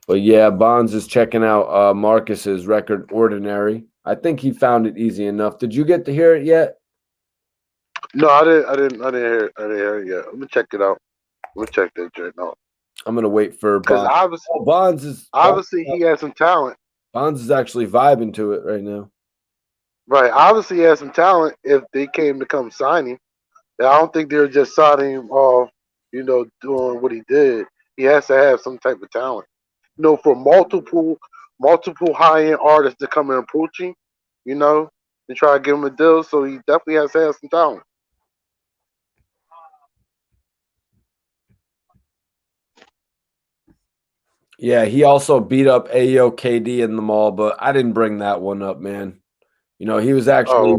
But yeah, Bonds is checking out Marcus's record Ordinary. I think he found it easy enough. Did you get to hear it yet? No, I didn't hear it yet. I'm gonna check it out. I'm gonna check that joint out. I'm gonna wait for because obviously he has some talent. Bonds is actually vibing to it right now. Right, obviously he has some talent. If they came to come sign him, I don't think they're just signing him off. You know, doing what he did. He has to have some type of talent. You know, for multiple high end artists to come and approach him, you know, and try to give him a deal. So he definitely has to have some talent. Yeah, he also beat up Ayo KD in the mall, but I didn't bring that one up, man. You know, he was actually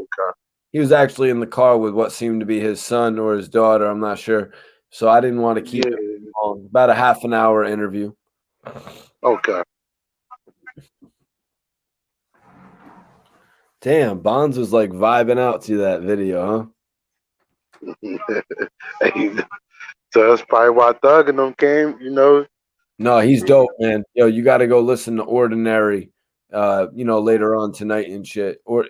he was actually in the car with what seemed to be his son or his daughter. I'm not sure. So I didn't want to keep it long. About a half an hour interview. Okay. Damn, Bonds was like vibing out to that video, huh? So that's probably why Thug and them came, you know. No, he's dope, man. Yo, you got to go listen to Ordinary, later on tonight and shit. Or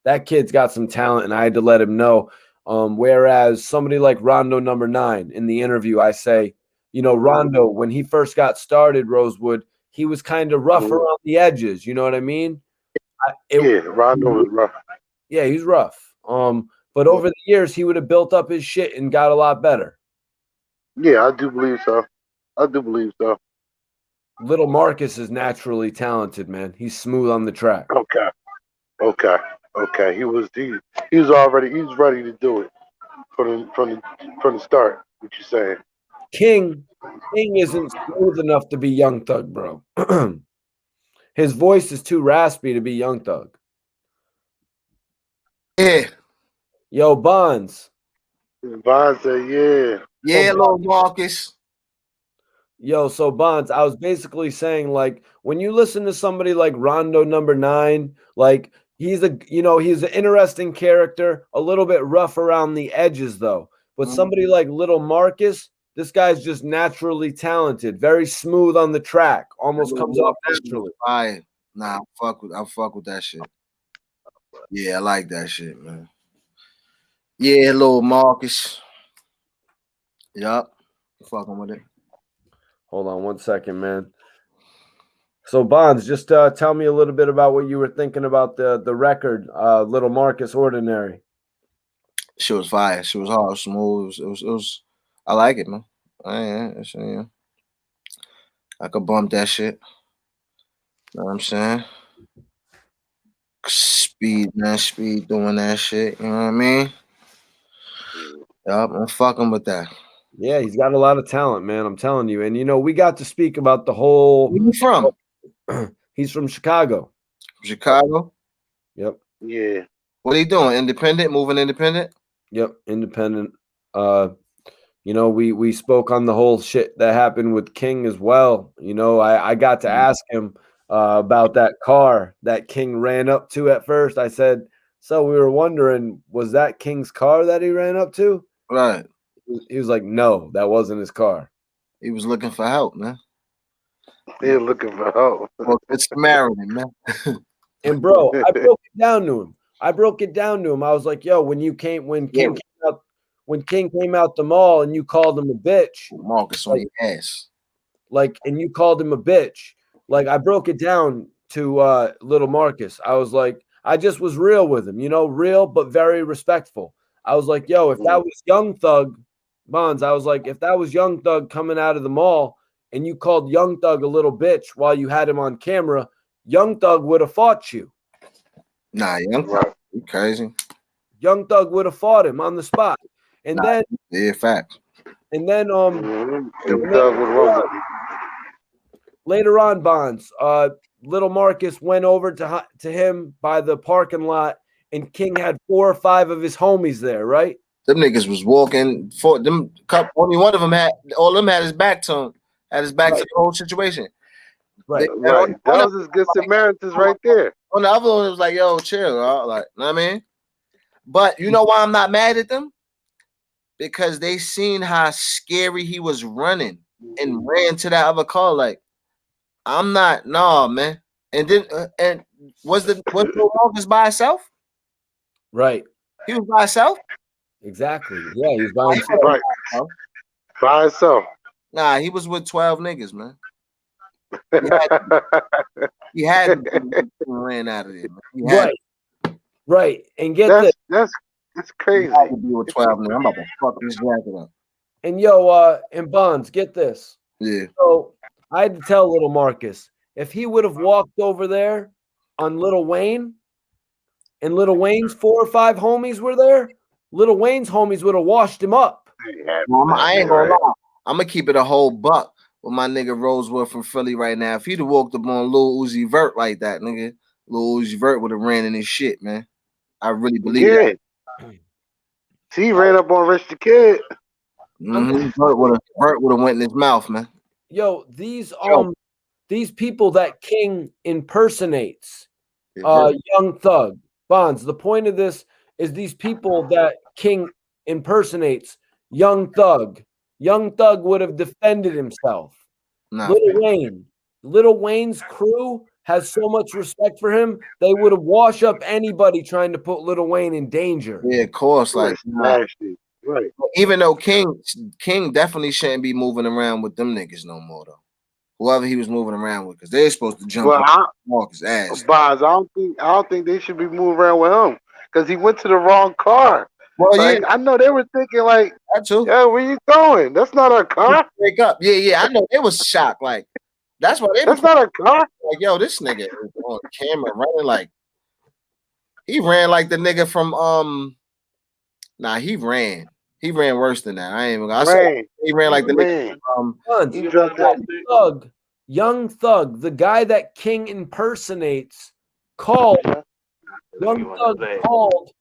that kid's got some talent, and I had to let him know. Whereas somebody like Rondo number 9 in the interview, I say, Rondo, when he first got started, Rosewood, he was kind of rough around the edges. You know what I mean? Rondo was rough. Yeah, he's rough. But over the years, he would have built up his shit and got a lot better. Yeah, I do believe so. Little Marcus is naturally talented, man. He's smooth on the track. Okay. He was ready to do it from the start. What you saying? King isn't smooth enough to be Young Thug, bro. His voice is too raspy to be Young Thug. Yeah. Yo, Bonds. Bonds said, yeah. Yeah, little Marcus. Yo, so Bonds, I was basically saying, like, when you listen to somebody like Rondo number 9, like, he's an interesting character, a little bit rough around the edges, though. But somebody like Little Marcus, this guy's just naturally talented, very smooth on the track, almost comes off naturally. Nah, I fuck with that shit. Yeah, I like that shit, man. Yeah, little Marcus. Yup. Fucking with it. Hold on 1 second, man. So Bonds, just tell me a little bit about what you were thinking about the record, Little Marcus Ordinary. She was fire. She was hard, smooth. It was. I like it, man. Yeah. I could bump that shit. Know what I'm saying? Speed doing that shit. You know what I mean? Yup, I'm fucking with that. Yeah, he's got a lot of talent, man. I'm telling you. And we got to speak about the whole. Where you from? He's from Chicago. Chicago? Yep. Yeah. What are you doing? Independent? Moving independent? Yep, independent. We spoke on the whole shit that happened with King as well. I got to ask him about that car that King ran up to at first. I said, so we were wondering, was that King's car that he ran up to? Right. He was like, no, that wasn't his car. He was looking for help, man. They're looking for help. Well, it's Samaritan, man. And bro, I broke it down to him. I was like, yo, when King came out the mall and you called him a bitch, Marcus on your ass. and you called him a bitch. Like, I broke it down to Little Marcus. I was like, I just was real with him, real but very respectful. I was like, yo, if that was Young Thug, Bonds, I was like, if that was Young Thug coming out of the mall and you called Young Thug a little bitch while you had him on camera, Young Thug would have fought you. Nah, Young Thug, you crazy. Young Thug would have fought him on the spot. And then fact. And then later on, Bonds, Little Marcus went over to him by the parking lot, and King had 4 or 5 of his homies there, right? Them niggas was walking for them. Only one of them had his back to him. Had his back to the whole situation. Right. That was his good Samaritans right there. On the other one, it was like, yo, chill. Like, know what I mean? But you know why I'm not mad at them? Because they seen how scary he was running and ran to that other car. Like, I'm not, man. And then, and was Marcus by himself? Right. He was by himself? Exactly. Yeah, he was by himself. Right. By himself. Nah, he was with 12 niggas, man. He had ran out of there, man. Right. And get this. That's crazy. Be with 12 niggas. I'm about to fuck this jacket up. And yo, and Bonds, get this. Yeah. So I had to tell Little Marcus, if he would have walked over there on Lil Wayne, and Lil Wayne's 4 or 5 homies were there, Lil Wayne's homies would have washed him up. I ain't gonna lie. I'm gonna keep it a whole buck with my nigga Rosewood from Philly right now. If he'd have walked up on Lil Uzi Vert like that, nigga, Lil Uzi Vert would have ran in his shit, man. I really believe that. See, he ran up on Rich the Kid. Bert would have went in his mouth, man. Yo, these people that King impersonates, Young Thug, Bonds. The point of this is these people that King impersonates, Young Thug. Young Thug would have defended himself. Nah. Little Wayne's crew has so much respect for him, they would have washed up anybody trying to put Little Wayne in danger. Yeah, of course. Like, nasty. Right. Even though King definitely shouldn't be moving around with them niggas no more, though. Whoever he was moving around with, because they're supposed to jump Marcus' ass. Bonds, I don't think they should be moving around with him because he went to the wrong car. Well, like, I know they were thinking like, that too. Yeah, where you going? That's not our car. Wake up. Yeah. I know they was shocked. Like, that's why they. That's not a car. Like, yo, this nigga is on camera running like he ran like the nigga from Nah, he ran. He ran worse than that. I ain't even gonna. He ran like the nigga from Young Thug, the guy that King impersonates, called Young Thug called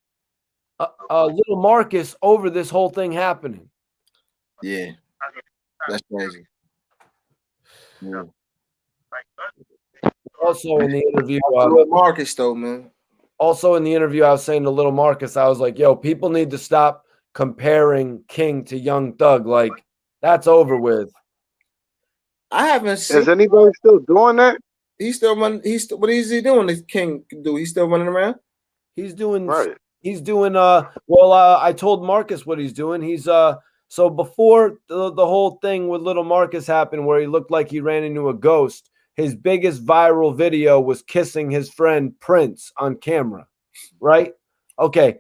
Little Marcus over this whole thing happening. Yeah, that's crazy. Yeah. Also in the interview, Marcus though, man. Also in the interview, I was saying to Little Marcus, I was like, "Yo, people need to stop comparing King to Young Thug. Like, that's over with." I haven't seen. Is anybody still doing that? He's still running. What is he doing? The King do? He's still running around. He's doing. Right. He's doing. I told Marcus what he's doing. He's So before the whole thing with Little Marcus happened, where he looked like he ran into a ghost, his biggest viral video was kissing his friend Prince on camera, right? Okay.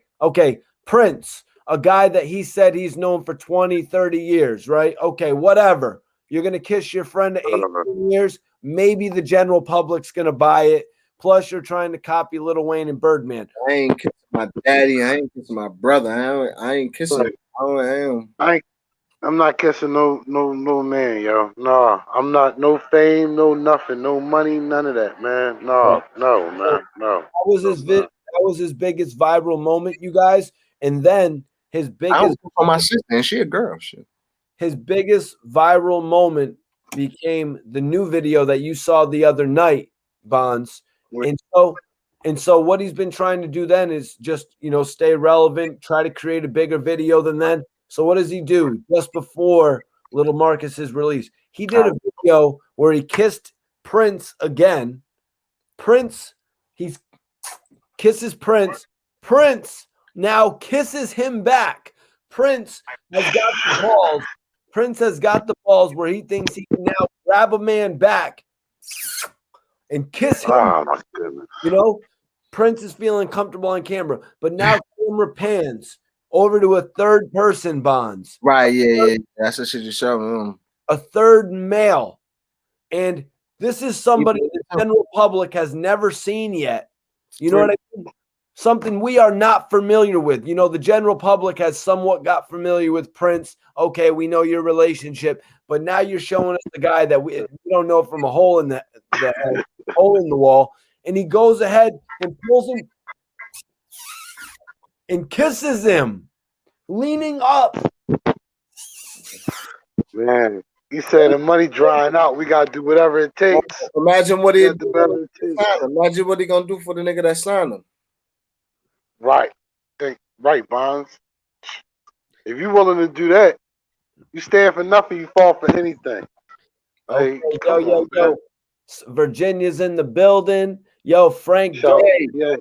Prince, a guy that he said he's known for 20, 30 years, right? Okay, whatever. You're going to kiss your friend of 18 years. Maybe the general public's going to buy it. Plus, you're trying to copy Lil Wayne and Birdman. I ain't kissing my daddy. I ain't kissing my brother. I ain't kissing. I'm not kissing no man, yo. No, I'm not. No fame, no nothing, no money, none of that, man. No, man, no. That was his biggest viral moment, you guys. And then his biggest for my sister, and she a girl. Shit. His biggest viral moment became the new video that you saw the other night, Bonds. And so what he's been trying to do then is just, stay relevant, try to create a bigger video than then. So what does he do? Just before Little Marcus's release, he did a video where he kissed Prince again. He kisses Prince. Prince now kisses him back. Prince has got the balls. Prince has got the balls where he thinks he can now grab a man back and kiss him. Oh my goodness. Prince is feeling comfortable on camera, but now camera pans over to a third person, Bonds. Right, yeah. That's what shit you showing. A third male. And this is somebody the general public has never seen yet. You know what I mean? Something we are not familiar with. The general public has somewhat got familiar with Prince. Okay, we know your relationship, but now you're showing us the guy that we don't know from a hole in the hole in the wall, and he goes ahead and pulls him and kisses him, leaning up. Man, he said the money drying out. We gotta do whatever it takes. Imagine what Imagine what he gonna do for the nigga that signed him. Right. Right, Bonds. If you're willing to do that, you stand for nothing, you fall for anything. Okay, yo. Virginia's in the building. Yo, Frank Doke. Yeah.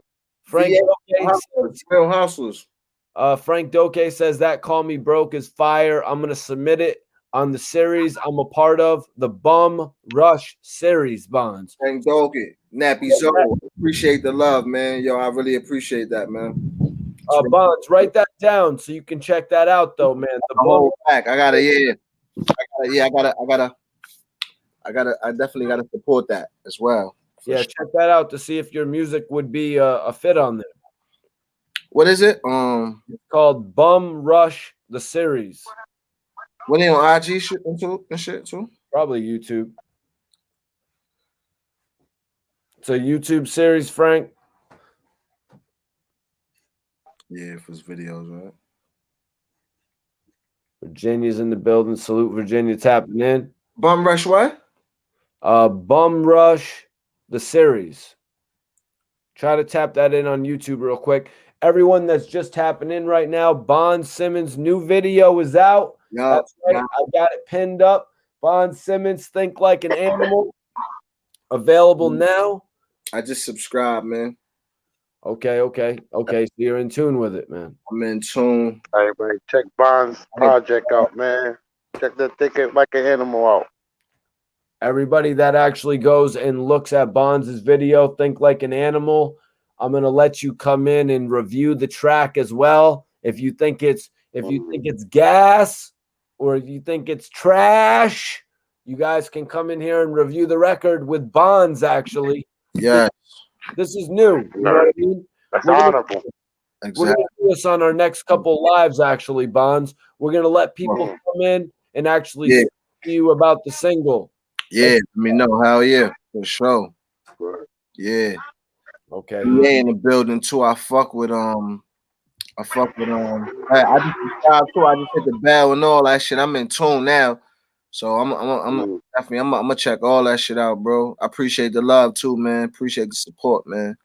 Frank Doke. Real hustlers. Frank Doke says that Call Me Broke is fire. I'm gonna submit it on the series I'm a part of, the Bum Rush series, Bonds. Frank Doke, Nappy Zone. Appreciate the love, man. Yo, I really appreciate that, man. Bonds, write that down so you can check that out, though, man. The Bum back. I definitely gotta support that as well. Yeah, check that out to see if your music would be a fit on there. What is it? It's called Bum Rush the series. What are on IG shit and shit too? Probably YouTube. It's a YouTube series, Frank. Yeah, for his videos, right? Virginia's in the building. Salute Virginia tapping in. Bum Rush what? Bum Rush, the series. Try to tap that in on YouTube real quick. Everyone that's just tapping in right now, Bond Simmons' new video is out. Yup. That's right. I got it pinned up. Bond Simmons, Think Like an Animal. Available now. I just subscribed, man. Okay. So you're in tune with it, man. I'm in tune. Everybody check Bond's project out, man. Check the Thinking Like an Animal out. Everybody that actually goes and looks at Bonds' video, Think Like an Animal, I'm gonna let you come in and review the track as well. If you think it's gas or if you think it's trash, you guys can come in here and review the record with Bonds. Actually, Yeah, this is new. You know what I mean? That's We're gonna- honorable. We're exactly. going to do this on our next couple lives, actually, Bonds. We're going to let people come in and actually Yeah. speak to you about the single. Yeah, let me know. Hell yeah, for sure. Yeah. Okay. Yeah, in the building too. I fuck with I just subscribed too. I just hit the bell and all that shit. I'm in tune now. So I'm definitely I'm gonna check all that shit out, bro. I appreciate the love too, man. Appreciate the support, man.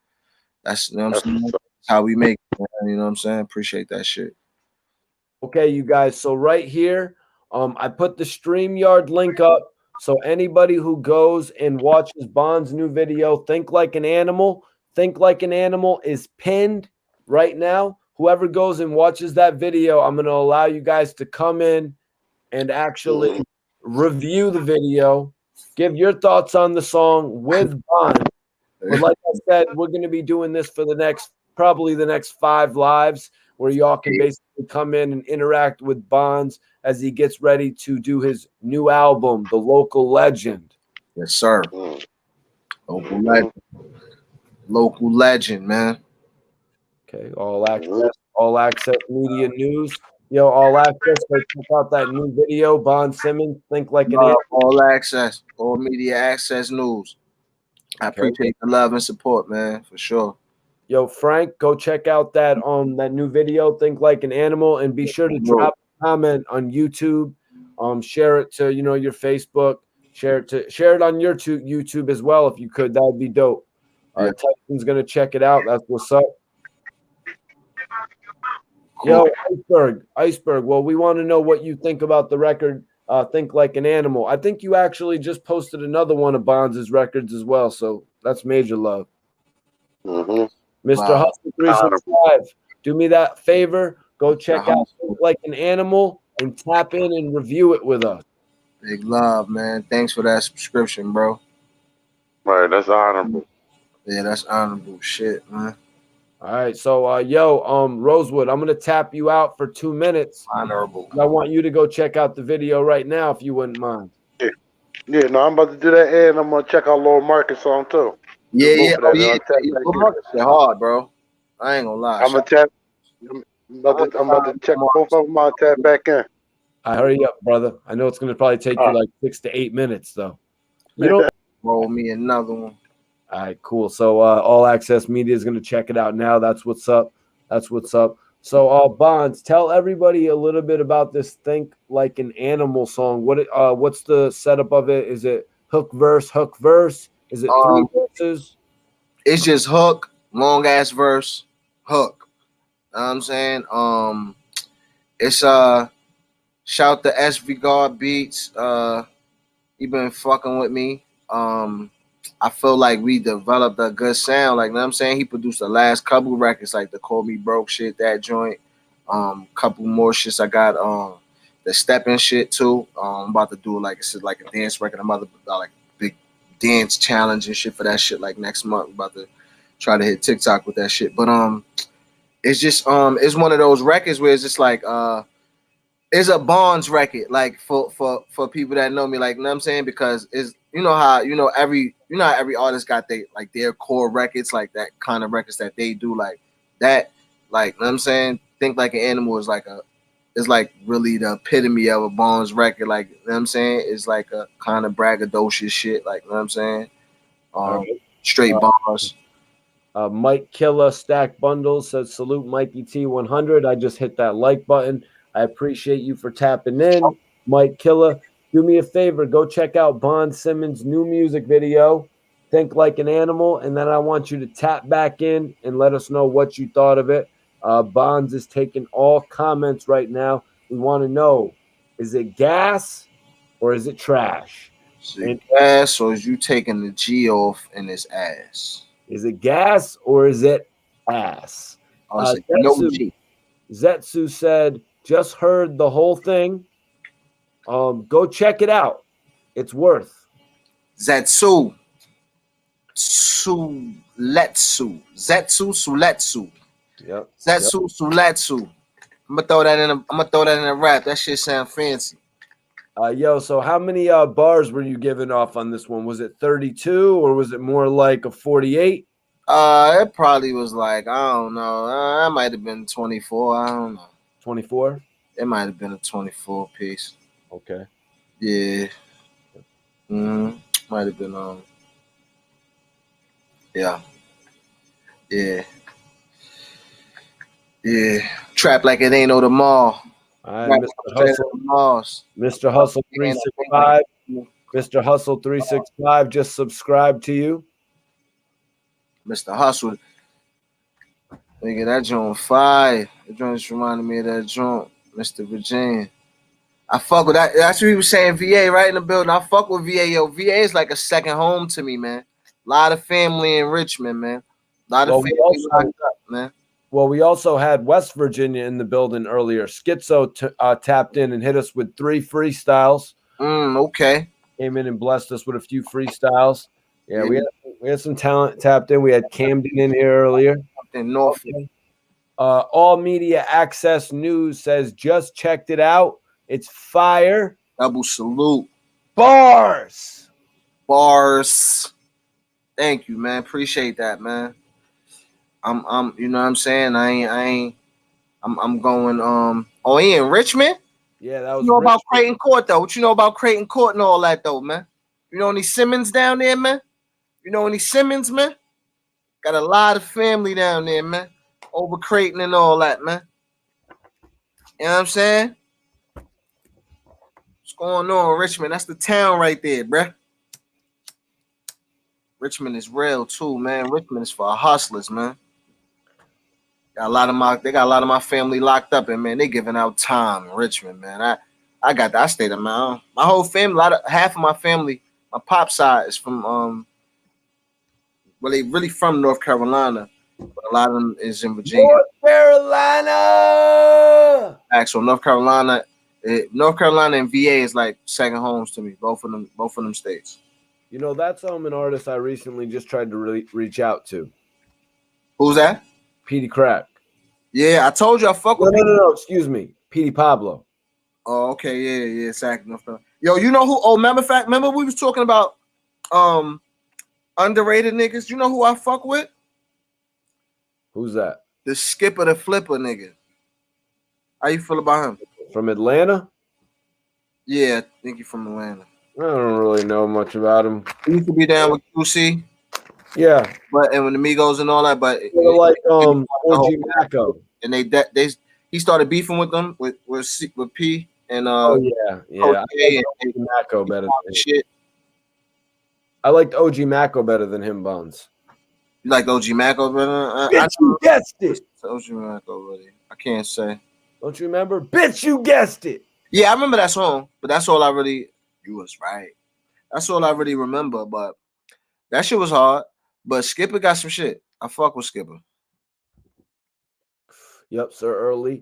That's, you know what I'm saying? How we make it, man. You know what I'm saying? Appreciate that shit. Okay, you guys. So right here, I put the StreamYard link up. So anybody who goes and watches Bond's new video, Think Like an Animal, Think Like an Animal is pinned right now. Whoever goes and watches that video, I'm going to allow you guys to come in and actually review the video, give your thoughts on the song with Bond. But like I said, we're going to be doing this for probably the next 5 lives where y'all can basically come in and interact with Bonds as he gets ready to do his new album, The Local Legend. Yes, sir. Local legend, man. Okay, all access media news. Yo, all access, go check out that new video, Bond Simmons, Think Like an Animal. All access, all media access news. I appreciate the love and support, man, for sure. Yo, Frank, go check out that new video, Think Like an Animal, and be sure to drop a comment on YouTube. Share it to your Facebook. Share it on your YouTube as well if you could. That would be dope. Tyson's gonna check it out. That's what's up. Yo, Iceberg. Well, we want to know what you think about the record. Think Like an Animal. I think you actually just posted another one of Bonds' records as well. So that's major love. Mr. Hustle 365, do me that favor. Go check out Think Like an Animal and tap in and review it with us. Big love, man. Thanks for that subscription, bro. Right, that's honorable. Yeah, that's honorable shit, man. All right, so Rosewood, I'm gonna tap you out for 2 minutes. Honorable. I want you to go check out the video right now if you wouldn't mind. Yeah, no, I'm about to do that, and I'm gonna check out Lord Marcus song too. Yeah. Hard, bro. I ain't gonna lie. I'm about to check both of them. I'll tap back in. Hurry up, brother. I know it's gonna probably take you like 6 to 8 minutes, though. You don't roll me another one. All right, cool. So All Access Media is going to check it out now. That's what's up. So Bonds, tell everybody a little bit about this Think Like an Animal song. What's the setup of it? Is it hook verse? Is it 3 verses? It's just hook, long ass verse, hook. You know what I'm saying? It's shout to SV God Beats. He been fucking with me. I feel like we developed a good sound. Like, you know what I'm saying? He produced the last couple records, like the Call Me Broke shit, that joint. Couple more shits. I got the stepping shit too. I'm about to do like a dance record. I'm about to like big dance challenge and shit for that shit like next month. I'm about to try to hit TikTok with that shit. But it's just it's one of those records where it's just like it's a Bonds record, like for people that know me, like, you know what I'm saying? Because it's how every artist got their core records, like that kind of records that they do, like that, like, you know what I'm saying? Think Like an Animal is like really the epitome of a Bonds record, like, you know what I'm saying? It's like a kind of braggadocious shit, like, you know what I'm saying? Straight bars. Mike Killer Stack Bundles says salute Mikey T100. I just hit that like button. I appreciate you for tapping in. Mike Killer, do me a favor. Go check out Bond Simmons' new music video, Think Like an Animal. And then I want you to tap back in and let us know what you thought of it. Bonds is taking all comments right now. We want to know, is it gas or is it trash? Is it gas or is you taking the G off in his ass? Is it gas or is it ass? No G. Zetsu said, just heard the whole thing. Go check it out. It's worth. Zetsu. Suletsu. Suletsu. Yep. Zetsu Suletsu. I'm gonna throw that in a rap. That shit sound fancy. Yo, so how many bars were you giving off on this one? Was it 32 or was it more like a 48? It probably was like, I don't know. That might have been 24. I don't know. 24? It might have been a 24 piece. Okay. Yeah. Might have been yeah. Yeah. Yeah. Trap like it ain't no tomorrow. All right, Mr. Hustle 365. Mr. Hustle 365 just subscribed to you. Mr. Hustle. Nigga, that joint fire. That joint just reminded me of that joint, Mr. Virginia. I fuck with that. That's what he was saying, VA, right in the building. I fuck with VA. Yo, VA is like a second home to me, man. A lot of family in Richmond, man. A lot of family locked up, man. Well, we also had West Virginia in the building earlier. Schizo tapped in and hit us with 3 freestyles. Okay. Came in and blessed us with a few freestyles. Yeah, we had some talent tapped in. We had Camden in here earlier. In North. All Media Access News says just checked it out. It's fire. Double salute. Bars. Thank you, man. Appreciate that, man. I'm you know what I'm saying? I'm going he in Richmond? Yeah, that was you know about Creighton Court though. What you know about Creighton Court and all that though, man? You know any Simmons down there, man? You know any Simmons, man? Got a lot of family down there, man. Over Creighton and all that, man. You know what I'm saying? What's going on, Richmond? That's the town right there, bruh. Richmond is real too, man. Richmond is for hustlers, man. They got a lot of my family locked up, and man, they giving out time in Richmond, man. I stayed at my whole family. Half of my family, my pop side is from well, they really from North Carolina, but a lot of them is in Virginia. North Carolina. Actually, North Carolina and VA is like second homes to me. Both of them states. You know, that's an artist I recently just tried to really reach out to. Who's that? Petey Crack. Yeah, I told you I fuck with. No, excuse me, Petey Pablo. Oh, okay, yeah, exactly. Yo, you know who? Oh, remember we was talking about underrated niggas. You know who I fuck with? Who's that? The Skipper the Flipper nigga. How you feel about him? From Atlanta? Yeah, I think he's from Atlanta. I don't really know much about him. He used to be down with QC. Yeah, and when the Migos and all that, but like OG Macko. And he started beefing with them with P and yeah. I like Macko better than shit. I liked OG Macko better than him, Bones. You like OG Macko better? Bitch, you guessed it. OG Macko, really. I can't say. Don't you remember? Bitch, you guessed it. Yeah, I remember that song, but that's all I really. You was right. That's all I really remember, but that shit was hard. But Skipper got some shit. I fuck with Skipper. Yep, Sir Early,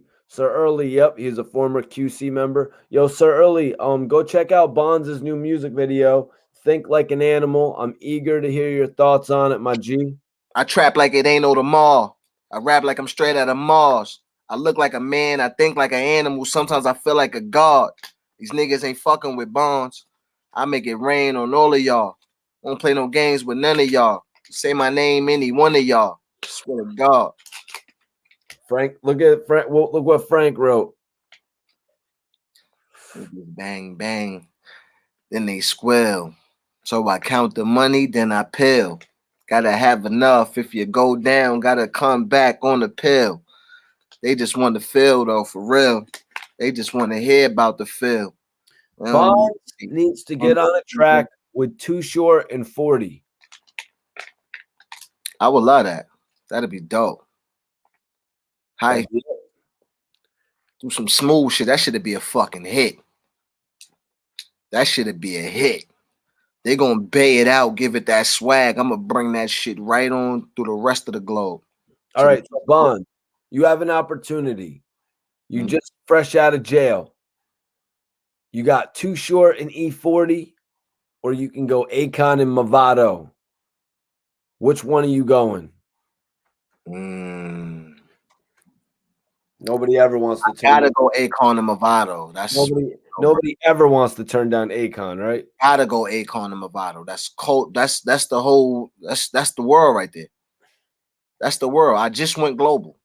yep, he's a former QC member. Yo, Sir Early, go check out Bonds' new music video, Think Like an Animal. I'm eager to hear your thoughts on it, my G. I trap like it ain't no tomorrow. I rap like I'm straight out of Mars. I look like a man. I think like an animal. Sometimes I feel like a god. These niggas ain't fucking with Bonds. I make it rain on all of y'all. Won't play no games with none of y'all. Say my name, any one of y'all. I swear to God. Frank, look what Frank wrote. Bang, bang. Then they squeal. So I count the money, then I pill. Gotta have enough. If you go down, gotta come back on the pill. They just want to feel though, for real. They just want to hear about the feel. Bonds needs to get on a track with Too Short and 40. I would love that. That'd be dope. Hi. Do some smooth shit. That should be a fucking hit. That should be a hit. They gonna bay it out, give it that swag. I'm gonna bring that shit right on through the rest of the globe. All right, so Bond, you have an opportunity. You just fresh out of jail. You got Too Short and E40, or you can go Akon and Movado. Which one are you going? Nobody ever wants to gotta go Akon and Movado. That's nobody ever wants to turn down Akon, right? Gotta go Akon and Movado. That's cold. That's the whole. That's the world right there. That's the world. I just went global.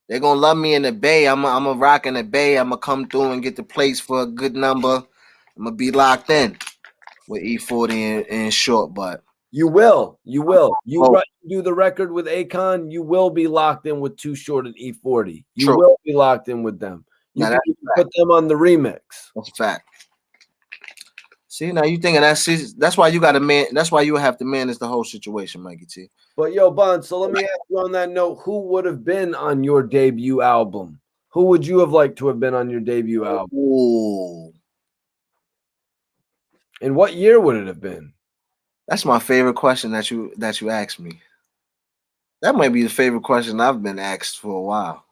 They're gonna love me in the Bay. I'm a rock in the Bay. I'm gonna come through and get the place for a good number. I'm gonna be locked in with E40 and Short, but you will. You do the record with Akon, you will be locked in with Too Short and E40. You will be locked in with them. You can put them on the remix. That's a fact. See, now you thinking that's why you got to man. That's why you have to manage the whole situation, Mikey T. But yo, Bond, so let me ask you on that note, who would have been on your debut album? Who would you have liked to have been on your debut album? Ooh. And what year would it have been? That's my favorite question that you asked me. That might be the favorite question I've been asked for a while.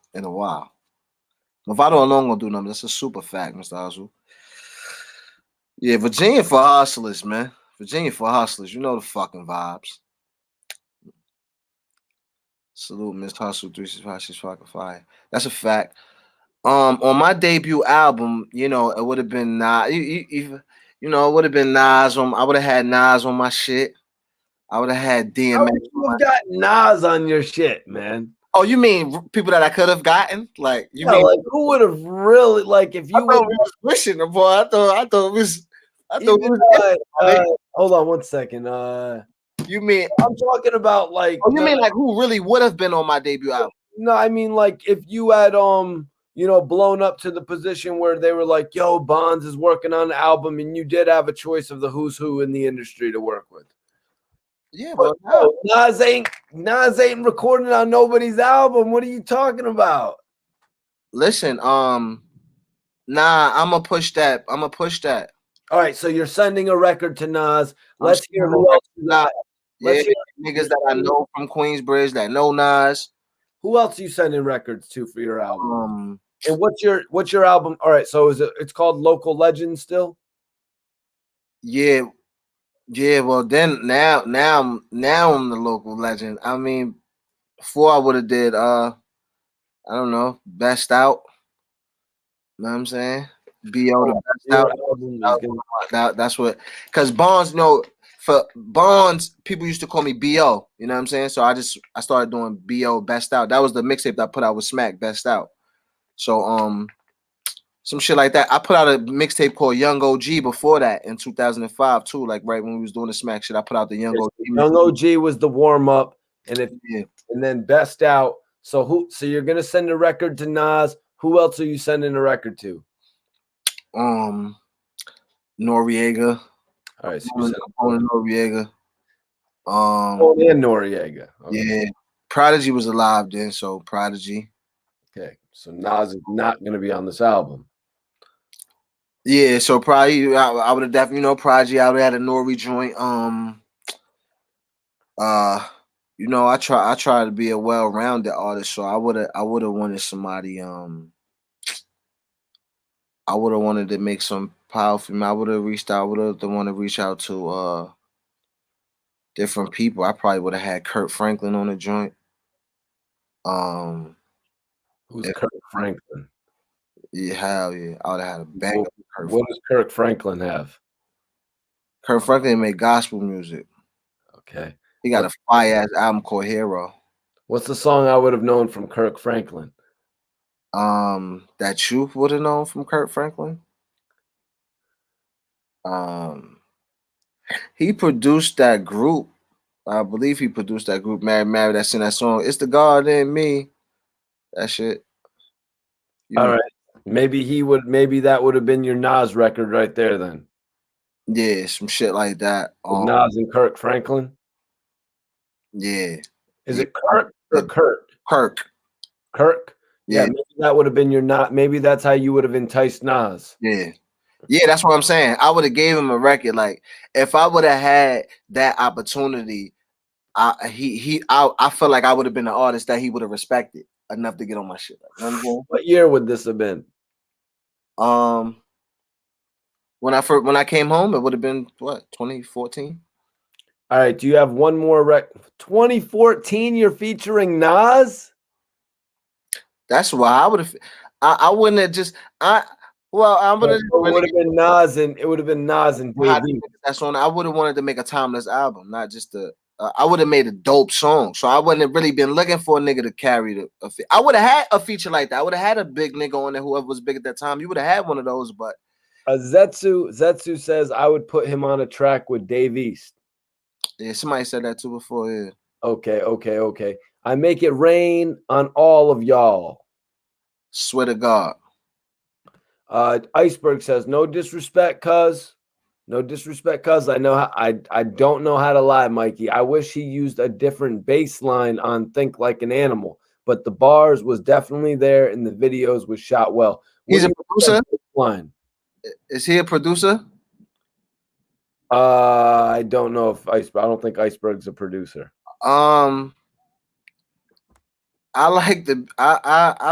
Movado alone gonna do nothing. That's a super fact, Mr. Azul. Yeah, Virginia for hustlers, man. Virginia for hustlers. You know the fucking vibes. Salute, Miss Hustle 365. She's fucking fire. That's a fact. On my debut album, you know, it would have been Nas. You know, it would have been Nas on. I would have had Nas on my shit. I would have had DMX. How would you have got Nas on your shit, man? Oh, you mean people that I could have gotten? Like you mean like who would have really like if you were wishing, boy? I thought it was. Hold on 1 second. You mean I'm talking about like? Oh, you mean like who really would have been on my debut album? No, I mean like if you had you know, blown up to the position where they were like, "Yo, Bonds is working on an album," and you did have a choice of the who's who in the industry to work with. Yeah, but no, Nas ain't recording on nobody's album. What are you talking about? Listen, nah, I'm gonna push that. All right, so you're sending a record to Nas. Let's hear who else you got. Let's hear niggas that I know from Queensbridge that know Nas. Who else are you sending records to for your album? And what's your album? All right, so it's called Local Legend still? Yeah. Well, then now I'm the local legend. I mean, before I would have did I don't know, Best Out. You know what I'm saying? B.O. the Best Out. That's what, because Bonds, you know, for Bonds, people used to call me B.O. You know what I'm saying? So I started doing B.O. Best Out. That was the mixtape that I put out with Smack, Best Out. So some shit like that. I put out a mixtape called Young OG before that in 2005 too. Like right when we was doing the Smack shit, I put out the Young OG. Young OG was the warm up, and then Best Out. So you're gonna send a record to Nas. Who else are you sending a record to? Noriega. All right, so you Noriega. And Noriega. Okay. Yeah, Prodigy was alive then, so Prodigy. Okay, so Nas is not going to be on this album. Yeah, so probably I would have definitely, you know, Prodigy. I would have had a Nori joint. You know, I try to be a well-rounded artist, so I would have wanted somebody. I would have wanted to make some powerful. I would have reached out. I would have wanted to reach out to different people. I probably would have had Kurt Franklin on the joint. Who's Kirk Franklin? Yeah, hell yeah. I would have had a bang. What does Kirk Franklin have? Kirk Franklin made gospel music. Okay. He got a fire-ass album called Hero. What's the song I would have known from Kirk Franklin? That you would have known from Kirk Franklin? He produced that group I believe he produced that group Mary that's in that song. It's the God in me. That shit. All right. Maybe that would have been your Nas record right there then. Yeah, some shit like that. With Nas and Kirk Franklin. Yeah. Is it Kirk or Kurt? Kirk. Kirk? Yeah. Maybe that would have been your not. Maybe that's how you would have enticed Nas. Yeah. Yeah, that's what I'm saying. I would have gave him a record. Like, if I would have had that opportunity, I feel like I would have been the artist that he would have respected enough to get on my shit. Like, you know what I'm saying? What year would this have been? When I came home, it would have been what, 2014? All right. Do you have one more 2014? You're featuring Nas. That's why I would have. I wouldn't have just. I would have. It would have been Nas and it would have been Nas and Dave. That's on. I would have wanted to make a timeless album, not just a. I would have made a dope song, so I wouldn't have really been looking for a nigga to carry the. I would have had a feature like that. I would have had a big nigga on there, whoever was big at that time. You would have had one of those, but. Zetsu says I would put him on a track with Dave East. Yeah, somebody said that too before. Yeah. Okay. I make it rain on all of y'all. Swear to God. Iceberg says no disrespect, cuz. No disrespect, cuz. I don't know how to lie, Mikey. I wish he used a different bass line on Think Like an Animal, but the bars was definitely there and the videos was shot well. He's a producer? Is he a producer? I don't know if I don't think Iceberg's a producer. I like the I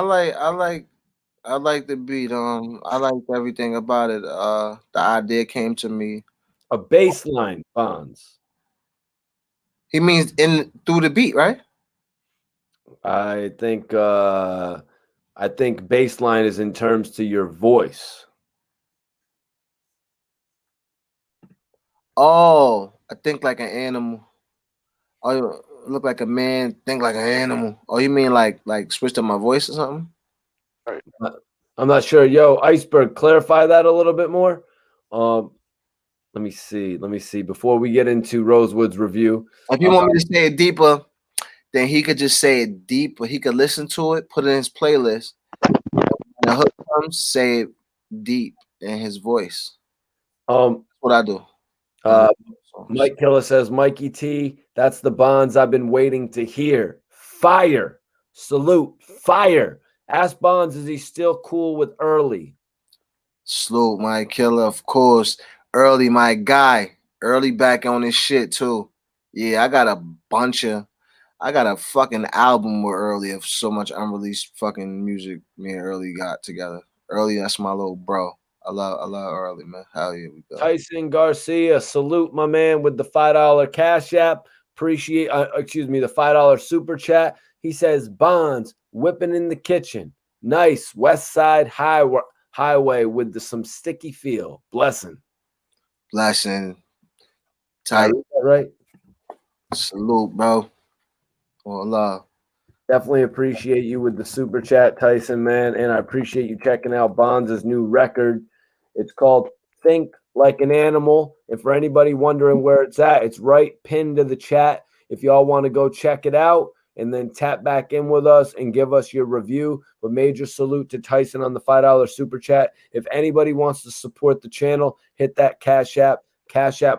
like the beat. I liked everything about it. The idea came to me. A bass line, Bonds. He means in through the beat, right? I think bass line is in terms to your voice. Oh, I think like an animal. Oh, you look like a man, think like an animal. Oh, you mean like switch to my voice or something? I'm not sure. Yo, Iceberg, clarify that a little bit more. Let me see. Before we get into Rosewood's review. If you want me to say it deeper, then he could just say it deep, but he could listen to it, put it in his playlist. When the hook comes, say it deep in his voice. That's what I do. Mike Killer says, Mikey T, that's the Bonds I've been waiting to hear. Fire. Salute. Fire. Ask Bonds, is he still cool with Early? Salute, Mike Killer, of course. Early, my guy. Early back on his shit, too. Yeah, I got a fucking album with Early of so much unreleased fucking music me and Early got together. Early, that's my little bro. I love Early, man. Hell yeah, we go. Tyson Garcia, salute my man with the $5 Cash App. Appreciate, the $5 super chat. He says, Bonds, whipping in the kitchen. Nice West Side highway with some sticky feel. Blessing. Tight. Right? Salute, bro. Well, love. Definitely appreciate you with the super chat, Tyson, man. And I appreciate you checking out Bonds' new record. It's called Think Like an Animal. And for anybody wondering where it's at, it's right pinned to the chat. If y'all want to go check it out and then tap back in with us and give us your review. But major salute to Tyson on the $5 super chat. If anybody wants to support the channel, hit that Cash App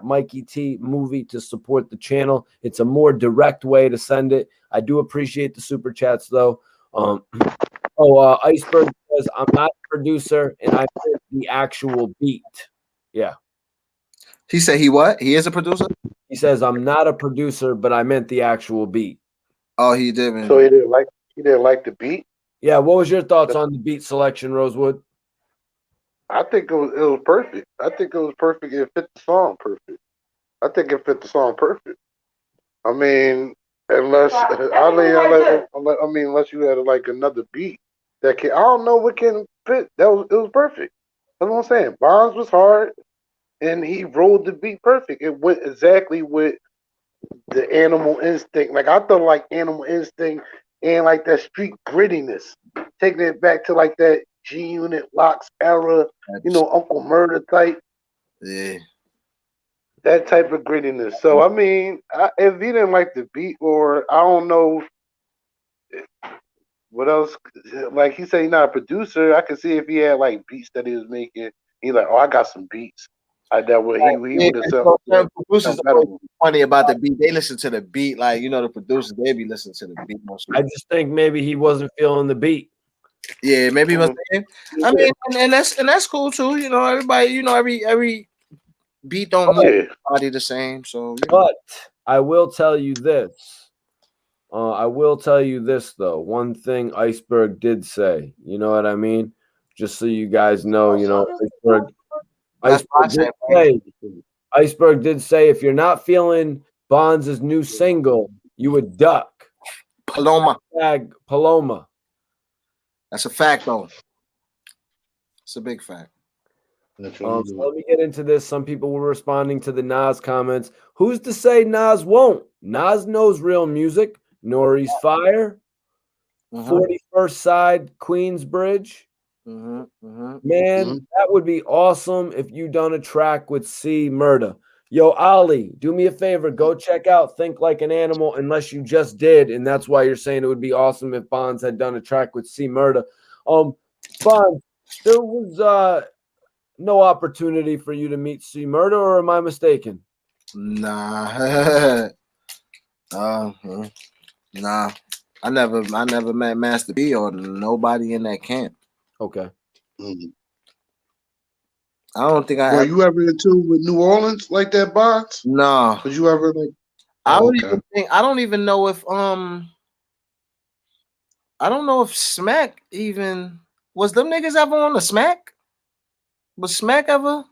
Mikey T movie to support the channel. It's a more direct way to send it. I do appreciate the super chats though. Iceberg says I'm not a producer and I meant the actual beat. Yeah. He said he what? He is a producer? He says I'm not a producer, but I meant the actual beat. Oh, he did. Man. So he didn't like the beat? Yeah, what was your thoughts on the beat selection, Rosewood? I think it was perfect. I think it was perfect. It fit the song perfect. I think it fit the song perfect. I mean, unless you had like another beat that can, I don't know what can fit. It was perfect. That's what I'm saying. Bonds was hard, and he rolled the beat perfect. It went exactly with the Animal Instinct. Like I thought, like Animal Instinct and like that street grittiness, taking it back to like that G-Unit Locks era, Uncle Murder type. Yeah. That type of grittiness. So I mean, if he didn't like the beat, or I don't know what else. Like he said, he's not a producer. I could see if he had like beats that he was making. He like, oh, I got some beats. I that would he Yeah, would have so certain sound producers better. always funny about the beat. They listen to the beat, like the producers. They be listening to the beat. I just think maybe he wasn't feeling the beat. Yeah, maybe he was. I mean, and that's cool too. Everybody. Every beat don't move everybody the same. So, But I will tell you this. I will tell you this though. One thing Iceberg did say. You know what I mean? Just so you guys know, Iceberg did say if you're not feeling Bonds' new single, you would duck. Paloma. Paloma. That's a fact though. It's a big fact. So let me get into this. Some people were responding to the Nas comments. Who's to say Nas won't? Nas knows real music. Nori's Fire. 41st Side, Queensbridge. Man, that would be awesome if you done a track with C Murda. Yo, Ali, do me a favor. Go check out Think Like an Animal, unless you just did, and that's why you're saying it would be awesome if Bonds had done a track with C Murda. Bonds, there was no opportunity for you to meet C Murda, or am I mistaken? Nah. Nah. I never met Master B or nobody in that camp. Okay. I don't think Were you ever in tune with New Orleans like that, Bonds? No. Was you ever like? I don't even know if I don't know if Smack even was them niggas ever on the Smack? Was Smack ever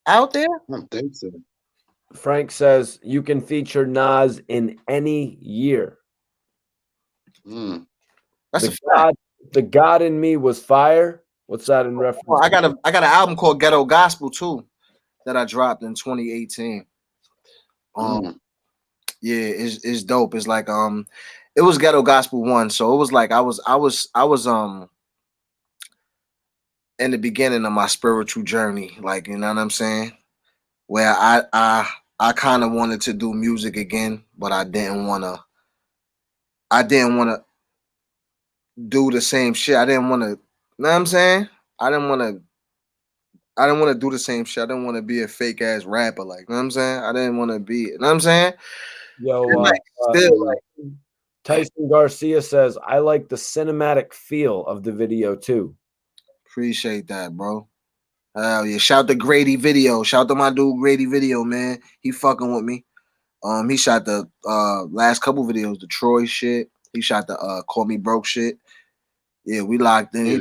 out there? I don't think so. Frank says you can feature Nas in any year. That's the God in Me was fire. What's that in reference? I got an album called Ghetto Gospel too that I dropped in 2018. Yeah, it's dope. It's like it was Ghetto Gospel 1, so it was like I was in the beginning of my spiritual journey, like, you know what I'm saying, where I kind of wanted to do music again, but I didn't want to do the same shit. I didn't want to, you know what I'm saying? I didn't want to do the same shit. I didn't want to be a fake ass rapper, like, you know what I'm saying? I didn't want to be, you know what I'm saying? Yo, Tyson Garcia says, I like the cinematic feel of the video too. Appreciate that, bro. Hell yeah. Shout to Grady Video. Shout to my dude Grady Video, man. He fucking with me. He shot the last couple videos, the Troy shit. He shot the Call Me Broke shit. Yeah, we locked in. He a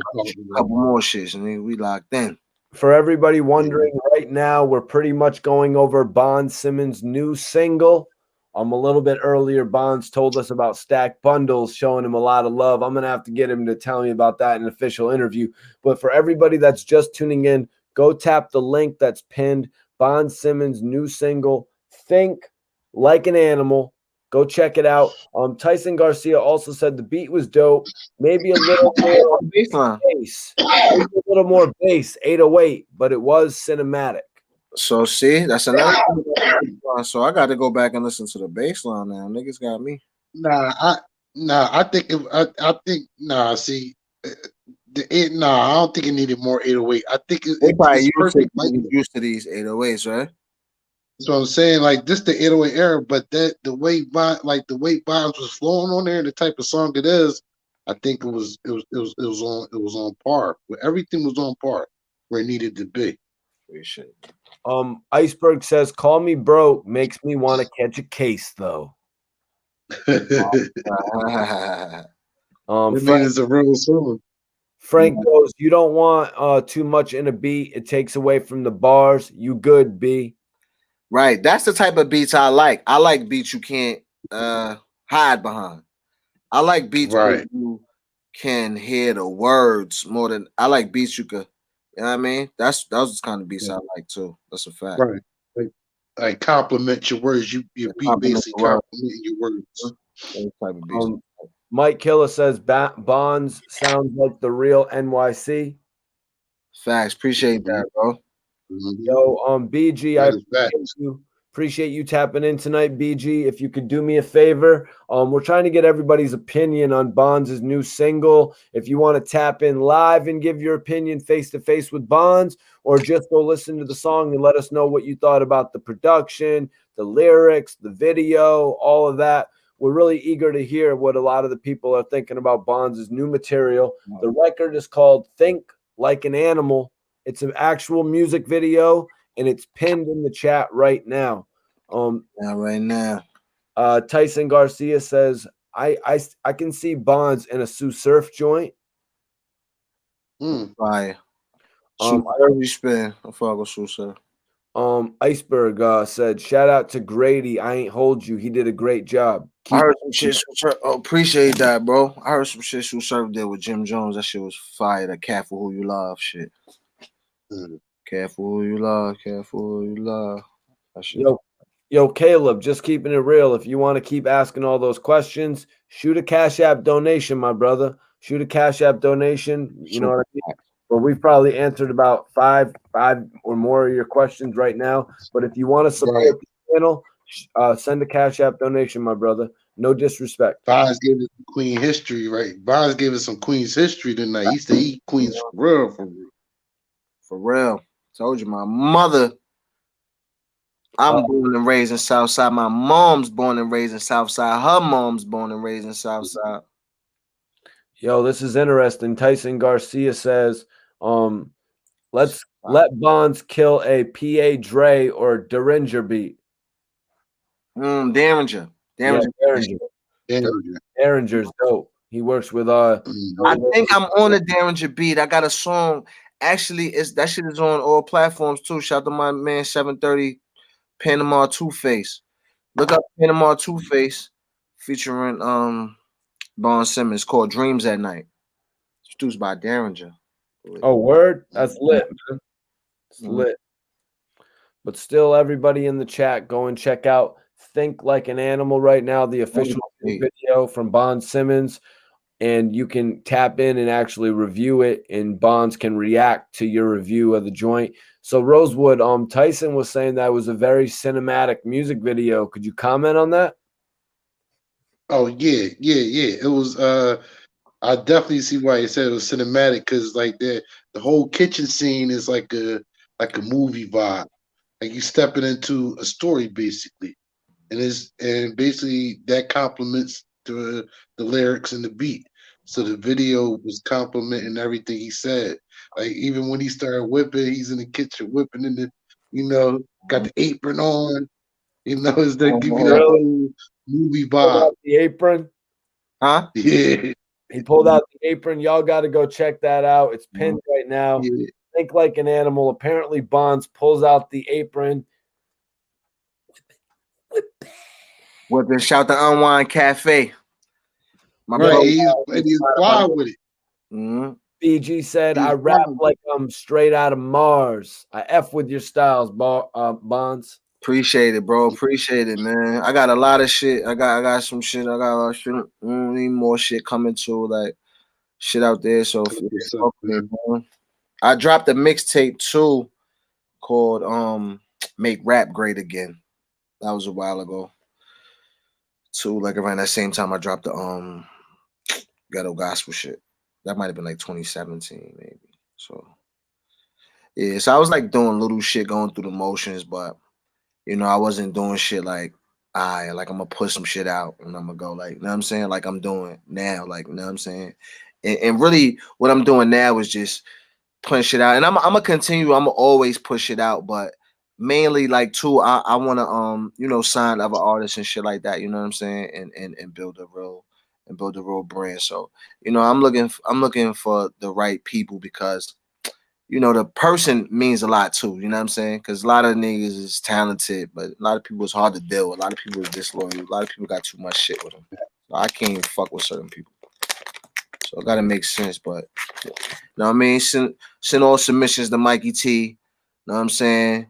couple more shits, and we locked in. For everybody wondering, right now we're pretty much going over Bond Simmons' new single. A little bit earlier, Bonds told us about Stack Bundles, showing him a lot of love. I'm going to have to get him to tell me about that in an official interview. But for everybody that's just tuning in, go tap the link that's pinned. Bond Simmons' new single, Think Like an Animal. Go check it out. Tyson Garcia also said the beat was dope. Maybe a little more bass. Maybe a little more bass, 808, but it was cinematic. So see, that's another thing. So I got to go back and listen to the bass line now. Niggas got me. I don't think it needed more 808. I think it's perfect. Used to these 808s, right? That's what I'm saying. Like this, the 808 era, but the way Bonds was flowing on there, the type of song it is, I think it was on par. Everything was on par where it needed to be. Appreciate it. Iceberg says, "Call me broke makes me want to catch a case, though." Frank is a real song. Frank goes, "You don't want too much in a beat. It takes away from the bars. You good, B?" Right. That's the type of beats I like. I like beats you can't hide behind. I like beats where you can hear the words more than I like beats you could. You know what I mean? Those the kind of beats I like too. That's a fact. Right. Like compliment your words. Your beat basically complimenting your words. Those type of beats. Mike Killer says Bonds sounds like the real NYC. Facts. Appreciate that, bro. Yo, BG, I That is facts. appreciate you tapping in tonight, BG. If you could do me a favor, we're trying to get everybody's opinion on Bonds' new single. If you want to tap in live and give your opinion face to face with Bonds, or just go listen to the song and let us know what you thought about the production, the lyrics, the video, all of that. We're really eager to hear what a lot of the people are thinking about Bonds' new material. The record is called Think Like an Animal. It's an actual music video, and it's pinned in the chat right now. Right now. Tyson Garcia says, I can see Bonds in a Sue Surf joint. Fire. Um, spin. I fuck with Sue Surf. Iceberg said, shout out to Grady. I ain't hold you. He did a great job. I heard some shit. Appreciate that, bro. I heard some shit Sue Surf did with Jim Jones. That shit was fire. That Careful Who You Love shit. Careful who you love. Careful who you love. That shit. Yo, Caleb, just keeping it real. If you want to keep asking all those questions, shoot a Cash App donation, my brother. Shoot a Cash App donation. You know what I mean? Well, we've probably answered about five or more of your questions right now. But if you want to support the channel, send a Cash App donation, my brother. No disrespect. Bonds gave us some Queen history, right? Bonds gave us some Queen's history tonight. He used to eat Queens for real, for real. For real. Told you, my mother. I'm born and raised in Southside. My mom's born and raised in Southside. Her mom's born and raised in Southside. Yo, this is interesting. Tyson Garcia says, let's let Bonds kill a PA Dre or Derringer beat. Derringer. Derringer's dope. He works with I think I'm on a Derringer beat. I got a song. Actually, that shit is on all platforms too. Shout out to my man 730 Panama Two-Face. Look up Panama Two-Face featuring Bon Simmons called Dreams at Night. It's produced by Derringer. Oh, word? That's lit, man. It's lit. But still, everybody in the chat, go and check out Think Like an Animal right now, the official video from Bon Simmons. And you can tap in and actually review it, and Bonds can react to your review of the joint. So Rosewood, Tyson was saying that was a very cinematic music video. Could you comment on that? Oh yeah. It was I definitely see why you said it was cinematic, because like the whole kitchen scene is like a movie vibe. Like you stepping into a story basically. And basically that complements the lyrics and the beat. So the video was complimenting everything he said. Like even when he started whipping, he's in the kitchen whipping in the, got the apron on. It's to give you that whole movie vibe. The apron, huh? Yeah. He pulled out the apron. Y'all got to go check that out. It's pinned right now. Yeah. Think Like an Animal. Apparently, Bonds pulls out the apron. With the Shout to Unwind Cafe. My right, he's fly with it. BG said, I rap like I'm straight out of Mars. I F with your styles, Bonds. Appreciate it, bro. Appreciate it, man. I got a lot of shit. I got some shit. I got a lot of shit. Need more shit coming too, like shit out there. So I dropped a mixtape too called Make Rap Great Again. That was a while ago. Too, like around that same time I dropped the ghetto gospel shit. That might have been like 2017, maybe. So yeah, so I was like doing little shit, going through the motions, but I wasn't doing shit like I'm gonna put some shit out and I'm gonna go like, you know what I'm saying? Like I'm doing now, like, you know what I'm saying? And really what I'm doing now is just putting shit out. And I'm gonna continue, I'm gonna always push it out, but mainly like too, I wanna sign other artists and shit like that, you know what I'm saying? And build a real brand. So, I'm looking for the right people because the person means a lot too, you know what I'm saying? Because a lot of niggas is talented, but a lot of people is hard to deal with. A lot of people is disloyal. A lot of people got too much shit with them. So I can't even fuck with certain people. So it gotta make sense, but you know what I mean? Send all submissions to Mikey T. You know what I'm saying?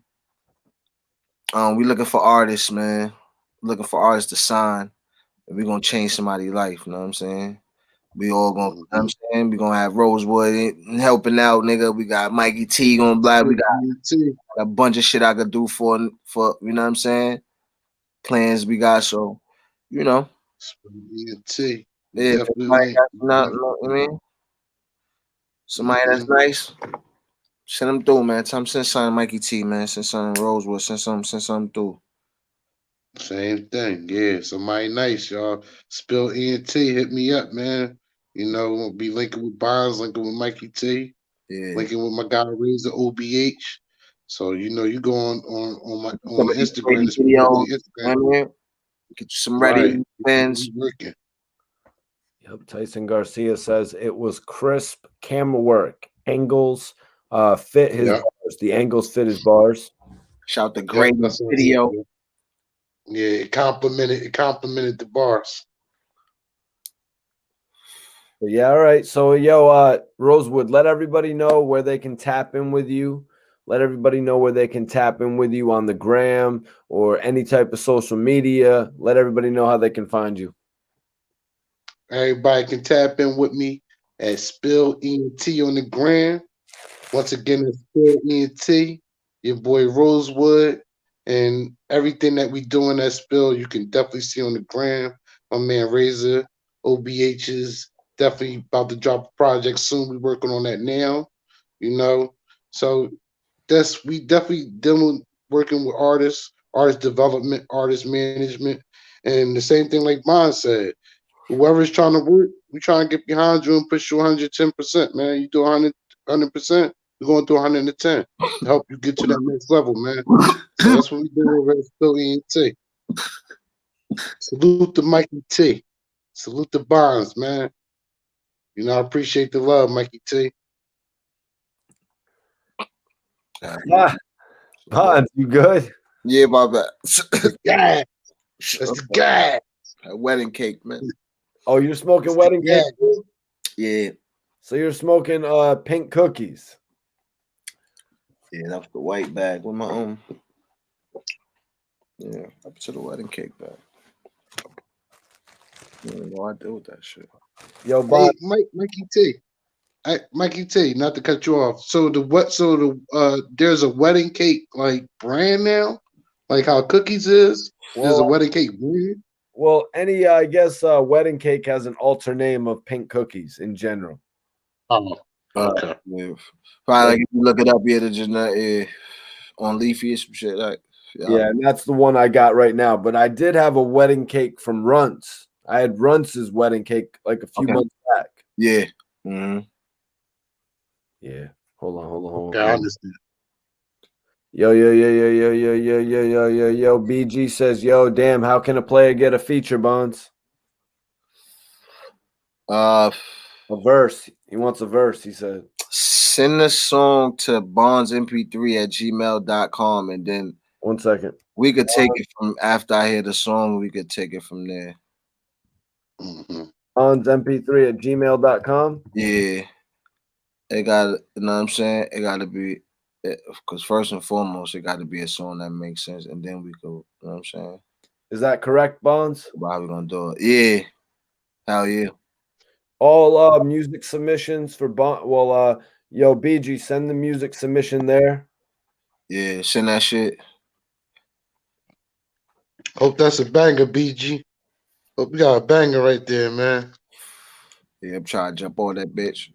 We looking for artists, man. Looking for artists to sign. And we're gonna change somebody's life, you know what I'm saying? We all gonna, you know what I'm saying? We gonna have Rosewood helping out, nigga. We got Mikey T gonna black. We got a bunch of shit I could do for you know what I'm saying? Plans we got, so you know. ENT. Yeah, somebody got, you know what I mean? Somebody that's nice. Send them through, man. Tell them send something Mikey T, man. Send something Rosewood. Send something through. Same thing, yeah. Somebody nice, y'all. Spill ENT, hit me up, man. You know, we'll be linking with Bonds, linking with Mikey T, linking with my guy Razor OBH. So you know, you go on my Instagram. Video, Instagram. Get you some ready fans. Working. Yep. Tyson Garcia says it was crisp camera work. Angles fit his bars. The angles fit his bars. Shout the great video. Yeah, it complimented the bars. But yeah, all right. So yo, Rosewood, let everybody know where they can tap in with you. Let everybody know where they can tap in with you on the gram or any type of social media. Let everybody know how they can find you. Everybody can tap in with me at Spill ENT on the gram. Once again, it's Spill ENT, your boy Rosewood, and everything that we doing at Spill, you can definitely see on the gram. My man Razor, OBH is definitely about to drop a project soon. We're working on that now, you know. So we definitely working with artists, artist development, artist management, and the same thing like Bond said. Whoever's trying to work, we trying to get behind you and push you 110%, man. You do 100%, we're going to 110 to help you get to that next level, man. So that's what we do over at Phil ENT. Salute to Mikey T. Salute to Bonds, man. You know, I appreciate the love, Mikey T. Bonds, you good? Yeah, my bad. Yeah. That's the guy. Wedding cake, man. Oh, you're smoking wedding cake? Yeah. So you're smoking pink cookies. Yeah, that's the white bag with my own. Yeah, up to the wedding cake bag. I don't know what I do with that shit. Yo, Hey, Mikey T. Mikey T, not to cut you off. So there's a wedding cake like brand now, like how cookies is. There's a wedding cake brand. Well, any I guess wedding cake has an alter name of pink cookies in general. Oh, okay. Yeah. Probably like if you look it up, just on Leafy or some shit like. Yeah, and that's the one I got right now. But I did have a wedding cake from Runts. I had Runts' wedding cake like a few months back. Yeah. Yeah. Hold on. Okay, I understand. Yo. BG says, yo, damn, how can a player get a feature, Bonds? A verse. He wants a verse, he said. Send the song to bondsmp3@gmail.com and then 1 second. We could take it from after I hear the song, we could take it from there. bondsmp3@gmail.com. Yeah. It got, you know what I'm saying? It got to be, because first and foremost, it got to be a song that makes sense, and then we go, you know what I'm saying? Is that correct, Bonds? How we gonna do it? Yeah. Hell yeah. All music submissions for Bond. Well, yo, BG, send the music submission there. Yeah, send that shit. Hope that's a banger, BG. Hope we got a banger right there, man. Yeah, I'm trying to jump on that bitch.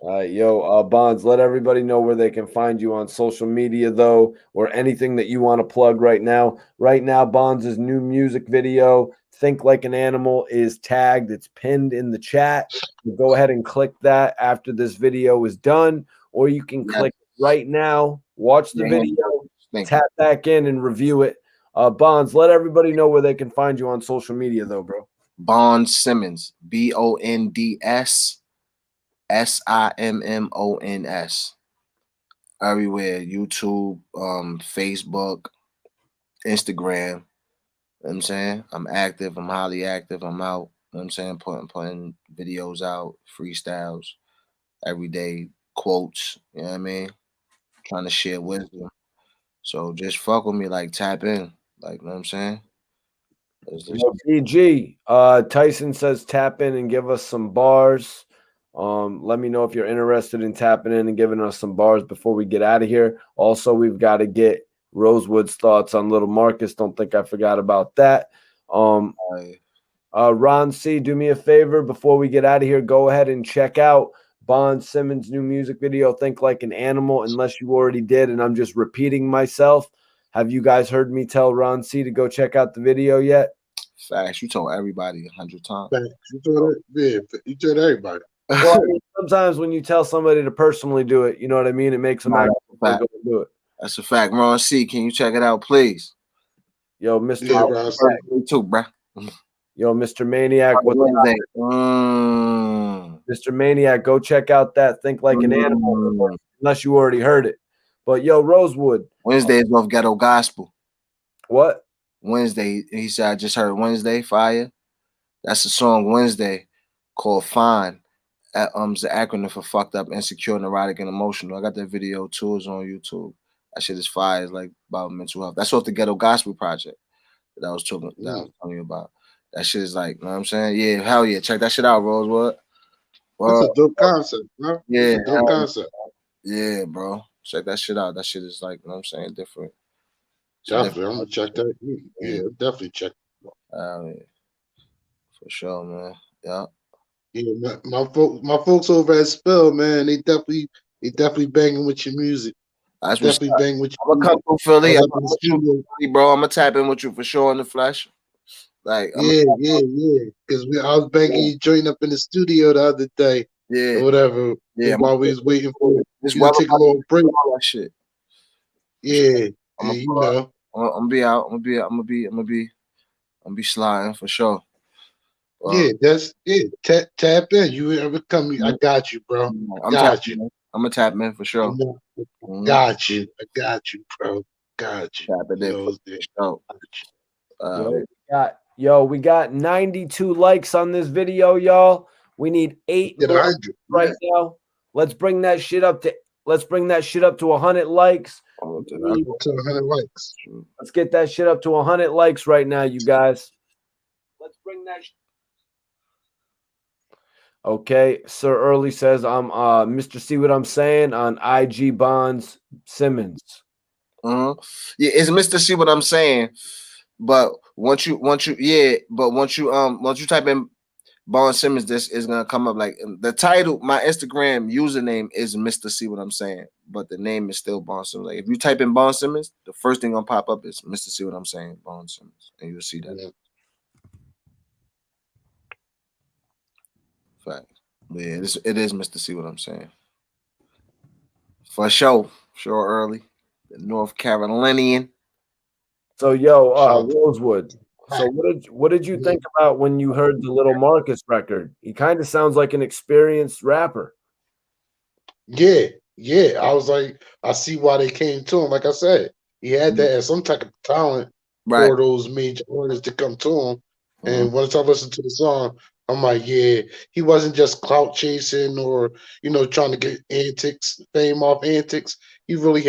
All right, yo, Bonds, let everybody know where they can find you on social media, though, or anything that you want to plug right now. Right now, Bonds' new music video, Think Like an Animal, is tagged. It's pinned in the chat. So go ahead and click that after this video is done, or you can click right now, watch the video, tap back in and review it. Bonds, let everybody know where they can find you on social media, though, bro. Bonds Simmons, BONDS SIMMONS. Everywhere. YouTube, Facebook, Instagram. You know what I'm saying? I'm active. I'm highly active. I'm out. You know what I'm saying? Putting videos out, freestyles, everyday quotes. You know what I mean? Trying to share wisdom. So just fuck with me, like tap in. Like, you know what I'm saying? Yo, BG, Tyson says tap in and give us some bars. Let me know if you're interested in tapping in and giving us some bars before we get out of here. Also, we've got to get Rosewood's thoughts on Little Marcus. Don't think I forgot about that. Ron C, do me a favor before we get out of here. Go ahead and check out Bond Simmons' new music video, Think Like an Animal, unless you already did, and I'm just repeating myself. Have you guys heard me tell Ron C to go check out the video yet? Facts. You told everybody 100 times. Facts. You told everybody. Well, I mean, sometimes when you tell somebody to personally do it, you know what I mean? It makes them actually go and do it. That's a fact. Ron C, can you check it out, please? Yo, Mr. Yeah, Ron C. Me too, bro. Yo, Mr. Maniac. Mr. Maniac, go check out that Think Like an Animal, unless you already heard it. But yo, Rosewood. Wednesday is off Ghetto Gospel. What? Wednesday. He said, I just heard Wednesday, Fire. That's a song Wednesday called Fine. It's the acronym for fucked up, insecure, neurotic, and emotional. I got that video too. It's on YouTube. That shit is fire. It's like about mental health. That's off the Ghetto Gospel Project that I was telling you about. That shit is like, you know what I'm saying? Yeah, hell yeah. Check that shit out, Rosewood. That's a dope concept, bro. Yeah. Dope concept. Yeah, bro. Check that shit out. That shit is like, you know what I'm saying, different. Definitely. I'm gonna check that. Yeah, definitely check. Yeah. For sure, man. Yeah. Yeah, my folks over at Spell, man, they definitely banging with your music. That's definitely banging with your music. I'm gonna come through Philly. Bro, I'm gonna tap in with you for sure in the flesh. Like, yeah. Because I was banging you joint up in the studio the other day. Yeah. Or whatever. Yeah. While we was waiting for this you to take a little break. All that shit. Yeah. You know. I'm gonna be out. I'm gonna be sliding for sure. Yeah, that's it. Tap in. You ever come? I got you, bro. I'm gonna tap in for sure. Got you. I got you, bro. Got you. Tap it in for sure. We got 92 likes on this video, y'all. We need 8 more right now. Let's bring that shit up to 100 likes. To 100 likes. Let's get that shit up to 100 likes right now, you guys. Let's bring that. Okay, Sir Early says I'm Mr. See What I'm Saying on IG Bonds Simmons. Yeah, it's Mr. See What I'm Saying. But once you type in Bond Simmons, this is gonna come up like the title. My Instagram username is Mr. See What I'm Saying, but the name is still Bond Simmons. Like if you type in Bond Simmons, the first thing gonna pop up is Mr. See What I'm Saying, Bond Simmons, and you'll see that. Yeah. Fact. But yeah, it is Mr. See What I'm Saying. For sure. Sure Early. The North Carolinian. So Rosewood. So what did you think about when you heard the Little Marcus record? He kind of sounds like an experienced rapper. Yeah. I was like, I see why they came to him. Like I said, he had that as some type of talent for those major artists to come to him. And once I listened to the song, I'm like, yeah, he wasn't just clout chasing or trying to get fame off antics. He really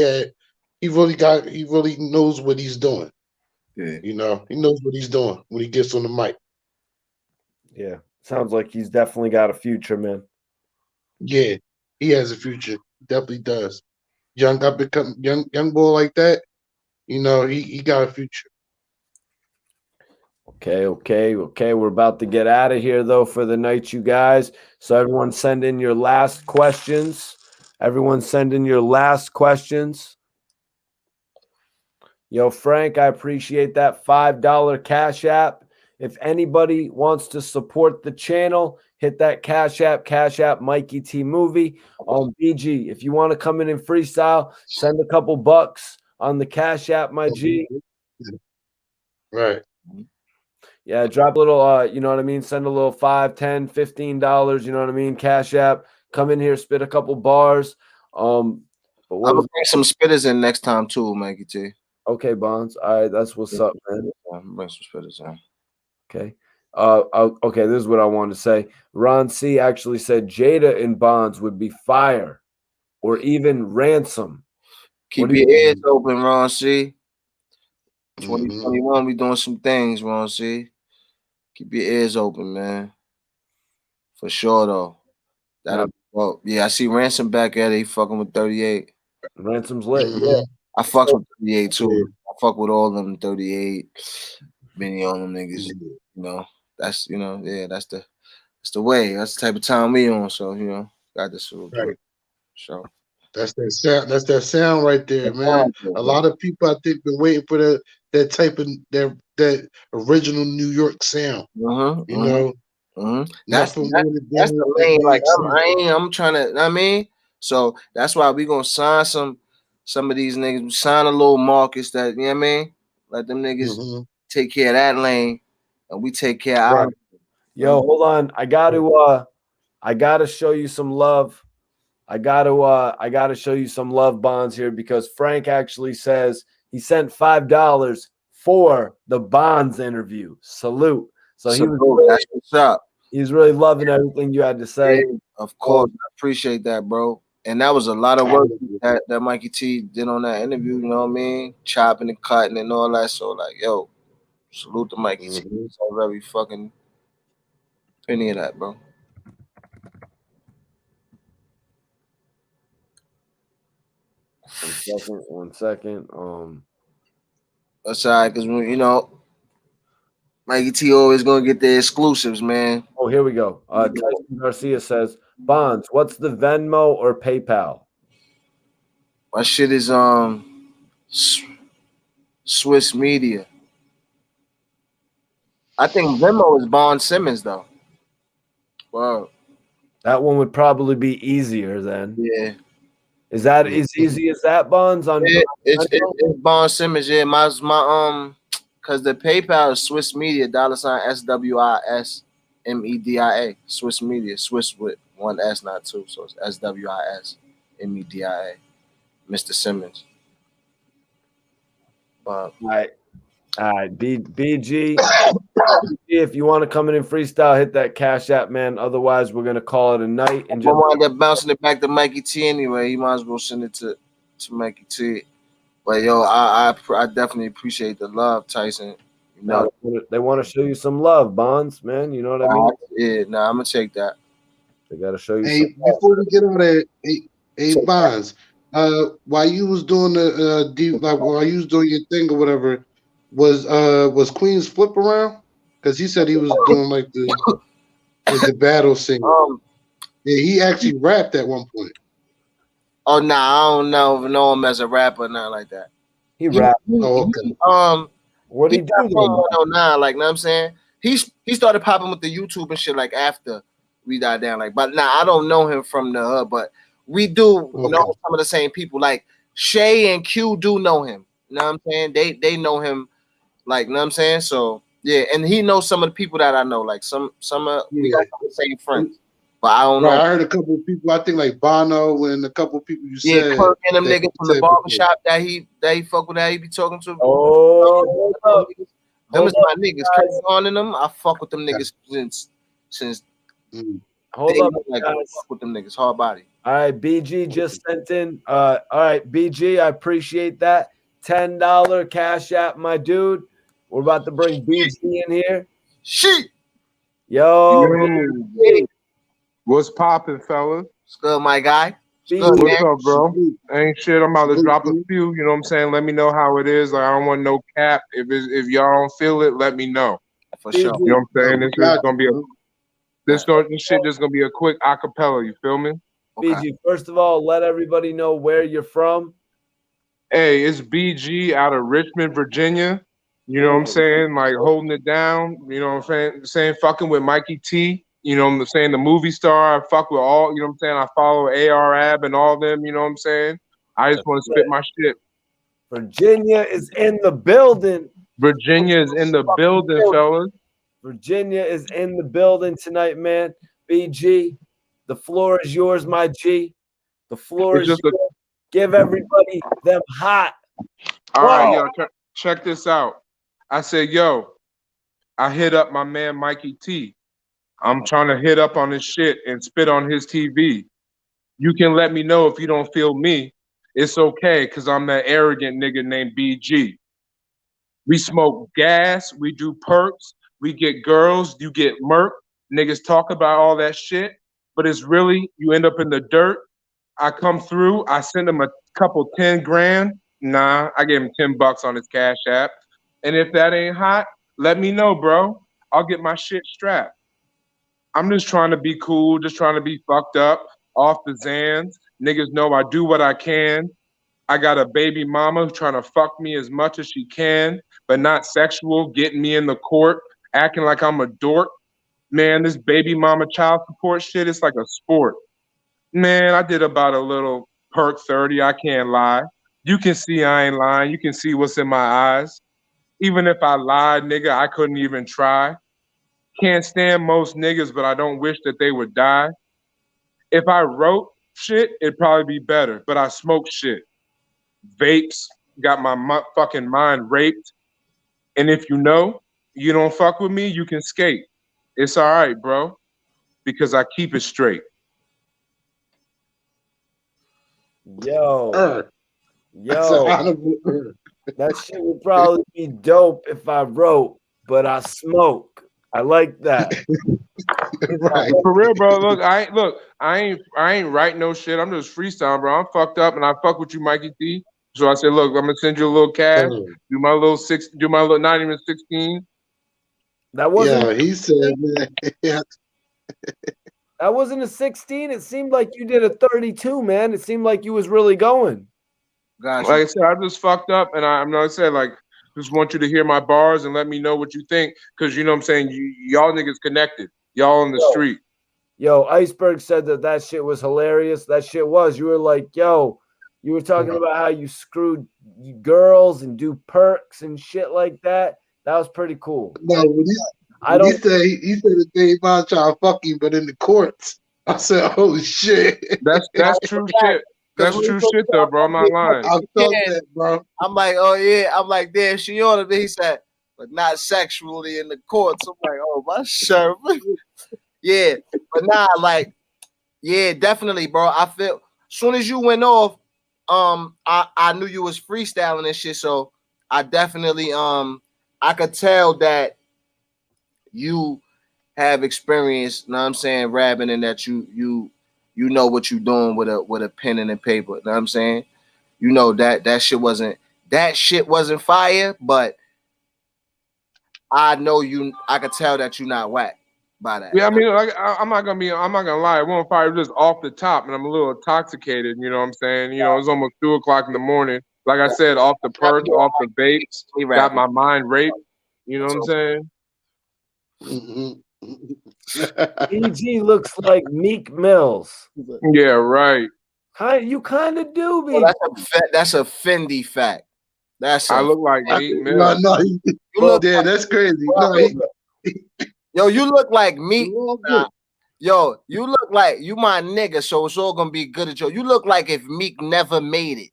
knows what he's doing. Yeah. He knows what he's doing when he gets on the mic. Yeah. Sounds like he's definitely got a future, man. Yeah, he has a future. Definitely does. Young boy like that, he got a future. Okay. We're about to get out of here, though, for the night, you guys. So everyone send in your last questions. Yo, Frank, I appreciate that $5 Cash App. If anybody wants to support the channel, hit that Cash App, Mikey T Movie. BG, if you want to come in and freestyle, send a couple bucks on the Cash App, my G. Right. Yeah, drop a little, you know what I mean? Send a little $5, $10, $15, you know what I mean? Cash App. Come in here, spit a couple bars. I'm going to bring some spitters in next time, too, Mikey T. Okay, Bonds. All right, that's what's up, man. Bring some spitters in. Okay. Okay, this is what I wanted to say. Ron C actually said Jada and Bonds would be fire or even Ransom. Keep your ears open, Ron C. 2021, we doing some things, Ron C. Keep your ears open, man. For sure, though. Well, yeah, I see Ransom back at it. He fucking with 38. Ransom's lit. Mhm. I fuck with 38 too. Yeah. I fuck with all them 38. Many on them niggas. You know, that's that's the way. That's the type of time we on. So got this salute. Right. So That's that sound. That's that sound right there, man. A lot of people, I think, been waiting for that type of that original New York sound. You know, That's nothing that, watered that's down, the that lane. Like makes sense. I'm trying to. I mean, so that's why we gonna sign some of these niggas. We sign a little Marcus that you know what I mean. Let them niggas Mhm. take care of that lane, and we take care of Right. our. Yo, hold on. I gotta show you some love. I gotta show you some love, Bonds, here, because Frank actually says he sent $5 for the Bonds interview. Salute. So That's what's up. he's really loving everything you had to say. Yeah, of course, I appreciate that, bro. And that was a lot of work that Mikey T did on that interview. You know what I mean? Chopping and cutting and all that. So like, yo, salute to Mikey T. So every fucking penny of that, bro. One second. That's all right, cause Mikey T always gonna get the exclusives, man. Oh, here we go. Tyson Garcia says, Bonds, what's the Venmo or PayPal? My shit is Swiss Media. I think Venmo is Bond Simmons though. Wow. That one would probably be easier then. Yeah. Is that as easy as that, Bonds? On It's Bond Simmons. Yeah, my because the PayPal is Swiss Media $SWISMEDIA Swiss Media, Swiss with one S, not two, so it's SWISMEDIA. Mr. Simmons. But all right, BG. If you want to come in and freestyle, hit that Cash App, man. Otherwise, we're gonna call it a night and just wind up bouncing it back to Mikey T anyway. You might as well send it to Mikey T. But yo, I definitely appreciate the love, Tyson. You know, they want to show you some love, Bonds, man. You know what I mean? Yeah, I'm gonna take that. They gotta show you. Hey, before we get on that, hey Bonds, while you was doing the deep, like while you was doing your thing or whatever, was Queen's Flip around? Because he said he was doing like the battle singer. Yeah, he actually rapped at one point. Oh no, I don't know him as a rapper, nothing like that. He rapped. Okay. What did he do? Like, know what I'm saying? He started popping with the YouTube and shit like after we died down. Like, but I don't know him from the hood, but we do know some of the same people. Like Shay and Q do know him. You know what I'm saying? They know him. Like, you know what I'm saying? So yeah, and he knows some of the people that I know. Like some we got the same friends. But I don't know. I heard a couple of people. I think like Bono and a couple of people you said. Yeah, Kirk and them niggas from the barbershop that he fuck with, that he be talking to. Oh, them is my niggas. Kirk on in them. I fuck with them niggas since. Hold up, like, I fuck with them niggas. Hard body. All right, BG just sent in. All right, BG, I appreciate that. $10 Cash App, my dude. We're about to bring BG in here. Shit. Yo. What's poppin', fellas? What's good, my guy? What's up, bro? Ain't shit. I'm about to drop a few. You know what I'm saying? Let me know how it is. Like, I don't want no cap. If y'all don't feel it, let me know. For sure. You know what I'm saying? This is gonna be this shit just gonna be a quick acapella. You feel me? BG, first of all, let everybody know where you're from. Hey, it's BG out of Richmond, Virginia. You know what I'm saying? Like holding it down. You know what I'm saying? Fucking with Mikey T. You know what I'm saying? The movie star. I fuck with all. You know what I'm saying? I follow AR Ab and all them. You know what I'm saying? I just want to spit my shit. Virginia is in the building. Virginia is in the building, fellas. Virginia is in the building tonight, man. BG, the floor is yours, my G. The floor is yours. Give everybody them hot. All right, yo, check this out. I said, yo, I hit up my man Mikey T. I'm trying to hit up on his shit and spit on his TV. You can let me know if you don't feel me. It's okay, because I'm that arrogant nigga named BG. We smoke gas, we do perks, we get girls, you get murk. Niggas talk about all that shit, but it's really you end up in the dirt. I come through, I send him a couple 10 grand. Nah, I gave him $10 on his Cash App. And if that ain't hot, let me know, bro. I'll get my shit strapped. I'm just trying to be cool, just trying to be fucked up, off the Zans. Niggas know I do what I can. I got a baby mama who's trying to fuck me as much as she can, but not sexual, getting me in the court, acting like I'm a dork. Man, this baby mama child support shit, it's like a sport. Man, I did about a little perk 30, I can't lie. You can see I ain't lying. You can see what's in my eyes. Even if I lied, nigga, I couldn't even try. Can't stand most niggas, but I don't wish that they would die. If I wrote shit, it'd probably be better, but I smoke shit. Vapes, got my fucking mind raped. And if you know you don't fuck with me, you can skate. It's all right, bro, because I keep it straight. Yo, that shit would probably be dope if I wrote, but I smoke. I like that. Right. For real, bro. Look, I ain't write no shit. I'm just freestyling, bro. I'm fucked up, and I fuck with you, Mikey T. So I said, look, I'm gonna send you a little cash. Do my little not even 16. That wasn't. Yeah, he said, man. Yeah. That wasn't a 16. It seemed like you did a 32, man. It seemed like you was really going. Gotcha. Like I said, I just fucked up, and I'm not saying like just want you to hear my bars and let me know what you think, because you know what I'm saying. Y'all niggas connected. Y'all on the street. Yo, Iceberg said that shit was hilarious. That shit was. You were like, yo, you were talking about how you screwed girls and do perks and shit like that. That was pretty cool. No, he said the thing about trying to fuck you, but in the courts. I said, oh shit. That's true shit. That's true shit though, bro. I'm not lying. I felt that, bro. I'm like, oh yeah. I'm like, damn, she on it. He said, but not sexually in the courts. I'm like, oh my shit. Yeah, but nah, like, yeah, definitely, bro. I feel as soon as you went off, I knew you was freestyling and shit. So I definitely I could tell that you have experience, you know what I'm saying, rapping, and that you know what you're doing with a pen and a paper. You know what I'm saying? You know that shit wasn't fire, but I know I could tell that you're not whack by that. Yeah, I mean, like, I'm not gonna lie. It won't fire just off the top, and I'm a little intoxicated. You know what I'm saying? You know, it's almost 2:00 in the morning. Like I said, off the perks, off the vapes, got my mind raped. You know what I'm saying? BG looks like Meek Mills. Yeah, right. You kind of do, BG. Well, that's a Fendi fact. I look like Meek Mills. Yeah, that's crazy. Yo, you look like Meek. Yo, you look like you my nigga, so it's all gonna be good at you. You look like if Meek never made it.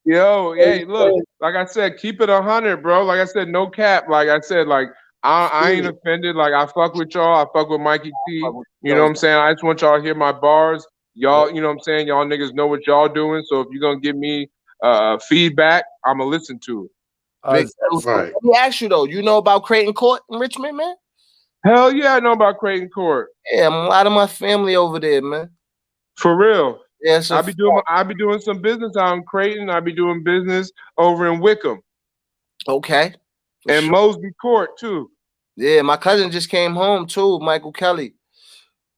Yo, hey, look, like I said, keep it 100, bro. Like I said, no cap. Like I said, like I ain't offended. Like I fuck with y'all. I fuck with Mikey T. You know what I'm saying? I just want y'all to hear my bars. Y'all, you know what I'm saying? Y'all niggas know what y'all doing. So if you're gonna give me feedback, I'ma listen to it. Right. Let me ask you though, you know about Creighton Court in Richmond, man? Hell yeah, I know about Creighton Court. Yeah, a lot of my family over there, man. For real. Yeah, I be doing some business out in Creighton. I be doing business over in Wickham. Okay. And Mosby Court too. Yeah, my cousin just came home too, Michael Kelly.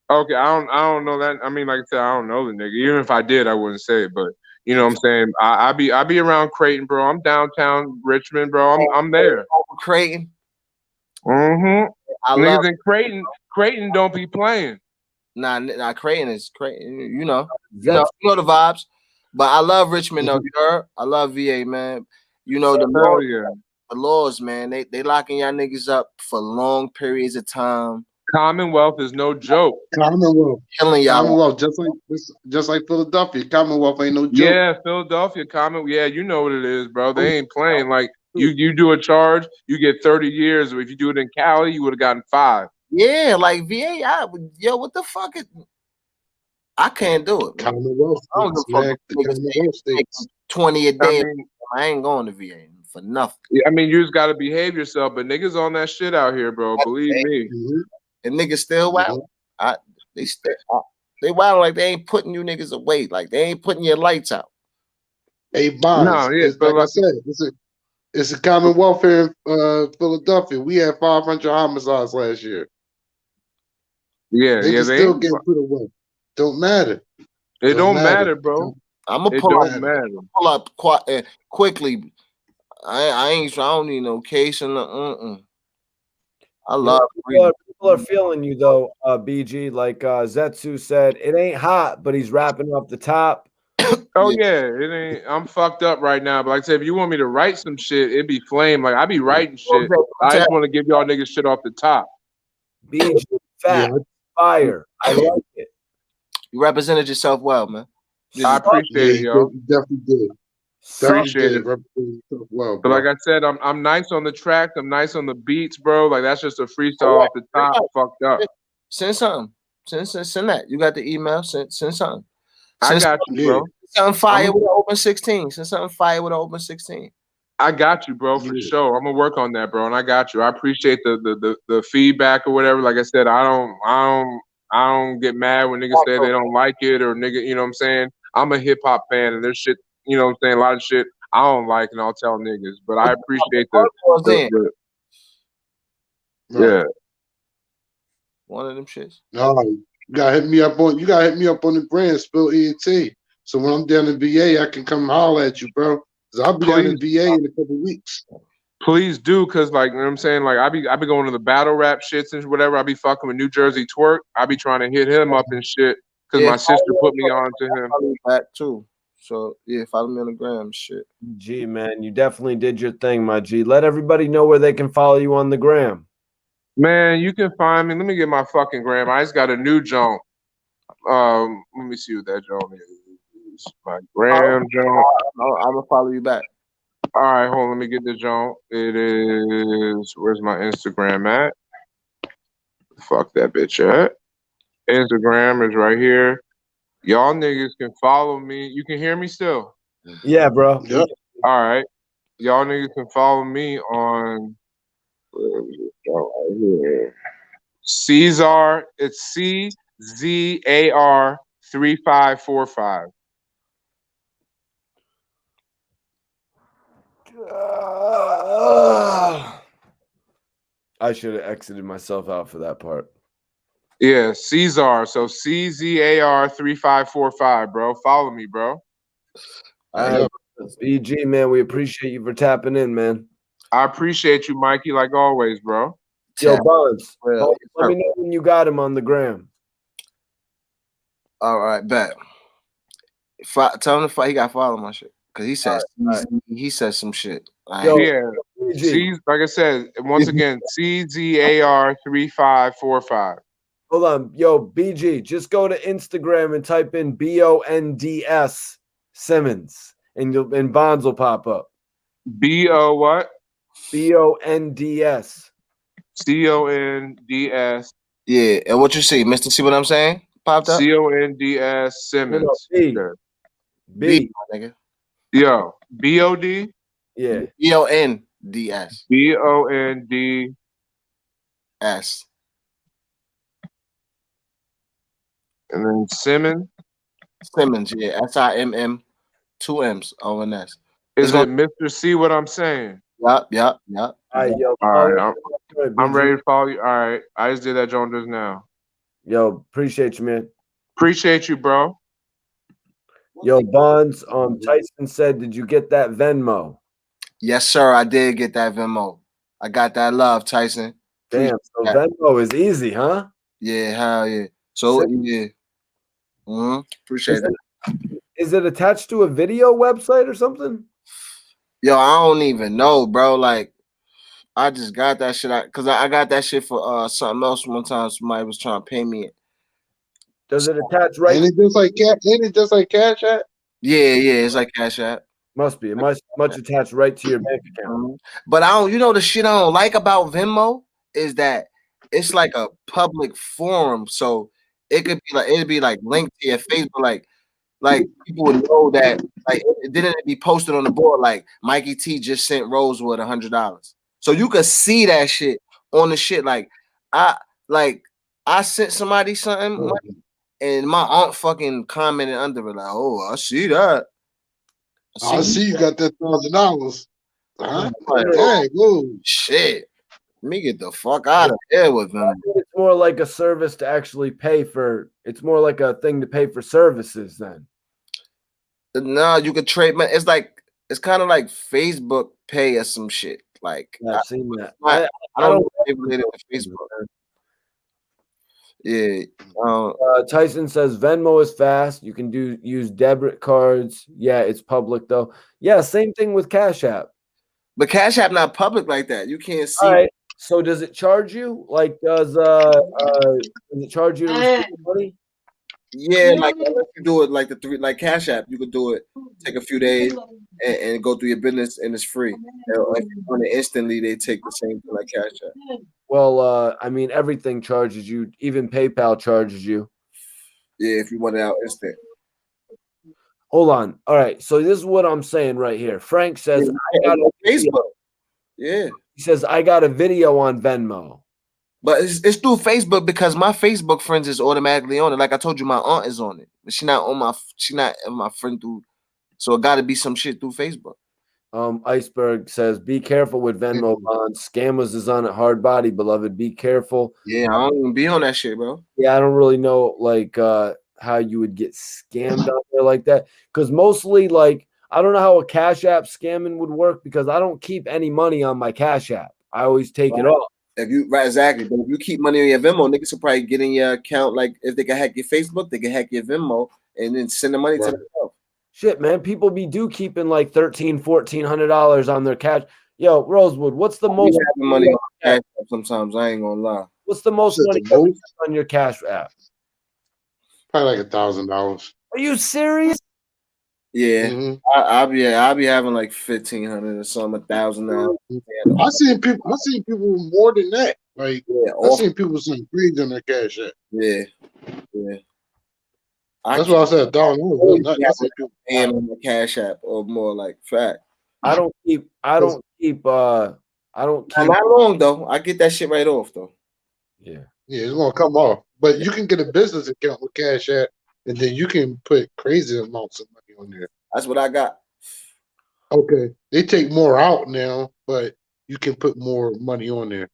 Okay, I don't know that. I mean, like I said, I don't know the nigga. Even if I did, I wouldn't say it. But you know what I'm saying? I be around Creighton, bro. I'm downtown Richmond, bro. I'm there. Creighton. Mm-hmm. Niggas in Creighton don't be playing. Nah, Creighton is Creighton. You know the vibes. But I love Richmond though. You heard? I love VA, man. You know the laws, man. They locking y'all niggas up for long periods of time. Commonwealth is no joke. Commonwealth. Killing y'all. Commonwealth, just like Philadelphia. Commonwealth ain't no joke. Yeah, Philadelphia, yeah, you know what it is, bro. They ain't playing. Like you do a charge, you get 30 years. If you do it in Cali, you would have gotten 5. Yeah, like VA, what the fuck is? I can't do it. Commonwealth, I don't give a fuck. 20 a day. I ain't going to VA for nothing. Yeah, I mean, you just gotta behave yourself, but niggas on that shit out here, bro. Believe me. Mhm. And niggas still wild. They wild like they ain't putting you niggas away. Like they ain't putting your lights out. Hey, Bonds, No, yeah, it's but like I said, it's a common welfare in Philadelphia. We had 500 homicides last year. yeah, They can they still ain't. get put away. Don't matter. It don't matter, bro. I'm gonna It pull don't up. matter. Pull up quickly. I don't need no case and I love people are feeling you though, BG. Like Zetsu said, it ain't hot, but he's wrapping up the top. Oh yeah, it ain't. I'm fucked up right now. But like I said, if you want me to write some shit, it'd be flame. Like I be writing shit. I just want to give y'all niggas shit off the top. BG fat fire. I like it. You represented yourself well, man. I appreciate it, yo. You definitely did. Appreciate it. Represent yourself well, But bro. like I said, I'm nice on the tracks. I'm nice on the beats, bro. Like that's just a freestyle off the top. Fucked up. Send something. Send that. You got the email. Send something. I got you, bro. Something fire with an open 16. Send something fire with an open 16. I got you, bro, for sure. I'm gonna work on that, bro, and I got you. I appreciate the feedback or whatever. Like I said, I don't get mad when niggas say they don't like it or nigga, you know what I'm saying? I'm a hip hop fan and there's shit, you know what I'm saying, a lot of shit I don't like and I'll tell niggas. But I appreciate the yeah. One of them shits. No, you gotta hit me up on the brand, Spill ENT. So when I'm down in VA, I can come holler at you, bro. Cause I'll be down in VA in a couple weeks. Please do, cause like you know what I'm saying, like I be going to the battle rap shits and whatever. I be fucking with New Jersey Twerk. I be trying to hit him up and shit. Cause my sister put me on to him. Back too. So yeah, follow me on the gram, shit. G man, you definitely did your thing, my G. Let everybody know where they can follow you on the gram. Man, you can find me. Let me get my fucking gram. I just got a new joint. Let me see what that joint is. My gram joint. I'm gonna follow you back. All right, hold on. Let me get the joint. It is. Where's my Instagram at? Fuck that bitch at. Instagram is right here. Y'all niggas can follow me. You can hear me still? Yeah, bro. Yep. All right. Y'all niggas can follow me on right here. Caesar. It's CZAR 3545. I should have exited myself out for that part. Yeah, Caesar. So CZAR 3545, bro. Follow me, bro. All right, BG, man. We appreciate you for tapping in, man. I appreciate you, Mikey, like always, bro. Yo, Bonds, let me know when you got him on the gram. All right, bet. Tell him he got to follow my shit. Because he said some shit. Yeah. Like I said, once again, CZAR 3545. Hold on. Yo, BG, just go to Instagram and type in BONDS Simmons and Bonds will pop up. BO what? BONDS. CONDS. Yeah, and what you see, Mister? See what I'm saying? Popped up. CONDS Simmons. No, B, nigga. Yo, BOD. Yeah. BONDS. BONDS. And then Simmons. Simmons, yeah. SIMM, 2 M's, ONS. Is it Mr. C what I'm saying? Yep. All right, yo. All right, I'm ready to follow you. All right, I just did that joint just now. Yo, appreciate you, man. Appreciate you, bro. Yo, Bonds, Tyson said, did you get that Venmo? Yes, sir, I did get that Venmo. I got that love, Tyson. Damn, so Venmo is easy, huh? Yeah, hell yeah. So, yeah. Appreciate it. Is it attached to a video website or something? Yo, I don't even know, bro. Like, I just got that shit because I got that shit for something else one time. Somebody was trying to pay me. Does it attach right? Ain't it just like Cash App? Yeah, it's like Cash App. Must be. It must attach right to your bank account. But I don't. You know the shit I don't like about Venmo is that it's like a public forum, so it'd be like linked to your Facebook, like people would know that like it didn't be posted on the board like Mikey T just sent Rosewood $100. So you could see that shit on the shit. Like I sent somebody something and my aunt fucking commented under it like, oh, I see that. I see you got that $1,000. Huh? Like, Dang, whoa. shit. Let me get the fuck out of here with them. It's more like a service to actually pay for. It's more like a thing to pay for services then. No, you could trade. Man, it's kind of like Facebook Pay or some shit. Like I've seen that. I don't know if related to Facebook. Yeah. Tyson says Venmo is fast. You can use debit cards. Yeah, it's public though. Yeah, same thing with Cash App. But Cash App not public like that. You can't see. All right. So does it charge you? Like does it charge you to receive money? Yeah, like if you do it like Cash App, you could do it, take a few days and go through your business and it's free. And if you want it instantly, they take the same thing like Cash App. Well, I mean everything charges you, even PayPal charges you. Yeah, if you want it out instant. Hold on. All right. So this is what I'm saying right here. Frank says I got a Facebook. Yeah. He says I got a video on Venmo. But it's through Facebook because my Facebook friends is automatically on it. Like I told you, my aunt is on it, but she's not on my friend through. So it got to be some shit through Facebook. Iceberg says, "Be careful with Venmo bonds. Scammers is on it hard body, beloved. Be careful." Yeah, I don't even be on that shit, bro. Yeah, I don't really know like how you would get scammed out there like that because mostly like I don't know how a Cash App scamming would work because I don't keep any money on my Cash App. I always take it off. If you exactly, but if you keep money on your Venmo, niggas will probably get in your account. Like if they can hack your Facebook, they can hack your Venmo and then send the money to themselves. Shit, man, people keeping like $1,300-$1,400 on their cash. Yo, Rosewood, what's the most money on Cash App? Sometimes I ain't gonna lie. What's the most money on your Cash App? Probably like $1,000. Are you serious? Yeah, I'll be having like 1,500 or something, 1,000 now. I seen people more than that. Like I seen people send $3 on their Cash App. Yeah. That's why I said $1,000. I seen people paying on the Cash App or more like fact. I don't keep. Not long though. I get that shit right off though. Yeah, it's gonna come off. But you can get a business account with Cash App, and then you can put crazy amounts of money on there. That's what I got. Okay, they take more out now, but you can put more money on there.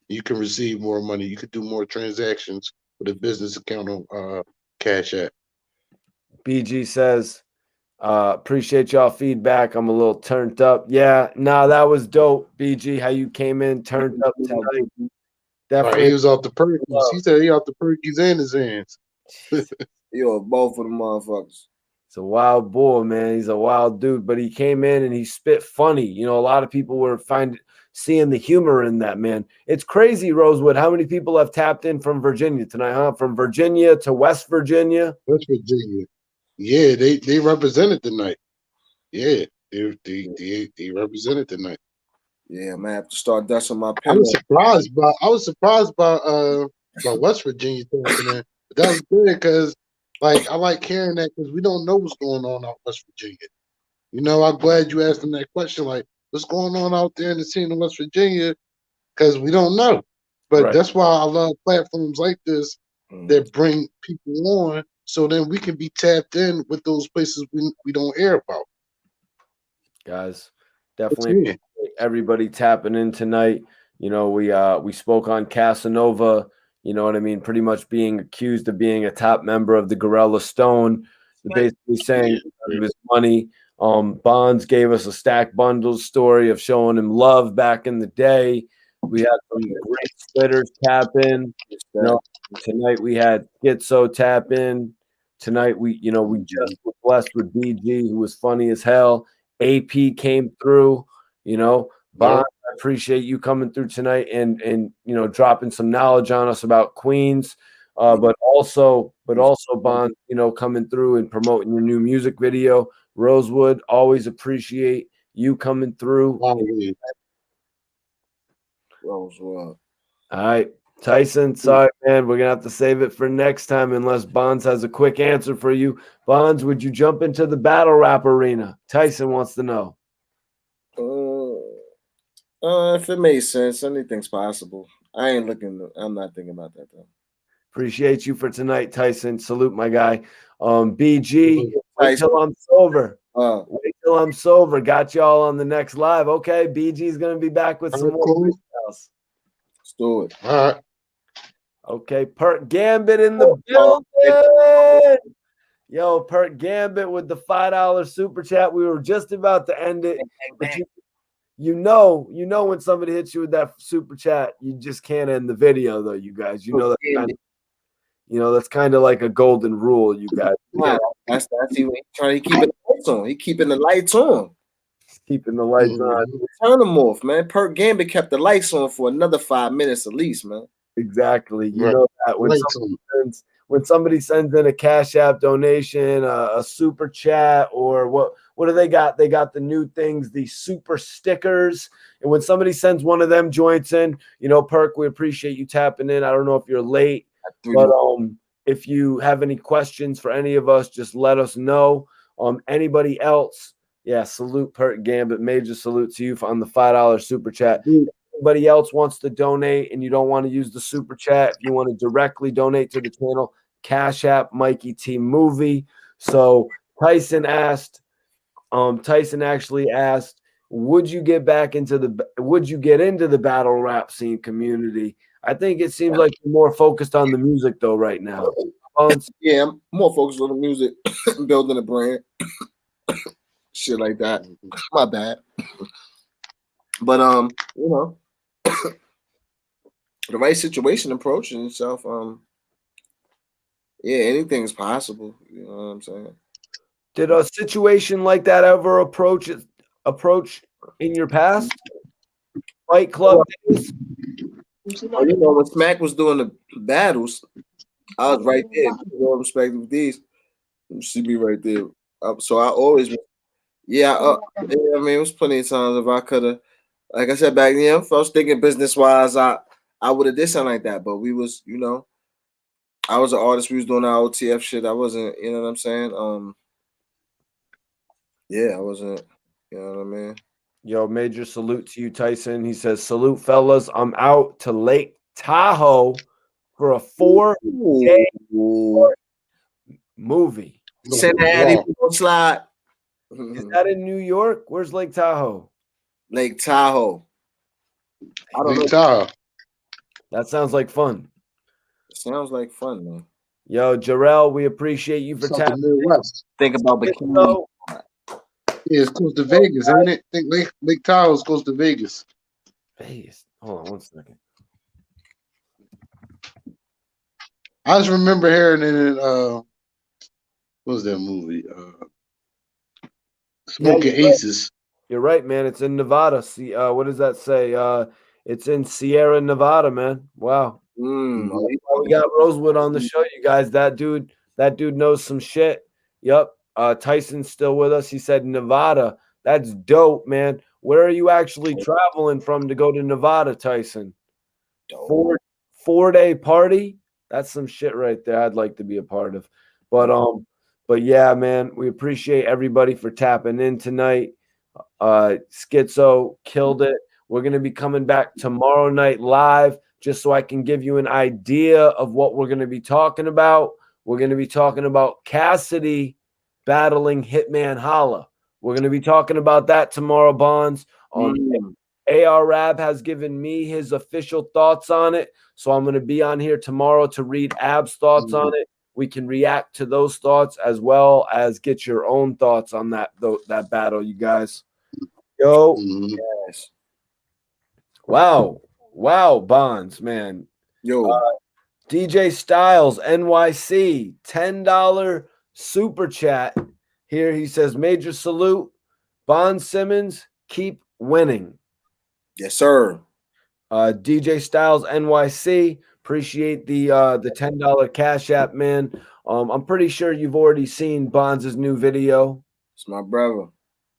You can receive more money. You can do more transactions with a business account on Cash App. BG says, appreciate y'all feedback. I'm a little turned up. Yeah, that was dope, BG, how you came in turned up tonight. Definitely. He was off the perkies. He said he off the perkies and his hands. Yo, both of them motherfuckers. It's a wild boy, man. He's a wild dude, but he came in and he spit funny. You know, a lot of people were seeing the humor in that, man. It's crazy, Rosewood. How many people have tapped in from Virginia tonight, huh? From Virginia to West Virginia? West Virginia. Yeah, they represented tonight. Yeah, they represented tonight. Yeah, man, I have to start dusting my I pen. was surprised by West Virginia tapping in. But that was good because like I like hearing that because we don't know what's going on out West Virginia. You know, I'm glad you asked them that question. Like, what's going on out there in the scene in West Virginia? Because we don't know. But that's why I love platforms like this that bring people on, so then we can be tapped in with those places we don't hear about. Guys, definitely everybody tapping in tonight. You know, we spoke on Casanova. You know what I mean? Pretty much being accused of being a top member of the Gorilla Stone, basically saying it was money. Bonds gave us a Stack Bundles story of showing him love back in the day. We had some great splitters tap in. You know, tonight we had Gitzo tap in. Tonight we just were blessed with BG, who was funny as hell. AP came through. You know, Bond, I appreciate you coming through tonight and you know dropping some knowledge on us about Queens, but also Bond, you know, coming through and promoting your new music video. Rosewood, always appreciate you coming through. Rosewood. All right, Tyson, sorry, man. We're gonna have to save it for next time unless Bonds has a quick answer for you. Bonds, would you jump into the battle rap arena? Tyson wants to know. If it makes sense, anything's possible. I'm not thinking about that though. Appreciate you for tonight, Tyson. Salute, my guy. BG, wait Tyson. till I'm sober. Uh, Wait till I'm sober. Got y'all on the next live. Okay, BG's gonna be back with some more Cool. freestyles. let's do it. All right. Okay, Perk Gambit in the building. Yo, Perk Gambit with the $5 super chat. We were just about to end it, but you know when somebody hits you with that super chat, you just can't end the video though. You guys, that's kind of like a golden rule. You guys, Wow, that's he trying to keep it lights on. He keeping the lights on. keeping the lights on. Turn them off, man. Perk Gambit kept the lights on for another 5 minutes at least, man. Exactly. You Right. know that when somebody sends in a Cash App donation, a super chat, or what do they got? They got the new things, the super stickers. And when somebody sends one of them joints in, Perk, we appreciate you tapping in. I don't know if you're late, but if you have any questions for any of us, just let us know. Anybody else? Yeah, salute Perk Gambit. Major salute to you on the $5 super chat. Anybody else wants to donate and you don't want to use the super chat, if you want to directly donate to the channel, Cash App Mikey T Movie. So Tyson actually asked, would you get into the battle rap scene community? I think it seems like you're more focused on the music though right now. Yeah, I'm more focused on the music, building a brand, shit like that. My bad. But the right situation approaching itself, yeah, anything's possible. You know what I'm saying? Did a situation like that ever approach in your past? Fight Club days? When Smack was doing the battles, I was right there. All respect with these, you see me right there. So I always, I mean, it was plenty of times if I could have, like I said back then, if I was thinking business wise, I would have did something like that. But we was, I was an artist. We was doing our OTF shit. I wasn't, you know what I'm saying? Yeah, I wasn't, you know what I mean? Yo, major salute to you, Tyson. He says, salute, fellas. I'm out to Lake Tahoe for a 4-day movie. Cincinnati slide. Is that in New York? Where's Lake Tahoe? Lake Tahoe. I don't know. That sounds like fun. Sounds like fun, man. Yo, Jarrell, we appreciate you for tapping in. Think about bikini. Yeah, it's close to Vegas, ain't it? I think Lake Tahoe is close to Vegas. Vegas. Hold on one second. I just remember hearing it in what was that movie? Smoking Aces. You're right, man. It's in Nevada. See, what does that say? It's in Sierra Nevada, man. Wow. We got Rosewood on the show, you guys. That dude knows some shit. Yep. Tyson's still with us. He said Nevada. That's dope, man. Where are you actually traveling from to go to Nevada, Tyson? 4-day party? That's some shit right there. I'd like to be a part of. But yeah, man, we appreciate everybody for tapping in tonight. Schizo killed it. We're going to be coming back tomorrow night live just so I can give you an idea of what we're going to be talking about. We're going to be talking about Cassidy battling Hitman Holla. We're going to be talking about that tomorrow, Bonds. AR Rab has given me his official thoughts on it, so I'm going to be on here tomorrow to read Ab's thoughts on it. We can react to those thoughts as well as get your own thoughts on that battle, you guys. Yo, yes. Wow, Bonds, man. Yo, DJ Styles NYC $10 super chat. Here he says, major salute, Bond Simmons, keep winning. Yes, sir. DJ Styles NYC, appreciate the $10 Cash App, man. I'm pretty sure you've already seen Bonds' new video. It's my brother.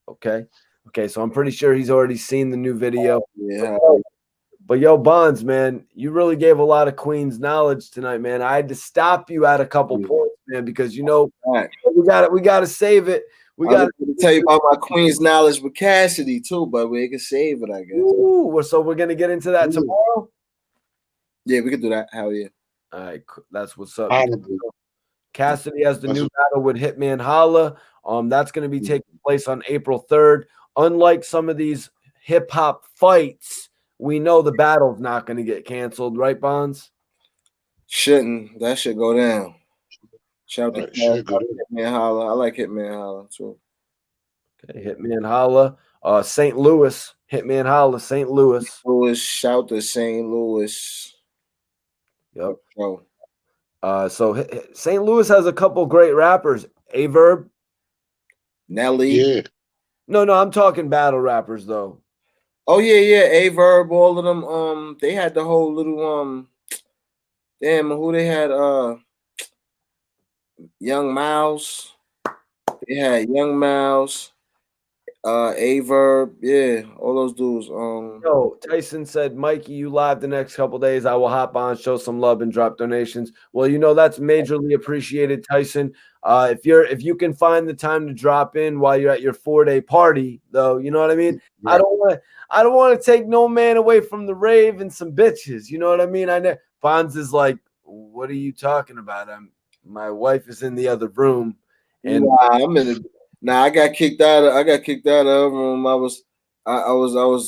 Okay, so I'm pretty sure he's already seen the new video. Yeah. But yo, Bonds, man, you really gave a lot of Queens knowledge tonight, man. I had to stop you at a couple points, man, because Right. we gotta save it. We I got to tell you about my Queen's knowledge with Cassidy too, but we can save it, I guess. So we're gonna get into that tomorrow. Yeah, we can do that. Hell yeah. All right, that's what's up. Honorable. Cassidy has the new battle with Hitman Holla. That's going to be taking place on April 3rd. Unlike some of these hip hop fights, we know the battle's not going to get canceled, right, Bonds? Shouldn't. That should go down. Shout out to Hitman Holla. I like Hitman Holla too. Okay, Hitman Holla. St. Louis. Hitman Holla, St. Louis. Shout to St. Louis. Yep. Bro. So St. Louis has a couple great rappers. Averb. Nelly. Yeah. No, I'm talking battle rappers though. Oh yeah. Averb, all of them. They had the whole little damn, who they had? Young Mouse. They had Young Mouse. Averb, yeah, all those dudes. Yo, Tyson said, Mikey, you live the next couple days. I will hop on, show some love, and drop donations. Well, that's majorly appreciated, Tyson. If you can find the time to drop in while you're at your 4-day party, though, you know what I mean? Right. I don't want to take no man away from the rave and some bitches. You know what I mean? I know Bonds is like, what are you talking about? My wife is in the other room, and I'm in the. Nah, I got kicked out of the room. I was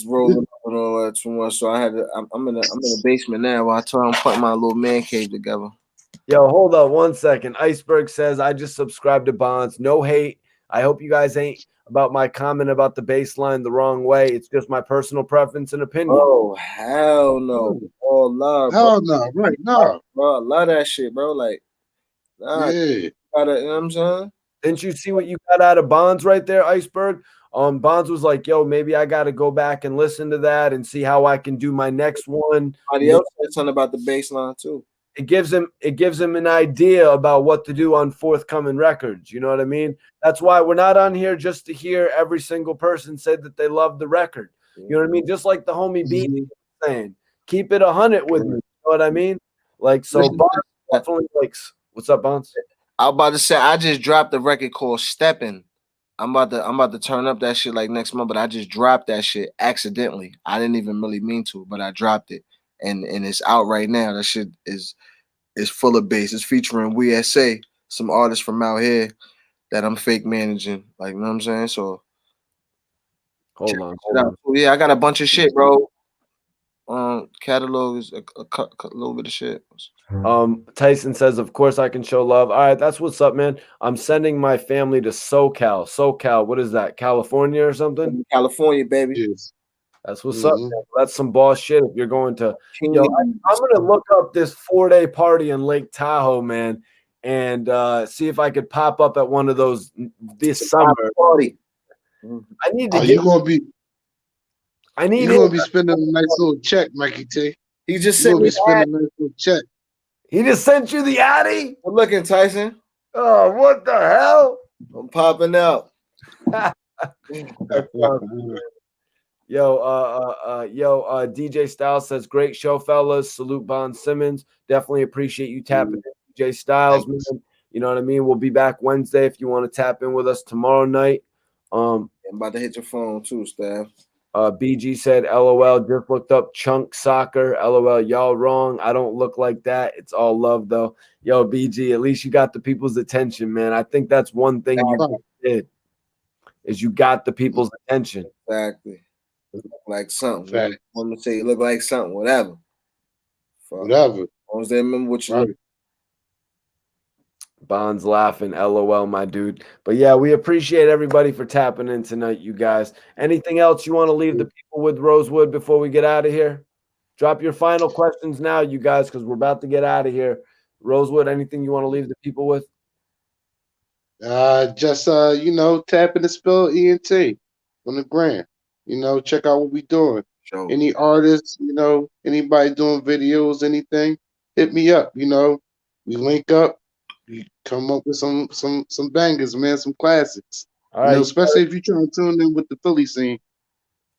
rolling up and all that too much, so I had to. I'm in the basement now. While I'm putting my little man cave together. Yo, hold up 1 second. Iceberg says I just subscribed to Bonds. No hate. I hope you guys ain't about my comment about the baseline the wrong way. It's just my personal preference and opinion. Oh hell no! Oh love. Hell no! Right? No. Bro, I love that shit, bro. Like, nah, yeah. You know what I'm saying? Didn't you see what you got out of Bonds right there, Iceberg? Bonds was like, yo, maybe I got to go back and listen to that and see how I can do my next one. Somebody else said something about the baseline too. It gives him an idea about what to do on forthcoming records. You know what I mean? That's why we're not on here just to hear every single person say that they love the record. You know what I mean? Just like the homie B saying, keep it 100 with me. You know what I mean? Like, so Bonds definitely likes. What's up, Bonds? I was about to say I just dropped a record called Steppin'. I'm about to turn up that shit like next month, but I just dropped that shit accidentally. I didn't even really mean to, but I dropped it. And it's out right now. That shit is full of bass. It's featuring We SA, some artists from out here that I'm fake managing. Like, you know what I'm saying? So hold on. Yeah, I got a bunch of shit, bro. Catalog is a little bit of shit. Tyson says, of course I can show love. All right, that's what's up, man. I'm sending my family to SoCal. What is that? California or something? California, baby. Yes. That's what's up, man. That's some boss shit. If you're going to, I'm gonna look up this 4-day party in Lake Tahoe, man, and see if I could pop up at one of those this summer. Party. I need to. You're gonna be spending a nice little check, Mikey T. He just sent me spending a nice little check. He just sent you the Addy? Good looking, Tyson. Oh, what the hell? I'm popping out. DJ Styles says, great show, fellas. Salute Bond Simmons. Definitely appreciate you tapping in, DJ Styles, man. You know what I mean? We'll be back Wednesday if you want to tap in with us tomorrow night. I'm about to hit your phone too, Staff. BG said, LOL, just looked up Chunk Soccer. LOL, y'all wrong. I don't look like that. It's all love, though. Yo, BG, at least you got the people's attention, man. I think that's one thing you did, is you got the people's attention. Exactly. Look like something. I'm going to say you look like something, whatever. Whatever. As long as they remember what you look. Bonds laughing, LOL, my dude. But yeah, we appreciate everybody for tapping in tonight, you guys. Anything else you want to leave the people with, Rosewood, before we get out of here? Drop your final questions now, you guys, because we're about to get out of here. Rosewood, anything you want to leave the people with? Just tap in the spell ENT on the gram. Check out what we doing. Sure. Any artists, anybody doing videos, anything, hit me up. We link up. You come up with some bangers, man, some classics. All right, especially if you're trying to tune in with the Philly scene,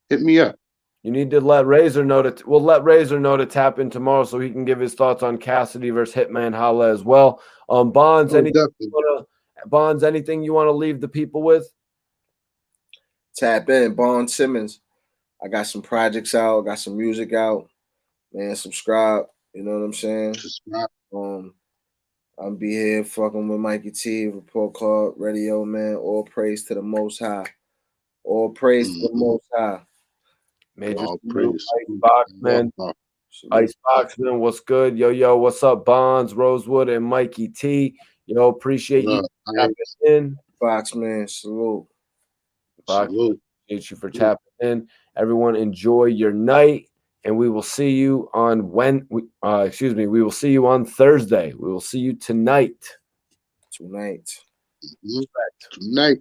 hit me up. You need to let Razor know that we'll let Razor know to tap in tomorrow so he can give his thoughts on Cassidy versus Hitman Holla as well. Bonds, Oh, anything definitely. anything you want to leave the people with? Tap in, Bond Simmons. I got some projects out, got some music out. Man, subscribe. You know what I'm saying? Subscribe. I'll be here fucking with Mikey T, Report Card Radio, man. All praise to the Most High. All praise to the Most High. Major All praise. Icebox, man. Icebox, man. What's good? Yo, what's up? Bonds, Rosewood, and Mikey T. Yo, appreciate you tapping in. Fox, man. Salute. Fox, appreciate you for tapping in. Everyone, enjoy your night. And we will see you on we will see you on Thursday. We will see you tonight. Tonight. Tonight.